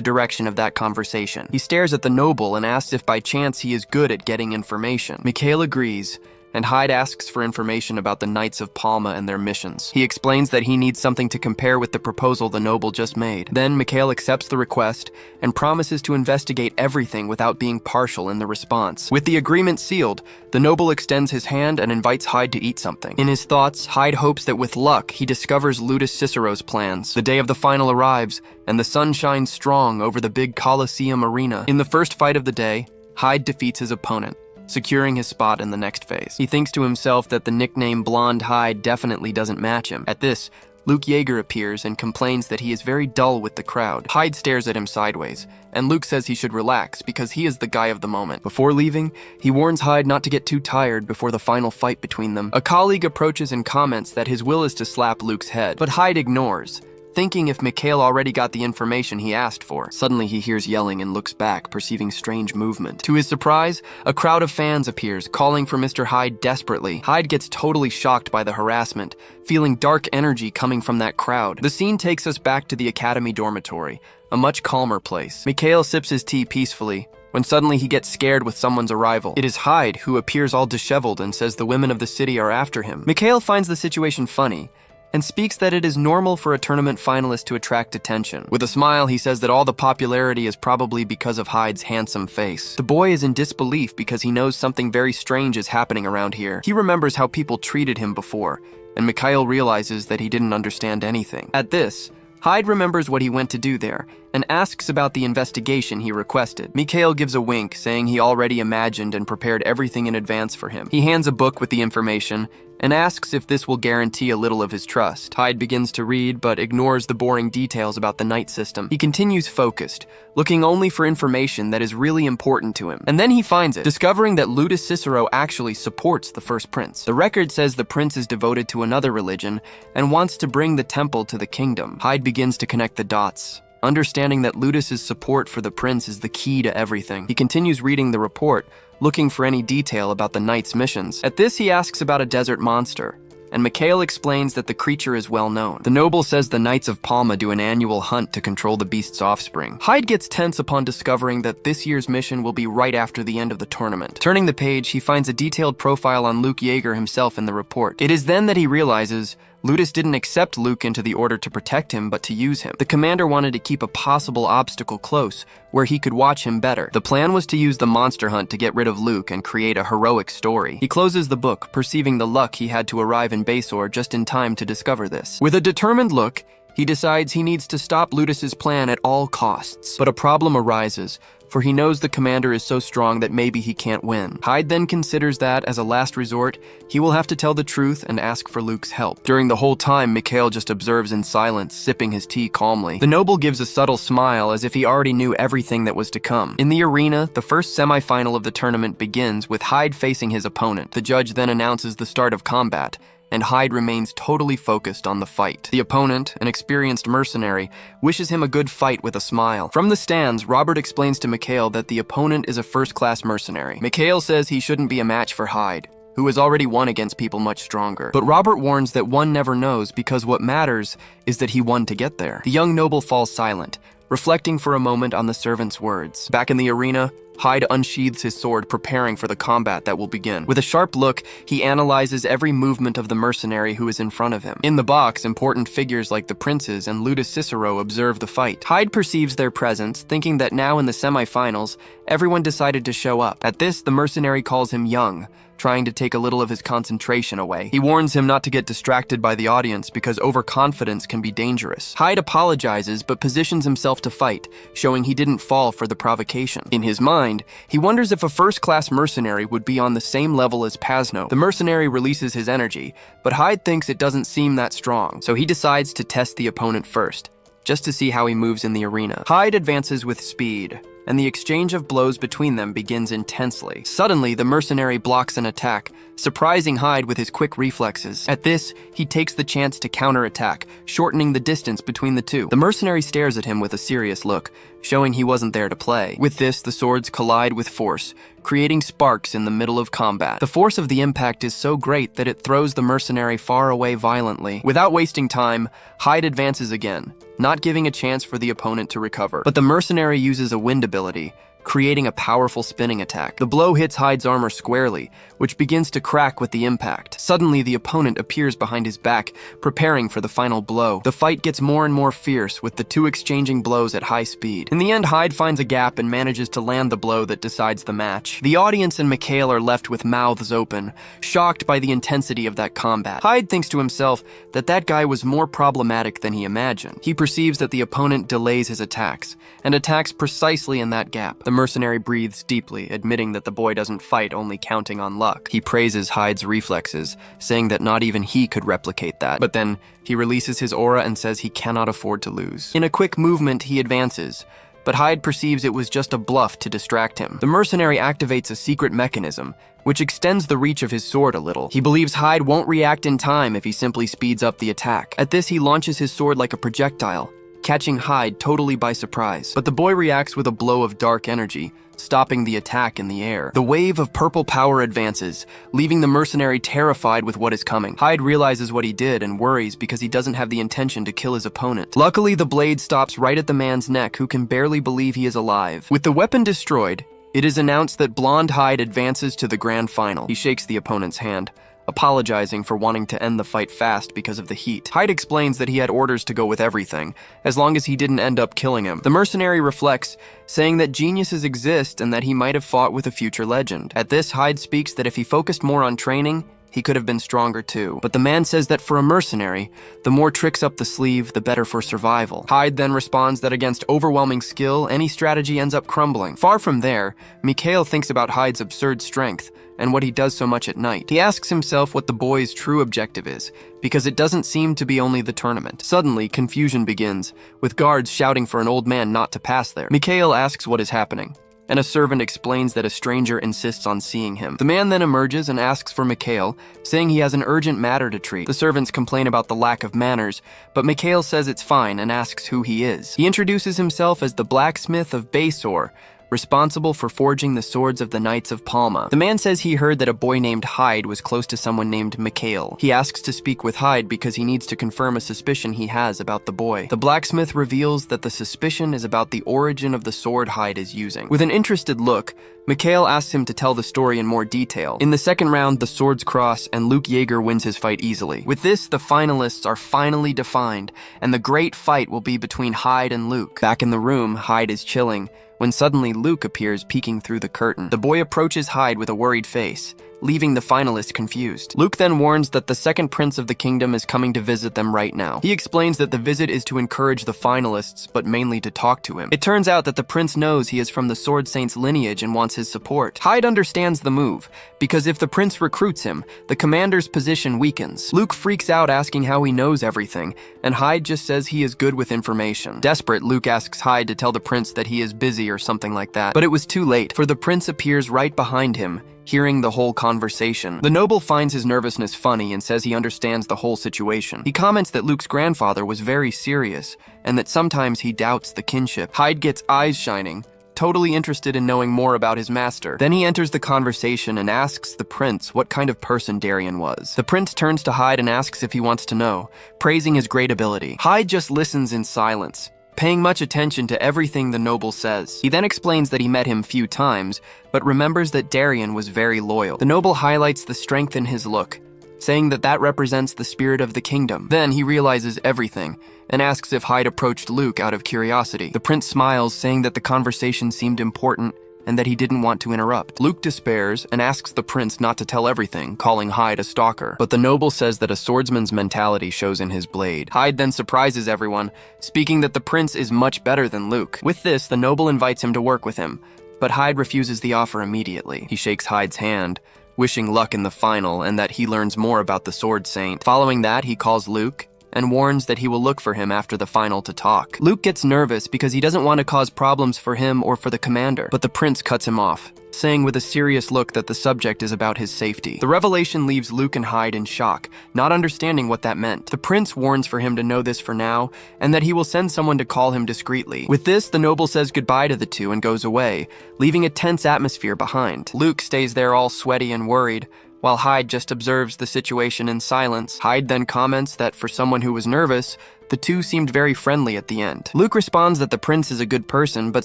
direction of that conversation. He stares at the noble and asks if by chance he is good at getting information. Mikhail agrees, and Hyde asks for information about the Knights of Palma and their missions. He explains that he needs something to compare with the proposal the noble just made. Then Mikhail accepts the request and promises to investigate everything without being partial in the response. With the agreement sealed, the noble extends his hand and invites Hyde to eat something. In his thoughts, Hyde hopes that with luck, he discovers Lutus Cicero's plans. The day of the final arrives, and the sun shines strong over the big Colosseum arena. In the first fight of the day, Hyde defeats his opponent, securing his spot in the next phase. He thinks to himself that the nickname Blonde Hyde definitely doesn't match him. At this, Luke Yeager appears and complains that he is very dull with the crowd. Hyde stares at him sideways, and Luke says he should relax because he is the guy of the moment. Before leaving, he warns Hyde not to get too tired before the final fight between them. A colleague approaches and comments that his will is to slap Luke's head, but Hyde ignores, thinking if Mikhail already got the information he asked for. Suddenly he hears yelling and looks back, perceiving strange movement. To his surprise, a crowd of fans appears, calling for Mr. Hyde desperately. Hyde gets totally shocked by the harassment, feeling dark energy coming from that crowd. The scene takes us back to the academy dormitory, a much calmer place. Mikhail sips his tea peacefully, when suddenly he gets scared with someone's arrival. It is Hyde, who appears all disheveled and says the women of the city are after him. Mikhail finds the situation funny, and speaks that it is normal for a tournament finalist to attract attention. With a smile, he says that all the popularity is probably because of Hyde's handsome face. The boy is in disbelief because he knows something very strange is happening around here. He remembers how people treated him before, and Mikhail realizes that he didn't understand anything. At this, Hyde remembers what he went to do there, and asks about the investigation he requested. Mikhail gives a wink, saying he already imagined and prepared everything in advance for him. He hands a book with the information, and asks if this will guarantee a little of his trust. Hyde begins to read, but ignores the boring details about the night system. He continues focused, looking only for information that is really important to him. And then he finds it, discovering that Ludus Cicero actually supports the first prince. The record says the prince is devoted to another religion, and wants to bring the temple to the kingdom. Hyde begins to connect the dots, understanding that Ludus's support for the prince is the key to everything. He continues reading the report, looking for any detail about the knight's missions. At this, he asks about a desert monster, and Mikhail explains that the creature is well known. The noble says the Knights of Palma do an annual hunt to control the beast's offspring. Hyde gets tense upon discovering that this year's mission will be right after the end of the tournament. Turning the page, he finds a detailed profile on Luke Yeager himself in the report. It is then that he realizes Ludus didn't accept Luke into the order to protect him, but to use him. The commander wanted to keep a possible obstacle close, where he could watch him better. The plan was to use the monster hunt to get rid of Luke and create a heroic story. He closes the book, perceiving the luck he had to arrive in Basor just in time to discover this. With a determined look, he decides he needs to stop Ludus's plan at all costs. But a problem arises, for he knows the commander is so strong that maybe he can't win. Hyde then considers that, as a last resort, he will have to tell the truth and ask for Luke's help. During the whole time, Mikhail just observes in silence, sipping his tea calmly. The noble gives a subtle smile as if he already knew everything that was to come. In the arena, the first semi-final of the tournament begins with Hyde facing his opponent. The judge then announces the start of combat, and Hyde remains totally focused on the fight. The opponent, an experienced mercenary, wishes him a good fight with a smile. From the stands, Robert explains to Mikhail that the opponent is a first-class mercenary. Mikhail says he shouldn't be a match for Hyde, who has already won against people much stronger. But Robert warns that one never knows, because what matters is that he won to get there. The young noble falls silent, reflecting for a moment on the servant's words. Back in the arena, Hyde unsheathes his sword, preparing for the combat that will begin. With a sharp look, he analyzes every movement of the mercenary who is in front of him. In the box, important figures like the princes and Ludus Cicero observe the fight. Hyde perceives their presence, thinking that now in the semifinals, everyone decided to show up. At this, the mercenary calls him young, trying to take a little of his concentration away. He warns him not to get distracted by the audience because overconfidence can be dangerous. Hyde apologizes but positions himself to fight, showing he didn't fall for the provocation. In his mind, he wonders if a first-class mercenary would be on the same level as Pasno. The mercenary releases his energy, but Hyde thinks it doesn't seem that strong, so he decides to test the opponent first, just to see how he moves in the arena. Hyde advances with speed, and the exchange of blows between them begins intensely. Suddenly, the mercenary blocks an attack, surprising Hyde with his quick reflexes. At this, he takes the chance to counterattack, shortening the distance between the two. The mercenary stares at him with a serious look, showing he wasn't there to play. With this, the swords collide with force, creating sparks in the middle of combat. The force of the impact is so great that it throws the mercenary far away violently. Without wasting time, Hyde advances again, not giving a chance for the opponent to recover. But the mercenary uses a wind ability, creating a powerful spinning attack. The blow hits Hyde's armor squarely, which begins to crack with the impact. Suddenly, the opponent appears behind his back, preparing for the final blow. The fight gets more and more fierce, with the two exchanging blows at high speed. In the end, Hyde finds a gap and manages to land the blow that decides the match. The audience and Mikhail are left with mouths open, shocked by the intensity of that combat. Hyde thinks to himself that that guy was more problematic than he imagined. He perceives that the opponent delays his attacks, and attacks precisely in that gap. The mercenary breathes deeply, admitting that the boy doesn't fight only counting on luck. He praises Hyde's reflexes, saying that not even he could replicate that. But then, he releases his aura and says he cannot afford to lose. In a quick movement, he advances, but Hyde perceives it was just a bluff to distract him. The mercenary activates a secret mechanism, which extends the reach of his sword a little. He believes Hyde won't react in time if he simply speeds up the attack. At this, he launches his sword like a projectile, catching Hyde totally by surprise. But the boy reacts with a blow of dark energy, stopping the attack in the air. The wave of purple power advances, leaving the mercenary terrified with what is coming. Hyde realizes what he did and worries because he doesn't have the intention to kill his opponent. Luckily, the blade stops right at the man's neck, who can barely believe he is alive. With the weapon destroyed, it is announced that Blonde Hyde advances to the grand final. He shakes the opponent's hand, apologizing for wanting to end the fight fast because of the heat. Hyde explains that he had orders to go with everything, as long as he didn't end up killing him. The mercenary reflects, saying that geniuses exist and that he might have fought with a future legend. At this, Hyde speaks that if he focused more on training, he could have been stronger too. But the man says that for a mercenary, the more tricks up the sleeve, the better for survival. Hyde then responds that against overwhelming skill, any strategy ends up crumbling. Far from there, Mikhail thinks about Hyde's absurd strength and what he does so much at night. He asks himself what the boy's true objective is, because it doesn't seem to be only the tournament. Suddenly, confusion begins, with guards shouting for an old man not to pass there. Mikhail asks what is happening, and a servant explains that a stranger insists on seeing him. The man then emerges and asks for Mikhail, saying he has an urgent matter to treat. The servants complain about the lack of manners, but Mikhail says it's fine and asks who he is. He introduces himself as the blacksmith of Baysor, responsible for forging the swords of the Knights of Palma. The man says he heard that a boy named Hyde was close to someone named Mikhail. He asks to speak with Hyde because he needs to confirm a suspicion he has about the boy. The blacksmith reveals that the suspicion is about the origin of the sword Hyde is using. With an interested look, Mikhail asks him to tell the story in more detail. In the second round, the swords cross and Luke Yeager wins his fight easily. With this, the finalists are finally defined, and the great fight will be between Hyde and Luke. Back in the room, Hyde is chilling, when suddenly Luke appears peeking through the curtain. The boy approaches Hyde with a worried face, leaving the finalists confused. Luke then warns that the second prince of the kingdom is coming to visit them right now. He explains that the visit is to encourage the finalists, but mainly to talk to him. It turns out that the prince knows he is from the Sword Saint's lineage and wants his support. Hyde understands the move, because if the prince recruits him, the commander's position weakens. Luke freaks out asking how he knows everything, and Hyde just says he is good with information. Desperate, Luke asks Hyde to tell the prince that he is busy or something like that, but it was too late, for the prince appears right behind him, hearing the whole conversation. The noble finds his nervousness funny and says he understands the whole situation. He comments that Luke's grandfather was very serious, and that sometimes he doubts the kinship. Hyde gets eyes shining, totally interested in knowing more about his master. Then he enters the conversation and asks the prince what kind of person Darien was. The prince turns to Hyde and asks if he wants to know, praising his great ability. Hyde just listens in silence, paying much attention to everything the noble says. He then explains that he met him few times, but remembers that Darien was very loyal. The noble highlights the strength in his look, saying that that represents the spirit of the kingdom. Then he realizes everything, and asks if Hyde approached Luke out of curiosity. The prince smiles, saying that the conversation seemed important, and that he didn't want to interrupt. Luke despairs and asks the prince not to tell everything, calling Hyde a stalker. But the noble says that a swordsman's mentality shows in his blade. Hyde then surprises everyone, speaking that the prince is much better than Luke. With this, the noble invites him to work with him, but Hyde refuses the offer immediately. He shakes Hyde's hand, wishing luck in the final and that he learns more about the Sword Saint. Following that, he calls Luke and warns that he will look for him after the final to talk. Luke gets nervous because he doesn't want to cause problems for him or for the commander, but the prince cuts him off, saying with a serious look that the subject is about his safety. The revelation leaves Luke and Hyde in shock, not understanding what that meant. The prince warns for him to know this for now, and that he will send someone to call him discreetly. With this, the noble says goodbye to the two and goes away, leaving a tense atmosphere behind. Luke stays there all sweaty and worried, while Hyde just observes the situation in silence. Hyde then comments that for someone who was nervous, the two seemed very friendly at the end. Luke responds that the prince is a good person, but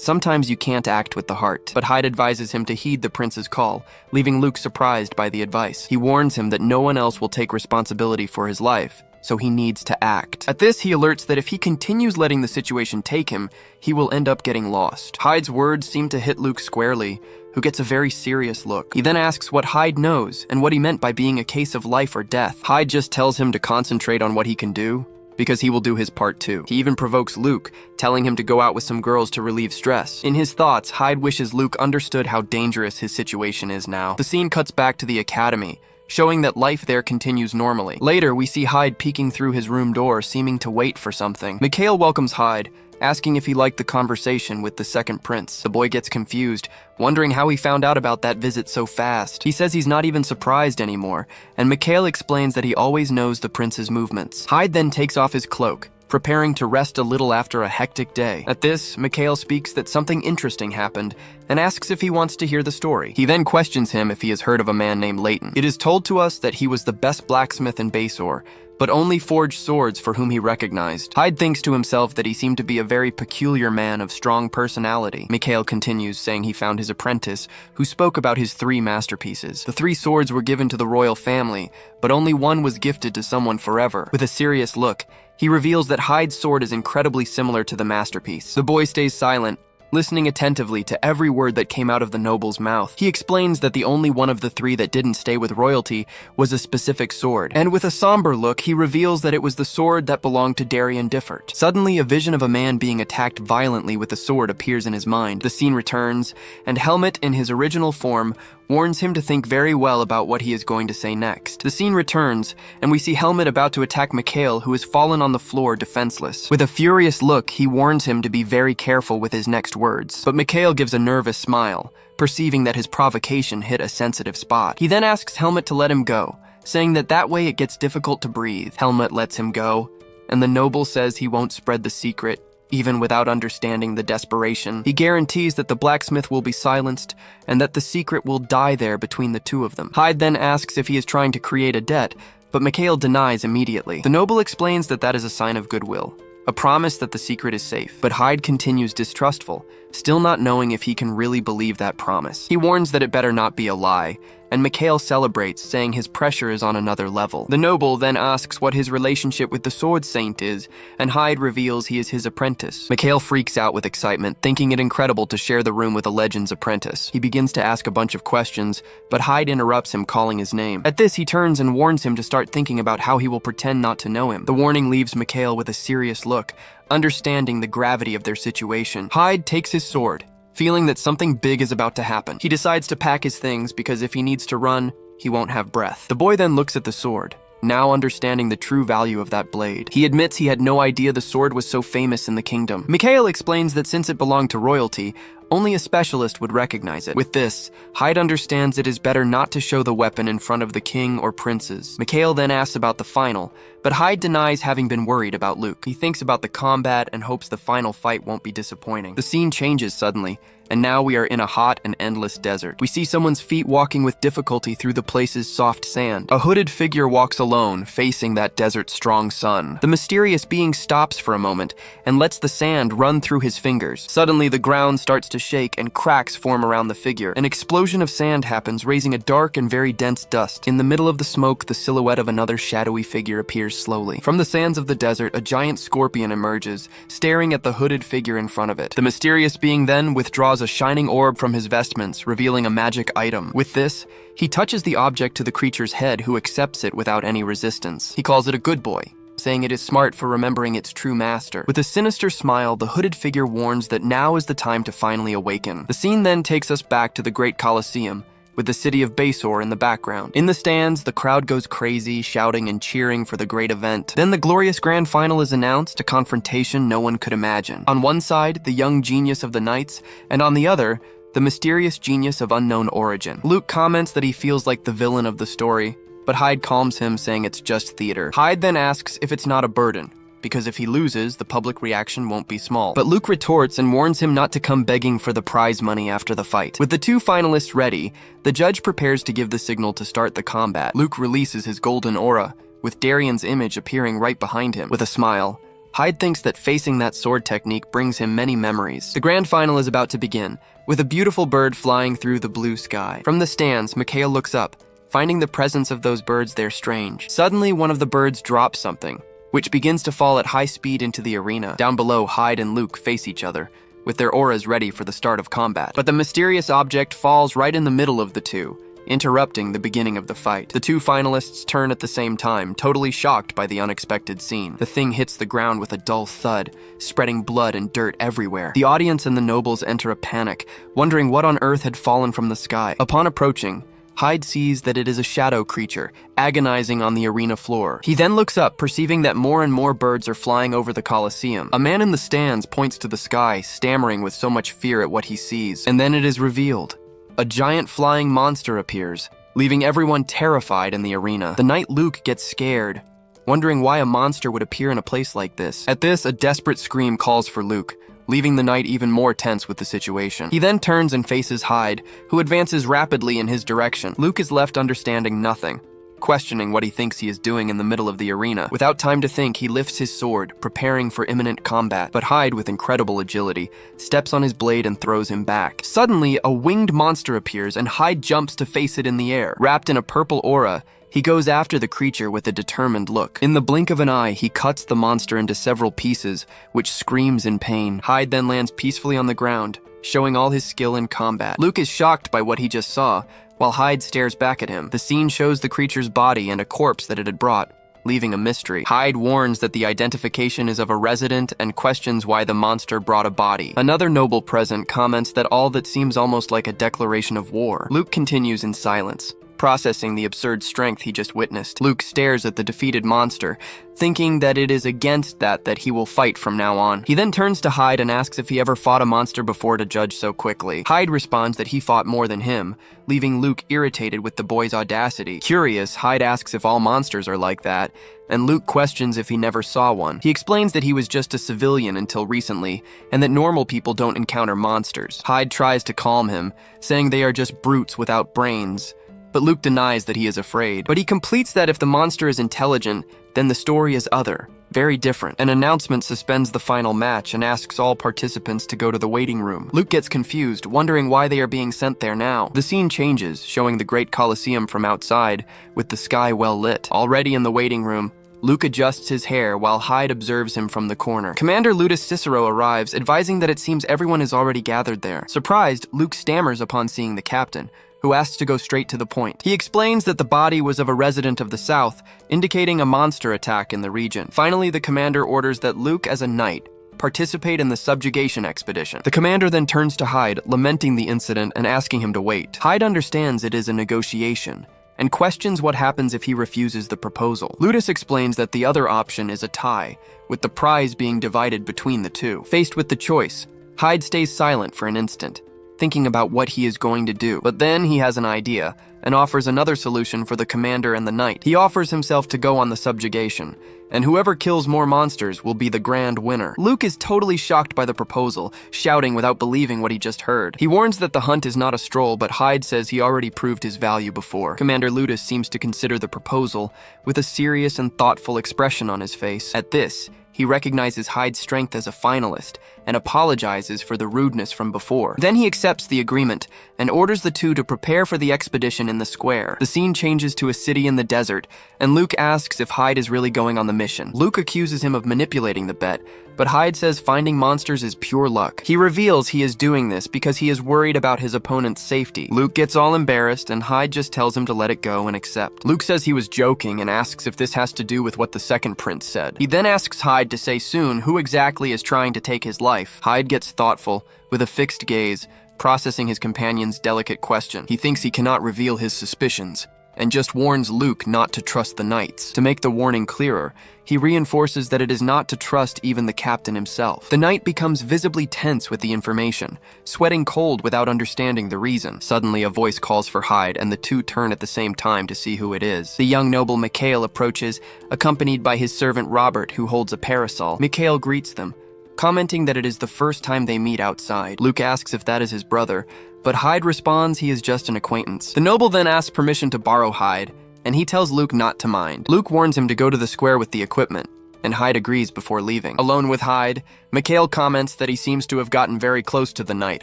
sometimes you can't act with the heart. But Hyde advises him to heed the prince's call, leaving Luke surprised by the advice. He warns him that no one else will take responsibility for his life, so he needs to act. At this, he alerts that if he continues letting the situation take him, he will end up getting lost. Hyde's words seem to hit Luke squarely, who gets a very serious look. He then asks what Hyde knows and what he meant by being a case of life or death. Hyde just tells him to concentrate on what he can do, because he will do his part too. He even provokes Luke, telling him to go out with some girls to relieve stress. In his thoughts, Hyde wishes Luke understood how dangerous his situation is now. The scene cuts back to the academy, showing that life there continues normally. Later, we see Hyde peeking through his room door, seeming to wait for something. Mikhail welcomes Hyde, asking if he liked the conversation with the second prince. The boy gets confused, wondering how he found out about that visit so fast. He says he's not even surprised anymore, and Mikhail explains that he always knows the prince's movements. Hyde then takes off his cloak, preparing to rest a little after a hectic day. At this, Mikhail speaks that something interesting happened and asks if he wants to hear the story. He then questions him if he has heard of a man named Leighton. It is told to us that he was the best blacksmith in Basor, but only forged swords for whom he recognized. Hyde thinks to himself that he seemed to be a very peculiar man of strong personality. Mikhail continues, saying he found his apprentice, who spoke about his 3 masterpieces. The 3 swords were given to the royal family, but only one was gifted to someone forever. With a serious look, he reveals that Hyde's sword is incredibly similar to the masterpiece. The boy stays silent, listening attentively to every word that came out of the noble's mouth. He explains that the only one of the 3 that didn't stay with royalty was a specific sword, and with a somber look, he reveals that it was the sword that belonged to Darian Differt. Suddenly, a vision of a man being attacked violently with a sword appears in his mind. The scene returns, and Helmut, in his original form, warns him to think very well about what he is going to say next. The scene returns, and we see Helmut about to attack Mikhail, who has fallen on the floor defenseless. With a furious look, he warns him to be very careful with his next words. But Mikhail gives a nervous smile, perceiving that his provocation hit a sensitive spot. He then asks Helmut to let him go, saying that way it gets difficult to breathe. Helmut lets him go, and the noble says he won't spread the secret, even without understanding the desperation. He guarantees that the blacksmith will be silenced and that the secret will die there between the 2 of them. Hyde then asks if he is trying to create a debt, but Mikhail denies immediately. The noble explains that is a sign of goodwill, a promise that the secret is safe. But Hyde continues distrustful, still not knowing if he can really believe that promise. He warns that it better not be a lie, and Mikhail celebrates, saying his pressure is on another level. The noble then asks what his relationship with the sword saint is, and Hyde reveals he is his apprentice. Mikhail freaks out with excitement, thinking it incredible to share the room with a legend's apprentice. He begins to ask a bunch of questions, but Hyde interrupts him, calling his name. At this, he turns and warns him to start thinking about how he will pretend not to know him. The warning leaves Mikhail with a serious look, understanding the gravity of their situation. Hyde takes his sword, feeling that something big is about to happen. He decides to pack his things because if he needs to run, he won't have breath. The boy then looks at the sword, now understanding the true value of that blade. He admits he had no idea the sword was so famous in the kingdom. Mikhail explains that since it belonged to royalty, only a specialist would recognize it. With this, Hyde understands it is better not to show the weapon in front of the king or princes. Mikhail then asks about the final, but Hyde denies having been worried about Luke. He thinks about the combat and hopes the final fight won't be disappointing. The scene changes suddenly, and now we are in a hot and endless desert. We see someone's feet walking with difficulty through the place's soft sand. A hooded figure walks alone, facing that desert's strong sun. The mysterious being stops for a moment and lets the sand run through his fingers. Suddenly, the ground starts to shake and cracks form around the figure. An explosion of sand happens, raising a dark and very dense dust. In the middle of the smoke, the silhouette of another shadowy figure appears slowly. From the sands of the desert, a giant scorpion emerges, staring at the hooded figure in front of it. The mysterious being then withdraws a shining orb from his vestments, revealing a magic item. With this, he touches the object to the creature's head, who accepts it without any resistance. He calls it a good boy, saying it is smart for remembering its true master. With a sinister smile, the hooded figure warns that now is the time to finally awaken. The scene then takes us back to the Great Colosseum, with the city of Basor in the background. In the stands, the crowd goes crazy, shouting and cheering for the great event. Then the glorious grand final is announced, a confrontation no one could imagine. On one side, the young genius of the knights, and on the other, the mysterious genius of unknown origin. Luke comments that he feels like the villain of the story, but Hyde calms him, saying it's just theater. Hyde then asks if it's not a burden, because if he loses, the public reaction won't be small. But Luke retorts and warns him not to come begging for the prize money after the fight. With the 2 finalists ready, the judge prepares to give the signal to start the combat. Luke releases his golden aura, with Darian's image appearing right behind him. With a smile, Hyde thinks that facing that sword technique brings him many memories. The grand final is about to begin, with a beautiful bird flying through the blue sky. From the stands, Mikhail looks up, finding the presence of those birds there strange. Suddenly, one of the birds drops something, which begins to fall at high speed into the arena. Down below, Hyde and Luke face each other, with their auras ready for the start of combat. But the mysterious object falls right in the middle of the 2, interrupting the beginning of the fight. The 2 finalists turn at the same time, totally shocked by the unexpected scene. The thing hits the ground with a dull thud, spreading blood and dirt everywhere. The audience and the nobles enter a panic, wondering what on earth had fallen from the sky. Upon approaching, Hyde sees that it is a shadow creature, agonizing on the arena floor. He then looks up, perceiving that more and more birds are flying over the Colosseum. A man in the stands points to the sky, stammering with so much fear at what he sees. And then it is revealed. A giant flying monster appears, leaving everyone terrified in the arena. The knight Luke gets scared, wondering why a monster would appear in a place like this. At this, a desperate scream calls for Luke, leaving the knight even more tense with the situation. He then turns and faces Hyde, who advances rapidly in his direction. Luke is left understanding nothing, questioning what he thinks he is doing in the middle of the arena. Without time to think, he lifts his sword, preparing for imminent combat. But Hyde, with incredible agility, steps on his blade and throws him back. Suddenly, a winged monster appears, and Hyde jumps to face it in the air. Wrapped in a purple aura, he goes after the creature with a determined look. In the blink of an eye, he cuts the monster into several pieces, which screams in pain. Hyde then lands peacefully on the ground, showing all his skill in combat. Luke is shocked by what he just saw, while Hyde stares back at him. The scene shows the creature's body and a corpse that it had brought, leaving a mystery. Hyde warns that the identification is of a resident and questions why the monster brought a body. Another noble present comments that all that seems almost like a declaration of war. Luke continues in silence, processing the absurd strength he just witnessed. Luke stares at the defeated monster, thinking that it is against that he will fight from now on. He then turns to Hyde and asks if he ever fought a monster before to judge so quickly. Hyde responds that he fought more than him, leaving Luke irritated with the boy's audacity. Curious, Hyde asks if all monsters are like that, and Luke questions if he never saw one. He explains that he was just a civilian until recently, and that normal people don't encounter monsters. Hyde tries to calm him, saying they are just brutes without brains. But Luke denies that he is afraid. But he completes that if the monster is intelligent, then the story is other, very different. An announcement suspends the final match and asks all participants to go to the waiting room. Luke gets confused, wondering why they are being sent there now. The scene changes, showing the great Colosseum from outside, with the sky well lit. Already in the waiting room, Luke adjusts his hair while Hyde observes him from the corner. Commander Ludus Cicero arrives, advising that it seems everyone is already gathered there. Surprised, Luke stammers upon seeing the captain, who asks to go straight to the point. He explains that the body was of a resident of the south, indicating a monster attack in the region. Finally, the commander orders that Luke, as a knight, participate in the subjugation expedition. The commander then turns to Hyde, lamenting the incident and asking him to wait. Hyde understands it is a negotiation, and questions what happens if he refuses the proposal. Ludus explains that the other option is a tie, with the prize being divided between the two. Faced with the choice, Hyde stays silent for an instant, thinking about what he is going to do. But then he has an idea and offers another solution for the commander and the knight. He offers himself to go on the subjugation, and whoever kills more monsters will be the grand winner. Luke is totally shocked by the proposal, shouting without believing what he just heard. He warns that the hunt is not a stroll, but Hyde says he already proved his value before. Commander Ludus seems to consider the proposal with a serious and thoughtful expression on his face. At this, he recognizes Hyde's strength as a finalist and apologizes for the rudeness from before. Then he accepts the agreement and orders the two to prepare for the expedition in the square. The scene changes to a city in the desert, and Luke asks if Hyde is really going on the mission. Luke accuses him of manipulating the bet, but Hyde says finding monsters is pure luck. He reveals he is doing this because he is worried about his opponent's safety. Luke gets all embarrassed, and Hyde just tells him to let it go and accept. Luke says he was joking and asks if this has to do with what the second prince said. He then asks Hyde to say soon who exactly is trying to take his life. Hyde gets thoughtful, with a fixed gaze, processing his companion's delicate question. He thinks he cannot reveal his suspicions, and just warns Luke not to trust the knights. To make the warning clearer, he reinforces that it is not to trust even the captain himself. The knight becomes visibly tense with the information, sweating cold without understanding the reason. Suddenly, a voice calls for Hyde, and the two turn at the same time to see who it is. The young noble Mikhail approaches, accompanied by his servant Robert, who holds a parasol. Mikhail greets them, commenting that it is the first time they meet outside. Luke asks if that is his brother, but Hyde responds he is just an acquaintance. The noble then asks permission to borrow Hyde, and he tells Luke not to mind. Luke warns him to go to the square with the equipment, and Hyde agrees before leaving. Alone with Hyde, Mikhail comments that he seems to have gotten very close to the knight,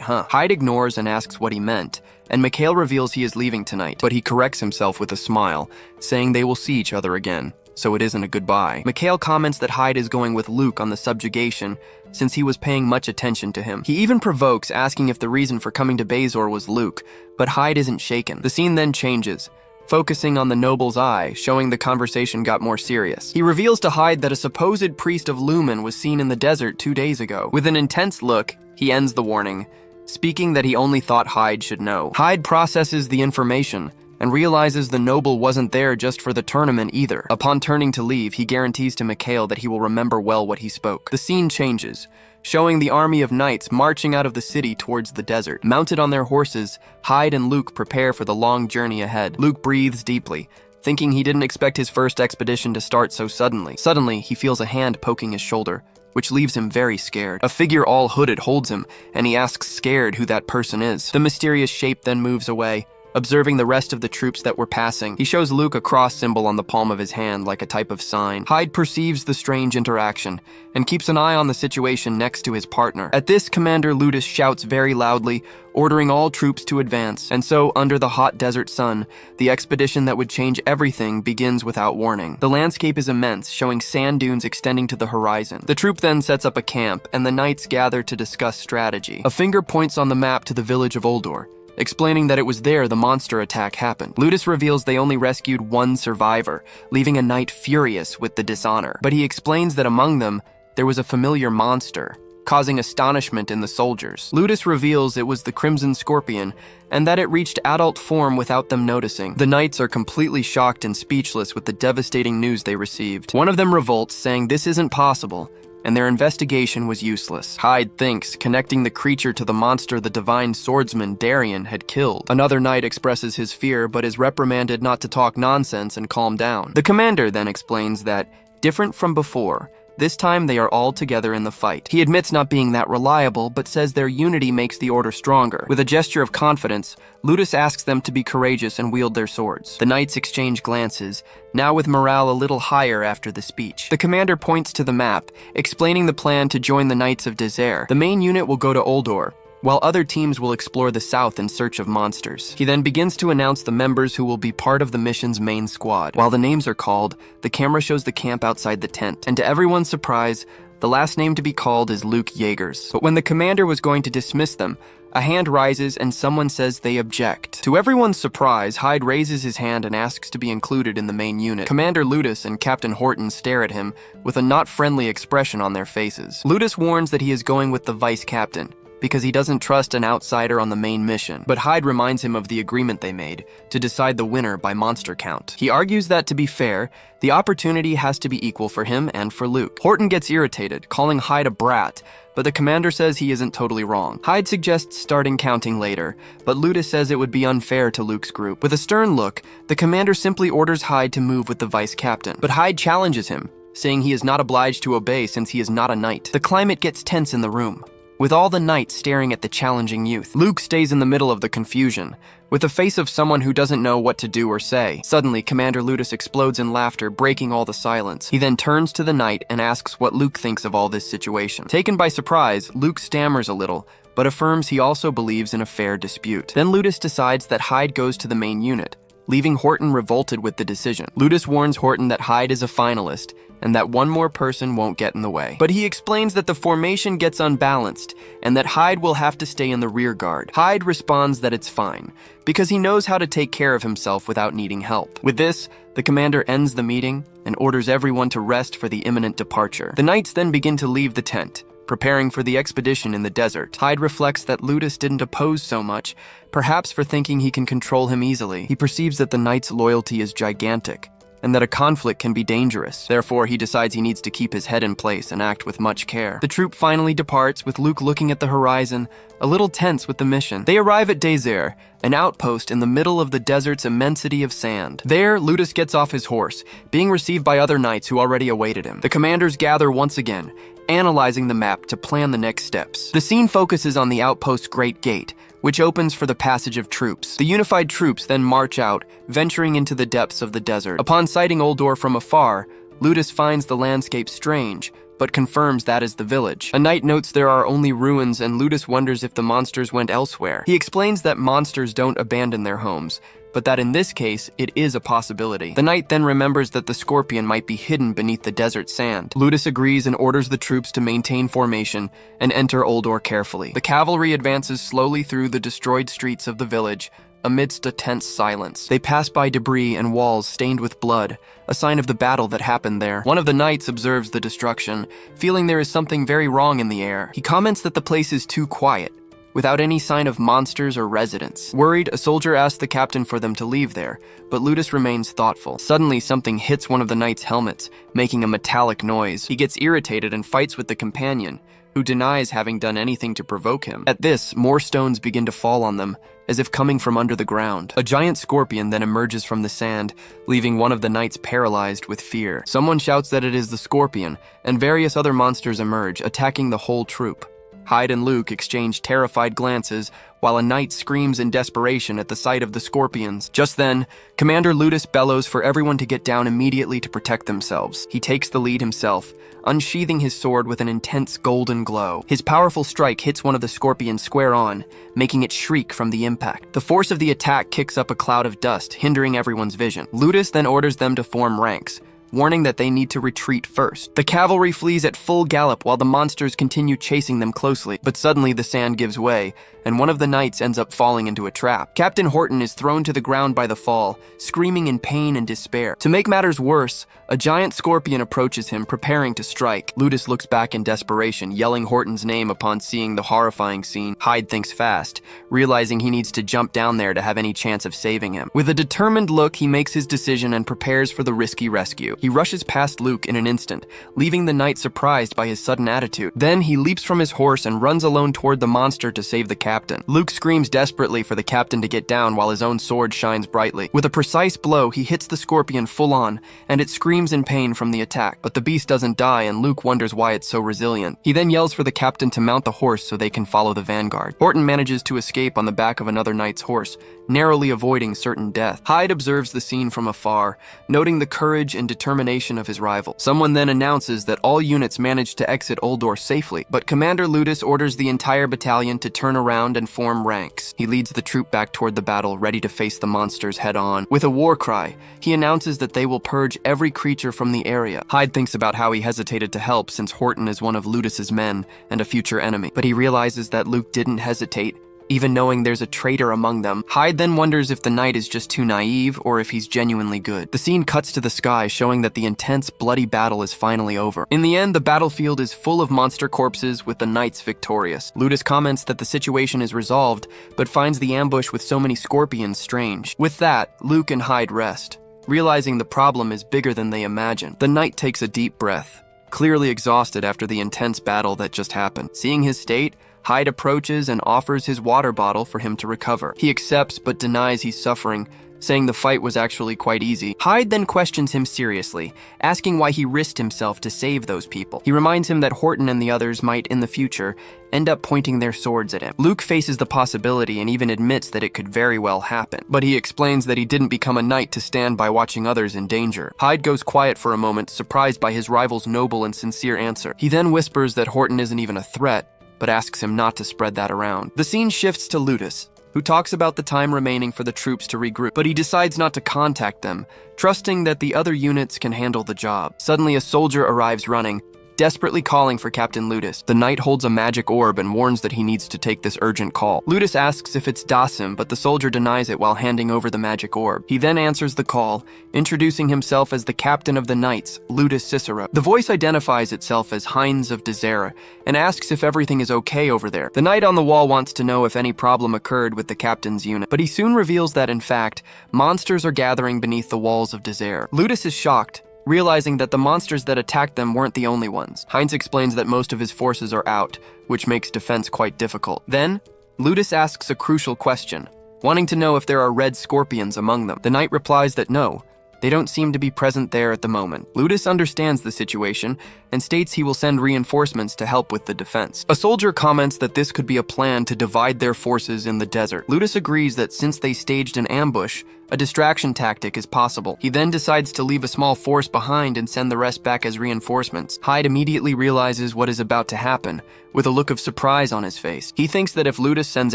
Hyde ignores and asks what he meant, and Mikhail reveals he is leaving tonight, but he corrects himself with a smile, saying they will see each other again, so it isn't a goodbye. Mikhail comments that Hyde is going with Luke on the subjugation, since he was paying much attention to him. He even provokes, asking if the reason for coming to Bazor was Luke, but Hyde isn't shaken. The scene then changes, focusing on the noble's eye, showing the conversation got more serious. He reveals to Hyde that a supposed priest of Lumen was seen in the desert 2 days ago. With an intense look, he ends the warning, speaking that he only thought Hyde should know. Hyde processes the information and realizes the noble wasn't there just for the tournament either. Upon turning to leave, he guarantees to Mikhail that he will remember well what he spoke. The scene changes, showing the army of knights marching out of the city towards the desert. Mounted on their horses, Hyde and Luke prepare for the long journey ahead. Luke breathes deeply, thinking he didn't expect his first expedition to start so suddenly. Suddenly, he feels a hand poking his shoulder, which leaves him very scared. A figure all hooded holds him, and he asks scared who that person is. The mysterious shape then moves away, observing the rest of the troops that were passing. He shows Luke a cross symbol on the palm of his hand like a type of sign. Hyde perceives the strange interaction and keeps an eye on the situation next to his partner. At this, Commander Ludus shouts very loudly, ordering all troops to advance. And so, under the hot desert sun, the expedition that would change everything begins without warning. The landscape is immense, showing sand dunes extending to the horizon. The troop then sets up a camp, and the knights gather to discuss strategy. A finger points on the map to the village of Oldor, explaining that it was there the monster attack happened. Ludus reveals they only rescued one survivor, leaving a knight furious with the dishonor. But he explains that among them, there was a familiar monster, causing astonishment in the soldiers. Ludus reveals it was the Crimson Scorpion, and that it reached adult form without them noticing. The knights are completely shocked and speechless with the devastating news they received. One of them revolts, saying this isn't possible, and their investigation was useless. Hyde thinks, connecting the creature to the monster the divine swordsman Darian had killed. Another knight expresses his fear, but is reprimanded not to talk nonsense and calm down. The commander then explains that, different from before, this time they are all together in the fight. He admits not being that reliable, but says their unity makes the order stronger. With a gesture of confidence, Ludus asks them to be courageous and wield their swords. The knights exchange glances, now with morale a little higher after the speech. The commander points to the map, explaining the plan to join the Knights of Désert. The main unit will go to Oldor, while other teams will explore the south in search of monsters. He then begins to announce the members who will be part of the mission's main squad. While the names are called, the camera shows the camp outside the tent, and to everyone's surprise, the last name to be called is Luke Jaegers. But when the commander was going to dismiss them, a hand rises and someone says they object. To everyone's surprise, Hyde raises his hand and asks to be included in the main unit. Commander Ludus and Captain Horton stare at him with a not friendly expression on their faces. Ludus warns that he is going with the vice captain, because he doesn't trust an outsider on the main mission. But Hyde reminds him of the agreement they made to decide the winner by monster count. He argues that, to be fair, the opportunity has to be equal for him and for Luke. Horton gets irritated, calling Hyde a brat, but the commander says he isn't totally wrong. Hyde suggests starting counting later, but Ludus says it would be unfair to Luke's group. With a stern look, the commander simply orders Hyde to move with the vice captain. But Hyde challenges him, saying he is not obliged to obey since he is not a knight. The climate gets tense in the room, with all the knights staring at the challenging youth. Luke stays in the middle of the confusion, with the face of someone who doesn't know what to do or say. Suddenly, Commander Ludus explodes in laughter, breaking all the silence. He then turns to the knight and asks what Luke thinks of all this situation. Taken by surprise, Luke stammers a little, but affirms he also believes in a fair dispute. Then Ludus decides that Hyde goes to the main unit, leaving Horton revolted with the decision. Ludus warns Horton that Hyde is a finalist, and that one more person won't get in the way. But he explains that the formation gets unbalanced, and that Hyde will have to stay in the rear guard. Hyde responds that it's fine, because he knows how to take care of himself without needing help. With this, the commander ends the meeting and orders everyone to rest for the imminent departure. The knights then begin to leave the tent, preparing for the expedition in the desert. Hyde reflects that Ludus didn't oppose so much, perhaps for thinking he can control him easily. He perceives that the knight's loyalty is gigantic, and that a conflict can be dangerous. Therefore, he decides he needs to keep his head in place and act with much care. The troop finally departs, with Luke looking at the horizon, a little tense with the mission. They arrive at Désert, an outpost in the middle of the desert's immensity of sand. There, Ludus gets off his horse, being received by other knights who already awaited him. The commanders gather once again, analyzing the map to plan the next steps. The scene focuses on the outpost's great gate, which opens for the passage of troops. The unified troops then march out, venturing into the depths of the desert. Upon sighting Oldor from afar, Ludus finds the landscape strange, but confirms that is the village. A knight notes there are only ruins, and Ludus wonders if the monsters went elsewhere. He explains that monsters don't abandon their homes, but that in this case, it is a possibility. The knight then remembers that the scorpion might be hidden beneath the desert sand. Ludus agrees and orders the troops to maintain formation and enter Oldor carefully. The cavalry advances slowly through the destroyed streets of the village, amidst a tense silence. They pass by debris and walls stained with blood, a sign of the battle that happened there. One of the knights observes the destruction, feeling there is something very wrong in the air. He comments that the place is too quiet, without any sign of monsters or residents. Worried, a soldier asks the captain for them to leave there, but Ludus remains thoughtful. Suddenly, something hits one of the knights' helmets, making a metallic noise. He gets irritated and fights with the companion, who denies having done anything to provoke him. At this, more stones begin to fall on them, as if coming from under the ground. A giant scorpion then emerges from the sand, leaving one of the knights paralyzed with fear. Someone shouts that it is the scorpion, and various other monsters emerge, attacking the whole troop. Hyde and Luke exchange terrified glances, while a knight screams in desperation at the sight of the scorpions. Just then, Commander Ludus bellows for everyone to get down immediately to protect themselves. He takes the lead himself, unsheathing his sword with an intense golden glow. His powerful strike hits one of the scorpions square on, making it shriek from the impact. The force of the attack kicks up a cloud of dust, hindering everyone's vision. Ludus then orders them to form ranks, warning that they need to retreat first. The cavalry flees at full gallop while the monsters continue chasing them closely, but suddenly the sand gives way, and one of the knights ends up falling into a trap. Captain Horton is thrown to the ground by the fall, screaming in pain and despair. To make matters worse, a giant scorpion approaches him, preparing to strike. Ludus looks back in desperation, yelling Horton's name upon seeing the horrifying scene. Hyde thinks fast, realizing he needs to jump down there to have any chance of saving him. With a determined look, he makes his decision and prepares for the risky rescue. He rushes past Luke in an instant, leaving the knight surprised by his sudden attitude. Then he leaps from his horse and runs alone toward the monster to save the captain. Luke screams desperately for the captain to get down while his own sword shines brightly. With a precise blow, he hits the scorpion full on, and it screams in pain from the attack. But the beast doesn't die, and Luke wonders why it's so resilient. He then yells for the captain to mount the horse so they can follow the vanguard. Horton manages to escape on the back of another knight's horse, narrowly avoiding certain death. Hyde observes the scene from afar, noting the courage and determination of his rival. Someone then announces that all units managed to exit Uldor safely, but Commander Ludus orders the entire battalion to turn around and form ranks. He leads the troop back toward the battle, ready to face the monsters head-on. With a war cry, he announces that they will purge every creature from the area. Hyde thinks about how he hesitated to help since Horton is one of Ludus's men and a future enemy, but he realizes that Luke didn't hesitate, even knowing there's a traitor among them. Hyde then wonders if the knight is just too naive or if he's genuinely good. The scene cuts to the sky, showing that the intense, bloody battle is finally over. In the end, the battlefield is full of monster corpses with the knights victorious. Ludus comments that the situation is resolved, but finds the ambush with so many scorpions strange. With that, Luke and Hyde rest, realizing the problem is bigger than they imagine. The knight takes a deep breath, clearly exhausted after the intense battle that just happened. Seeing his state, Hyde approaches and offers his water bottle for him to recover. He accepts but denies he's suffering, saying the fight was actually quite easy. Hyde then questions him seriously, asking why he risked himself to save those people. He reminds him that Horton and the others might, in the future, end up pointing their swords at him. Luke faces the possibility and even admits that it could very well happen, but he explains that he didn't become a knight to stand by watching others in danger. Hyde goes quiet for a moment, surprised by his rival's noble and sincere answer. He then whispers that Horton isn't even a threat, but asks him not to spread that around. The scene shifts to Ludus, who talks about the time remaining for the troops to regroup, but he decides not to contact them, trusting that the other units can handle the job. Suddenly, a soldier arrives running, desperately calling for Captain Ludus. The knight holds a magic orb and warns that he needs to take this urgent call. Ludus asks if it's Dasim, but the soldier denies it while handing over the magic orb. He then answers the call, introducing himself as the captain of the knights, Ludus Cicero. The voice identifies itself as Heinz of Dezera and asks if everything is okay over there. The knight on the wall wants to know if any problem occurred with the captain's unit, but he soon reveals that, in fact, monsters are gathering beneath the walls of Dezera. Ludus is shocked, realizing that the monsters that attacked them weren't the only ones. Heinz explains that most of his forces are out, which makes defense quite difficult. Then, Ludus asks a crucial question, wanting to know if there are red scorpions among them. The knight replies that no, they don't seem to be present there at the moment. Ludus understands the situation and states he will send reinforcements to help with the defense. A soldier comments that this could be a plan to divide their forces in the desert. Ludus agrees that since they staged an ambush, a distraction tactic is possible. He then decides to leave a small force behind and send the rest back as reinforcements. Hyde immediately realizes what is about to happen, with a look of surprise on his face. He thinks that if Ludus sends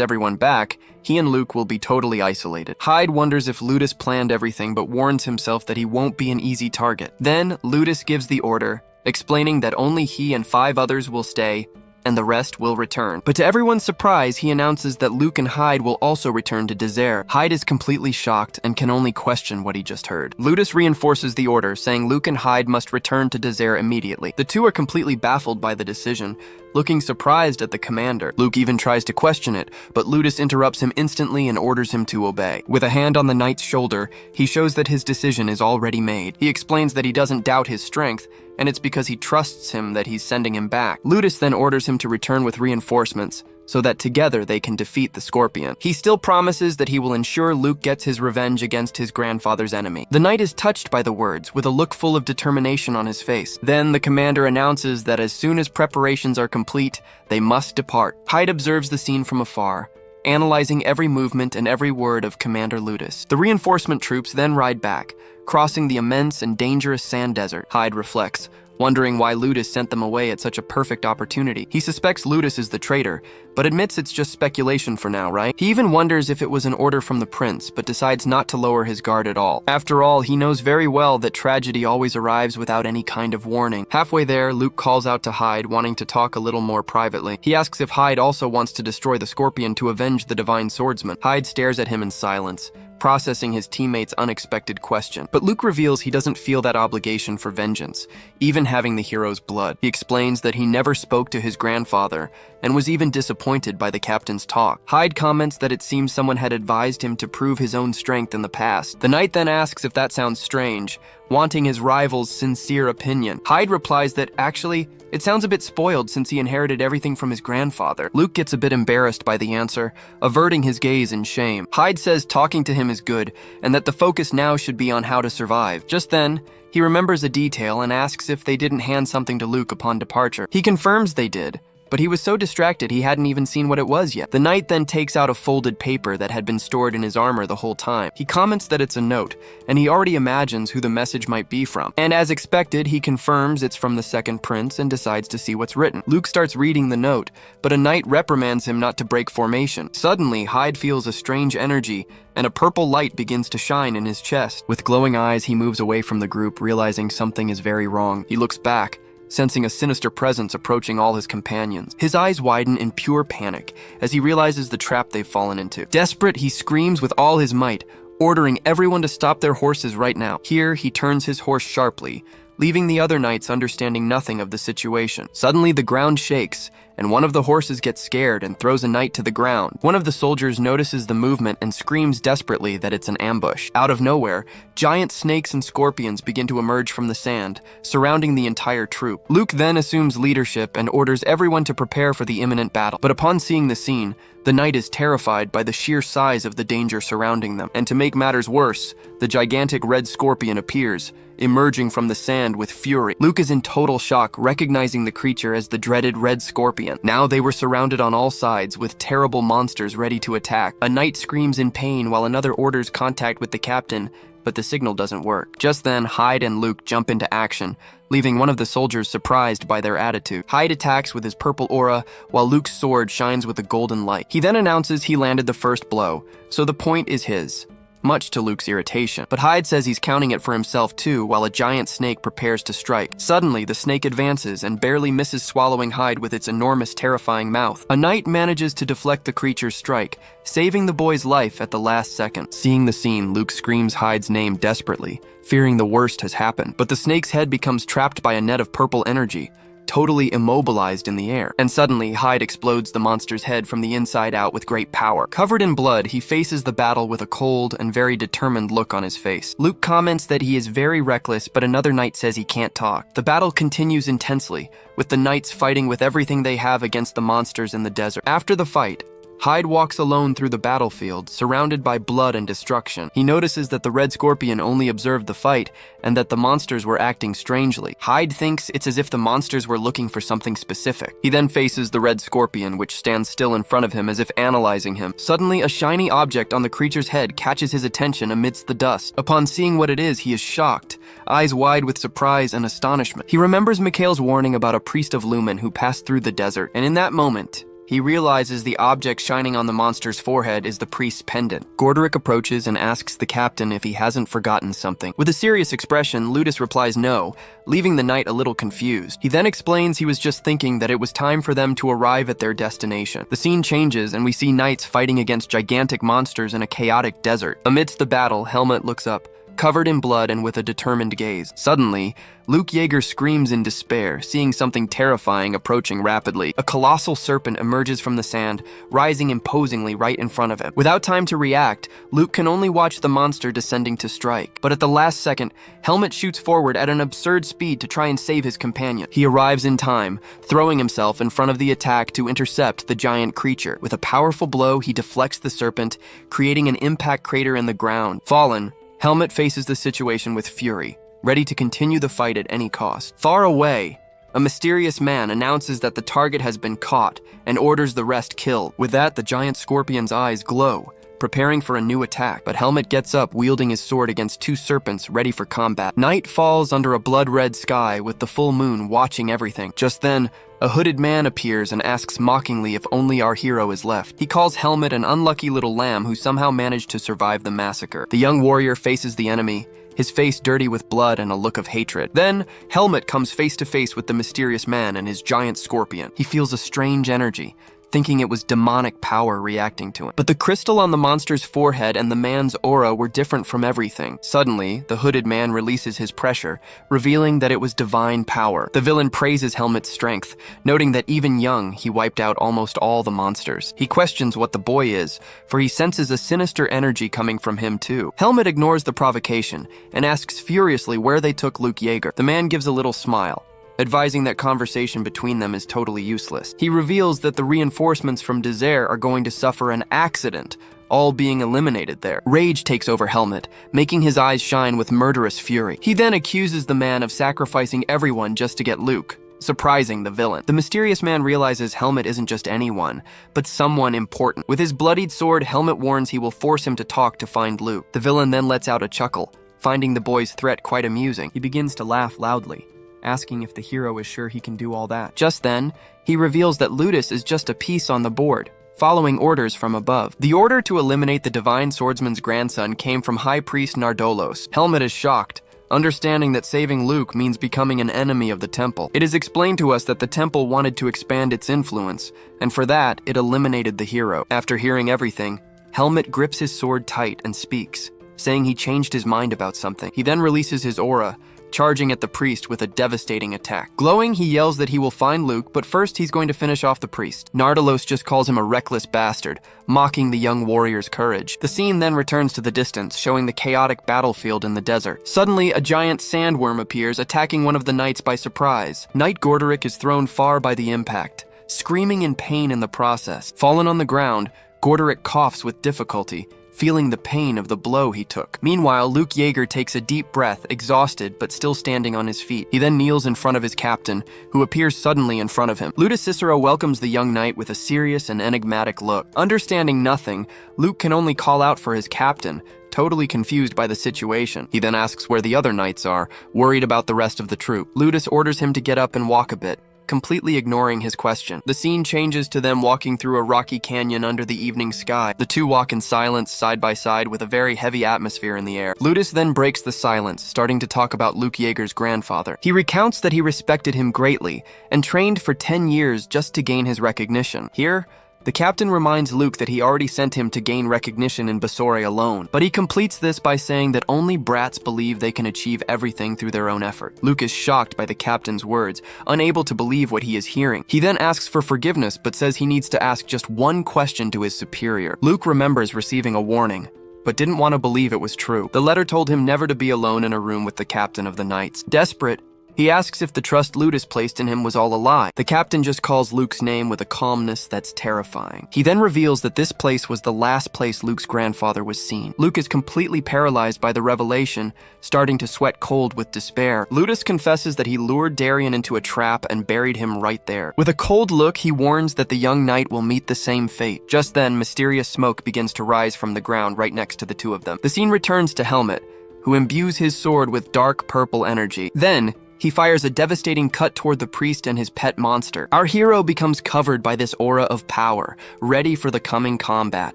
everyone back, he and Luke will be totally isolated. Hyde wonders if Ludus planned everything but warns himself that he won't be an easy target. Then, Ludus gives the order, explaining that only he and 5 others will stay, and the rest will return. But to everyone's surprise, he announces that Luke and Hyde will also return to Dronzer. Hyde is completely shocked and can only question what he just heard. Ludus reinforces the order, saying Luke and Hyde must return to Dronzer immediately. The two are completely baffled by the decision, looking surprised at the commander. Luke even tries to question it, but Ludus interrupts him instantly and orders him to obey. With a hand on the knight's shoulder, he shows that his decision is already made. He explains that he doesn't doubt his strength, and it's because he trusts him that he's sending him back. Ludus then orders him to return with reinforcements, so that together they can defeat the Scorpion. He still promises that he will ensure Luke gets his revenge against his grandfather's enemy. The knight is touched by the words, with a look full of determination on his face. Then the commander announces that as soon as preparations are complete, they must depart. Hyde observes the scene from afar, analyzing every movement and every word of Commander Ludus. The reinforcement troops then ride back, crossing the immense and dangerous sand desert. Hyde reflects, wondering why Ludus sent them away at such a perfect opportunity. He suspects Ludus is the traitor, but admits it's just speculation for now, right? He even wonders if it was an order from the prince, but decides not to lower his guard at all. After all, he knows very well that tragedy always arrives without any kind of warning. Halfway there, Luke calls out to Hyde, wanting to talk a little more privately. He asks if Hyde also wants to destroy the Scorpion to avenge the Divine Swordsman. Hyde stares at him in silence, processing his teammate's unexpected question. But Luke reveals he doesn't feel that obligation for vengeance, even having the hero's blood. He explains that he never spoke to his grandfather, and was even disappointed by the captain's talk. Hyde comments that it seems someone had advised him to prove his own strength in the past. The knight then asks if that sounds strange, wanting his rival's sincere opinion. Hyde replies that actually, it sounds a bit spoiled since he inherited everything from his grandfather. Luke gets a bit embarrassed by the answer, averting his gaze in shame. Hyde says talking to him is good, and that the focus now should be on how to survive. Just then, he remembers a detail and asks if they didn't hand something to Luke upon departure. He confirms they did, but he was so distracted he hadn't even seen what it was yet. The knight then takes out a folded paper that had been stored in his armor the whole time. He comments that it's a note, and he already imagines who the message might be from. And as expected, he confirms it's from the second prince and decides to see what's written. Luke starts reading the note, but a knight reprimands him not to break formation. Suddenly, Hyde feels a strange energy, and a purple light begins to shine in his chest. With glowing eyes, he moves away from the group, realizing something is very wrong. He looks back, sensing a sinister presence approaching all his companions. His eyes widen in pure panic as he realizes the trap they've fallen into. Desperate, he screams with all his might, ordering everyone to stop their horses right now. Here, he turns his horse sharply, leaving the other knights understanding nothing of the situation. Suddenly, the ground shakes, and one of the horses gets scared and throws a knight to the ground. One of the soldiers notices the movement and screams desperately that it's an ambush. Out of nowhere, giant snakes and scorpions begin to emerge from the sand, surrounding the entire troop. Luke then assumes leadership and orders everyone to prepare for the imminent battle. But upon seeing the scene, the knight is terrified by the sheer size of the danger surrounding them. And to make matters worse, the gigantic red scorpion appears, emerging from the sand with fury. Luke is in total shock, recognizing the creature as the dreaded red scorpion. Now they were surrounded on all sides with terrible monsters ready to attack. A knight screams in pain while another orders contact with the captain, but the signal doesn't work. Just then, Hyde and Luke jump into action, leaving one of the soldiers surprised by their attitude. Hyde attacks with his purple aura, while Luke's sword shines with a golden light. He then announces he landed the first blow, so the point is his, much to Luke's irritation. But Hyde says he's counting it for himself too, while a giant snake prepares to strike. Suddenly, the snake advances and barely misses swallowing Hyde with its enormous, terrifying mouth. A knight manages to deflect the creature's strike, saving the boy's life at the last second. Seeing the scene, Luke screams Hyde's name desperately, fearing the worst has happened. But the snake's head becomes trapped by a net of purple energy, totally immobilized in the air. And suddenly, Hyde explodes the monster's head from the inside out with great power. Covered in blood, he faces the battle with a cold and very determined look on his face. Luke comments that he is very reckless, but another knight says he can't talk. The battle continues intensely, with the knights fighting with everything they have against the monsters in the desert. After the fight, Hyde walks alone through the battlefield, surrounded by blood and destruction. He notices that the red scorpion only observed the fight, and that the monsters were acting strangely. Hyde thinks it's as if the monsters were looking for something specific. He then faces the red scorpion, which stands still in front of him as if analyzing him. Suddenly, a shiny object on the creature's head catches his attention amidst the dust. Upon seeing what it is, he is shocked, eyes wide with surprise and astonishment. He remembers Mikhail's warning about a priest of Lumen who passed through the desert, and in that moment, He realizes the object shining on the monster's forehead is the priest's pendant. Gorderick approaches and asks the captain if he hasn't forgotten something. With a serious expression, Ludus replies no, leaving the knight a little confused. He then explains he was just thinking that it was time for them to arrive at their destination. The scene changes and we see knights fighting against gigantic monsters in a chaotic desert. Amidst the battle, Helmut looks up, covered in blood and with a determined gaze. Suddenly, Luke Yeager screams in despair, seeing something terrifying approaching rapidly. A colossal serpent emerges from the sand, rising imposingly right in front of him. Without time to react, Luke can only watch the monster descending to strike. But at the last second, Helmut shoots forward at an absurd speed to try and save his companion. He arrives in time, throwing himself in front of the attack to intercept the giant creature. With a powerful blow, he deflects the serpent, creating an impact crater in the ground. Fallen, Helmut faces the situation with fury, ready to continue the fight at any cost. Far away, a mysterious man announces that the target has been caught and orders the rest killed. With that, the giant scorpion's eyes glow, preparing for a new attack. But Helmut gets up, wielding his sword against two serpents, ready for combat. Night falls under a blood-red sky with the full moon watching everything. Just then, a hooded man appears and asks mockingly if only our hero is left. He calls Helmut an unlucky little lamb who somehow managed to survive the massacre. The young warrior faces the enemy, his face dirty with blood and a look of hatred. Then, Helmut comes face to face with the mysterious man and his giant scorpion. He feels a strange energy, thinking it was demonic power reacting to him. But the crystal on the monster's forehead and the man's aura were different from everything. Suddenly, the hooded man releases his pressure, revealing that it was divine power. The villain praises Helmut's strength, noting that even young, he wiped out almost all the monsters. He questions what the boy is, for he senses a sinister energy coming from him too. Helmut ignores the provocation and asks furiously where they took Luke Yeager. The man gives a little smile, advising that conversation between them is totally useless. He reveals that the reinforcements from Dronzer are going to suffer an accident, all being eliminated there. Rage takes over Helmut, making his eyes shine with murderous fury. He then accuses the man of sacrificing everyone just to get Luke, surprising the villain. The mysterious man realizes Helmut isn't just anyone, but someone important. With his bloodied sword, Helmut warns he will force him to talk to find Luke. The villain then lets out a chuckle, finding the boy's threat quite amusing. He begins to laugh loudly, asking if the hero is sure he can do all that. Just then, he reveals that Ludus is just a piece on the board, following orders from above. The order to eliminate the divine swordsman's grandson came from High Priest Nardolos. Helmut is shocked, understanding that saving Luke means becoming an enemy of the temple. It is explained to us that the temple wanted to expand its influence, and for that, it eliminated the hero. After hearing everything, Helmut grips his sword tight and speaks, saying he changed his mind about something. He then releases his aura, charging at the priest with a devastating attack. Glowing, he yells that he will find Luke, but first he's going to finish off the priest. Nardolos just calls him a reckless bastard, mocking the young warrior's courage. The scene then returns to the distance, showing the chaotic battlefield in the desert. Suddenly, a giant sandworm appears, attacking one of the knights by surprise. Knight Gorderick is thrown far by the impact, screaming in pain in the process. Fallen on the ground, Gorderick coughs with difficulty, feeling the pain of the blow he took. Meanwhile, Luke Yeager takes a deep breath, exhausted but still standing on his feet. He then kneels in front of his captain, who appears suddenly in front of him. Ludus Cicero welcomes the young knight with a serious and enigmatic look. Understanding nothing, Luke can only call out for his captain, totally confused by the situation. He then asks where the other knights are, worried about the rest of the troop. Ludus orders him to get up and walk a bit, completely ignoring his question. The scene changes to them walking through a rocky canyon under the evening sky. The two walk in silence side by side with a very heavy atmosphere in the air. Ludus then breaks the silence, starting to talk about Luke Yeager's grandfather. He recounts that he respected him greatly and trained for 10 years just to gain his recognition. Here, the captain reminds Luke that he already sent him to gain recognition in Basore alone, but he completes this by saying that only brats believe they can achieve everything through their own effort. Luke is shocked by the captain's words, unable to believe what he is hearing. He then asks for forgiveness, but says he needs to ask just one question to his superior. Luke remembers receiving a warning, but didn't want to believe it was true. The letter told him never to be alone in a room with the captain of the knights. Desperate, he asks if the trust Ludus placed in him was all a lie. The captain just calls Luke's name with a calmness that's terrifying. He then reveals that this place was the last place Luke's grandfather was seen. Luke is completely paralyzed by the revelation, starting to sweat cold with despair. Ludus confesses that he lured Darian into a trap and buried him right there. With a cold look, he warns that the young knight will meet the same fate. Just then, mysterious smoke begins to rise from the ground right next to the two of them. The scene returns to Helmut, who imbues his sword with dark purple energy. Then, he fires a devastating cut toward the priest and his pet monster. Our hero becomes covered by this aura of power, ready for the coming combat.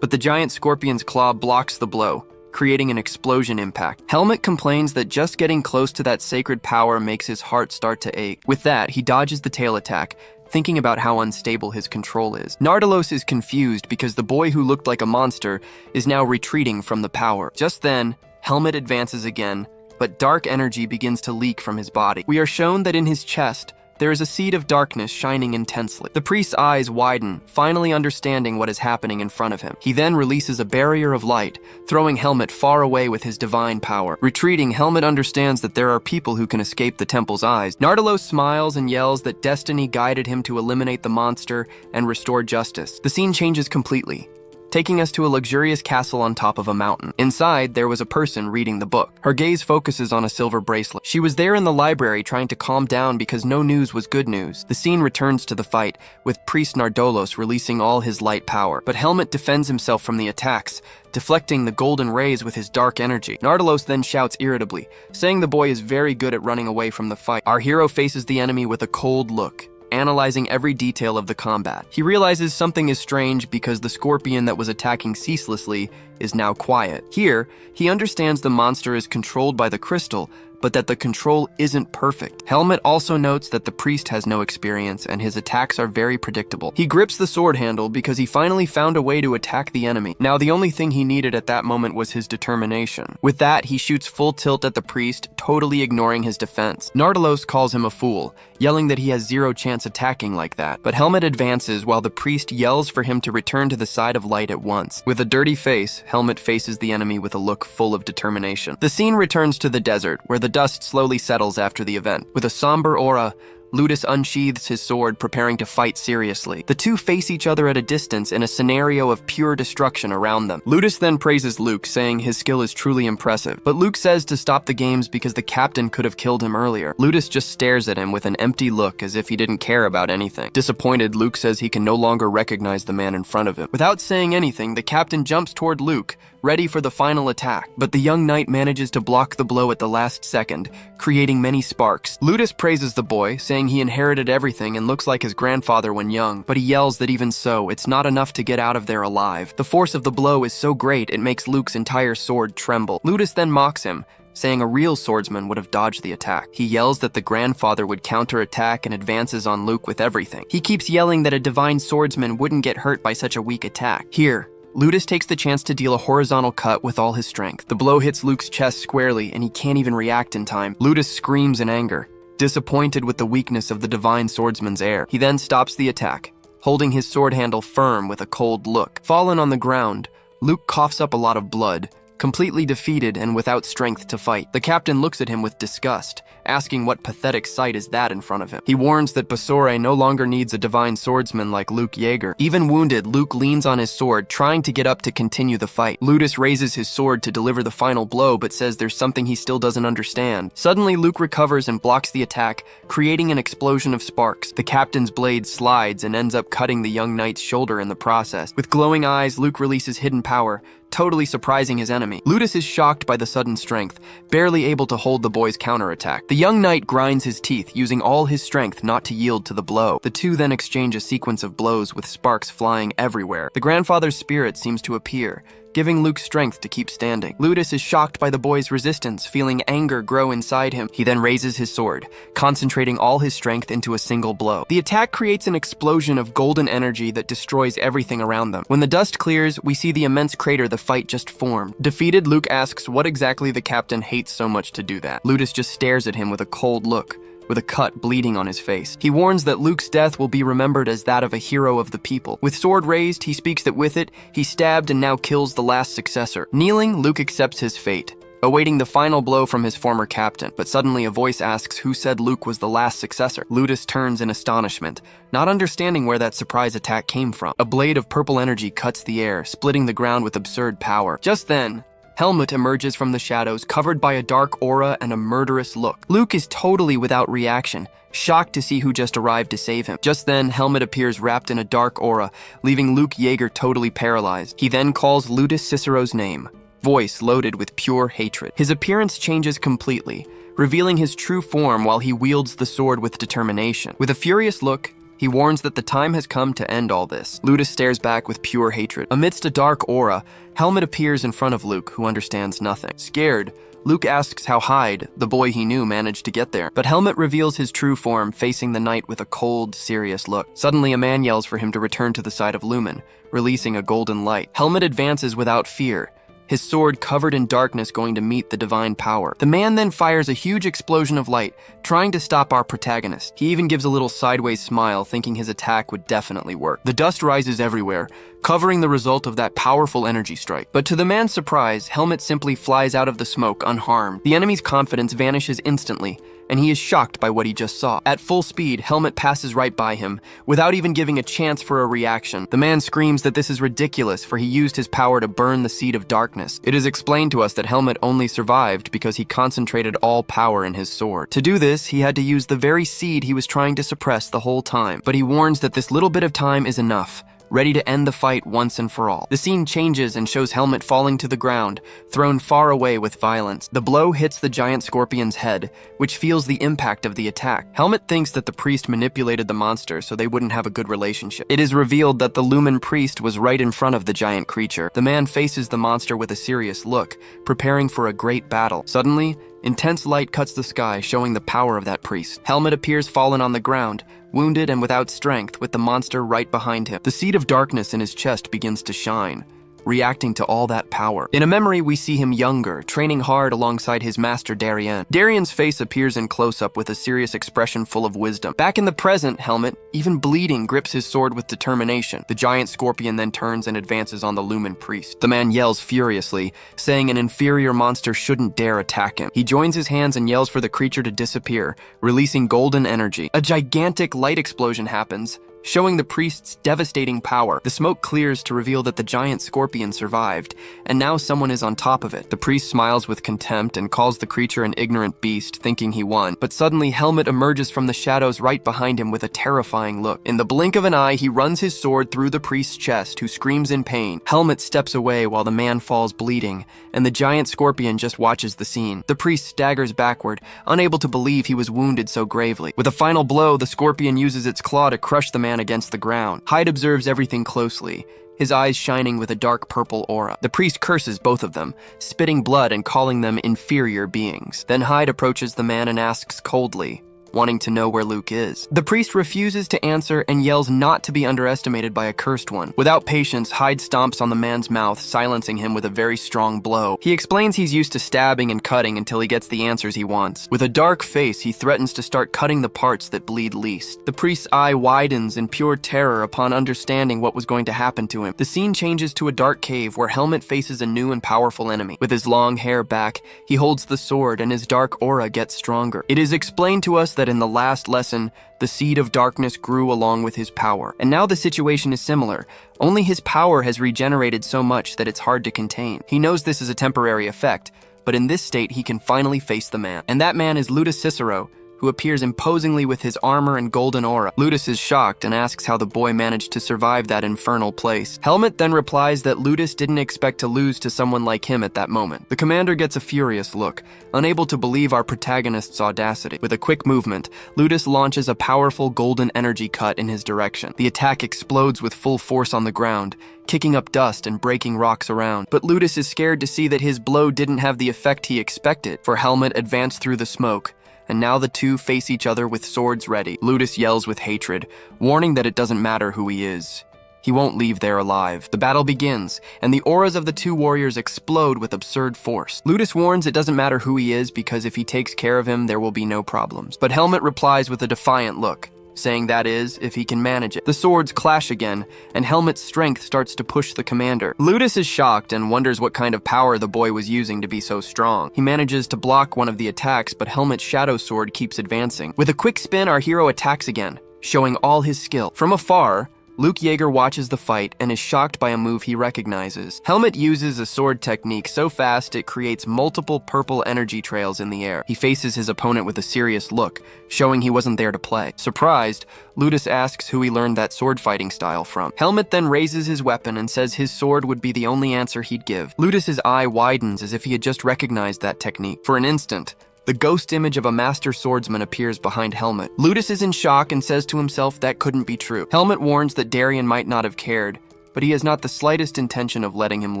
But the giant scorpion's claw blocks the blow, creating an explosion impact. Helmet complains that just getting close to that sacred power makes his heart start to ache. With that, he dodges the tail attack, thinking about how unstable his control is. Nardalos is confused because the boy who looked like a monster is now retreating from the power. Just then, Helmet advances again, but dark energy begins to leak from his body. We are shown that in his chest, there is a seed of darkness shining intensely. The priest's eyes widen, finally understanding what is happening in front of him. He then releases a barrier of light, throwing Helmet far away with his divine power. Retreating, Helmet understands that there are people who can escape the temple's eyes. Nardalos smiles and yells that destiny guided him to eliminate the monster and restore justice. The scene changes completely, taking us to a luxurious castle on top of a mountain. Inside, there was a person reading the book. Her gaze focuses on a silver bracelet. She was there in the library trying to calm down because no news was good news. The scene returns to the fight, with Priest Nardolos releasing all his light power. But Helmet defends himself from the attacks, deflecting the golden rays with his dark energy. Nardalos then shouts irritably, saying the boy is very good at running away from the fight. Our hero faces the enemy with a cold look, analyzing every detail of the combat. He realizes something is strange because the scorpion that was attacking ceaselessly is now quiet. Here, he understands the monster is controlled by the crystal, but that the control isn't perfect. Helmet also notes that the priest has no experience and his attacks are very predictable. He grips the sword handle because he finally found a way to attack the enemy. Now, the only thing he needed at that moment was his determination. With that, he shoots full tilt at the priest, totally ignoring his defense. Nardalos calls him a fool, yelling that he has zero chance attacking like that. But Helmet advances while the priest yells for him to return to the side of light at once. With a dirty face, Helmet faces the enemy with a look full of determination. The scene returns to the desert, where the dust slowly settles after the event. With a somber aura, Ludus unsheathes his sword, preparing to fight seriously. The two face each other at a distance in a scenario of pure destruction around them. Ludus then praises Luke, saying his skill is truly impressive. But Luke says to stop the games because the captain could have killed him earlier. Ludus just stares at him with an empty look as if he didn't care about anything. Disappointed, Luke says he can no longer recognize the man in front of him. Without saying anything, the captain jumps toward Luke, ready for the final attack. But the young knight manages to block the blow at the last second, creating many sparks. Ludus praises the boy, saying he inherited everything and looks like his grandfather when young, but he yells that even so, it's not enough to get out of there alive. The force of the blow is so great it makes Luke's entire sword tremble. Ludus then mocks him, saying a real swordsman would have dodged the attack. He yells that the grandfather would counterattack and advances on Luke with everything. He keeps yelling that a divine swordsman wouldn't get hurt by such a weak attack. Here, Ludus takes the chance to deal a horizontal cut with all his strength. The blow hits Luke's chest squarely, and he can't even react in time. Ludus screams in anger, disappointed with the weakness of the divine swordsman's air. He then stops the attack, holding his sword handle firm with a cold look. Fallen on the ground, Luke coughs up a lot of blood, completely defeated and without strength to fight. The captain looks at him with disgust, asking what pathetic sight is that in front of him. He warns that Basore no longer needs a divine swordsman like Luke Yeager. Even wounded, Luke leans on his sword, trying to get up to continue the fight. Ludus raises his sword to deliver the final blow, but says there's something he still doesn't understand. Suddenly, Luke recovers and blocks the attack, creating an explosion of sparks. The captain's blade slides and ends up cutting the young knight's shoulder in the process. With glowing eyes, Luke releases hidden power, totally surprising his enemy. Ludus is shocked by the sudden strength, barely able to hold the boy's counterattack. The young knight grinds his teeth, using all his strength not to yield to the blow. The two then exchange a sequence of blows with sparks flying everywhere. The grandfather's spirit seems to appear, giving Luke strength to keep standing. Ludus is shocked by the boy's resistance, feeling anger grow inside him. He then raises his sword, concentrating all his strength into a single blow. The attack creates an explosion of golden energy that destroys everything around them. When the dust clears, we see the immense crater the fight just formed. Defeated, Luke asks what exactly the captain hates so much to do that. Ludus just stares at him with a cold look, with a cut bleeding on his face. He warns that Luke's death will be remembered as that of a hero of the people. With sword raised, he speaks that with it, he stabbed and now kills the last successor. Kneeling, Luke accepts his fate, awaiting the final blow from his former captain. But suddenly a voice asks who said Luke was the last successor. Ludus turns in astonishment, not understanding where that surprise attack came from. A blade of purple energy cuts the air, splitting the ground with absurd power. Just then, Helmut emerges from the shadows, covered by a dark aura and a murderous look. Luke is totally without reaction, shocked to see who just arrived to save him. Just then, Helmut appears wrapped in a dark aura, leaving Luke Yeager totally paralyzed. He then calls Ludus Cicero's name, voice loaded with pure hatred. His appearance changes completely, revealing his true form while he wields the sword with determination. With a furious look, he warns that the time has come to end all this. Ludus stares back with pure hatred. Amidst a dark aura, Helmet appears in front of Luke, who understands nothing. Scared, Luke asks how Hyde, the boy he knew, managed to get there. But Helmet reveals his true form, facing the night with a cold, serious look. Suddenly, a man yells for him to return to the side of Lumen, releasing a golden light. Helmet advances without fear, his sword covered in darkness going to meet the divine power. The man then fires a huge explosion of light, trying to stop our protagonist. He even gives a little sideways smile, thinking his attack would definitely work. The dust rises everywhere, covering the result of that powerful energy strike. But to the man's surprise, Helmet simply flies out of the smoke unharmed. The enemy's confidence vanishes instantly, and he is shocked by what he just saw. At full speed, Helmet passes right by him, without even giving a chance for a reaction. The man screams that this is ridiculous, for he used his power to burn the seed of darkness. It is explained to us that Helmet only survived because he concentrated all power in his sword. To do this, he had to use the very seed he was trying to suppress the whole time. But he warns that this little bit of time is enough, ready to end the fight once and for all. The scene changes and shows Helmet falling to the ground, thrown far away with violence. The blow hits the giant scorpion's head, which feels the impact of the attack. Helmet thinks that the priest manipulated the monster so they wouldn't have a good relationship. It is revealed that the Lumen priest was right in front of the giant creature. The man faces the monster with a serious look, preparing for a great battle. Suddenly, intense light cuts the sky, showing the power of that priest. Helmet appears fallen on the ground, wounded and without strength, with the monster right behind him. The seed of darkness in his chest begins to shine, reacting to all that power. In a memory, we see him younger, training hard alongside his master Darien. Darien's face appears in close-up with a serious expression full of wisdom. Back in the present, Helmet, even bleeding, grips his sword with determination. The giant scorpion then turns and advances on the Lumen priest. The man yells furiously, saying an inferior monster shouldn't dare attack him. He joins his hands and yells for the creature to disappear, releasing golden energy. A gigantic light explosion happens, showing the priest's devastating power. The smoke clears to reveal that the giant scorpion survived, and now someone is on top of it. The priest smiles with contempt and calls the creature an ignorant beast, thinking he won. But suddenly, Helmet emerges from the shadows right behind him with a terrifying look. In the blink of an eye, he runs his sword through the priest's chest, who screams in pain. Helmet steps away while the man falls bleeding, and the giant scorpion just watches the scene. The priest staggers backward, unable to believe he was wounded so gravely. With a final blow, the scorpion uses its claw to crush the man against the ground. Hyde observes everything closely, his eyes shining with a dark purple aura. The priest curses both of them, spitting blood and calling them inferior beings. Then Hyde approaches the man and asks coldly, wanting to know where Luke is. The priest refuses to answer and yells not to be underestimated by a cursed one. Without patience, Hyde stomps on the man's mouth, silencing him with a very strong blow. He explains he's used to stabbing and cutting until he gets the answers he wants. With a dark face, he threatens to start cutting the parts that bleed least. The priest's eye widens in pure terror upon understanding what was going to happen to him. The scene changes to a dark cave where Helmet faces a new and powerful enemy. With his long hair back, he holds the sword and his dark aura gets stronger. It is explained to us that in the last lesson, the seed of darkness grew along with his power. And now the situation is similar, only his power has regenerated so much that it's hard to contain. He knows this is a temporary effect, but in this state he can finally face the man. And that man is Ludus Cicero, who appears imposingly with his armor and golden aura. Ludus is shocked and asks how the boy managed to survive that infernal place. Helmet then replies that Ludus didn't expect to lose to someone like him at that moment. The commander gets a furious look, unable to believe our protagonist's audacity. With a quick movement, Ludus launches a powerful golden energy cut in his direction. The attack explodes with full force on the ground, kicking up dust and breaking rocks around. But Ludus is scared to see that his blow didn't have the effect he expected, for Helmet advanced through the smoke, and now the two face each other with swords ready. Ludus yells with hatred, warning that it doesn't matter who he is. He won't leave there alive. The battle begins, and the auras of the two warriors explode with absurd force. Ludus warns it doesn't matter who he is because if he takes care of him, there will be no problems. But Helmet replies with a defiant look, saying that is, if he can manage it. The swords clash again, and Helmet's strength starts to push the commander. Ludus is shocked and wonders what kind of power the boy was using to be so strong. He manages to block one of the attacks, but Helmet's shadow sword keeps advancing. With a quick spin, our hero attacks again, showing all his skill. From afar, Luke Yeager watches the fight and is shocked by a move he recognizes. Helmet uses a sword technique so fast it creates multiple purple energy trails in the air. He faces his opponent with a serious look, showing he wasn't there to play. Surprised, Ludus asks who he learned that sword fighting style from. Helmet then raises his weapon and says his sword would be the only answer he'd give. Ludus's eye widens as if he had just recognized that technique. For an instant, The ghost image of a master swordsman appears behind Helmet. Ludus is in shock and says to himself that couldn't be true. Helmet warns that Darien might not have cared, but he has not the slightest intention of letting him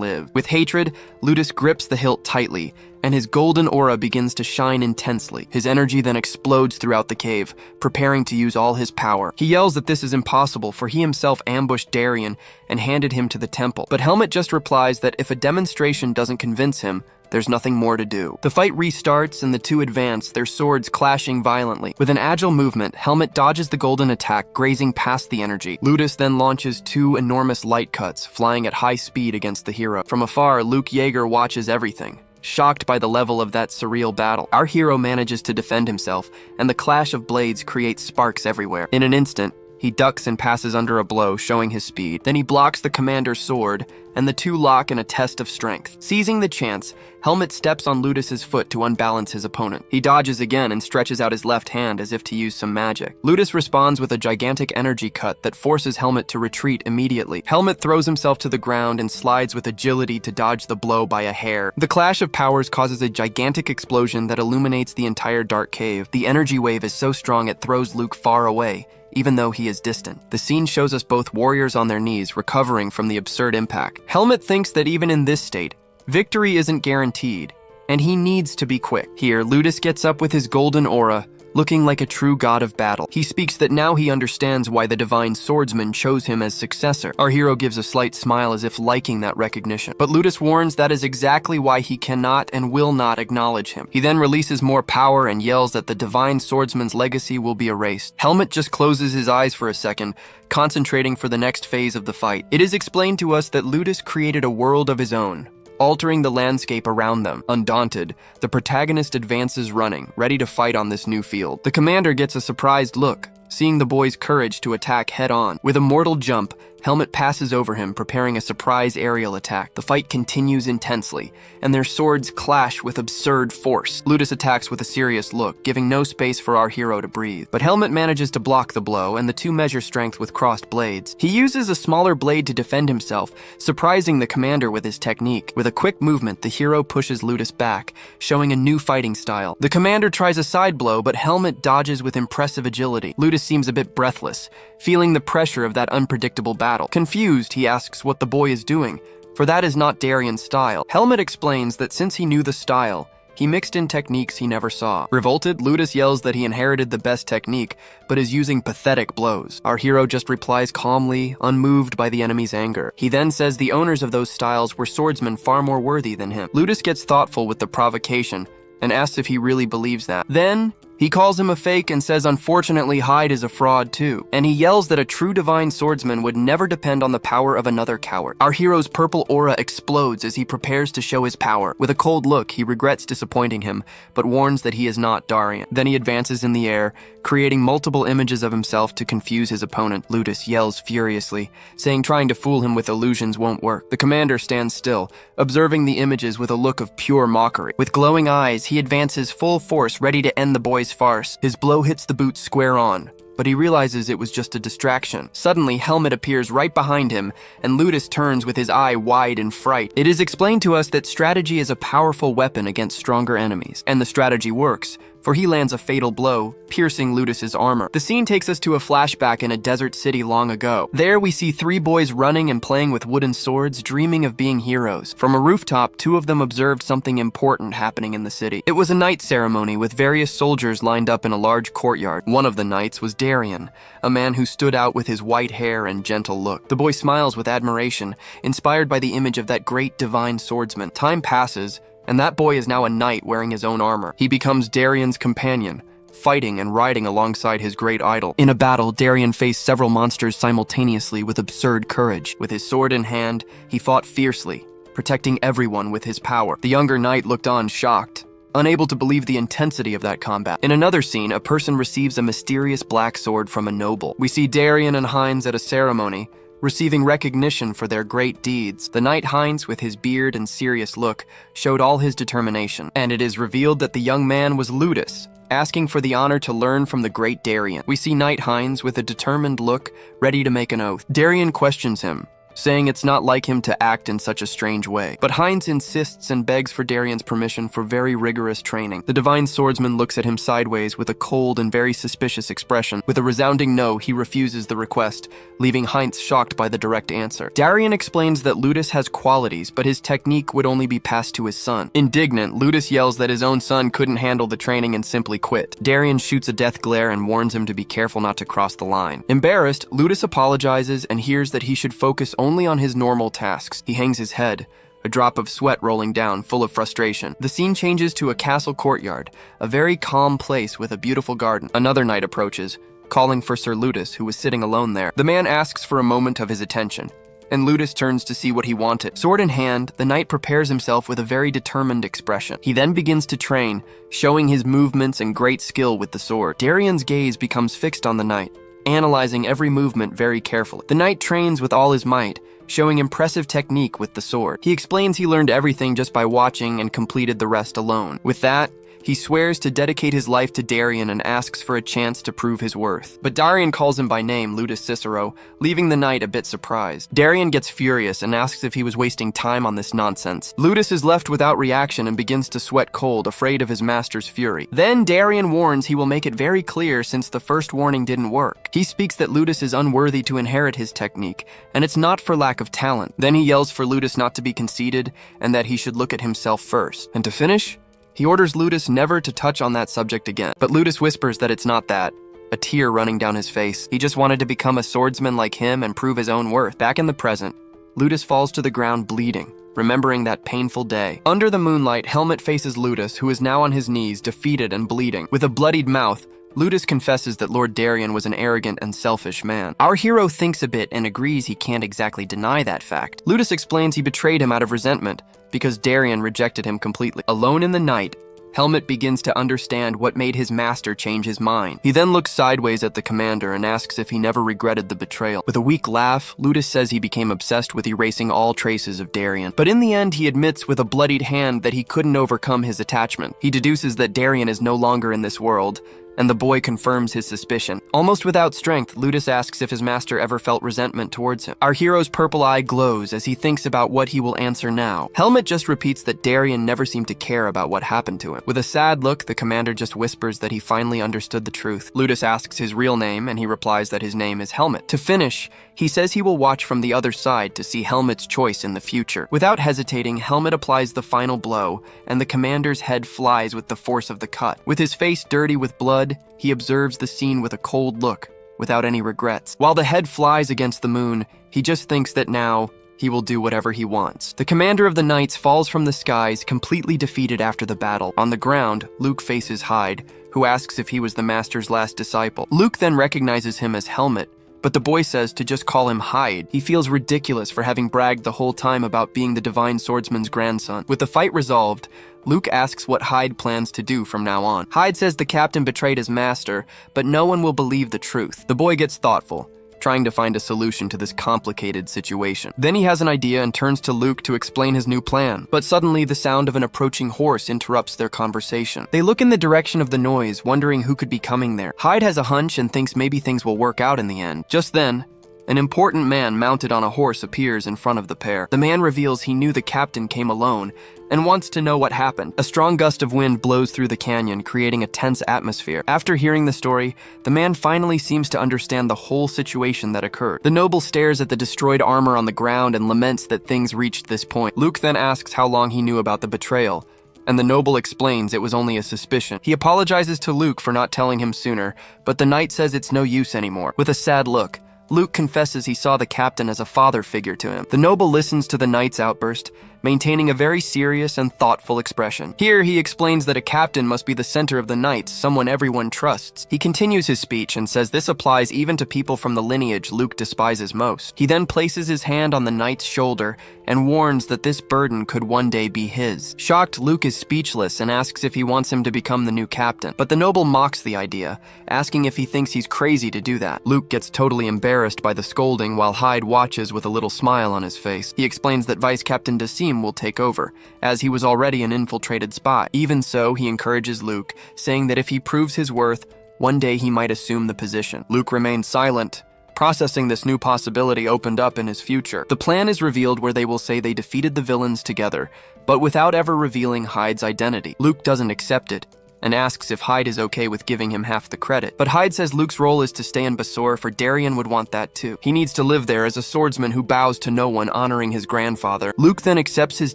live. With hatred, Ludus grips the hilt tightly, and his golden aura begins to shine intensely. His energy then explodes throughout the cave, preparing to use all his power. He yells that this is impossible, for he himself ambushed Darien and handed him to the temple. But Helmet just replies that if a demonstration doesn't convince him, there's nothing more to do. The fight restarts and the two advance, their swords clashing violently. With an agile movement, Helmet dodges the golden attack, grazing past the energy. Ludus then launches two enormous light cuts, flying at high speed against the hero. From afar, Luke Yeager watches everything, shocked by the level of that surreal battle. Our hero manages to defend himself, and the clash of blades creates sparks everywhere. In an instant, he ducks and passes under a blow, showing his speed. Then he blocks the commander's sword, and the two lock in a test of strength. Seizing the chance, Helmet steps on Ludus's foot to unbalance his opponent. He dodges again and stretches out his left hand as if to use some magic. Ludus responds with a gigantic energy cut that forces Helmet to retreat immediately. Helmet throws himself to the ground and slides with agility to dodge the blow by a hair. The clash of powers causes a gigantic explosion that illuminates the entire dark cave. The energy wave is so strong it throws Luke far away, even though he is distant. The scene shows us both warriors on their knees, recovering from the absurd impact. Helmet thinks that even in this state, victory isn't guaranteed, and he needs to be quick. Here, Ludus gets up with his golden aura, looking like a true god of battle. He speaks that now he understands why the divine swordsman chose him as successor. Our hero gives a slight smile as if liking that recognition. But Ludus warns that is exactly why he cannot and will not acknowledge him. He then releases more power and yells that the divine swordsman's legacy will be erased. Helmet just closes his eyes for a second, concentrating for the next phase of the fight. It is explained to us that Ludus created a world of his own, altering the landscape around them. Undaunted, the protagonist advances running, ready to fight on this new field. The commander gets a surprised look, seeing the boy's courage to attack head-on. With a mortal jump, Helmet passes over him, preparing a surprise aerial attack. The fight continues intensely, and their swords clash with absurd force. Ludus attacks with a serious look, giving no space for our hero to breathe. But Helmet manages to block the blow, and the two measure strength with crossed blades. He uses a smaller blade to defend himself, surprising the commander with his technique. With a quick movement, the hero pushes Ludus back, showing a new fighting style. The commander tries a side blow, but Helmet dodges with impressive agility. Ludus seems a bit breathless, feeling the pressure of that unpredictable battle. Confused, he asks what the boy is doing, for that is not Darien's style. Helmet explains that since he knew the style, he mixed in techniques he never saw. Revolted, Ludus yells that he inherited the best technique, but is using pathetic blows. Our hero just replies calmly, unmoved by the enemy's anger. He then says the owners of those styles were swordsmen far more worthy than him. Ludus gets thoughtful with the provocation and asks if he really believes that. Then, he calls him a fake and says unfortunately Hyde is a fraud too. And he yells that a true divine swordsman would never depend on the power of another coward. Our hero's purple aura explodes as he prepares to show his power. With a cold look, he regrets disappointing him, but warns that he is not Darien. Then he advances in the air, creating multiple images of himself to confuse his opponent. Ludus yells furiously, saying trying to fool him with illusions won't work. The commander stands still, observing the images with a look of pure mockery. With glowing eyes, he advances full force, ready to end the boy's farce. His blow hits the boot square on, but he realizes it was just a distraction. Suddenly, Helmet appears right behind him, and Ludus turns with his eye wide in fright. It is explained to us that strategy is a powerful weapon against stronger enemies, and the strategy works, for he lands a fatal blow, piercing Ludus's armor. The scene takes us to a flashback in a desert city long ago. There we see three boys running and playing with wooden swords, dreaming of being heroes. From a rooftop, two of them observed something important happening in the city. It was a knight ceremony with various soldiers lined up in a large courtyard. One of the knights was Darien, a man who stood out with his white hair and gentle look. The boy smiles with admiration, inspired by the image of that great divine swordsman. Time passes, and that boy is now a knight wearing his own armor. He becomes Darien's companion, fighting and riding alongside his great idol. In a battle, Darien faced several monsters simultaneously with absurd courage. With his sword in hand, he fought fiercely, protecting everyone with his power. The younger knight looked on shocked, unable to believe the intensity of that combat. In another scene, a person receives a mysterious black sword from a noble. We see Darien and Heinz at a ceremony, receiving recognition for their great deeds. The knight Heinz, with his beard and serious look, showed all his determination, and it is revealed that the young man was Ludus, asking for the honor to learn from the great Darien. We see Knight Heinz with a determined look, ready to make an oath. Darien questions him, saying it's not like him to act in such a strange way. But Heinz insists and begs for Darien's permission for very rigorous training. The divine swordsman looks at him sideways with a cold and very suspicious expression. With a resounding no, he refuses the request, leaving Heinz shocked by the direct answer. Darien explains that Ludus has qualities, but his technique would only be passed to his son. Indignant, Ludus yells that his own son couldn't handle the training and simply quit. Darien shoots a death glare and warns him to be careful not to cross the line. Embarrassed, Ludus apologizes and hears that he should focus only on his normal tasks. He hangs his head, a drop of sweat rolling down, full of frustration. The scene changes to a castle courtyard, a very calm place with a beautiful garden. Another knight approaches, calling for Sir Ludus, who was sitting alone there. The man asks for a moment of his attention, and Ludus turns to see what he wanted. Sword in hand, the knight prepares himself with a very determined expression. He then begins to train, showing his movements and great skill with the sword. Darien's gaze becomes fixed on the knight, analyzing every movement very carefully. The knight trains with all his might, showing impressive technique with the sword. He explains he learned everything just by watching and completed the rest alone. With that, he swears to dedicate his life to Darien and asks for a chance to prove his worth. But Darien calls him by name, Ludus Cicero, leaving the knight a bit surprised. Darien gets furious and asks if he was wasting time on this nonsense. Ludus is left without reaction and begins to sweat cold, afraid of his master's fury. Then Darien warns he will make it very clear since the first warning didn't work. He speaks that Ludus is unworthy to inherit his technique, and it's not for lack of talent. Then he yells for Ludus not to be conceited and that he should look at himself first. And to finish, he orders Ludus never to touch on that subject again. But Ludus whispers that it's not that, a tear running down his face. He just wanted to become a swordsman like him and prove his own worth. Back in the present, Ludus falls to the ground bleeding, remembering that painful day. Under the moonlight, Helmet faces Ludus, who is now on his knees, defeated and bleeding. With a bloodied mouth, Ludus confesses that Lord Darien was an arrogant and selfish man. Our hero thinks a bit and agrees he can't exactly deny that fact. Ludus explains he betrayed him out of resentment because Darien rejected him completely. Alone in the night, Helmet begins to understand what made his master change his mind. He then looks sideways at the commander and asks if he never regretted the betrayal. With a weak laugh, Ludus says he became obsessed with erasing all traces of Darien. But in the end, he admits with a bloodied hand that he couldn't overcome his attachment. He deduces that Darien is no longer in this world, and the boy confirms his suspicion. Almost without strength, Ludus asks if his master ever felt resentment towards him. Our hero's purple eye glows as he thinks about what he will answer now. Helmet just repeats that Darien never seemed to care about what happened to him. With a sad look, the commander just whispers that he finally understood the truth. Ludus asks his real name, and he replies that his name is Helmet. To finish, he says he will watch from the other side to see Helmet's choice in the future. Without hesitating, Helmet applies the final blow, and the commander's head flies with the force of the cut. With his face dirty with blood, he observes the scene with a cold look, without any regrets. While the head flies against the moon, he just thinks that now he will do whatever he wants. The commander of the knights falls from the skies, completely defeated after the battle. On the ground, Luke faces Hyde, who asks if he was the master's last disciple. Luke then recognizes him as Helmet, but the boy says to just call him Hyde. He feels ridiculous for having bragged the whole time about being the divine swordsman's grandson. With the fight resolved, Luke asks what Hyde plans to do from now on. Hyde says the captain betrayed his master, but no one will believe the truth. The boy gets thoughtful, trying to find a solution to this complicated situation. Then he has an idea and turns to Luke to explain his new plan. But suddenly, the sound of an approaching horse interrupts their conversation. They look in the direction of the noise, wondering who could be coming there. Hyde has a hunch and thinks maybe things will work out in the end. Just then, an important man mounted on a horse appears in front of the pair. The man reveals he knew the captain came alone and wants to know what happened. A strong gust of wind blows through the canyon, creating a tense atmosphere. After hearing the story, the man finally seems to understand the whole situation that occurred. The noble stares at the destroyed armor on the ground and laments that things reached this point. Luke then asks how long he knew about the betrayal, and the noble explains it was only a suspicion. He apologizes to Luke for not telling him sooner, but the knight says it's no use anymore. With a sad look, Luke confesses he saw the captain as a father figure to him. The noble listens to the knight's outburst, maintaining a very serious and thoughtful expression. Here, he explains that a captain must be the center of the knights, someone everyone trusts. He continues his speech and says this applies even to people from the lineage Luke despises most. He then places his hand on the knight's shoulder and warns that this burden could one day be his. Shocked, Luke is speechless and asks if he wants him to become the new captain. But the noble mocks the idea, asking if he thinks he's crazy to do that. Luke gets totally embarrassed by the scolding while Hyde watches with a little smile on his face. He explains that Vice Captain Dasim will take over, as he was already an infiltrated spy. Even so, he encourages Luke, saying that if he proves his worth, one day he might assume the position. Luke remains silent, processing this new possibility opened up in his future. The plan is revealed where they will say they defeated the villains together, but without ever revealing Hyde's identity. Luke doesn't accept it, and asks if Hyde is okay with giving him half the credit. But Hyde says Luke's role is to stay in Basora, for Darien would want that too. He needs to live there as a swordsman who bows to no one, honoring his grandfather. Luke then accepts his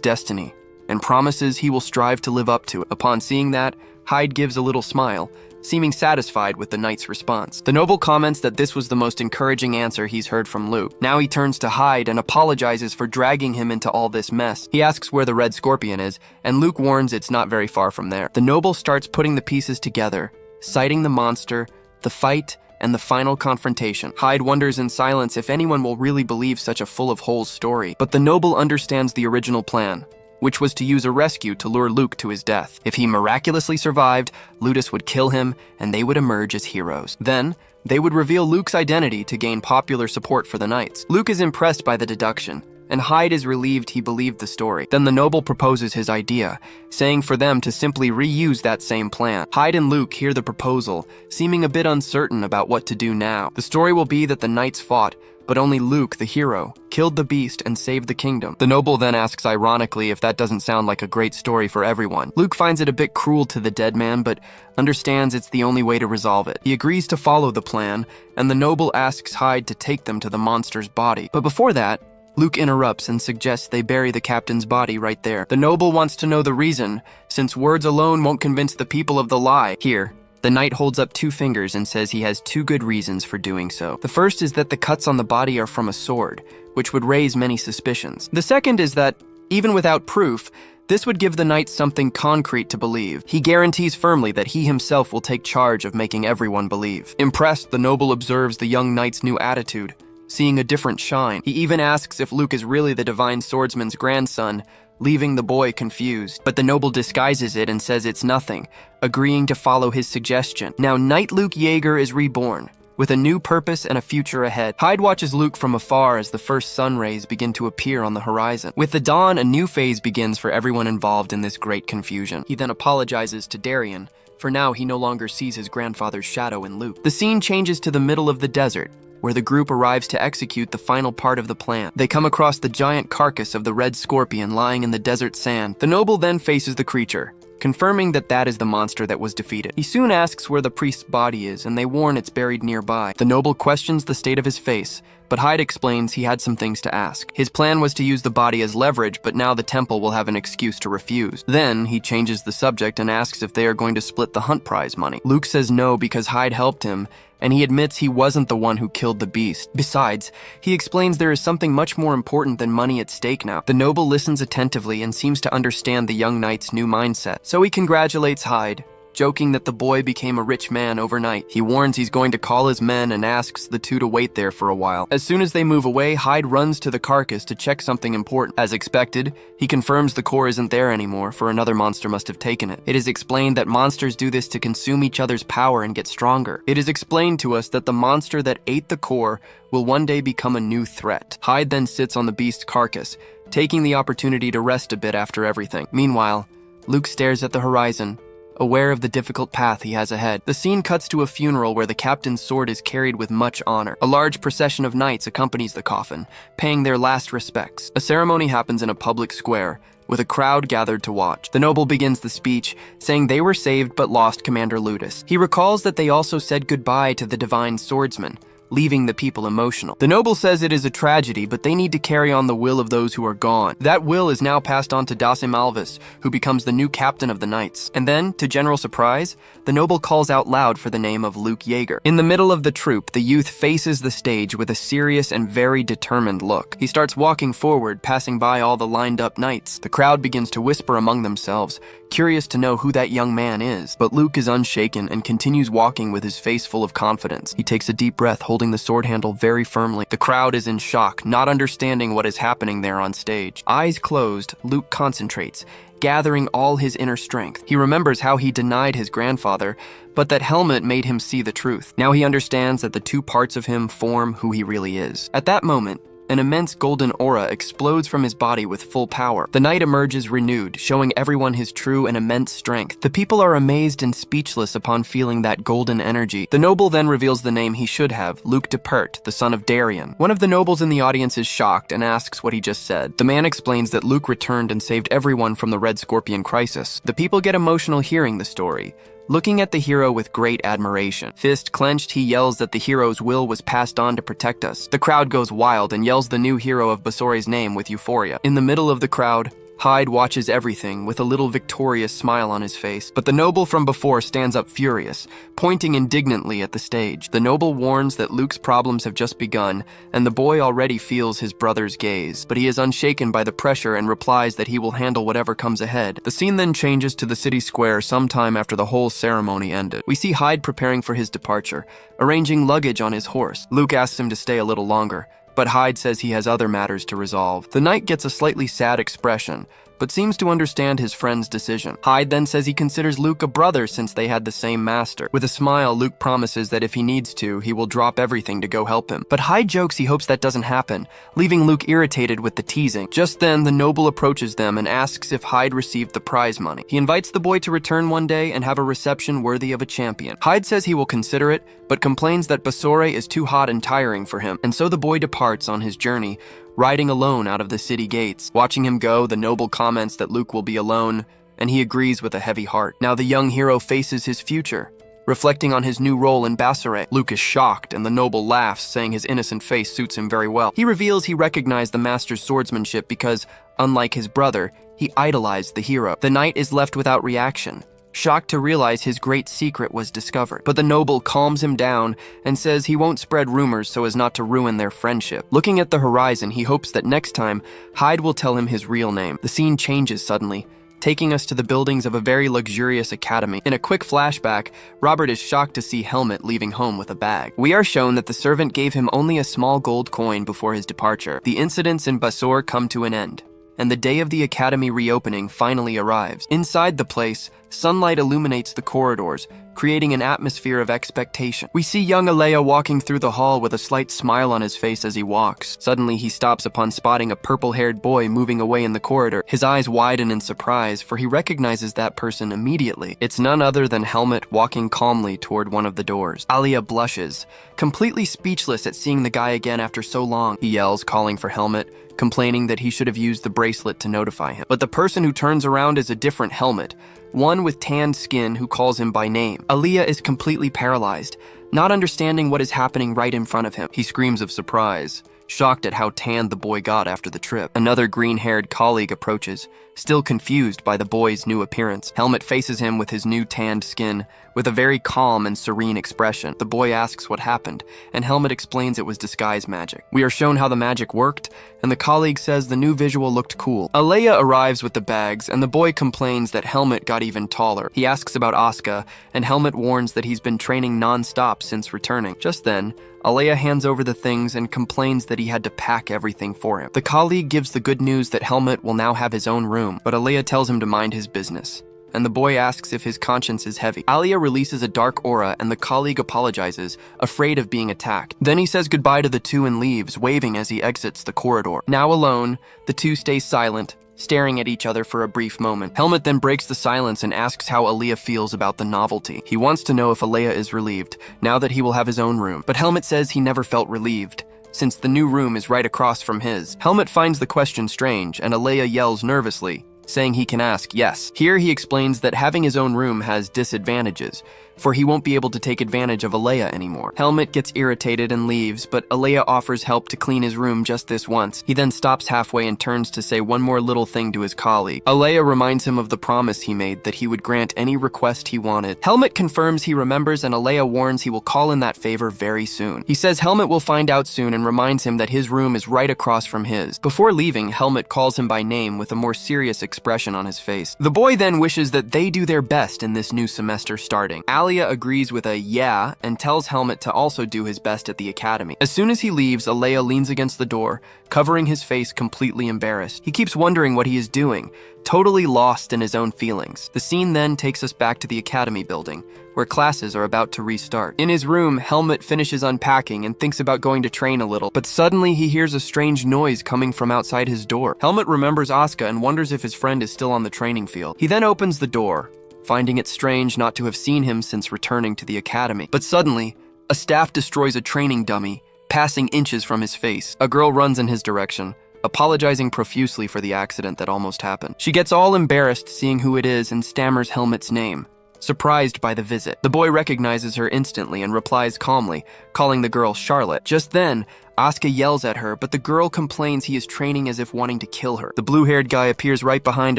destiny and promises he will strive to live up to it. Upon seeing that, Hyde gives a little smile, seeming satisfied with the knight's response. The noble comments that this was the most encouraging answer he's heard from Luke. Now he turns to Hyde and apologizes for dragging him into all this mess. He asks where the red scorpion is, and Luke warns it's not very far from there. The noble starts putting the pieces together, citing the monster, the fight, and the final confrontation. Hyde wonders in silence if anyone will really believe such a full-of-holes story, but the noble understands the original plan, which was to use a rescue to lure Luke to his death. If he miraculously survived, Ludus would kill him, and they would emerge as heroes. Then, they would reveal Luke's identity to gain popular support for the knights. Luke is impressed by the deduction, and Hyde is relieved he believed the story. Then the noble proposes his idea, saying for them to simply reuse that same plan. Hyde and Luke hear the proposal, seeming a bit uncertain about what to do now. The story will be that the knights fought, but only Luke, the hero, killed the beast and saved the kingdom. The noble then asks ironically if that doesn't sound like a great story for everyone. Luke finds it a bit cruel to the dead man, but understands it's the only way to resolve it. He agrees to follow the plan, and the noble asks Hyde to take them to the monster's body. But before that, Luke interrupts and suggests they bury the captain's body right there. The noble wants to know the reason, since words alone won't convince the people of the lie. Here, the knight holds up 2 fingers and says he has 2 good reasons for doing so. The first is that the cuts on the body are from a sword, which would raise many suspicions. The second is that, even without proof, this would give the knight something concrete to believe. He guarantees firmly that he himself will take charge of making everyone believe. Impressed, the noble observes the young knight's new attitude, seeing a different shine. He even asks if Luke is really the divine swordsman's grandson, leaving the boy confused. But the noble disguises it and says it's nothing, agreeing to follow his suggestion. Now Knight Luke Yeager is reborn, with a new purpose and a future ahead. Hyde watches Luke from afar as the first sun rays begin to appear on the horizon. With the dawn, a new phase begins for everyone involved in this great confusion. He then apologizes to Darien, for now he no longer sees his grandfather's shadow in Luke. The scene changes to the middle of the desert, where the group arrives to execute the final part of the plan. They come across the giant carcass of the red scorpion lying in the desert sand. The noble then faces the creature, confirming that that is the monster that was defeated. He soon asks where the priest's body is, and they warn it's buried nearby. The noble questions the state of his face, but Hyde explains he had some things to ask. His plan was to use the body as leverage, but now the temple will have an excuse to refuse. Then, he changes the subject and asks if they are going to split the hunt prize money. Luke says no because Hyde helped him, and he admits he wasn't the one who killed the beast. Besides, he explains there is something much more important than money at stake now. The noble listens attentively and seems to understand the young knight's new mindset. So he congratulates Hyde, joking that the boy became a rich man overnight. He warns he's going to call his men and asks the two to wait there for a while. As soon as they move away, Hyde runs to the carcass to check something important. As expected, he confirms the core isn't there anymore, for another monster must have taken it. It is explained that monsters do this to consume each other's power and get stronger. It is explained to us that the monster that ate the core will one day become a new threat. Hyde then sits on the beast's carcass, taking the opportunity to rest a bit after everything. Meanwhile, Luke stares at the horizon, aware of the difficult path he has ahead. The scene cuts to a funeral where the captain's sword is carried with much honor. A large procession of knights accompanies the coffin, paying their last respects. A ceremony happens in a public square, with a crowd gathered to watch. The noble begins the speech, saying they were saved but lost Commander Ludus. He recalls that they also said goodbye to the divine swordsman, leaving the people emotional. The noble says it is a tragedy, but they need to carry on the will of those who are gone. That will is now passed on to Dasim Alvis, who becomes the new captain of the knights. And then, to general surprise, the noble calls out loud for the name of Luke Yeager. In the middle of the troop, the youth faces the stage with a serious and very determined look. He starts walking forward, passing by all the lined-up knights. The crowd begins to whisper among themselves, curious to know who that young man is. But Luke is unshaken and continues walking with his face full of confidence. He takes a deep breath, holding the sword handle very firmly. The crowd is in shock, not understanding what is happening there on stage. Eyes closed, Luke concentrates, gathering all his inner strength. He remembers how he denied his grandfather, but that helmet made him see the truth. Now he understands that the two parts of him form who he really is. At that moment, An immense golden aura explodes from his body with full power. The knight emerges renewed, showing everyone his true and immense strength. The people are amazed and speechless upon feeling that golden energy. The noble then reveals the name he should have, Luke Depert, the son of Darien. One of the nobles in the audience is shocked and asks what he just said. The man explains that Luke returned and saved everyone from the Red Scorpion crisis. The people get emotional hearing the story, looking at the hero with great admiration. Fist clenched, he yells that the hero's will was passed on to protect us. The crowd goes wild and yells the new hero of Basore's name with euphoria. In the middle of the crowd, Hyde watches everything with a little victorious smile on his face, but the noble from before stands up furious, pointing indignantly at the stage. The noble warns that Luke's problems have just begun, and the boy already feels his brother's gaze, but he is unshaken by the pressure and replies that he will handle whatever comes ahead. The scene then changes to the city square sometime after the whole ceremony ended. We see Hyde preparing for his departure, arranging luggage on his horse. Luke asks him to stay a little longer, but Hyde says he has other matters to resolve. The knight gets a slightly sad expression, but seems to understand his friend's decision. Hyde then says he considers Luke a brother since they had the same master. With a smile, Luke promises that if he needs to, he will drop everything to go help him. But Hyde jokes he hopes that doesn't happen, leaving Luke irritated with the teasing. Just then, the noble approaches them and asks if Hyde received the prize money. He invites the boy to return one day and have a reception worthy of a champion. Hyde says he will consider it, but complains that Basore is too hot and tiring for him, and so the boy departs on his journey, riding alone out of the city gates. Watching him go, the noble comments that Luke will be alone, and he agrees with a heavy heart. Now the young hero faces his future, reflecting on his new role in Basore. Luke is shocked, and the noble laughs, saying his innocent face suits him very well. He reveals he recognized the master's swordsmanship because, unlike his brother, he idolized the hero. The knight is left without reaction, shocked to realize his great secret was discovered. But the noble calms him down and says he won't spread rumors so as not to ruin their friendship. Looking at the horizon, he hopes that next time, Hyde will tell him his real name. The scene changes suddenly, taking us to the buildings of a very luxurious academy. In a quick flashback, Robert is shocked to see Helmet leaving home with a bag. We are shown that the servant gave him only a small gold coin before his departure. The incidents in Basore come to an end, and the day of the academy reopening finally arrives. Inside the place, sunlight illuminates the corridors, creating an atmosphere of expectation. We see young Alea walking through the hall with a slight smile on his face as he walks. Suddenly, he stops upon spotting a purple-haired boy moving away in the corridor. His eyes widen in surprise, for he recognizes that person immediately. It's none other than Helmet walking calmly toward one of the doors. Alia blushes, completely speechless at seeing the guy again after so long. He yells, calling for Helmet, complaining that he should have used the bracelet to notify him. But the person who turns around is a different Helmet, one with tanned skin who calls him by name. Alia is completely paralyzed, not understanding what is happening right in front of him. He screams of surprise, shocked at how tanned the boy got after the trip. Another green-haired colleague approaches, still confused by the boy's new appearance. Helmet faces him with his new tanned skin, with a very calm and serene expression. The boy asks what happened, and Helmet explains it was disguise magic. We are shown how the magic worked, and the colleague says the new visual looked cool. Alea arrives with the bags, and the boy complains that Helmet got even taller. He asks about Asuka, and Helmet warns that he's been training non-stop since returning. Just then, Alea hands over the things and complains that he had to pack everything for him. The colleague gives the good news that Helmet will now have his own room, but Alea tells him to mind his business, and the boy asks if his conscience is heavy. Alia releases a dark aura, and the colleague apologizes, afraid of being attacked. Then he says goodbye to the two and leaves, waving as he exits the corridor. Now alone, the two stay silent, staring at each other for a brief moment. Helmet then breaks the silence and asks how Alia feels about the novelty. He wants to know if Alea is relieved, now that he will have his own room. But Helmet says he never felt relieved, since the new room is right across from his. Helmet finds the question strange, and Alea yells nervously, saying he can ask yes. Here he explains that having his own room has disadvantages, for he won't be able to take advantage of Alea anymore. Helmet gets irritated and leaves, but Alea offers help to clean his room just this once. He then stops halfway and turns to say one more little thing to his colleague. Alea reminds him of the promise he made that he would grant any request he wanted. Helmet confirms he remembers, and Alea warns he will call in that favor very soon. He says Helmet will find out soon and reminds him that his room is right across from his. Before leaving, Helmet calls him by name with a more serious expression on his face. The boy then wishes that they do their best in this new semester starting. Alia Aliyah agrees with a yeah and tells Helmet to also do his best at the academy. As soon as he leaves, Aliyah leans against the door, covering his face, completely embarrassed. He keeps wondering what he is doing, totally lost in his own feelings. The scene then takes us back to the academy building, where classes are about to restart. In his room, Helmet finishes unpacking and thinks about going to train a little, but suddenly he hears a strange noise coming from outside his door. Helmet remembers Asuka and wonders if his friend is still on the training field. He then opens the door, finding it strange not to have seen him since returning to the academy. But suddenly, a staff destroys a training dummy, passing inches from his face. A girl runs in his direction, apologizing profusely for the accident that almost happened. She gets all embarrassed seeing who it is and stammers Helmet's name, surprised by the visit. The boy recognizes her instantly and replies calmly, calling the girl Charlotte. Just then, Asuka yells at her, but the girl complains he is training as if wanting to kill her. The blue-haired guy appears right behind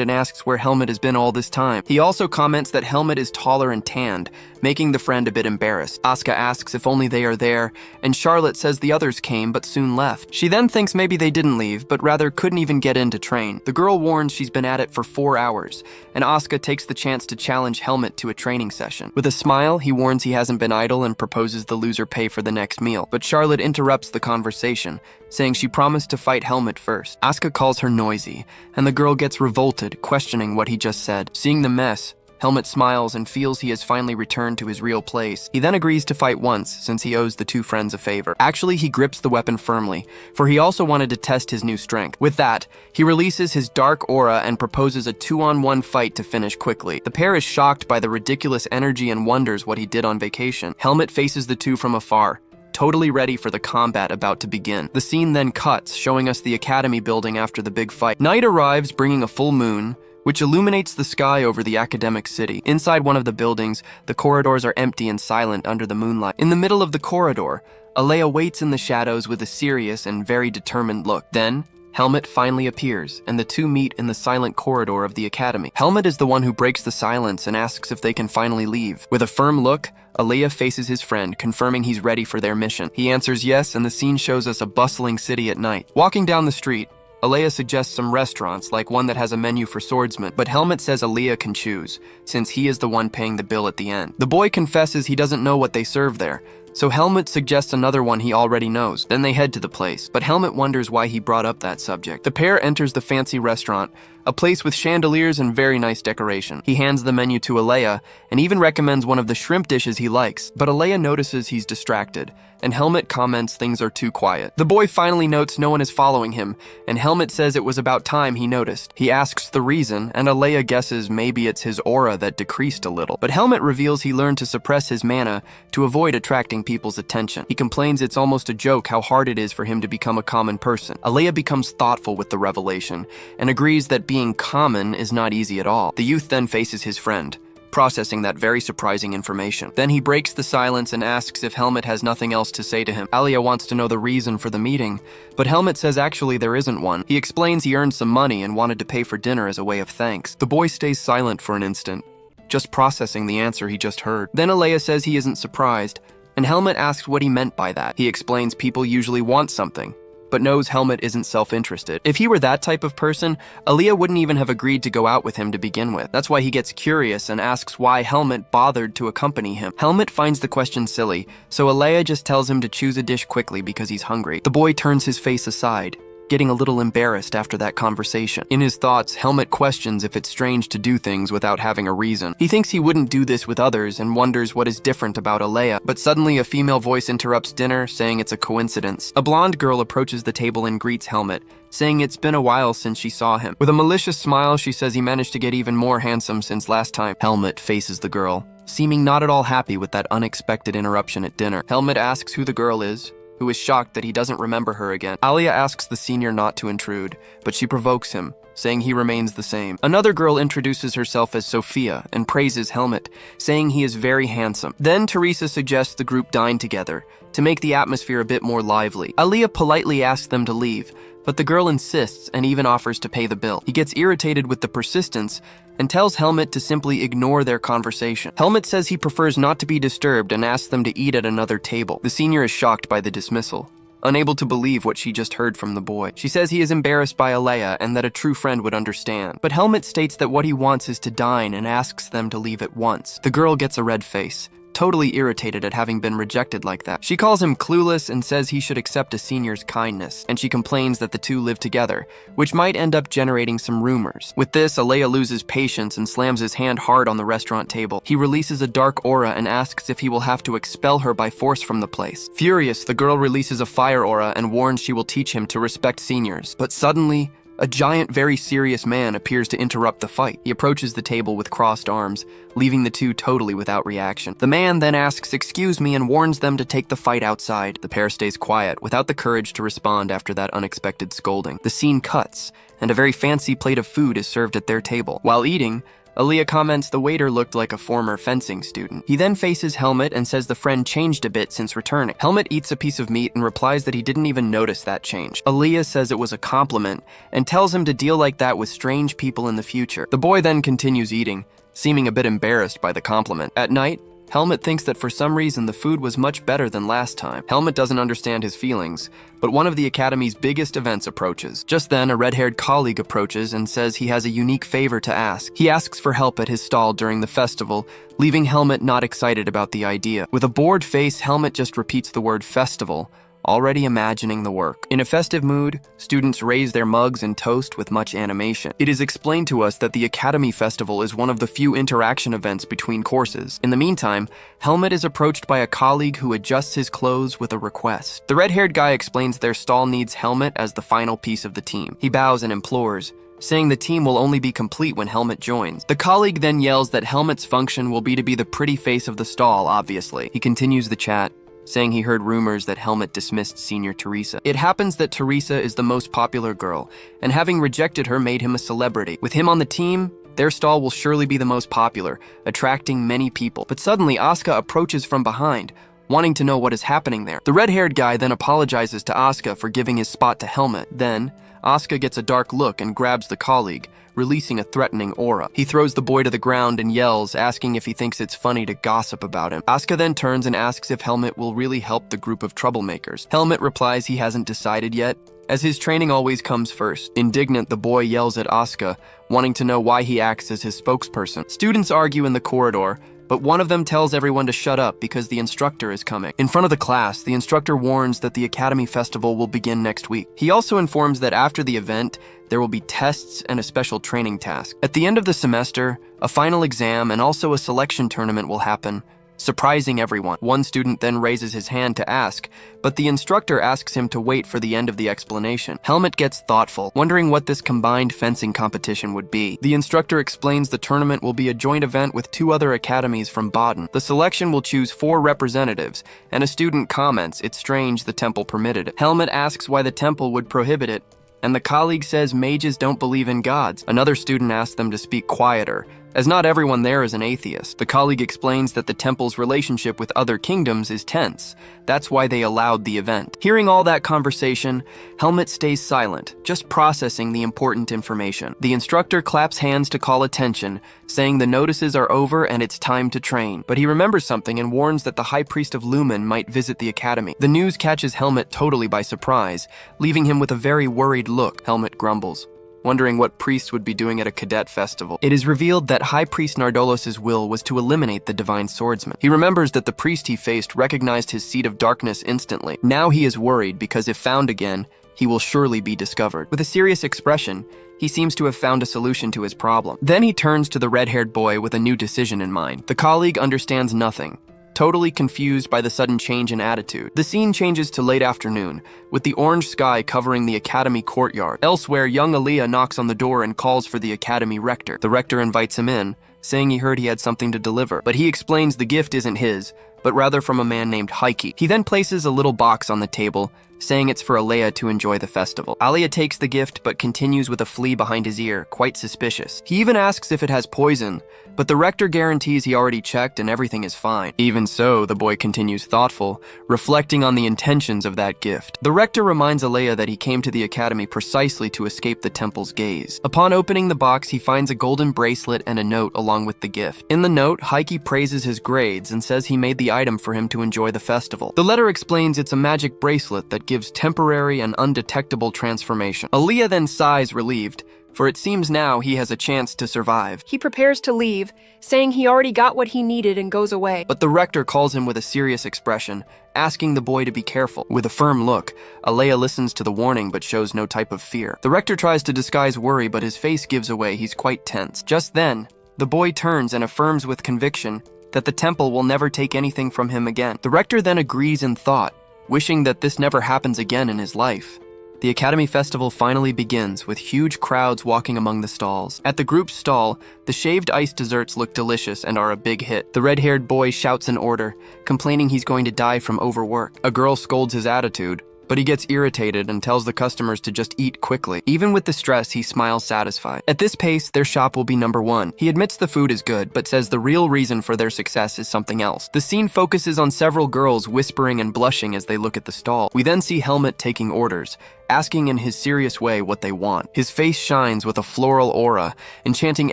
and asks where Helmet has been all this time. He also comments that Helmet is taller and tanned, making the friend a bit embarrassed. Asuka asks if only they are there, and Charlotte says the others came but soon left. She then thinks maybe they didn't leave, but rather couldn't even get in to train. The girl warns she's been at it for 4 hours, and Asuka takes the chance to challenge Helmet to a training session. With a smile, he warns he hasn't been idle and proposes the loser pay for the next meal. But Charlotte interrupts the conversation, saying she promised to fight Helmet first. Asuka calls her noisy, and the girl gets revolted, questioning what he just said. Seeing the mess, Helmet smiles and feels he has finally returned to his real place. He then agrees to fight once, since he owes the two friends a favor. Actually, he grips the weapon firmly, for he also wanted to test his new strength. With that, he releases his dark aura and proposes a 2-on-1 fight to finish quickly. The pair is shocked by the ridiculous energy and wonders what he did on vacation. Helmet faces the two from afar, totally ready for the combat about to begin. The scene then cuts, showing us the academy building after the big fight. Night arrives, bringing a full moon, which illuminates the sky over the academic city. Inside one of the buildings, the corridors are empty and silent under the moonlight. In the middle of the corridor, Alea waits in the shadows with a serious and very determined look. Then, Helmet finally appears, and the two meet in the silent corridor of the academy. Helmet is the one who breaks the silence and asks if they can finally leave. With a firm look, Alea faces his friend, confirming he's ready for their mission. He answers yes, and the scene shows us a bustling city at night. Walking down the street, Alea suggests some restaurants, like one that has a menu for swordsmen, but Helmet says Alea can choose, since he is the one paying the bill at the end. The boy confesses he doesn't know what they serve there, so Helmet suggests another one he already knows. Then they head to the place, but Helmet wonders why he brought up that subject. The pair enters the fancy restaurant, a place with chandeliers and very nice decoration. He hands the menu to Alea, and even recommends one of the shrimp dishes he likes, but Alea notices he's distracted, and Helmet comments things are too quiet. The boy finally notes no one is following him, and Helmet says it was about time he noticed. He asks the reason, and Alea guesses maybe it's his aura that decreased a little. But Helmet reveals he learned to suppress his mana to avoid attracting people's attention. He complains it's almost a joke how hard it is for him to become a common person. Alea becomes thoughtful with the revelation, and agrees that being common is not easy at all. The youth then faces his friend, processing that very surprising information. Then he breaks the silence and asks if Helmet has nothing else to say to him. Alea wants to know the reason for the meeting, but Helmet says actually there isn't one. He explains he earned some money and wanted to pay for dinner as a way of thanks. The boy stays silent for an instant, just processing the answer he just heard. Then Alea says he isn't surprised, and Helmet asks what he meant by that. He explains people usually want something, but knows Helmet isn't self-interested. If he were that type of person, Alea wouldn't even have agreed to go out with him to begin with. That's why he gets curious and asks why Helmet bothered to accompany him. Helmet finds the question silly, so Alea just tells him to choose a dish quickly because he's hungry. The boy turns his face aside, getting a little embarrassed after that conversation. In his thoughts, Helmet questions if it's strange to do things without having a reason. He thinks he wouldn't do this with others and wonders what is different about Alea, but suddenly a female voice interrupts dinner, saying it's a coincidence. A blonde girl approaches the table and greets Helmet, saying it's been a while since she saw him. With a malicious smile, she says he managed to get even more handsome since last time. Helmet faces the girl, seeming not at all happy with that unexpected interruption at dinner. Helmet asks who the girl is, who is shocked that he doesn't remember her again. Alea asks the senior not to intrude, but she provokes him, saying he remains the same. Another girl introduces herself as Sophia and praises Helmet, saying he is very handsome. Then Teresa suggests the group dine together to make the atmosphere a bit more lively. Alea politely asks them to leave, but the girl insists and even offers to pay the bill. He gets irritated with the persistence and tells Helmet to simply ignore their conversation. Helmet says he prefers not to be disturbed and asks them to eat at another table. The senior is shocked by the dismissal, unable to believe what she just heard from the boy. She says he is embarrassed by Alea and that a true friend would understand. But Helmet states that what he wants is to dine and asks them to leave at once. The girl gets a red face, totally irritated at having been rejected like that. She calls him clueless and says he should accept a senior's kindness, and she complains that the two live together, which might end up generating some rumors. With this, Alea loses patience and slams his hand hard on the restaurant table. He releases a dark aura and asks if he will have to expel her by force from the place. Furious, the girl releases a fire aura and warns she will teach him to respect seniors. But suddenly, a giant, very serious man appears to interrupt the fight. He approaches the table with crossed arms, leaving the two totally without reaction. The man then asks "excuse me" and warns them to take the fight outside. The pair stays quiet, without the courage to respond after that unexpected scolding. The scene cuts, and a very fancy plate of food is served at their table. While eating, Alea comments the waiter looked like a former fencing student. He then faces Helmet and says the friend changed a bit since returning. Helmet eats a piece of meat and replies that he didn't even notice that change. Alea says it was a compliment and tells him to deal like that with strange people in the future. The boy then continues eating, seeming a bit embarrassed by the compliment. At night, Helmet thinks that for some reason the food was much better than last time. Helmet doesn't understand his feelings, but one of the Academy's biggest events approaches. Just then, a red-haired colleague approaches and says he has a unique favor to ask. He asks for help at his stall during the festival, leaving Helmet not excited about the idea. With a bored face, Helmet just repeats the word festival, already imagining the work. In a festive mood, students raise their mugs and toast with much animation. It is explained to us that the Academy Festival is one of the few interaction events between courses. In the meantime, Helmet is approached by a colleague who adjusts his clothes with a request. The red-haired guy explains their stall needs Helmet as the final piece of the team. He bows and implores, saying the team will only be complete when Helmet joins. The colleague then yells that Helmet's function will be to be the pretty face of the stall, obviously. He continues the chat, saying he heard rumors that Helmet dismissed senior Teresa. It happens that Teresa is the most popular girl, and having rejected her made him a celebrity. With him on the team, their stall will surely be the most popular, attracting many people. But suddenly, Asuka approaches from behind, wanting to know what is happening there. The red-haired guy then apologizes to Asuka for giving his spot to Helmet. Then, Asuka gets a dark look and grabs the colleague, releasing a threatening aura. He throws the boy to the ground and yells, asking if he thinks it's funny to gossip about him. Asuka then turns and asks if Helmet will really help the group of troublemakers. Helmet replies he hasn't decided yet, as his training always comes first. Indignant, the boy yells at Asuka, wanting to know why he acts as his spokesperson. Students argue in the corridor, but one of them tells everyone to shut up because the instructor is coming. In front of the class, the instructor warns that the Academy Festival will begin next week. He also informs that after the event, there will be tests and a special training task. At the end of the semester, a final exam and also a selection tournament will happen, surprising everyone. One student then raises his hand to ask, but the instructor asks him to wait for the end of the explanation. Helmet gets thoughtful, wondering what this combined fencing competition would be. The instructor explains the tournament will be a joint event with 2 other academies from Baden. The selection will choose 4 representatives, and a student comments it's strange the temple permitted it. Helmet asks why the temple would prohibit it, and the colleague says mages don't believe in gods. Another student asks them to speak quieter, as not everyone there is an atheist. The colleague explains that the temple's relationship with other kingdoms is tense. That's why they allowed the event. Hearing all that conversation, Helmet stays silent, just processing the important information. The instructor claps hands to call attention, saying the notices are over and it's time to train. But he remembers something and warns that the High Priest of Lumen might visit the academy. The news catches Helmet totally by surprise, leaving him with a very worried look. Helmet grumbles, wondering what priest would be doing at a cadet festival. It is revealed that High Priest Nardolos's will was to eliminate the Divine Swordsman. He remembers that the priest he faced recognized his seat of darkness instantly. Now he is worried because if found again, he will surely be discovered. With a serious expression, he seems to have found a solution to his problem. Then he turns to the red-haired boy with a new decision in mind. The colleague understands nothing, totally confused by the sudden change in attitude. The scene changes to late afternoon, with the orange sky covering the academy courtyard. Elsewhere, young Alea knocks on the door and calls for the academy rector. The rector invites him in, saying he heard he had something to deliver, but he explains the gift isn't his, but rather from a man named Heike. He then places a little box on the table, saying it's for Alea to enjoy the festival. Alea takes the gift but continues with a flea behind his ear, quite suspicious. He even asks if it has poison, but the rector guarantees he already checked and everything is fine. Even so, the boy continues thoughtful, reflecting on the intentions of that gift. The rector reminds Alea that he came to the academy precisely to escape the temple's gaze. Upon opening the box, he finds a golden bracelet and a note along with the gift. In the note, Heike praises his grades and says he made the item for him to enjoy the festival. The letter explains it's a magic bracelet that gives temporary and undetectable transformation. Alea then sighs relieved, for it seems now he has a chance to survive. He prepares to leave, saying he already got what he needed and goes away. But the rector calls him with a serious expression, asking the boy to be careful. With a firm look, Alea listens to the warning but shows no type of fear. The rector tries to disguise worry, but his face gives away he's quite tense. Just then, the boy turns and affirms with conviction that the temple will never take anything from him again. The rector then agrees in thought, wishing that this never happens again in his life. The Academy Festival finally begins, with huge crowds walking among the stalls. At the group's stall, the shaved ice desserts look delicious and are a big hit. The red-haired boy shouts an order, complaining he's going to die from overwork. A girl scolds his attitude, but he gets irritated and tells the customers to just eat quickly. Even with the stress, he smiles satisfied. At this pace, their shop will be #1. He admits the food is good, but says the real reason for their success is something else. The scene focuses on several girls whispering and blushing as they look at the stall. We then see Helmut taking orders, asking in his serious way what they want. His face shines with a floral aura, enchanting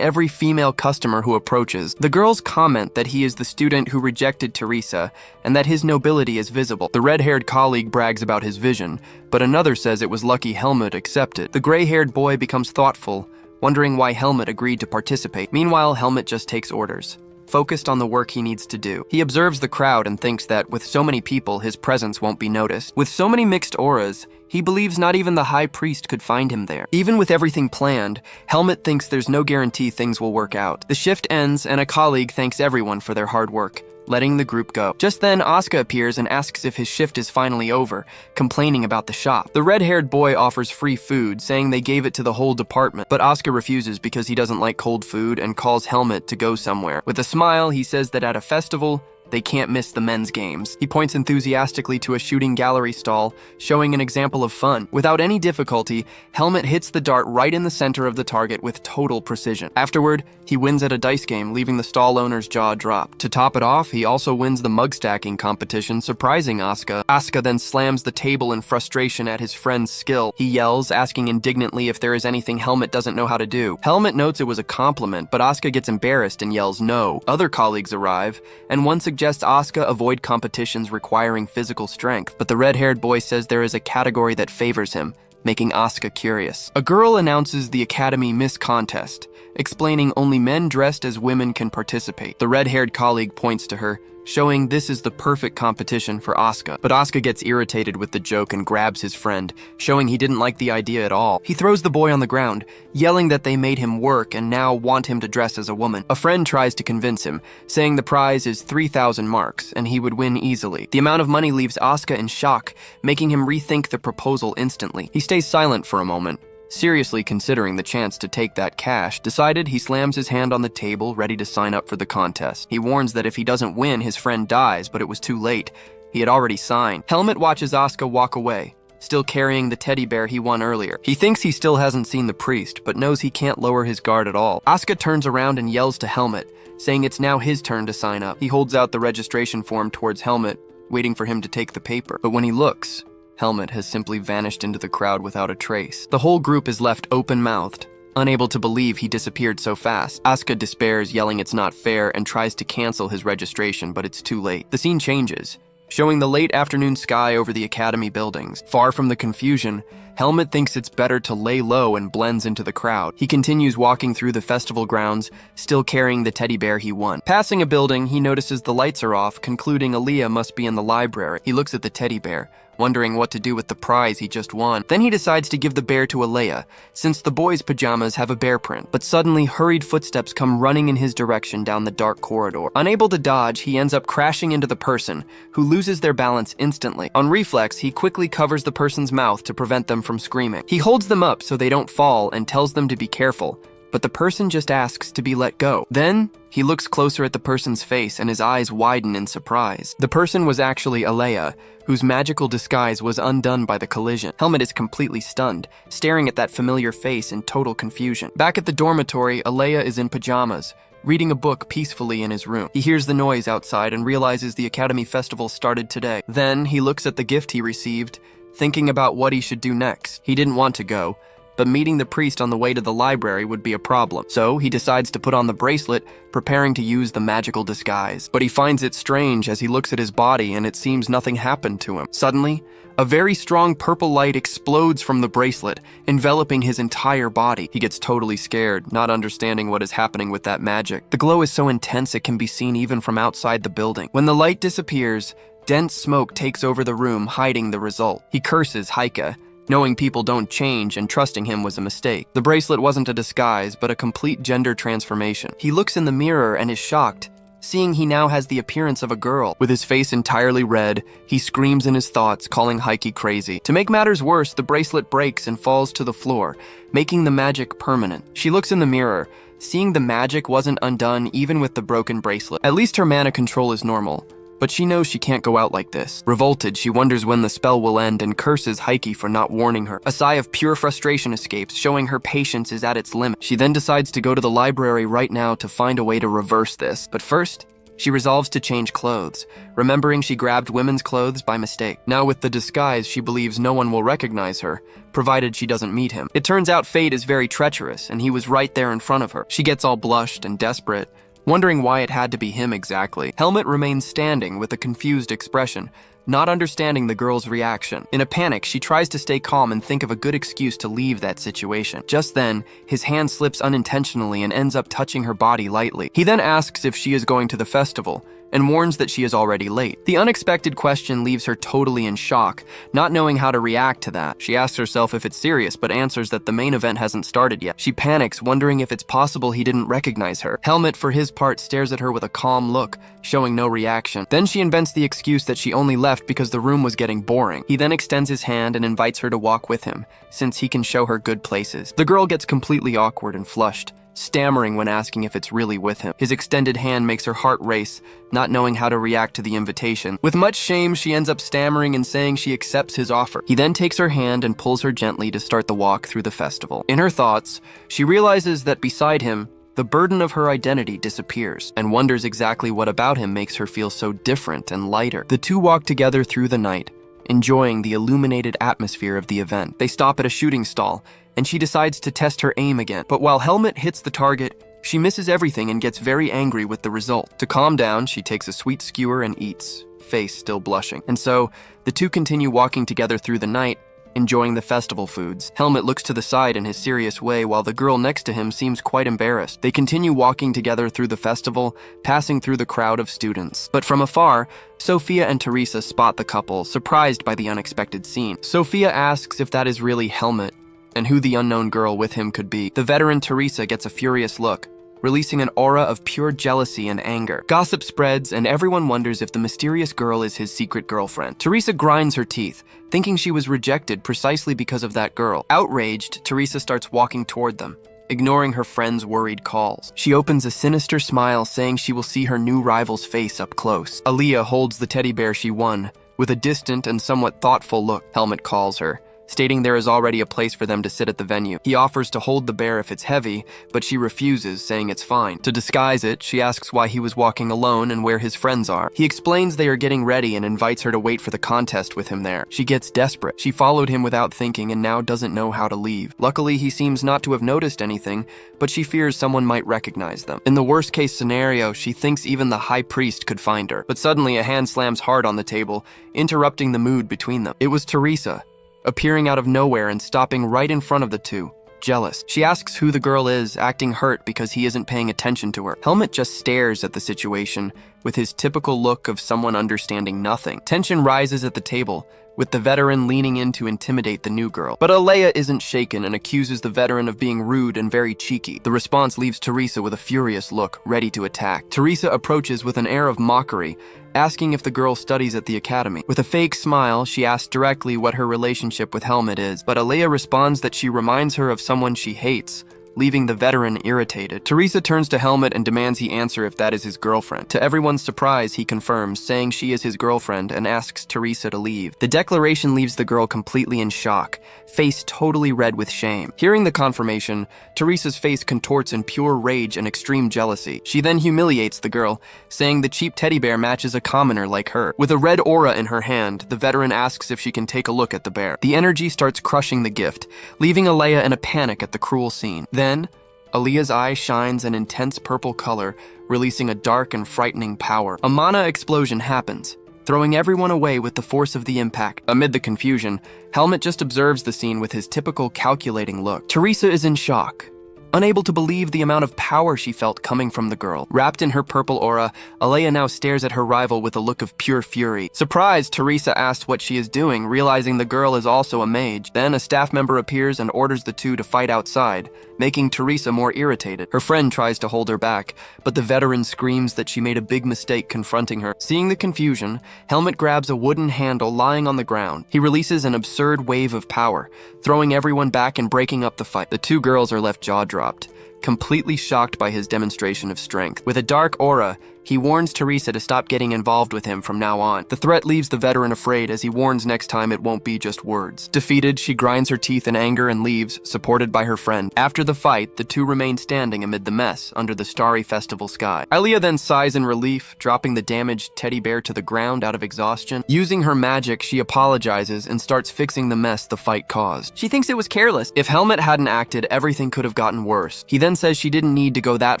every female customer who approaches. The girls comment that he is the student who rejected Teresa, and that his nobility is visible. The red-haired colleague brags about his vision, but another says it was lucky Helmut accepted. The gray-haired boy becomes thoughtful, wondering why Helmut agreed to participate. Meanwhile, Helmut just takes orders, focused on the work he needs to do. He observes the crowd and thinks that with so many people, his presence won't be noticed. With so many mixed auras, he believes not even the high priest could find him there. Even with everything planned, Helmut thinks there's no guarantee things will work out. The shift ends and a colleague thanks everyone for their hard work, letting the group go. Just then, Asuka appears and asks if his shift is finally over, complaining about the shop. The red-haired boy offers free food, saying they gave it to the whole department, but Asuka refuses because he doesn't like cold food and calls Helmut to go somewhere. With a smile, he says that at a festival, they can't miss the men's games. He points enthusiastically to a shooting gallery stall, showing an example of fun. Without any difficulty, Helmut hits the dart right in the center of the target with total precision. Afterward, he wins at a dice game, leaving the stall owner's jaw dropped. To top it off, he also wins the mug stacking competition, surprising Asuka. Asuka then slams the table in frustration at his friend's skill. He yells, asking indignantly if there is anything Helmut doesn't know how to do. Helmut notes it was a compliment, but Asuka gets embarrassed and yells no. Other colleagues arrive, and one suggests Asuka avoid competitions requiring physical strength, but the red-haired boy says there is a category that favors him, making Asuka curious. A girl announces the Academy Miss Contest, explaining only men dressed as women can participate. The red-haired colleague points to her, showing this is the perfect competition for Asuka. But Asuka gets irritated with the joke and grabs his friend, showing he didn't like the idea at all. He throws the boy on the ground, yelling that they made him work and now want him to dress as a woman. A friend tries to convince him, saying the prize is 3,000 marks and he would win easily. The amount of money leaves Asuka in shock, making him rethink the proposal instantly. He stays silent for a moment, seriously considering the chance to take that cash. Decided, he slams his hand on the table, ready to sign up for the contest. He warns that if he doesn't win, his friend dies, but it was too late. He had already signed. Helmut watches Asuka walk away, still carrying the teddy bear he won earlier. He thinks he still hasn't seen the priest, but knows he can't lower his guard at all. Asuka turns around and yells to Helmut, saying it's now his turn to sign up. He holds out the registration form towards Helmut, waiting for him to take the paper. But when he looks, Helmut has simply vanished into the crowd without a trace. The whole group is left open-mouthed, unable to believe he disappeared so fast. Asuka despairs, yelling it's not fair, and tries to cancel his registration, but it's too late. The scene changes, showing the late afternoon sky over the Academy buildings. Far from the confusion, Helmut thinks it's better to lay low and blends into the crowd. He continues walking through the festival grounds, still carrying the teddy bear he won. Passing a building, he notices the lights are off, concluding Aaliyah must be in the library. He looks at the teddy bear, wondering what to do with the prize he just won. Then he decides to give the bear to Alea, since the boy's pajamas have a bear print. But suddenly, hurried footsteps come running in his direction down the dark corridor. Unable to dodge, he ends up crashing into the person, who loses their balance instantly. On reflex, he quickly covers the person's mouth to prevent them from screaming. He holds them up so they don't fall and tells them to be careful, but the person just asks to be let go. Then, he looks closer at the person's face and his eyes widen in surprise. The person was actually Alea, whose magical disguise was undone by the collision. Helmut is completely stunned, staring at that familiar face in total confusion. Back at the dormitory, Alea is in pajamas, reading a book peacefully in his room. He hears the noise outside and realizes the Academy Festival started today. Then, he looks at the gift he received, thinking about what he should do next. He didn't want to go, but meeting the priest on the way to the library would be a problem. So he decides to put on the bracelet, preparing to use the magical disguise. But he finds it strange as he looks at his body and it seems nothing happened to him. Suddenly, a very strong purple light explodes from the bracelet, enveloping his entire body. He gets totally scared, not understanding what is happening with that magic. The glow is so intense it can be seen even from outside the building. When the light disappears, dense smoke takes over the room, hiding the result. He curses Heike, knowing people don't change and trusting him was a mistake. The bracelet wasn't a disguise, but a complete gender transformation. He looks in the mirror and is shocked, seeing he now has the appearance of a girl. With his face entirely red, he screams in his thoughts, calling Heike crazy. To make matters worse, the bracelet breaks and falls to the floor, making the magic permanent. She looks in the mirror, seeing the magic wasn't undone even with the broken bracelet. At least her mana control is normal, but she knows she can't go out like this. Revolted, she wonders when the spell will end and curses Heike for not warning her. A sigh of pure frustration escapes, showing her patience is at its limit. She then decides to go to the library right now to find a way to reverse this. But first, she resolves to change clothes, remembering she grabbed women's clothes by mistake. Now with the disguise, she believes no one will recognize her, provided she doesn't meet him. It turns out fate is very treacherous, and he was right there in front of her. She gets all blushed and desperate, wondering why it had to be him exactly. Helmut remains standing with a confused expression, not understanding the girl's reaction. In a panic, she tries to stay calm and think of a good excuse to leave that situation. Just then, his hand slips unintentionally and ends up touching her body lightly. He then asks if she is going to the festival, and warns that she is already late. The unexpected question leaves her totally in shock, not knowing how to react to that. She asks herself if it's serious, but answers that the main event hasn't started yet. She panics, wondering if it's possible he didn't recognize her. Helmut, for his part, stares at her with a calm look, showing no reaction. Then she invents the excuse that she only left because the room was getting boring. He then extends his hand and invites her to walk with him, since he can show her good places. The girl gets completely awkward and flushed, stammering when asking if it's really with him. His extended hand makes her heart race, not knowing how to react to the invitation. With much shame, she ends up stammering and saying she accepts his offer. He then takes her hand and pulls her gently to start the walk through the festival. In her thoughts, she realizes that beside him, the burden of her identity disappears, and wonders exactly what about him makes her feel so different and lighter. The two walk together through the night, enjoying the illuminated atmosphere of the event. They stop at a shooting stall, and she decides to test her aim again. But while Helmut hits the target, she misses everything and gets very angry with the result. To calm down, she takes a sweet skewer and eats, face still blushing. And so, the two continue walking together through the night, enjoying the festival foods. Helmut looks to the side in his serious way while the girl next to him seems quite embarrassed. They continue walking together through the festival, passing through the crowd of students. But from afar, Sophia and Teresa spot the couple, surprised by the unexpected scene. Sophia asks if that is really Helmut, and who the unknown girl with him could be. The veteran Teresa gets a furious look, releasing an aura of pure jealousy and anger. Gossip spreads, and everyone wonders if the mysterious girl is his secret girlfriend. Teresa grinds her teeth, thinking she was rejected precisely because of that girl. Outraged, Teresa starts walking toward them, ignoring her friend's worried calls. She opens a sinister smile, saying she will see her new rival's face up close. Aaliyah holds the teddy bear she won, with a distant and somewhat thoughtful look. Helmut calls her, stating there is already a place for them to sit at the venue. He offers to hold the bear if it's heavy, but she refuses, saying it's fine. To disguise it, she asks why he was walking alone and where his friends are. He explains they are getting ready and invites her to wait for the contest with him there. She gets desperate. She followed him without thinking and now doesn't know how to leave. Luckily, he seems not to have noticed anything, but she fears someone might recognize them. In the worst case scenario, she thinks even the high priest could find her. But suddenly, a hand slams hard on the table, interrupting the mood between them. It was Teresa, appearing out of nowhere and stopping right in front of the two, jealous. She asks who the girl is, acting hurt because he isn't paying attention to her. Helmut just stares at the situation with his typical look of someone understanding nothing. Tension rises at the table, with the veteran leaning in to intimidate the new girl. But Aaliyah isn't shaken and accuses the veteran of being rude and very cheeky. The response leaves Teresa with a furious look, ready to attack. Teresa approaches with an air of mockery, asking if the girl studies at the academy. With a fake smile, she asks directly what her relationship with Helmut is, but Aaliyah responds that she reminds her of someone she hates, leaving the veteran irritated. Teresa turns to Helmet and demands he answer if that is his girlfriend. To everyone's surprise, he confirms, saying she is his girlfriend, and asks Teresa to leave. The declaration leaves the girl completely in shock, face totally red with shame. Hearing the confirmation, Teresa's face contorts in pure rage and extreme jealousy. She then humiliates the girl, saying the cheap teddy bear matches a commoner like her. With a red aura in her hand, the veteran asks if she can take a look at the bear. The energy starts crushing the gift, leaving Alea in a panic at the cruel scene. Then, Alea's eye shines an intense purple color, releasing a dark and frightening power. A mana explosion happens, throwing everyone away with the force of the impact. Amid the confusion, Helmet just observes the scene with his typical calculating look. Teresa is in shock, unable to believe the amount of power she felt coming from the girl. Wrapped in her purple aura, Alea now stares at her rival with a look of pure fury. Surprised, Teresa asks what she is doing, realizing the girl is also a mage. Then a staff member appears and orders the two to fight outside, making Teresa more irritated. Her friend tries to hold her back, but the veteran screams that she made a big mistake confronting her. Seeing the confusion, Helmet grabs a wooden handle lying on the ground. He releases an absurd wave of power, throwing everyone back and breaking up the fight. The two girls are left jaw-dropped, completely shocked by his demonstration of strength. With a dark aura, he warns Teresa to stop getting involved with him from now on. The threat leaves the veteran afraid, as he warns next time it won't be just words. Defeated, she grinds her teeth in anger and leaves, supported by her friend. After the fight, the two remain standing amid the mess under the starry festival sky. Alea then sighs in relief, dropping the damaged teddy bear to the ground out of exhaustion. Using her magic, she apologizes and starts fixing the mess the fight caused. She thinks it was careless. If Helmet hadn't acted, everything could have gotten worse. He then says she didn't need to go that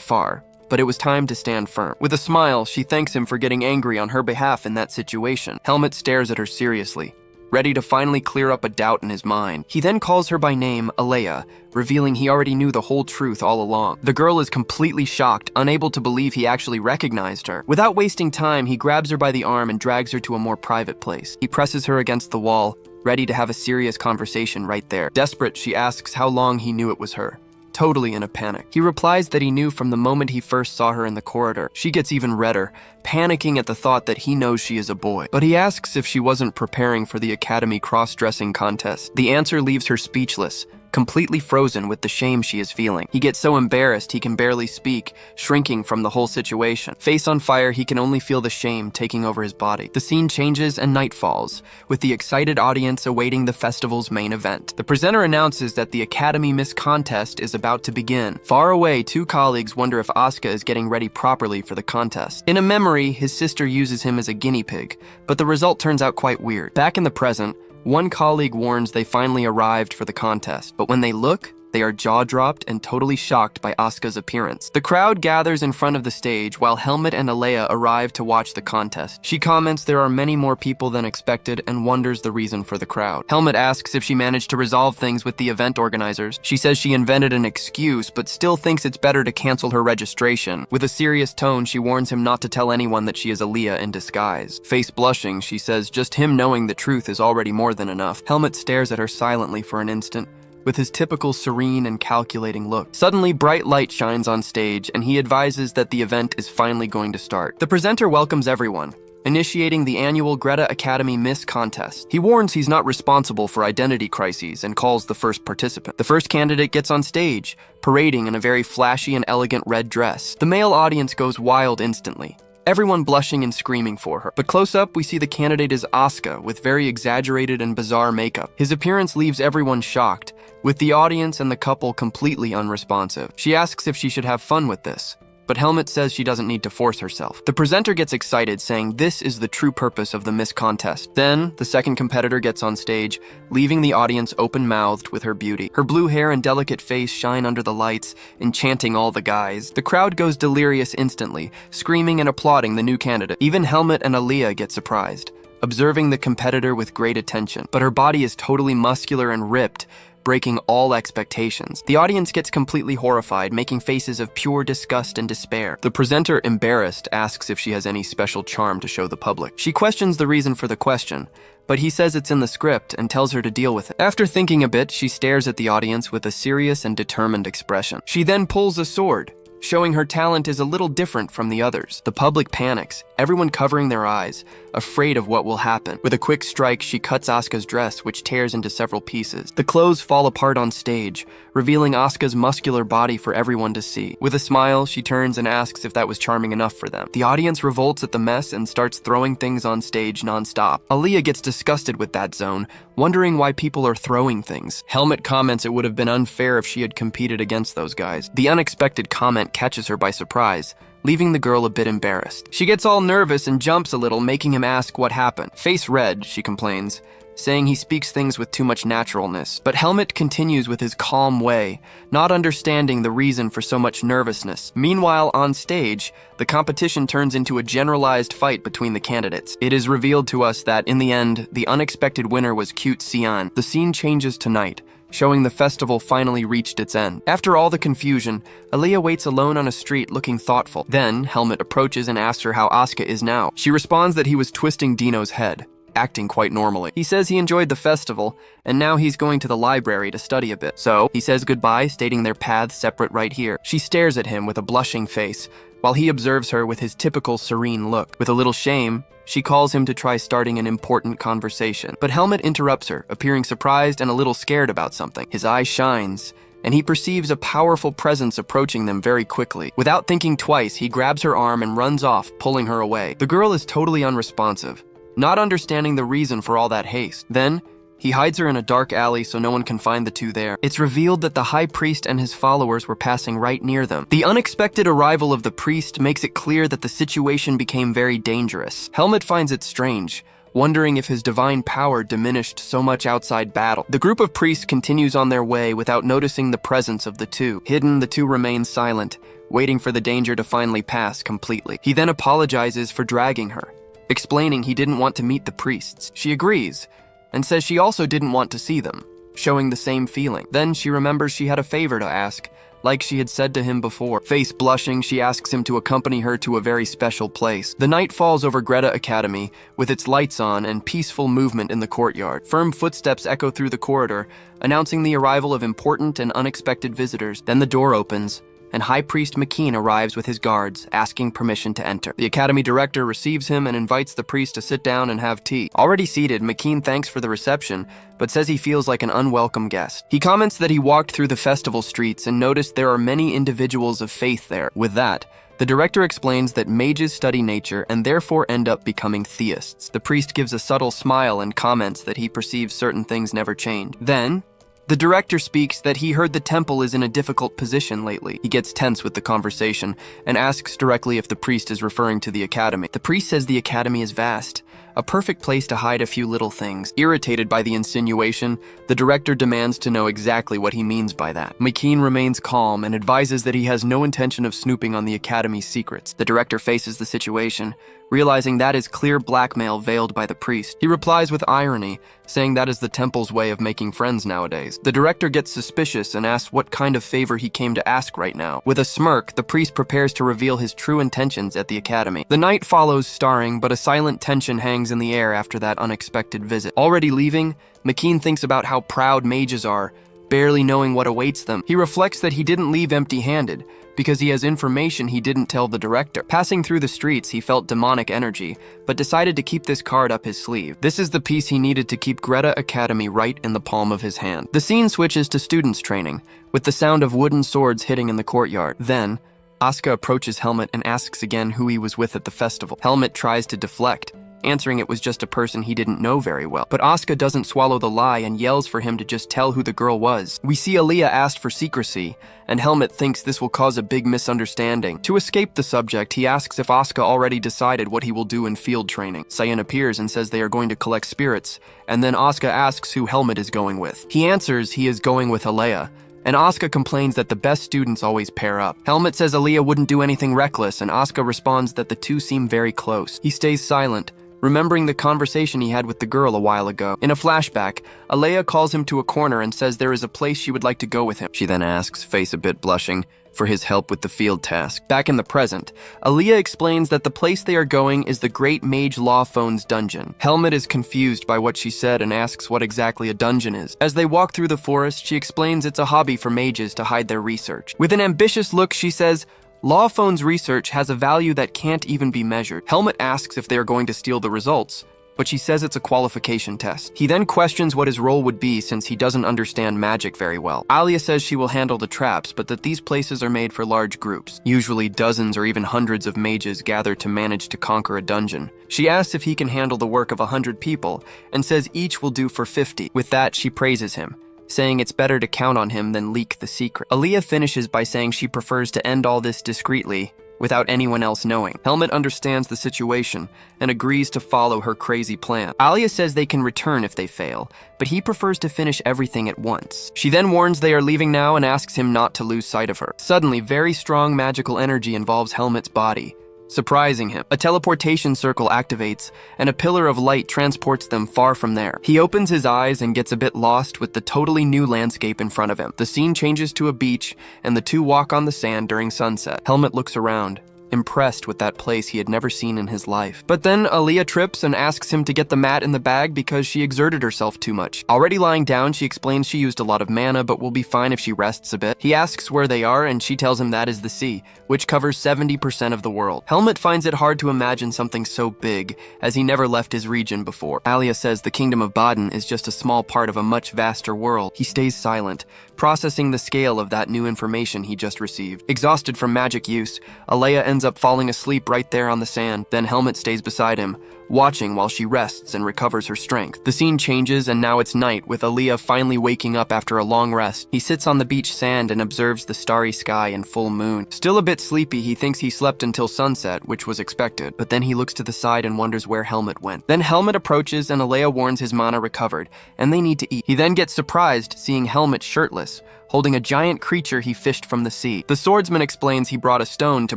far, but it was time to stand firm. With a smile, she thanks him for getting angry on her behalf in that situation. Helmet stares at her seriously, ready to finally clear up a doubt in his mind. He then calls her by name, Alea, revealing he already knew the whole truth all along. The girl is completely shocked, unable to believe he actually recognized her. Without wasting time, he grabs her by the arm and drags her to a more private place. He presses her against the wall, ready to have a serious conversation right there. Desperate, she asks how long he knew it was her, totally in a panic. He replies that he knew from the moment he first saw her in the corridor. She gets even redder, panicking at the thought that he knows she is a boy. But he asks if she wasn't preparing for the academy cross-dressing contest. The answer leaves her speechless, completely frozen with the shame she is feeling. He gets so embarrassed he can barely speak, shrinking from the whole situation. Face on fire, he can only feel the shame taking over his body. The scene changes and night falls, with the excited audience awaiting the festival's main event. The presenter announces that the Academy Miss Contest is about to begin. Far away, two colleagues wonder if Asuka is getting ready properly for the contest. In a memory, his sister uses him as a guinea pig, but the result turns out quite weird. Back in the present, one colleague warns they finally arrived for the contest, but when they look, they are jaw-dropped and totally shocked by Asuka's appearance. The crowd gathers in front of the stage while Helmet and Alea arrive to watch the contest. She comments there are many more people than expected and wonders the reason for the crowd. Helmet asks if she managed to resolve things with the event organizers. She says she invented an excuse, but still thinks it's better to cancel her registration. With a serious tone, she warns him not to tell anyone that she is Alea in disguise. Face blushing, she says just him knowing the truth is already more than enough. Helmet stares at her silently for an instant, with his typical serene and calculating look. Suddenly, bright light shines on stage, and he advises that the event is finally going to start. The presenter welcomes everyone, initiating the annual Greta Academy Miss Contest. He warns he's not responsible for identity crises and calls the first participant. The first candidate gets on stage, parading in a very flashy and elegant red dress. The male audience goes wild instantly, everyone blushing and screaming for her. But close up, we see the candidate is Asuka, with very exaggerated and bizarre makeup. His appearance leaves everyone shocked, with the audience and the couple completely unresponsive. She asks if she should have fun with this, but Helmet says she doesn't need to force herself. The presenter gets excited, saying this is the true purpose of the Miss Contest. Then, the second competitor gets on stage, leaving the audience open-mouthed with her beauty. Her blue hair and delicate face shine under the lights, enchanting all the guys. The crowd goes delirious instantly, screaming and applauding the new candidate. Even Helmet and Alea get surprised, observing the competitor with great attention. But her body is totally muscular and ripped, breaking all expectations. The audience gets completely horrified, making faces of pure disgust and despair. The presenter, embarrassed, asks if she has any special charm to show the public. She questions the reason for the question, but he says it's in the script and tells her to deal with it. After thinking a bit, she stares at the audience with a serious and determined expression. She then pulls a sword, showing her talent is a little different from the others. The public panics, everyone covering their eyes, afraid of what will happen. With a quick strike, she cuts Asuka's dress, which tears into several pieces. The clothes fall apart on stage, revealing Asuka's muscular body for everyone to see. With a smile, she turns and asks if that was charming enough for them. The audience revolts at the mess and starts throwing things on stage non-stop. Aaliyah gets disgusted with that zone, wondering why people are throwing things. Helmet comments it would have been unfair if she had competed against those guys. The unexpected comment catches her by surprise, leaving the girl a bit embarrassed. She gets all nervous and jumps a little, making him ask what happened. Face red, she complains, saying he speaks things with too much naturalness. But Helmet continues with his calm way, not understanding the reason for so much nervousness. Meanwhile, on stage, the competition turns into a generalized fight between the candidates. It is revealed to us that, in the end, the unexpected winner was Cute Xian. The scene changes to night, showing the festival finally reached its end. After all the confusion, Aaliyah waits alone on a street looking thoughtful. Then, Helmet approaches and asks her how Asuka is now. She responds that he was twisting Dino's head, acting quite normally. He says he enjoyed the festival, and now he's going to the library to study a bit. So, he says goodbye, stating their paths separate right here. She stares at him with a blushing face, while he observes her with his typical serene look. With a little shame, she calls him to try starting an important conversation. But Helmet interrupts her, appearing surprised and a little scared about something. His eye shines, and he perceives a powerful presence approaching them very quickly. Without thinking twice, he grabs her arm and runs off, pulling her away. The girl is totally unresponsive, not understanding the reason for all that haste. Then, he hides her in a dark alley so no one can find the two there. It's revealed that the high priest and his followers were passing right near them. The unexpected arrival of the priest makes it clear that the situation became very dangerous. Helmet finds it strange, wondering if his divine power diminished so much outside battle. The group of priests continues on their way without noticing the presence of the two. Hidden, the two remain silent, waiting for the danger to finally pass completely. He then apologizes for dragging her, explaining he didn't want to meet the priests. She agrees, and says she also didn't want to see them, showing the same feeling. Then she remembers she had a favor to ask, like she had said to him before. Face blushing, she asks him to accompany her to a very special place. The night falls over Greta Academy, with its lights on and peaceful movement in the courtyard. Firm footsteps echo through the corridor, announcing the arrival of important and unexpected visitors. Then the door opens, and High Priest McKean arrives with his guards, asking permission to enter. The Academy Director receives him and invites the priest to sit down and have tea. Already seated, McKean thanks for the reception, but says he feels like an unwelcome guest. He comments that he walked through the festival streets and noticed there are many individuals of faith there. With that, the director explains that mages study nature and therefore end up becoming theists. The priest gives a subtle smile and comments that he perceives certain things never change. Then, the director speaks that he heard the temple is in a difficult position lately. He gets tense with the conversation and asks directly if the priest is referring to the academy. The priest says the academy is vast, a perfect place to hide a few little things. Irritated by the insinuation, the director demands to know exactly what he means by that. McKean remains calm and advises that he has no intention of snooping on the academy's secrets. The director faces the situation, realizing that is clear blackmail veiled by the priest. He replies with irony, saying that is the temple's way of making friends nowadays. The director gets suspicious and asks what kind of favor he came to ask right now. With a smirk, the priest prepares to reveal his true intentions at the academy. The night follows starring, but a silent tension hangs in the air after that unexpected visit. Already leaving, McKean thinks about how proud mages are, barely knowing what awaits them. He reflects that he didn't leave empty-handed, because he has information he didn't tell the director. Passing through the streets, he felt demonic energy, but decided to keep this card up his sleeve. This is the piece he needed to keep Greta Academy right in the palm of his hand. The scene switches to students training, with the sound of wooden swords hitting in the courtyard. Then, Asuka approaches Helmet and asks again who he was with at the festival. Helmet tries to deflect, answering it was just a person he didn't know very well. But Asuka doesn't swallow the lie and yells for him to just tell who the girl was. We see Aaliyah asked for secrecy, and Helmet thinks this will cause a big misunderstanding. To escape the subject, he asks if Asuka already decided what he will do in field training. Cyan appears and says they are going to collect spirits, and then Asuka asks who Helmet is going with. He answers he is going with Aaliyah, and Asuka complains that the best students always pair up. Helmet says Aaliyah wouldn't do anything reckless, and Asuka responds that the two seem very close. He stays silent, remembering the conversation he had with the girl a while ago. In a flashback, Aaliyah calls him to a corner and says there is a place she would like to go with him. She then asks, face a bit blushing, for his help with the field task. Back in the present, Aaliyah explains that the place they are going is the Great Mage Lawphone's dungeon. Helmet is confused by what she said and asks what exactly a dungeon is. As they walk through the forest, she explains it's a hobby for mages to hide their research. With an ambitious look, she says, Lawphone's research has a value that can't even be measured. Helmet asks if they are going to steal the results, but she says it's a qualification test. He then questions what his role would be since he doesn't understand magic very well. Alia says she will handle the traps, but that these places are made for large groups. Usually dozens or even hundreds of mages gather to manage to conquer a dungeon. She asks if he can handle the work of 100 people, and says each will do for 50. With that, she praises him, saying it's better to count on him than leak the secret. Alia finishes by saying she prefers to end all this discreetly, without anyone else knowing. Helmet understands the situation and agrees to follow her crazy plan. Alia says they can return if they fail, but he prefers to finish everything at once. She then warns they are leaving now and asks him not to lose sight of her. Suddenly, very strong magical energy involves Helmet's body, surprising him. A teleportation circle activates, and a pillar of light transports them far from there. He opens his eyes and gets a bit lost with the totally new landscape in front of him. The scene changes to a beach, and the two walk on the sand during sunset. Helmet looks around, impressed with that place he had never seen in his life. But then Alia trips and asks him to get the mat in the bag because she exerted herself too much. Already lying down, she explains she used a lot of mana but will be fine if she rests a bit. He asks where they are and she tells him that is the sea, which covers 70% of the world. Helmet finds it hard to imagine something so big, as he never left his region before. Alia says the kingdom of Baden is just a small part of a much vaster world. He stays silent, processing the scale of that new information he just received. Exhausted from magic use, Alia ends up falling asleep right there on the sand. Then Helmet stays beside him, watching while she rests and recovers her strength. The scene changes and now it's night, with Alia finally waking up after a long rest. He sits on the beach sand and observes the starry sky and full moon. Still a bit sleepy, he thinks he slept until sunset, which was expected, but then he looks to the side and wonders where Helmet went. Then Helmet approaches and Alia warns his mana recovered, and they need to eat. He then gets surprised seeing Helmet shirtless, holding a giant creature he fished from the sea. The swordsman explains he brought a stone to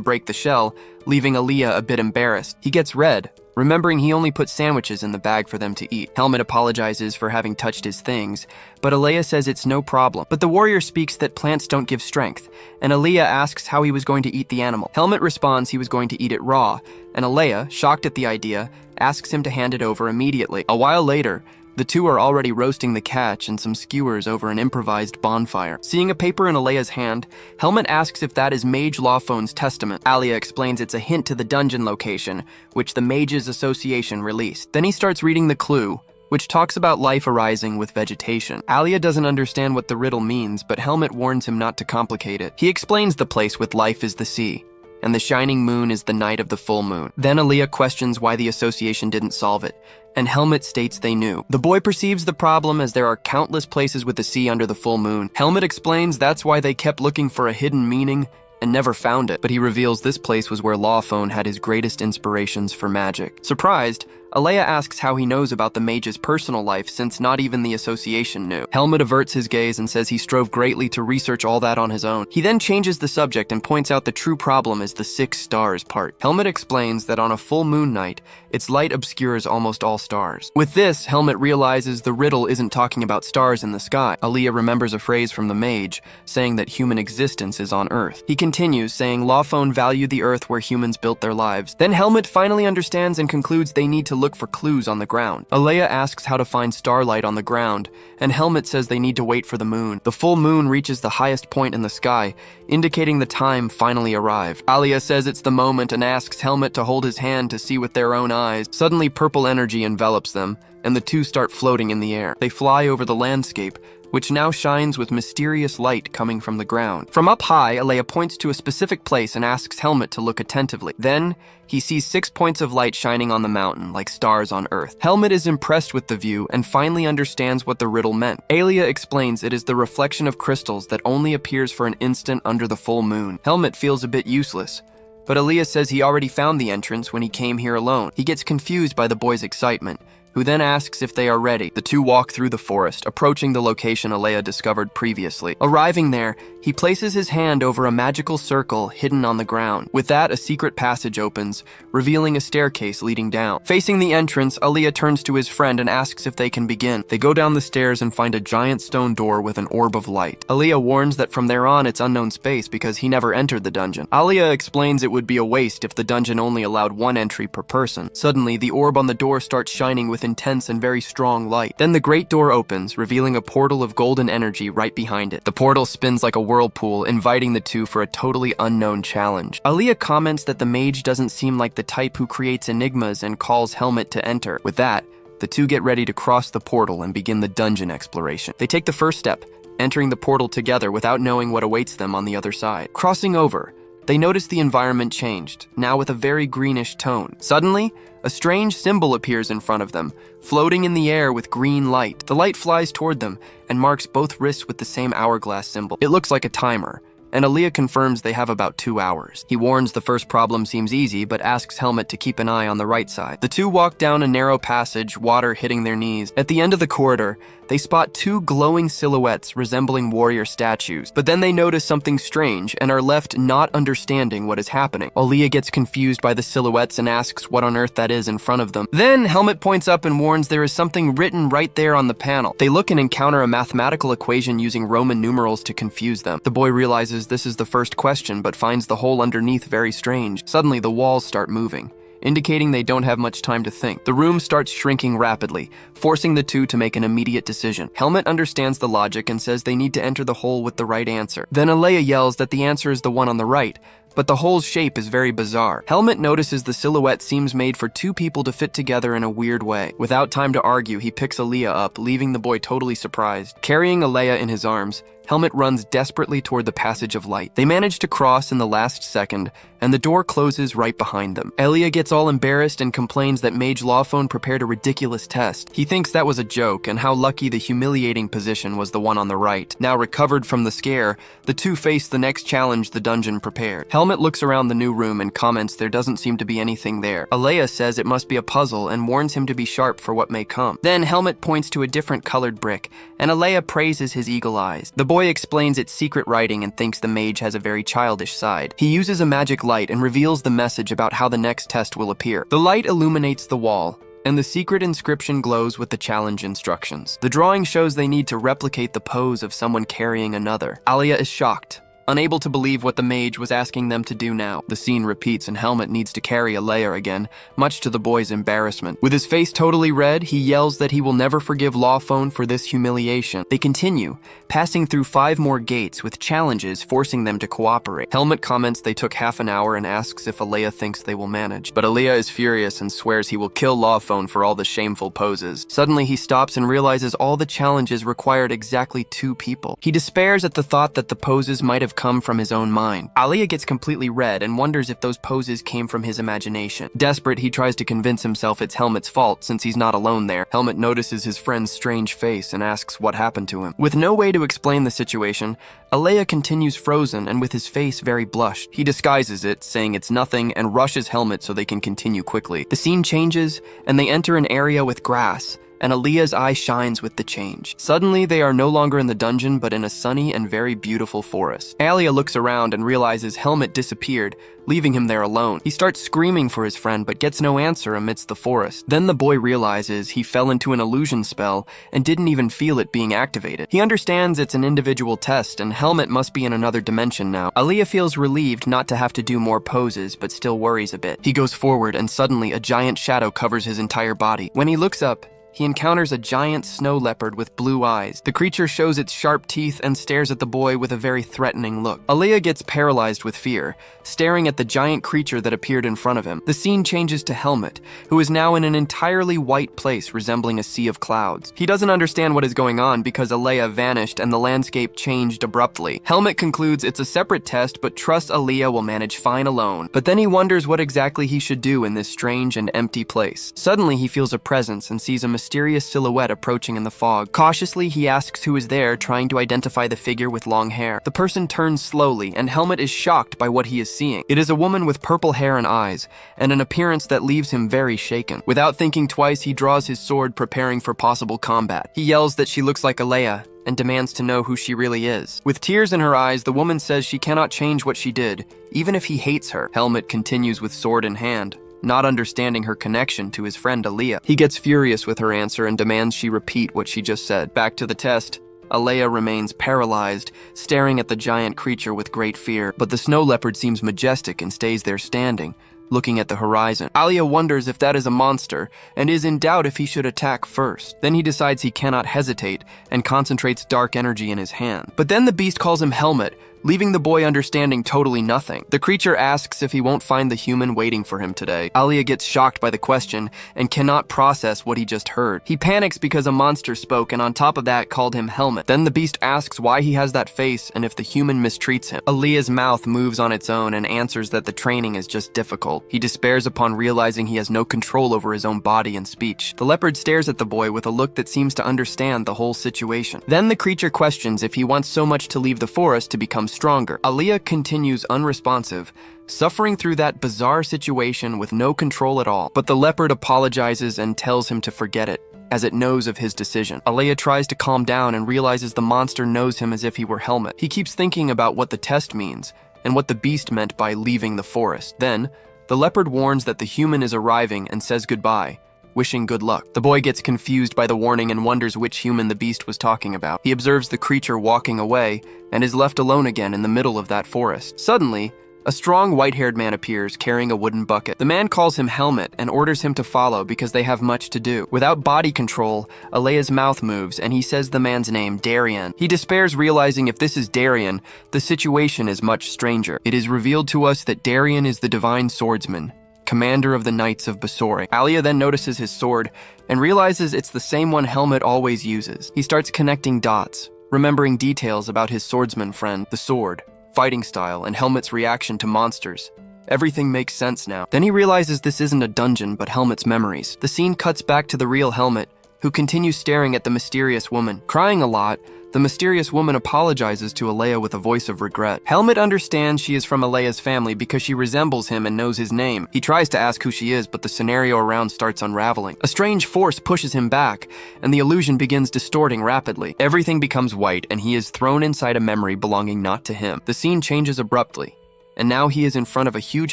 break the shell, leaving Alia a bit embarrassed. He gets red, remembering he only put sandwiches in the bag for them to eat. Helmet apologizes for having touched his things, but Alia says it's no problem. But the warrior speaks that plants don't give strength, and Alia asks how he was going to eat the animal. Helmet responds he was going to eat it raw, and Alia, shocked at the idea, asks him to hand it over immediately. A while later, the two are already roasting the catch and some skewers over an improvised bonfire. Seeing a paper in Alia's hand, Helmet asks if that is Mage Lawphone's testament. Alia explains it's a hint to the dungeon location, which the Mages Association released. Then he starts reading the clue, which talks about life arising with vegetation. Alia doesn't understand what the riddle means, but Helmet warns him not to complicate it. He explains the place with life is the sea, and the shining moon is the night of the full moon. Then Alia questions why the association didn't solve it, and Helmet states they knew. The boy perceives the problem as there are countless places with the sea under the full moon. Helmet explains that's why they kept looking for a hidden meaning and never found it, but he reveals this place was where Lawphone had his greatest inspirations for magic. Surprised, Alia asks how he knows about the mage's personal life since not even the association knew. Helmet averts his gaze and says he strove greatly to research all that on his own. He then changes the subject and points out the true problem is the 6 stars part. Helmet explains that on a full moon night, its light obscures almost all stars. With this, Helmet realizes the riddle isn't talking about stars in the sky. Alia remembers a phrase from the mage, saying that human existence is on Earth. He continues, saying Lawphone valued the Earth where humans built their lives. Then Helmet finally understands and concludes they need to look for clues on the ground. Alia asks how to find starlight on the ground, and Helmet says they need to wait for the moon. The full moon reaches the highest point in the sky, indicating the time finally arrived. Alia says it's the moment and asks Helmet to hold his hand to see with their own eyes. Suddenly, purple energy envelops them, and the two start floating in the air. They fly over the landscape, which now shines with mysterious light coming from the ground. From up high, Alia points to a specific place and asks Helmet to look attentively. Then, he sees 6 points of light shining on the mountain, like stars on Earth. Helmet is impressed with the view and finally understands what the riddle meant. Alia explains it is the reflection of crystals that only appears for an instant under the full moon. Helmet feels a bit useless, but Alia says he already found the entrance when he came here alone. He gets confused by the boy's excitement, who then asks if they are ready. The two walk through the forest, approaching the location Alia discovered previously. Arriving there, he places his hand over a magical circle hidden on the ground. With that, a secret passage opens, revealing a staircase leading down. Facing the entrance, Alia turns to his friend and asks if they can begin. They go down the stairs and find a giant stone door with an orb of light. Alia warns that from there on it's unknown space because he never entered the dungeon. Alia explains it would be a waste if the dungeon only allowed 1 entry per person. Suddenly, the orb on the door starts shining with intense and very strong light. Then the great door opens, revealing a portal of golden energy right behind it. The portal spins like a whirlpool, inviting the two for a totally unknown challenge. Aaliyah comments that the mage doesn't seem like the type who creates enigmas and calls Helmet to enter. With that, the two get ready to cross the portal and begin the dungeon exploration. They take the first step, entering the portal together without knowing what awaits them on the other side. Crossing over, they notice the environment changed, now with a very greenish tone. Suddenly, a strange symbol appears in front of them, floating in the air with green light. The light flies toward them and marks both wrists with the same hourglass symbol. It looks like a timer, and Aaliyah confirms they have about 2 hours. He warns the first problem seems easy, but asks Helmet to keep an eye on the right side. The two walk down a narrow passage, water hitting their knees. At the end of the corridor, they spot 2 glowing silhouettes resembling warrior statues. But then they notice something strange and are left not understanding what is happening. Aaliyah gets confused by the silhouettes and asks what on earth that is in front of them. Then Helmet points up and warns there is something written right there on the panel. They look and encounter a mathematical equation using Roman numerals to confuse them. The boy realizes this is the first question, but finds the hole underneath very strange. Suddenly, the walls start moving, indicating they don't have much time to think. The room starts shrinking rapidly, forcing the two to make an immediate decision. Helmet understands the logic and says they need to enter the hole with the right answer. Then Aaliyah yells that the answer is the one on the right, but the hole's shape is very bizarre. Helmet notices the silhouette seems made for 2 people to fit together in a weird way. Without time to argue, he picks Aaliyah up, leaving the boy totally surprised. Carrying Aaliyah in his arms, Helmet runs desperately toward the passage of light. They manage to cross in the last second, and the door closes right behind them. Aaliyah gets all embarrassed and complains that Mage Lawphone prepared a ridiculous test. He thinks that was a joke, and how lucky the humiliating position was the one on the right. Now recovered from the scare, the two face the next challenge the dungeon prepared. Helmet looks around the new room and comments there doesn't seem to be anything there. Aaliyah says it must be a puzzle and warns him to be sharp for what may come. Then Helmet points to a different colored brick, and Aaliyah praises his eagle eyes. The boy explains its secret writing and thinks the mage has a very childish side. He uses a magic light and reveals the message about how the next test will appear. The light illuminates the wall, and the secret inscription glows with the challenge instructions. The drawing shows they need to replicate the pose of someone carrying another. Aaliyah is shocked, unable to believe what the mage was asking them to do now. The scene repeats and Helmet needs to carry Aaliyah again, much to the boy's embarrassment. With his face totally red, he yells that he will never forgive Lawphone for this humiliation. They continue, passing through 5 more gates with challenges forcing them to cooperate. Helmet comments they took half an hour and asks if Aaliyah thinks they will manage. But Aaliyah is furious and swears he will kill Lawphone for all the shameful poses. Suddenly he stops and realizes all the challenges required exactly 2 people. He despairs at the thought that the poses might have come from his own mind. Aaliyah gets completely red and wonders if those poses came from his imagination. Desperate, he tries to convince himself it's Helmet's fault since he's not alone there. Helmet notices his friend's strange face and asks what happened to him. With no way to explain the situation, Aaliyah continues frozen and with his face very blushed. He disguises it, saying it's nothing, and rushes Helmet so they can continue quickly. The scene changes, and they enter an area with grass, and Aaliyah's eye shines with the change. Suddenly, they are no longer in the dungeon, but in a sunny and very beautiful forest. Aaliyah looks around and realizes Helmet disappeared, leaving him there alone. He starts screaming for his friend, but gets no answer amidst the forest. Then the boy realizes he fell into an illusion spell and didn't even feel it being activated. He understands it's an individual test, and Helmet must be in another dimension now. Aaliyah feels relieved not to have to do more poses, but still worries a bit. He goes forward, and suddenly a giant shadow covers his entire body. When he looks up, he encounters a giant snow leopard with blue eyes. The creature shows its sharp teeth and stares at the boy with a very threatening look. Aaliyah gets paralyzed with fear, staring at the giant creature that appeared in front of him. The scene changes to Helmet, who is now in an entirely white place resembling a sea of clouds. He doesn't understand what is going on because Aaliyah vanished and the landscape changed abruptly. Helmet concludes it's a separate test but trusts Aaliyah will manage fine alone. But then he wonders what exactly he should do in this strange and empty place. Suddenly he feels a presence and sees a mysterious silhouette approaching in the fog. Cautiously, he asks who is there, trying to identify the figure with long hair. The person turns slowly, and Helmet is shocked by what he is seeing. It is a woman with purple hair and eyes, and an appearance that leaves him very shaken. Without thinking twice, he draws his sword, preparing for possible combat. He yells that she looks like Aaliyah, and demands to know who she really is. With tears in her eyes, the woman says she cannot change what she did, even if he hates her. Helmet continues with sword in hand, not understanding her connection to his friend Aaliyah. He gets furious with her answer and demands she repeat what she just said. Back to the test, Aaliyah remains paralyzed, staring at the giant creature with great fear, but the snow leopard seems majestic and stays there standing, looking at the horizon. Aliyah wonders if that is a monster and is in doubt if he should attack first. Then he decides he cannot hesitate and concentrates dark energy in his hand. But then the beast calls him Helmet, leaving the boy understanding totally nothing. The creature asks if he won't find the human waiting for him today. Aliyah gets shocked by the question and cannot process what he just heard. He panics because a monster spoke and on top of that called him Helmet. Then the beast asks why he has that face and if the human mistreats him. Aliyah's mouth moves on its own and answers that the training is just difficult. He despairs upon realizing he has no control over his own body and speech. The leopard stares at the boy with a look that seems to understand the whole situation. Then the creature questions if he wants so much to leave the forest to become stronger. Aliyah continues unresponsive, suffering through that bizarre situation with no control at all. But the leopard apologizes and tells him to forget it, as it knows of his decision. Aliyah tries to calm down and realizes the monster knows him as if he were Helmet. He keeps thinking about what the test means and what the beast meant by leaving the forest. Then, the leopard warns that the human is arriving and says goodbye, wishing good luck. The boy gets confused by the warning and wonders which human the beast was talking about. He observes the creature walking away and is left alone again in the middle of that forest. Suddenly, a strong white-haired man appears carrying a wooden bucket. The man calls him Helmet and orders him to follow because they have much to do. Without body control, Aliyah's mouth moves and he says the man's name, Darien. He despairs, realizing if this is Darien, the situation is much stranger. It is revealed to us that Darien is the divine swordsman, commander of the Knights of Basore. Aliyah then notices his sword and realizes it's the same one Helmet always uses. He starts connecting dots, remembering details about his swordsman friend, the sword, fighting style, and Helmet's reaction to monsters. Everything makes sense now. Then he realizes this isn't a dungeon, but Helmet's memories. The scene cuts back to the real Helmet, who continues staring at the mysterious woman. Crying a lot, the mysterious woman apologizes to Aliyah with a voice of regret. Helmet understands she is from Aliyah's family because she resembles him and knows his name. He tries to ask who she is, but the scenario around starts unraveling. A strange force pushes him back, and the illusion begins distorting rapidly. Everything becomes white, and he is thrown inside a memory belonging not to him. The scene changes abruptly, and now he is in front of a huge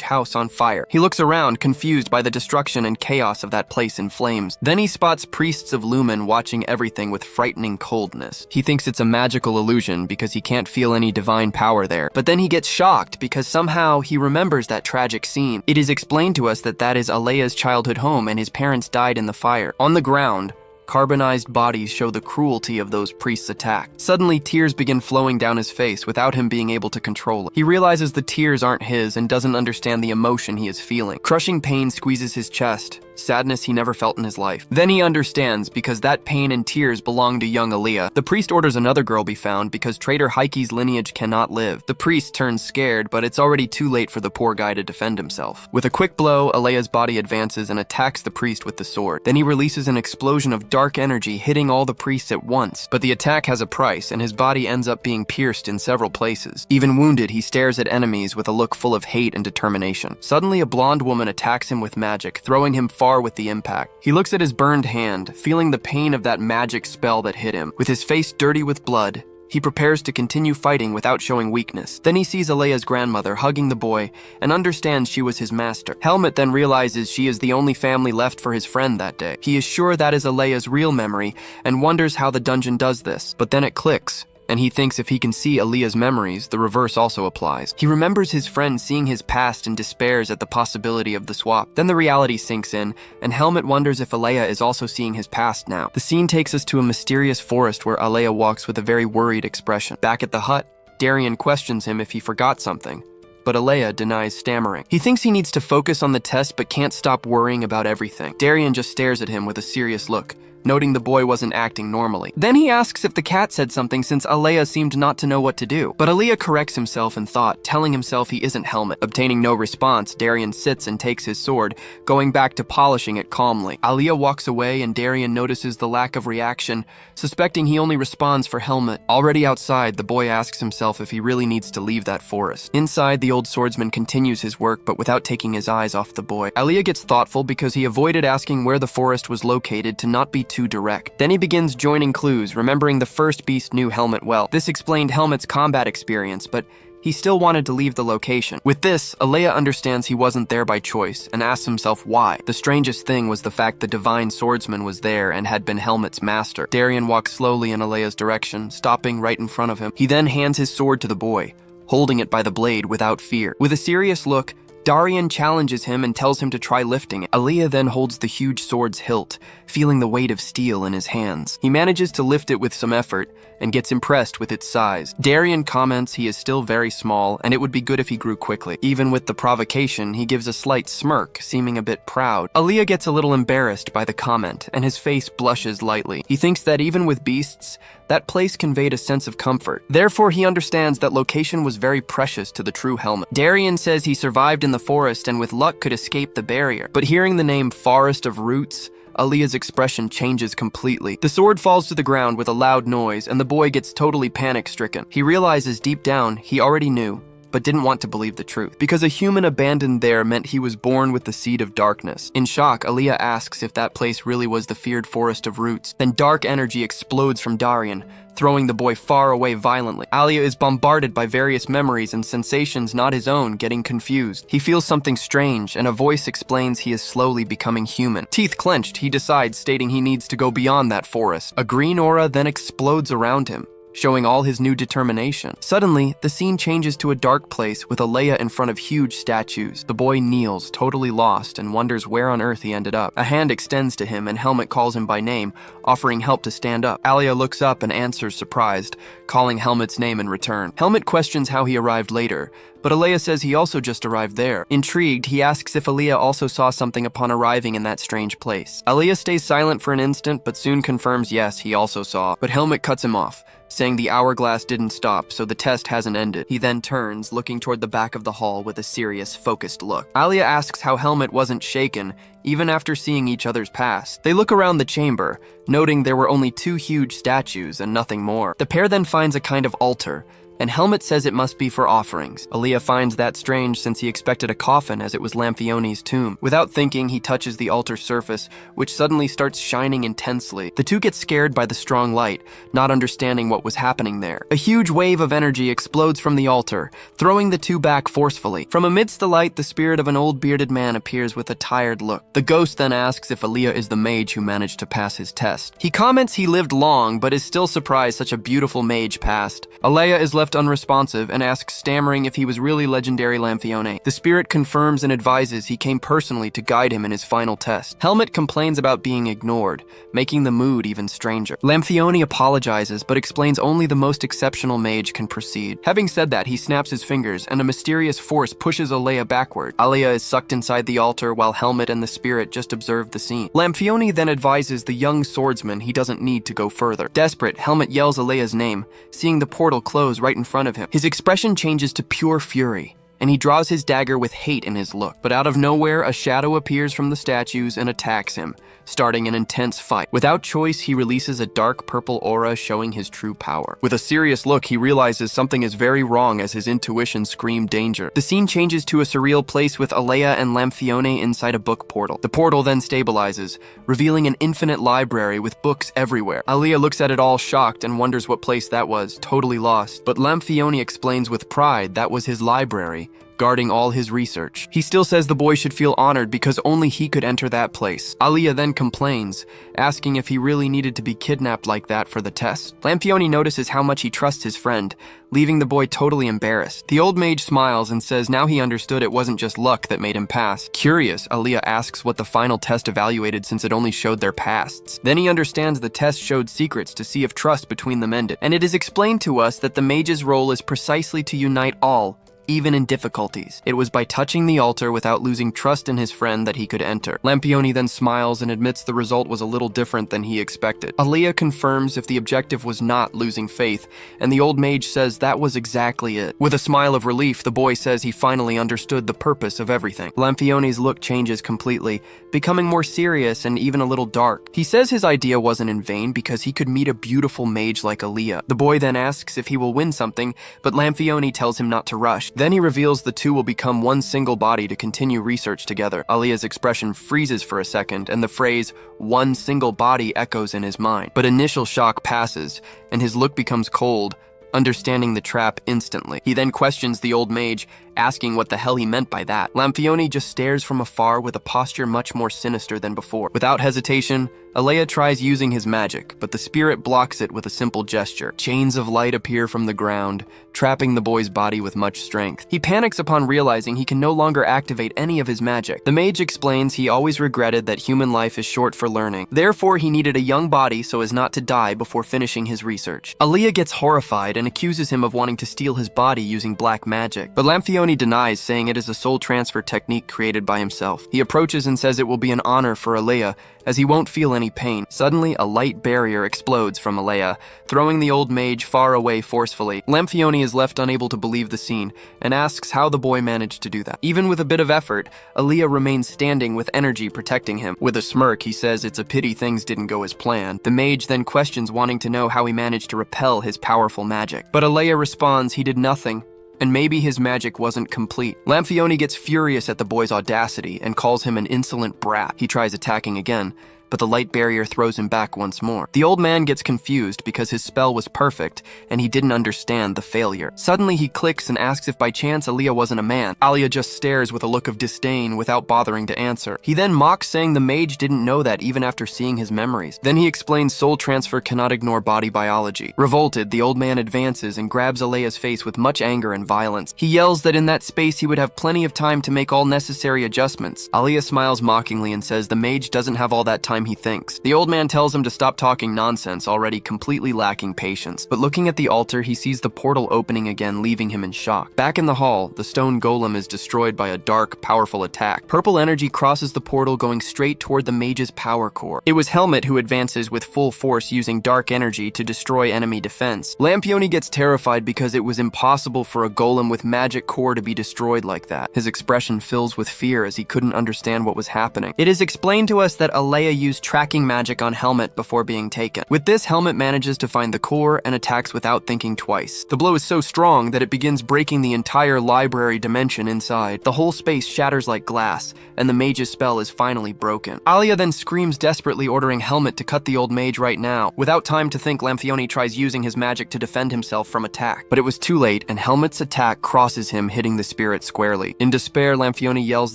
house on fire. He looks around, confused by the destruction and chaos of that place in flames. Then he spots priests of Lumen watching everything with frightening coldness. He thinks it's a magical illusion because he can't feel any divine power there. But then he gets shocked because somehow he remembers that tragic scene. It is explained to us that that is Aliyah's childhood home and his parents died in the fire. On the ground, carbonized bodies show the cruelty of those priests' attack. Suddenly, tears begin flowing down his face without him being able to control it. He realizes the tears aren't his and doesn't understand the emotion he is feeling. Crushing pain squeezes his chest, sadness he never felt in his life. Then he understands because that pain and tears belong to young Aliyah. The priest orders another girl be found because traitor Heiki's lineage cannot live. The priest turns scared, but it's already too late for the poor guy to defend himself. With a quick blow, Aliyah's body advances and attacks the priest with the sword. Then he releases an explosion of dark energy, hitting all the priests at once. But the attack has a price, and his body ends up being pierced in several places. Even wounded, he stares at enemies with a look full of hate and determination. Suddenly, a blonde woman attacks him with magic, throwing him far with the impact. He looks at his burned hand, feeling the pain of that magic spell that hit him. With his face dirty with blood, he prepares to continue fighting without showing weakness. Then he sees Aliyah's grandmother hugging the boy and understands she was his master. Helmet then realizes she is the only family left for his friend that day. He is sure that is Aliyah's real memory and wonders how the dungeon does this. But then it clicks, and he thinks if he can see Aliyah's memories, the reverse also applies. He remembers his friend seeing his past and despairs at the possibility of the swap. Then the reality sinks in, and Helmet wonders if Aliyah is also seeing his past now. The scene takes us to a mysterious forest where Aliyah walks with a very worried expression. Back at the hut, Darien questions him if he forgot something, but Aliyah denies stammering. He thinks he needs to focus on the test but can't stop worrying about everything. Darien just stares at him with a serious look, noting the boy wasn't acting normally. Then he asks if the cat said something since Aliyah seemed not to know what to do. But Aliyah corrects himself in thought, telling himself he isn't Helmet. Obtaining no response, Darien sits and takes his sword, going back to polishing it calmly. Aliyah walks away and Darien notices the lack of reaction, suspecting he only responds for Helmet. Already outside, the boy asks himself if he really needs to leave that forest. Inside, the old swordsman continues his work, but without taking his eyes off the boy. Aliyah gets thoughtful because he avoided asking where the forest was located to not be too direct. Then he begins joining clues, remembering the first beast knew Helmet well. This explained Helmet's combat experience, but he still wanted to leave the location. With this, Aliyah understands he wasn't there by choice and asks himself why. The strangest thing was the fact the divine swordsman was there and had been Helmet's master. Darien walks slowly in Aliyah's direction, stopping right in front of him. He then hands his sword to the boy, holding it by the blade without fear. With a serious look, Darian challenges him and tells him to try lifting it. Aaliyah then holds the huge sword's hilt, feeling the weight of steel in his hands. He manages to lift it with some effort and gets impressed with its size. Darian comments he is still very small and it would be good if he grew quickly. Even with the provocation, he gives a slight smirk, seeming a bit proud. Aaliyah gets a little embarrassed by the comment and his face blushes lightly. He thinks that even with beasts, that place conveyed a sense of comfort. Therefore, he understands that location was very precious to the true helmet. Darian says he survived in the forest and with luck could escape the barrier. But hearing the name Forest of Roots, Aaliyah's expression changes completely. The sword falls to the ground with a loud noise and the boy gets totally panic-stricken. He realizes deep down he already knew, but didn't want to believe the truth, because a human abandoned there meant he was born with the seed of darkness. In shock, Aaliyah asks if that place really was the feared Forest of Roots. Then dark energy explodes from Darian, throwing the boy far away violently. Aaliyah is bombarded by various memories and sensations not his own, getting confused. He feels something strange, and a voice explains he is slowly becoming human. Teeth clenched, he decides, stating he needs to go beyond that forest. A green aura then explodes around him, showing all his new determination. Suddenly, the scene changes to a dark place with Aaliyah in front of huge statues. The boy kneels, totally lost, and wonders where on earth he ended up. A hand extends to him and Helmet calls him by name, offering help to stand up. Aaliyah looks up and answers surprised, calling Helmet's name in return. Helmet questions how he arrived later, but Aaliyah says he also just arrived there. Intrigued, he asks if Aaliyah also saw something upon arriving in that strange place. Aaliyah stays silent for an instant, but soon confirms yes, he also saw. But Helmet cuts him off, saying the hourglass didn't stop, so the test hasn't ended. He then turns, looking toward the back of the hall with a serious, focused look. Aaliyah asks how Helmet wasn't shaken, even after seeing each other's past. They look around the chamber, noting there were only 2 huge statues and nothing more. The pair then finds a kind of altar, and Helmet says it must be for offerings. Aaliyah finds that strange since he expected a coffin as it was Lamphione's tomb. Without thinking, he touches the altar surface, which suddenly starts shining intensely. The two get scared by the strong light, not understanding what was happening there. A huge wave of energy explodes from the altar, throwing the two back forcefully. From amidst the light, the spirit of an old bearded man appears with a tired look. The ghost then asks if Aaliyah is the mage who managed to pass his test. He comments he lived long, but is still surprised such a beautiful mage passed. Aaliyah is left unresponsive and asks, stammering, if he was really legendary Lamphione. The spirit confirms and advises he came personally to guide him in his final test. Helmet complains about being ignored, making the mood even stranger. Lamphione apologizes, but explains only the most exceptional mage can proceed. Having said that, he snaps his fingers, and a mysterious force pushes Aaliyah backward. Aaliyah is sucked inside the altar, while Helmet and the spirit just observe the scene. Lamphione then advises the young swordsman he doesn't need to go further. Desperate, Helmet yells Aaliyah's name, seeing the portal close right in front of him. His expression changes to pure fury, and he draws his dagger with hate in his look. But out of nowhere, a shadow appears from the statues and attacks him, starting an intense fight. Without choice, he releases a dark purple aura showing his true power. With a serious look, he realizes something is very wrong as his intuition screamed danger. The scene changes to a surreal place with Aaliyah and Lamphione inside a book portal. The portal then stabilizes, revealing an infinite library with books everywhere. Aaliyah looks at it all shocked and wonders what place that was, totally lost. But Lamphione explains with pride that was his library, guarding all his research. He still says the boy should feel honored because only he could enter that place. Aaliyah then complains, asking if he really needed to be kidnapped like that for the test. Lamphione notices how much he trusts his friend, leaving the boy totally embarrassed. The old mage smiles and says now he understood it wasn't just luck that made him pass. Curious, Aaliyah asks what the final test evaluated since it only showed their pasts. Then he understands the test showed secrets to see if trust between them ended. And it is explained to us that the mage's role is precisely to unite all, even in difficulties. It was by touching the altar without losing trust in his friend that he could enter. Lampione then smiles and admits the result was a little different than he expected. Aaliyah confirms if the objective was not losing faith, and the old mage says that was exactly it. With a smile of relief, the boy says he finally understood the purpose of everything. Lampione's look changes completely, becoming more serious and even a little dark. He says his idea wasn't in vain because he could meet a beautiful mage like Aaliyah. The boy then asks if he will win something, but Lampione tells him not to rush. Then he reveals the two will become one single body to continue research together. Aaliyah's expression freezes for a second, and the phrase, "one single body," echoes in his mind. But initial shock passes, and his look becomes cold, understanding the trap instantly. He then questions the old mage, asking what the hell he meant by that. Lampione just stares from afar with a posture much more sinister than before. Without hesitation, Alea tries using his magic, but the spirit blocks it with a simple gesture. Chains of light appear from the ground, trapping the boy's body with much strength. He panics upon realizing he can no longer activate any of his magic. The mage explains he always regretted that human life is short for learning. Therefore, he needed a young body so as not to die before finishing his research. Alea gets horrified and accuses him of wanting to steal his body using black magic, but Lampione denies, saying it is a soul transfer technique created by himself. He approaches and says it will be an honor for Alea, as he won't feel any pain. Suddenly, a light barrier explodes from Alea, throwing the old mage far away forcefully. Lampione is left unable to believe the scene, and asks how the boy managed to do that. Even with a bit of effort, Alea remains standing with energy protecting him. With a smirk, he says it's a pity things didn't go as planned. The mage then questions, wanting to know how he managed to repel his powerful magic. But Alea responds he did nothing, and maybe his magic wasn't complete. Lampione gets furious at the boy's audacity and calls him an insolent brat. He tries attacking again, but the light barrier throws him back once more. The old man gets confused because his spell was perfect and he didn't understand the failure. Suddenly he clicks and asks if by chance Alea wasn't a man. Alea just stares with a look of disdain without bothering to answer. He then mocks, saying the mage didn't know that even after seeing his memories. Then he explains soul transfer cannot ignore body biology. Revolted, the old man advances and grabs Alea's face with much anger and violence. He yells that in that space he would have plenty of time to make all necessary adjustments. Alea smiles mockingly and says the mage doesn't have all that time he thinks. The old man tells him to stop talking nonsense, already completely lacking patience. But looking at the altar, he sees the portal opening again, leaving him in shock. Back in the hall, the stone golem is destroyed by a dark, powerful attack. Purple energy crosses the portal, going straight toward the mage's power core. It was Helmet who advances with full force, using dark energy to destroy enemy defense. Lampione gets terrified because it was impossible for a golem with magic core to be destroyed like that. His expression fills with fear as he couldn't understand what was happening. It is explained to us that Alea used tracking magic on Helmet before being taken. With this, Helmet manages to find the core and attacks without thinking twice. The blow is so strong that it begins breaking the entire library dimension inside. The whole space shatters like glass, and the mage's spell is finally broken. Alea then screams desperately, ordering Helmet to cut the old mage right now. Without time to think, Lampione tries using his magic to defend himself from attack. But it was too late, and Helmet's attack crosses him, hitting the spirit squarely. In despair, Lampione yells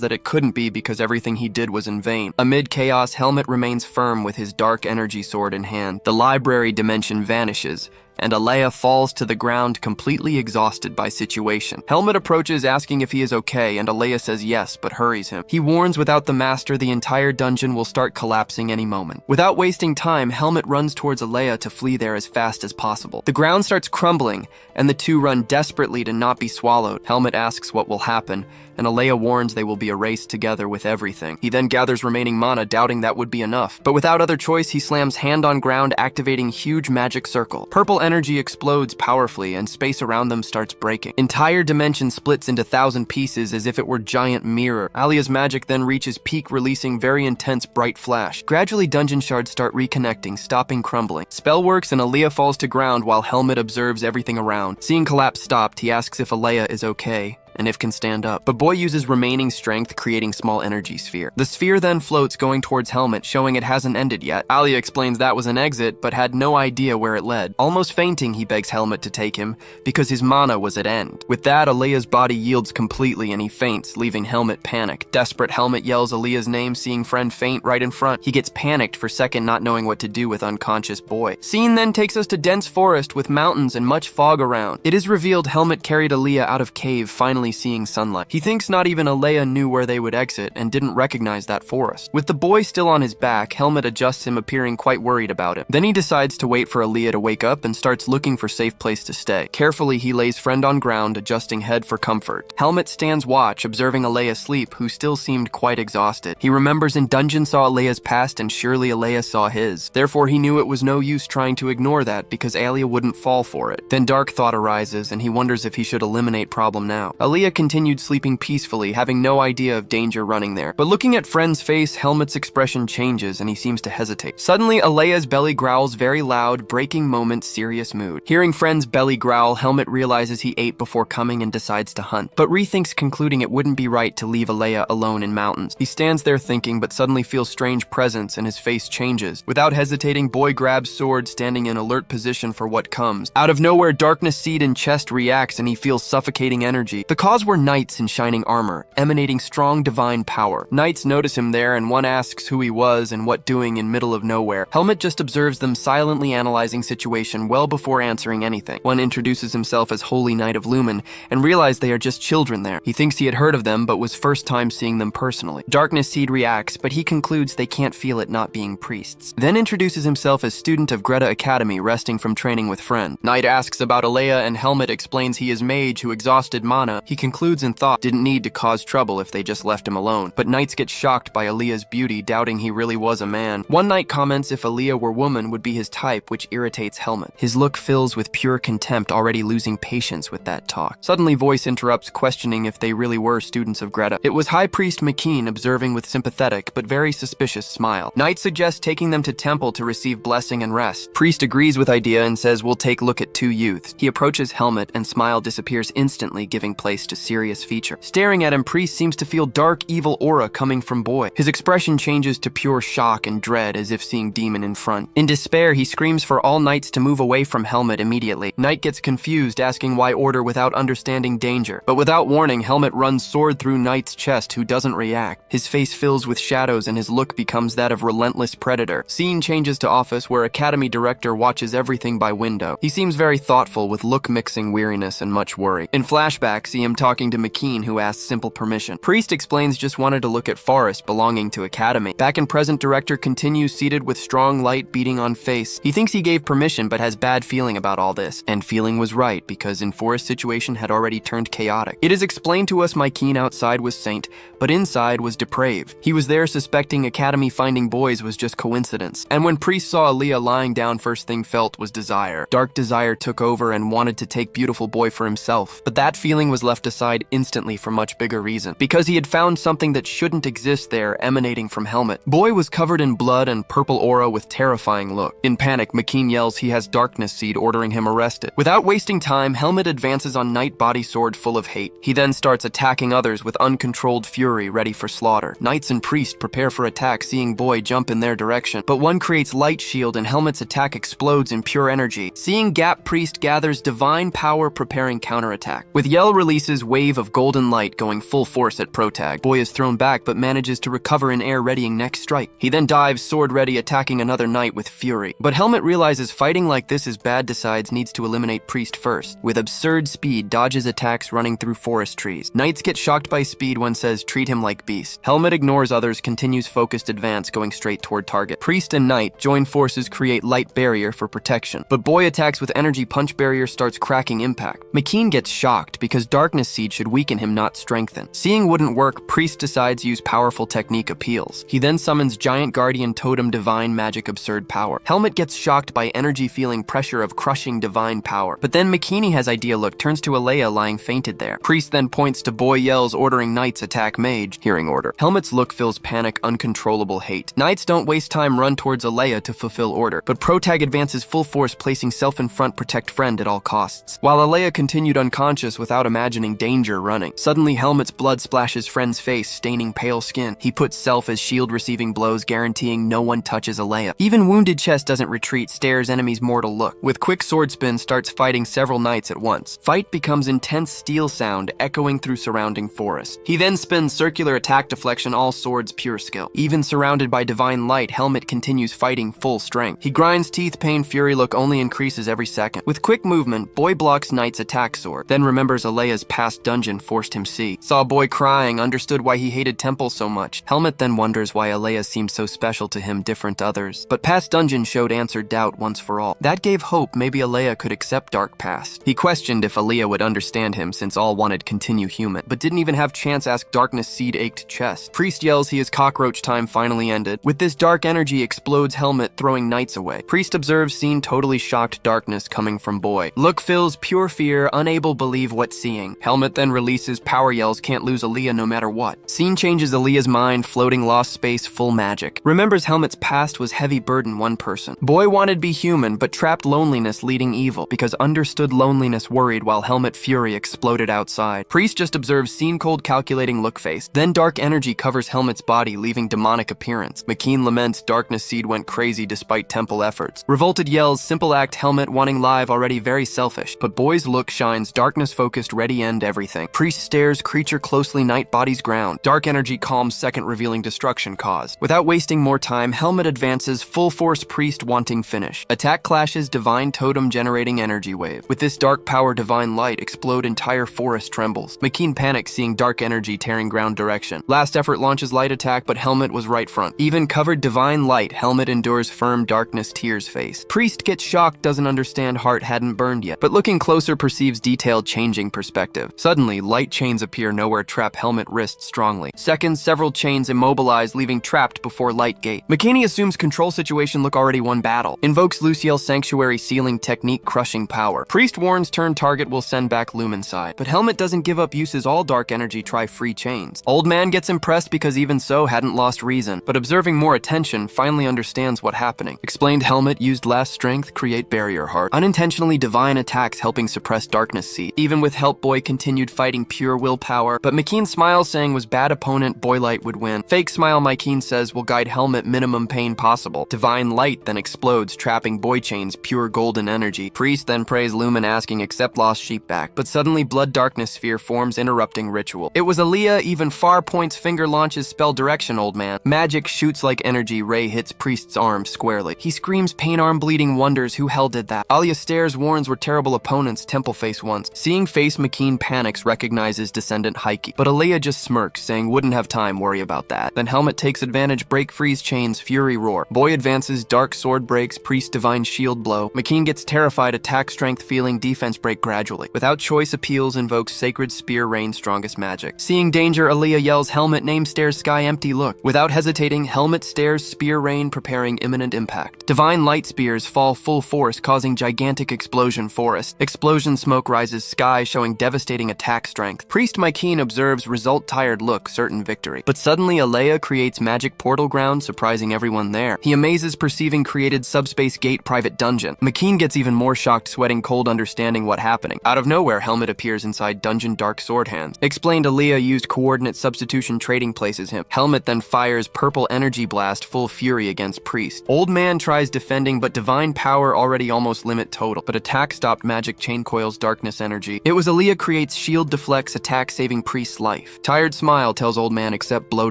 that it couldn't be because everything he did was in vain. Amid chaos, Helmet remains firm with his dark energy sword in hand. The library dimension vanishes, and Alea falls to the ground completely exhausted by situation. Helmet approaches, asking if he is okay, and Alea says yes, but hurries him. He warns without the master the entire dungeon will start collapsing any moment. Without wasting time, Helmet runs towards Alea to flee there as fast as possible. The ground starts crumbling, and the two run desperately to not be swallowed. Helmet asks what will happen, and Alea warns they will be erased together with everything. He then gathers remaining mana, doubting that would be enough. But without other choice, he slams hand on ground, activating huge magic circle. Purple energy explodes powerfully, and space around them starts breaking. Entire dimension splits into 1,000 pieces as if it were giant mirror. Alea's magic then reaches peak, releasing very intense bright flash. Gradually, dungeon shards start reconnecting, stopping crumbling. Spell works, and Alea falls to ground while Helmet observes everything around. Seeing collapse stopped, he asks if Alea is okay, and if can stand up. But Boy uses remaining strength, creating small energy sphere. The sphere then floats, going towards Helmet, showing it hasn't ended yet. Alea explains that was an exit, but had no idea where it led. Almost fainting, he begs Helmet to take him, because his mana was at end. With that, Alea's body yields completely, and he faints, leaving Helmet panicked. Desperate, Helmet yells Alea's name, seeing friend faint right in front. He gets panicked for a second, not knowing what to do with unconscious Boy. Scene then takes us to dense forest with mountains and much fog around. It is revealed Helmet carried Alea out of cave, finally seeing sunlight. He thinks not even Alea knew where they would exit and didn't recognize that forest. With the boy still on his back, Helmet adjusts him, appearing quite worried about him. Then he decides to wait for Alea to wake up and starts looking for safe place to stay. Carefully, he lays friend on ground, adjusting head for comfort. Helmet stands watch, observing Alea sleep, who still seemed quite exhausted. He remembers in dungeon saw Alea's past, and surely Alea saw his. Therefore, he knew it was no use trying to ignore that because Alea wouldn't fall for it. Then dark thought arises, and he wonders if he should eliminate problem now. Alea continued sleeping peacefully, having no idea of danger running there. But looking at friend's face, Helmet's expression changes and he seems to hesitate. Suddenly, Alea's belly growls very loud, breaking moment, serious mood. Hearing friend's belly growl, Helmet realizes he ate before coming and decides to hunt, but rethinks, concluding it wouldn't be right to leave Alea alone in mountains. He stands there thinking, but suddenly feels strange presence and his face changes. Without hesitating, Boy grabs sword, standing in alert position for what comes. Out of nowhere, darkness seed in chest reacts and he feels suffocating energy. The cause were knights in shining armor, emanating strong divine power. Knights notice him there, and one asks who he was and what doing in middle of nowhere. Helmet just observes them silently analyzing situation well before answering anything. One introduces himself as Holy Knight of Lumen, and realized they are just children there. He thinks he had heard of them, but was first time seeing them personally. Darkness Seed reacts, but he concludes they can't feel it not being priests. Then introduces himself as student of Greta Academy, resting from training with friend. Knight asks about Alea, and Helmet explains he is mage who exhausted mana. He concludes in thought didn't need to cause trouble if they just left him alone. But Knights get shocked by Alea's beauty, doubting he really was a man. One Knight comments if Alea were woman would be his type, which irritates Helmet. His look fills with pure contempt, already losing patience with that talk. Suddenly Voice interrupts, questioning if they really were students of Greta. It was High Priest McKeen, observing with sympathetic but very suspicious smile. Knight suggests taking them to temple to receive blessing and rest. Priest agrees with idea and says we'll take look at two youths. He approaches Helmet and smile disappears instantly, giving place to serious feature. Staring at him, Priest seems to feel dark evil aura coming from boy. His expression changes to pure shock and dread, as if seeing demon in front. In despair, he screams for all knights to move away from Helmet immediately. Knight gets confused, asking why order without understanding danger. But without warning, Helmet runs sword through Knight's chest, who doesn't react. His face fills with shadows and his look becomes that of relentless predator. Scene changes to office, where Academy director watches everything by window. He seems very thoughtful, with look mixing weariness and much worry. In flashback, see him talking to McKeen, who asks simple permission. Priest explains just wanted to look at forest belonging to Academy. Back in present, director continues seated with strong light beating on face. He thinks he gave permission but has bad feeling about all this. And feeling was right, because in forest situation had already turned chaotic. It is explained to us McKeen outside was saint, but inside was depraved. He was there suspecting Academy finding boys was just coincidence. And when Priest saw Aaliyah lying down, first thing felt was desire. Dark desire took over and wanted to take beautiful boy for himself. But that feeling was left aside instantly for much bigger reason. Because he had found something that shouldn't exist there, emanating from Helmet. Boy was covered in blood and purple aura with terrifying look. In panic, McKeen yells he has Darkness Seed, ordering him arrested. Without wasting time, Helmet advances on Knight body sword full of hate. He then starts attacking others with uncontrolled fury, ready for slaughter. Knights and Priest prepare for attack, seeing Boy jump in their direction. But one creates light shield and Helmet's attack explodes in pure energy. Seeing Gap, Priest gathers divine power, preparing counterattack. With Yell releases wave of golden light, going full force at Protag. Boy is thrown back but manages to recover in air, readying next strike. He then dives sword ready, attacking another Knight with fury. But Helmet realizes fighting like this is bad, decides needs to eliminate Priest first. With absurd speed, dodges attacks running through forest trees. Knights get shocked by speed, one says treat him like beast. Helmet ignores others, continues focused advance, going straight toward target. Priest and Knight join forces, create light barrier for protection. But Boy attacks with energy, punch barrier starts cracking impact. McKeen gets shocked because Darkness Seed should weaken him, not strengthen. Seeing wouldn't work, Priest decides use powerful technique appeals. He then summons Giant Guardian Totem Divine Magic Absurd Power. Helmet gets shocked by energy, feeling pressure of crushing divine power. But then McKeany has idea look, turns to Alea lying fainted there. Priest then points to Boy, yells ordering Knights attack Mage, hearing order. Helmet's look fills panic, uncontrollable hate. Knights don't waste time, run towards Alea to fulfill order. But Protag advances full force, placing self in front, protect friend at all costs. While Alea continued unconscious without imagining danger running. Suddenly Helmet's blood splashes friend's face, staining pale skin. He puts self as shield, receiving blows, guaranteeing no one touches Alea. Even wounded chest doesn't retreat, stares enemy's mortal look. With quick sword spin, starts fighting several Knights at once. Fight becomes intense steel sound, echoing through surrounding forest. He then spins circular attack deflection, all swords pure skill. Even surrounded by divine light, Helmet continues fighting full strength. He grinds teeth, pain, fury look only increases every second. With quick movement, Boy blocks Knight's attack sword, then remembers Alea's past dungeon forced him see. Saw Boy crying, understood why he hated Temple so much. Helmet then wonders why Alea seemed so special to him, different to others. But past dungeon showed answered doubt once for all. That gave hope maybe Alea could accept dark past. He questioned if Alea would understand him, since all wanted continue human, but didn't even have chance ask Darkness Seed ached chest. Priest yells he is cockroach time finally ended. With this dark energy explodes Helmet, throwing Knights away. Priest observes scene, totally shocked, darkness coming from Boy. Look fills pure fear, unable believe what seeing. Helmet then releases power yells, can't lose Alea no matter what. Scene changes Alea's mind, floating lost space, full magic. Remembers Helmet's past was heavy burden one person. Boy wanted be human, but trapped loneliness leading evil, because understood loneliness worried while Helmet fury exploded outside. Priest just observes scene, cold calculating look face. Then dark energy covers Helmet's body, leaving demonic appearance. McKeen laments Darkness Seed went crazy despite Temple efforts. Revolted yells simple act, Helmet wanting live already very selfish. But Boy's look shines, darkness focused, ready end. end everything. Priest stares, creature closely, night bodies ground. Dark energy calms, second revealing destruction caused. Without wasting more time, Helmet advances, full force priest wanting finish. Attack clashes, divine totem generating energy wave. With this dark power, divine light explode, entire forest trembles. McKean panics seeing dark energy tearing ground direction. Last effort launches light attack, but Helmet was right front. Even covered divine light, Helmet endures firm darkness, tears face. Priest gets shocked, doesn't understand heart hadn't burned yet, but looking closer perceives detailed changing perspective. Suddenly, light chains appear nowhere, trap Helmet wrist strongly. Seconds, several chains immobilized, leaving trapped before light gate. McKinney assumes control situation look already won battle. Invokes Luciel's sanctuary sealing technique crushing power. Priest warns turn target will send back Lumen side, but Helmet doesn't give up, uses all dark energy, try free chains. Old man gets impressed because even so hadn't lost reason, but observing more attention finally understands what happening. Explained Helmet used last strength, create barrier heart. Unintentionally divine attacks helping suppress darkness seed. Even with help boy continued fighting pure willpower, but McKean smiles saying was bad opponent, boy light would win. Fake smile McKean says will guide Helmet minimum pain possible. Divine light then explodes, trapping boy chains, pure golden energy. Priest then prays Lumen asking accept lost sheep back, but suddenly blood darkness sphere forms interrupting ritual. It was Aaliyah, even far points finger launches spell direction old man. Magic shoots like energy, ray hits Priest's arm squarely. He screams pain arm bleeding, wonders who hell did that. Alia stares, warns were terrible opponents, temple face once. Seeing face McKean panics, recognizes descendant Heike, but Aaliyah just smirks saying wouldn't have time, worry about that. Then Helmet takes advantage, break freeze chains, fury roar. Boy advances, dark sword breaks, Priest divine shield blow. McKean gets terrified, attack strength feeling, defense break gradually. Without choice appeals, invokes sacred spear rain strongest magic. Seeing danger, Aaliyah yells Helmet name, stares sky empty look. Without hesitating, Helmet stares spear rain preparing imminent impact. Divine light spears fall full force causing gigantic explosion forest. Explosion smoke rises sky showing devastating attack strength. Priest McKean observes result tired look certain victory. But suddenly Alea creates magic portal ground surprising everyone there. He amazes perceiving created subspace gate private dungeon. McKean gets even more shocked sweating cold understanding what happening. Out of nowhere Helmet appears inside dungeon dark sword hands. Explained Alea used coordinate substitution trading places him. Helmet then fires purple energy blast full fury against Priest. Old man tries defending but divine power already almost limit total, but attack stopped magic chain coils darkness energy. It was Aaliyah creates shield deflects attack saving Priest's life. Tired smile tells old man accept blow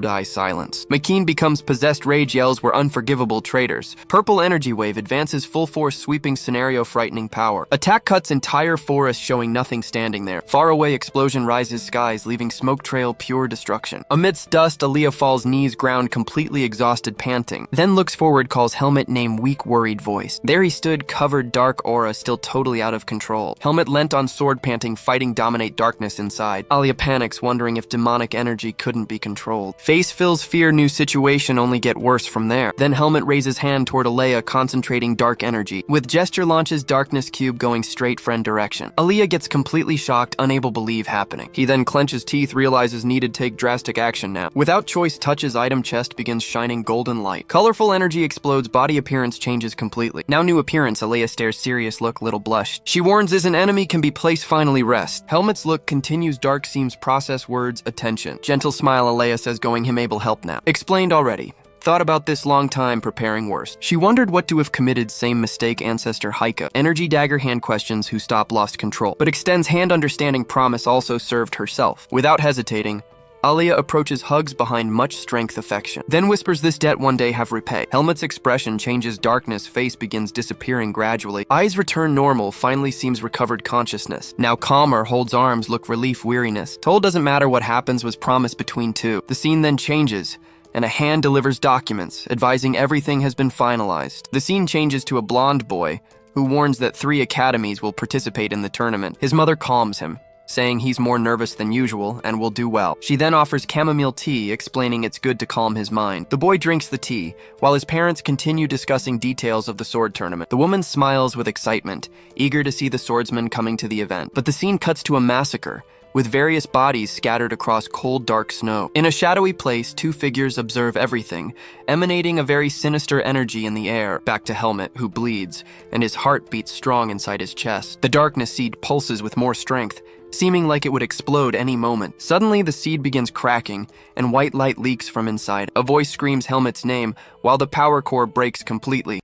die silence. McKean becomes possessed rage yells were unforgivable traitors. Purple energy wave advances full force sweeping scenario frightening power. Attack cuts entire forest showing nothing standing there. Far away explosion rises skies leaving smoke trail pure destruction. Amidst dust Aaliyah falls knees ground completely exhausted panting. Then looks forward calls Helmet name weak worried voice. There he stood covered dark aura still totally out of control. Helmet leant on sword panting fighting dominate darkness inside. Alia panics wondering if demonic energy couldn't be controlled. Face fills fear new situation only get worse from there. Then Helmet raises hand toward Alea concentrating dark energy. With gesture launches darkness cube going straight friend direction. Alea gets completely shocked unable believe happening. He then clenches teeth realizes needed take drastic action now. Without choice touches item chest begins shining golden light. Colorful energy explodes body appearance changes completely. Now new appearance Alea stares serious look little blush. She warns is an enemy can be placed finally rest. Helmet's look continues dark seems process words attention. Gentle smile Alea says going him able help now. Explained already. Thought about this long time preparing worst. She wondered what to have committed same mistake ancestor Heike. Energy dagger hand questions who stop lost control. But extends hand understanding promise also served herself. Without hesitating, Alia approaches hugs behind much strength affection. Then whispers this debt one day have repay. Helmet's expression changes darkness, face begins disappearing gradually. Eyes return normal, finally seems recovered consciousness. Now calmer, holds arms, look relief, weariness. Told doesn't matter what happens was promised between two. The scene then changes, and a hand delivers documents, advising everything has been finalized. The scene changes to a blonde boy, who warns that 3 academies will participate in the tournament. His mother calms him, saying he's more nervous than usual and will do well. She then offers chamomile tea, explaining it's good to calm his mind. The boy drinks the tea, while his parents continue discussing details of the sword tournament. The woman smiles with excitement, eager to see the swordsman coming to the event. But the scene cuts to a massacre, with various bodies scattered across cold, dark snow. In a shadowy place, 2 figures observe everything, emanating a very sinister energy in the air. Back to Helmet, who bleeds, and his heart beats strong inside his chest. The darkness seed pulses with more strength, seeming like it would explode any moment. Suddenly, the seed begins cracking, and white light leaks from inside. A voice screams Helmet's name, while the power core breaks completely.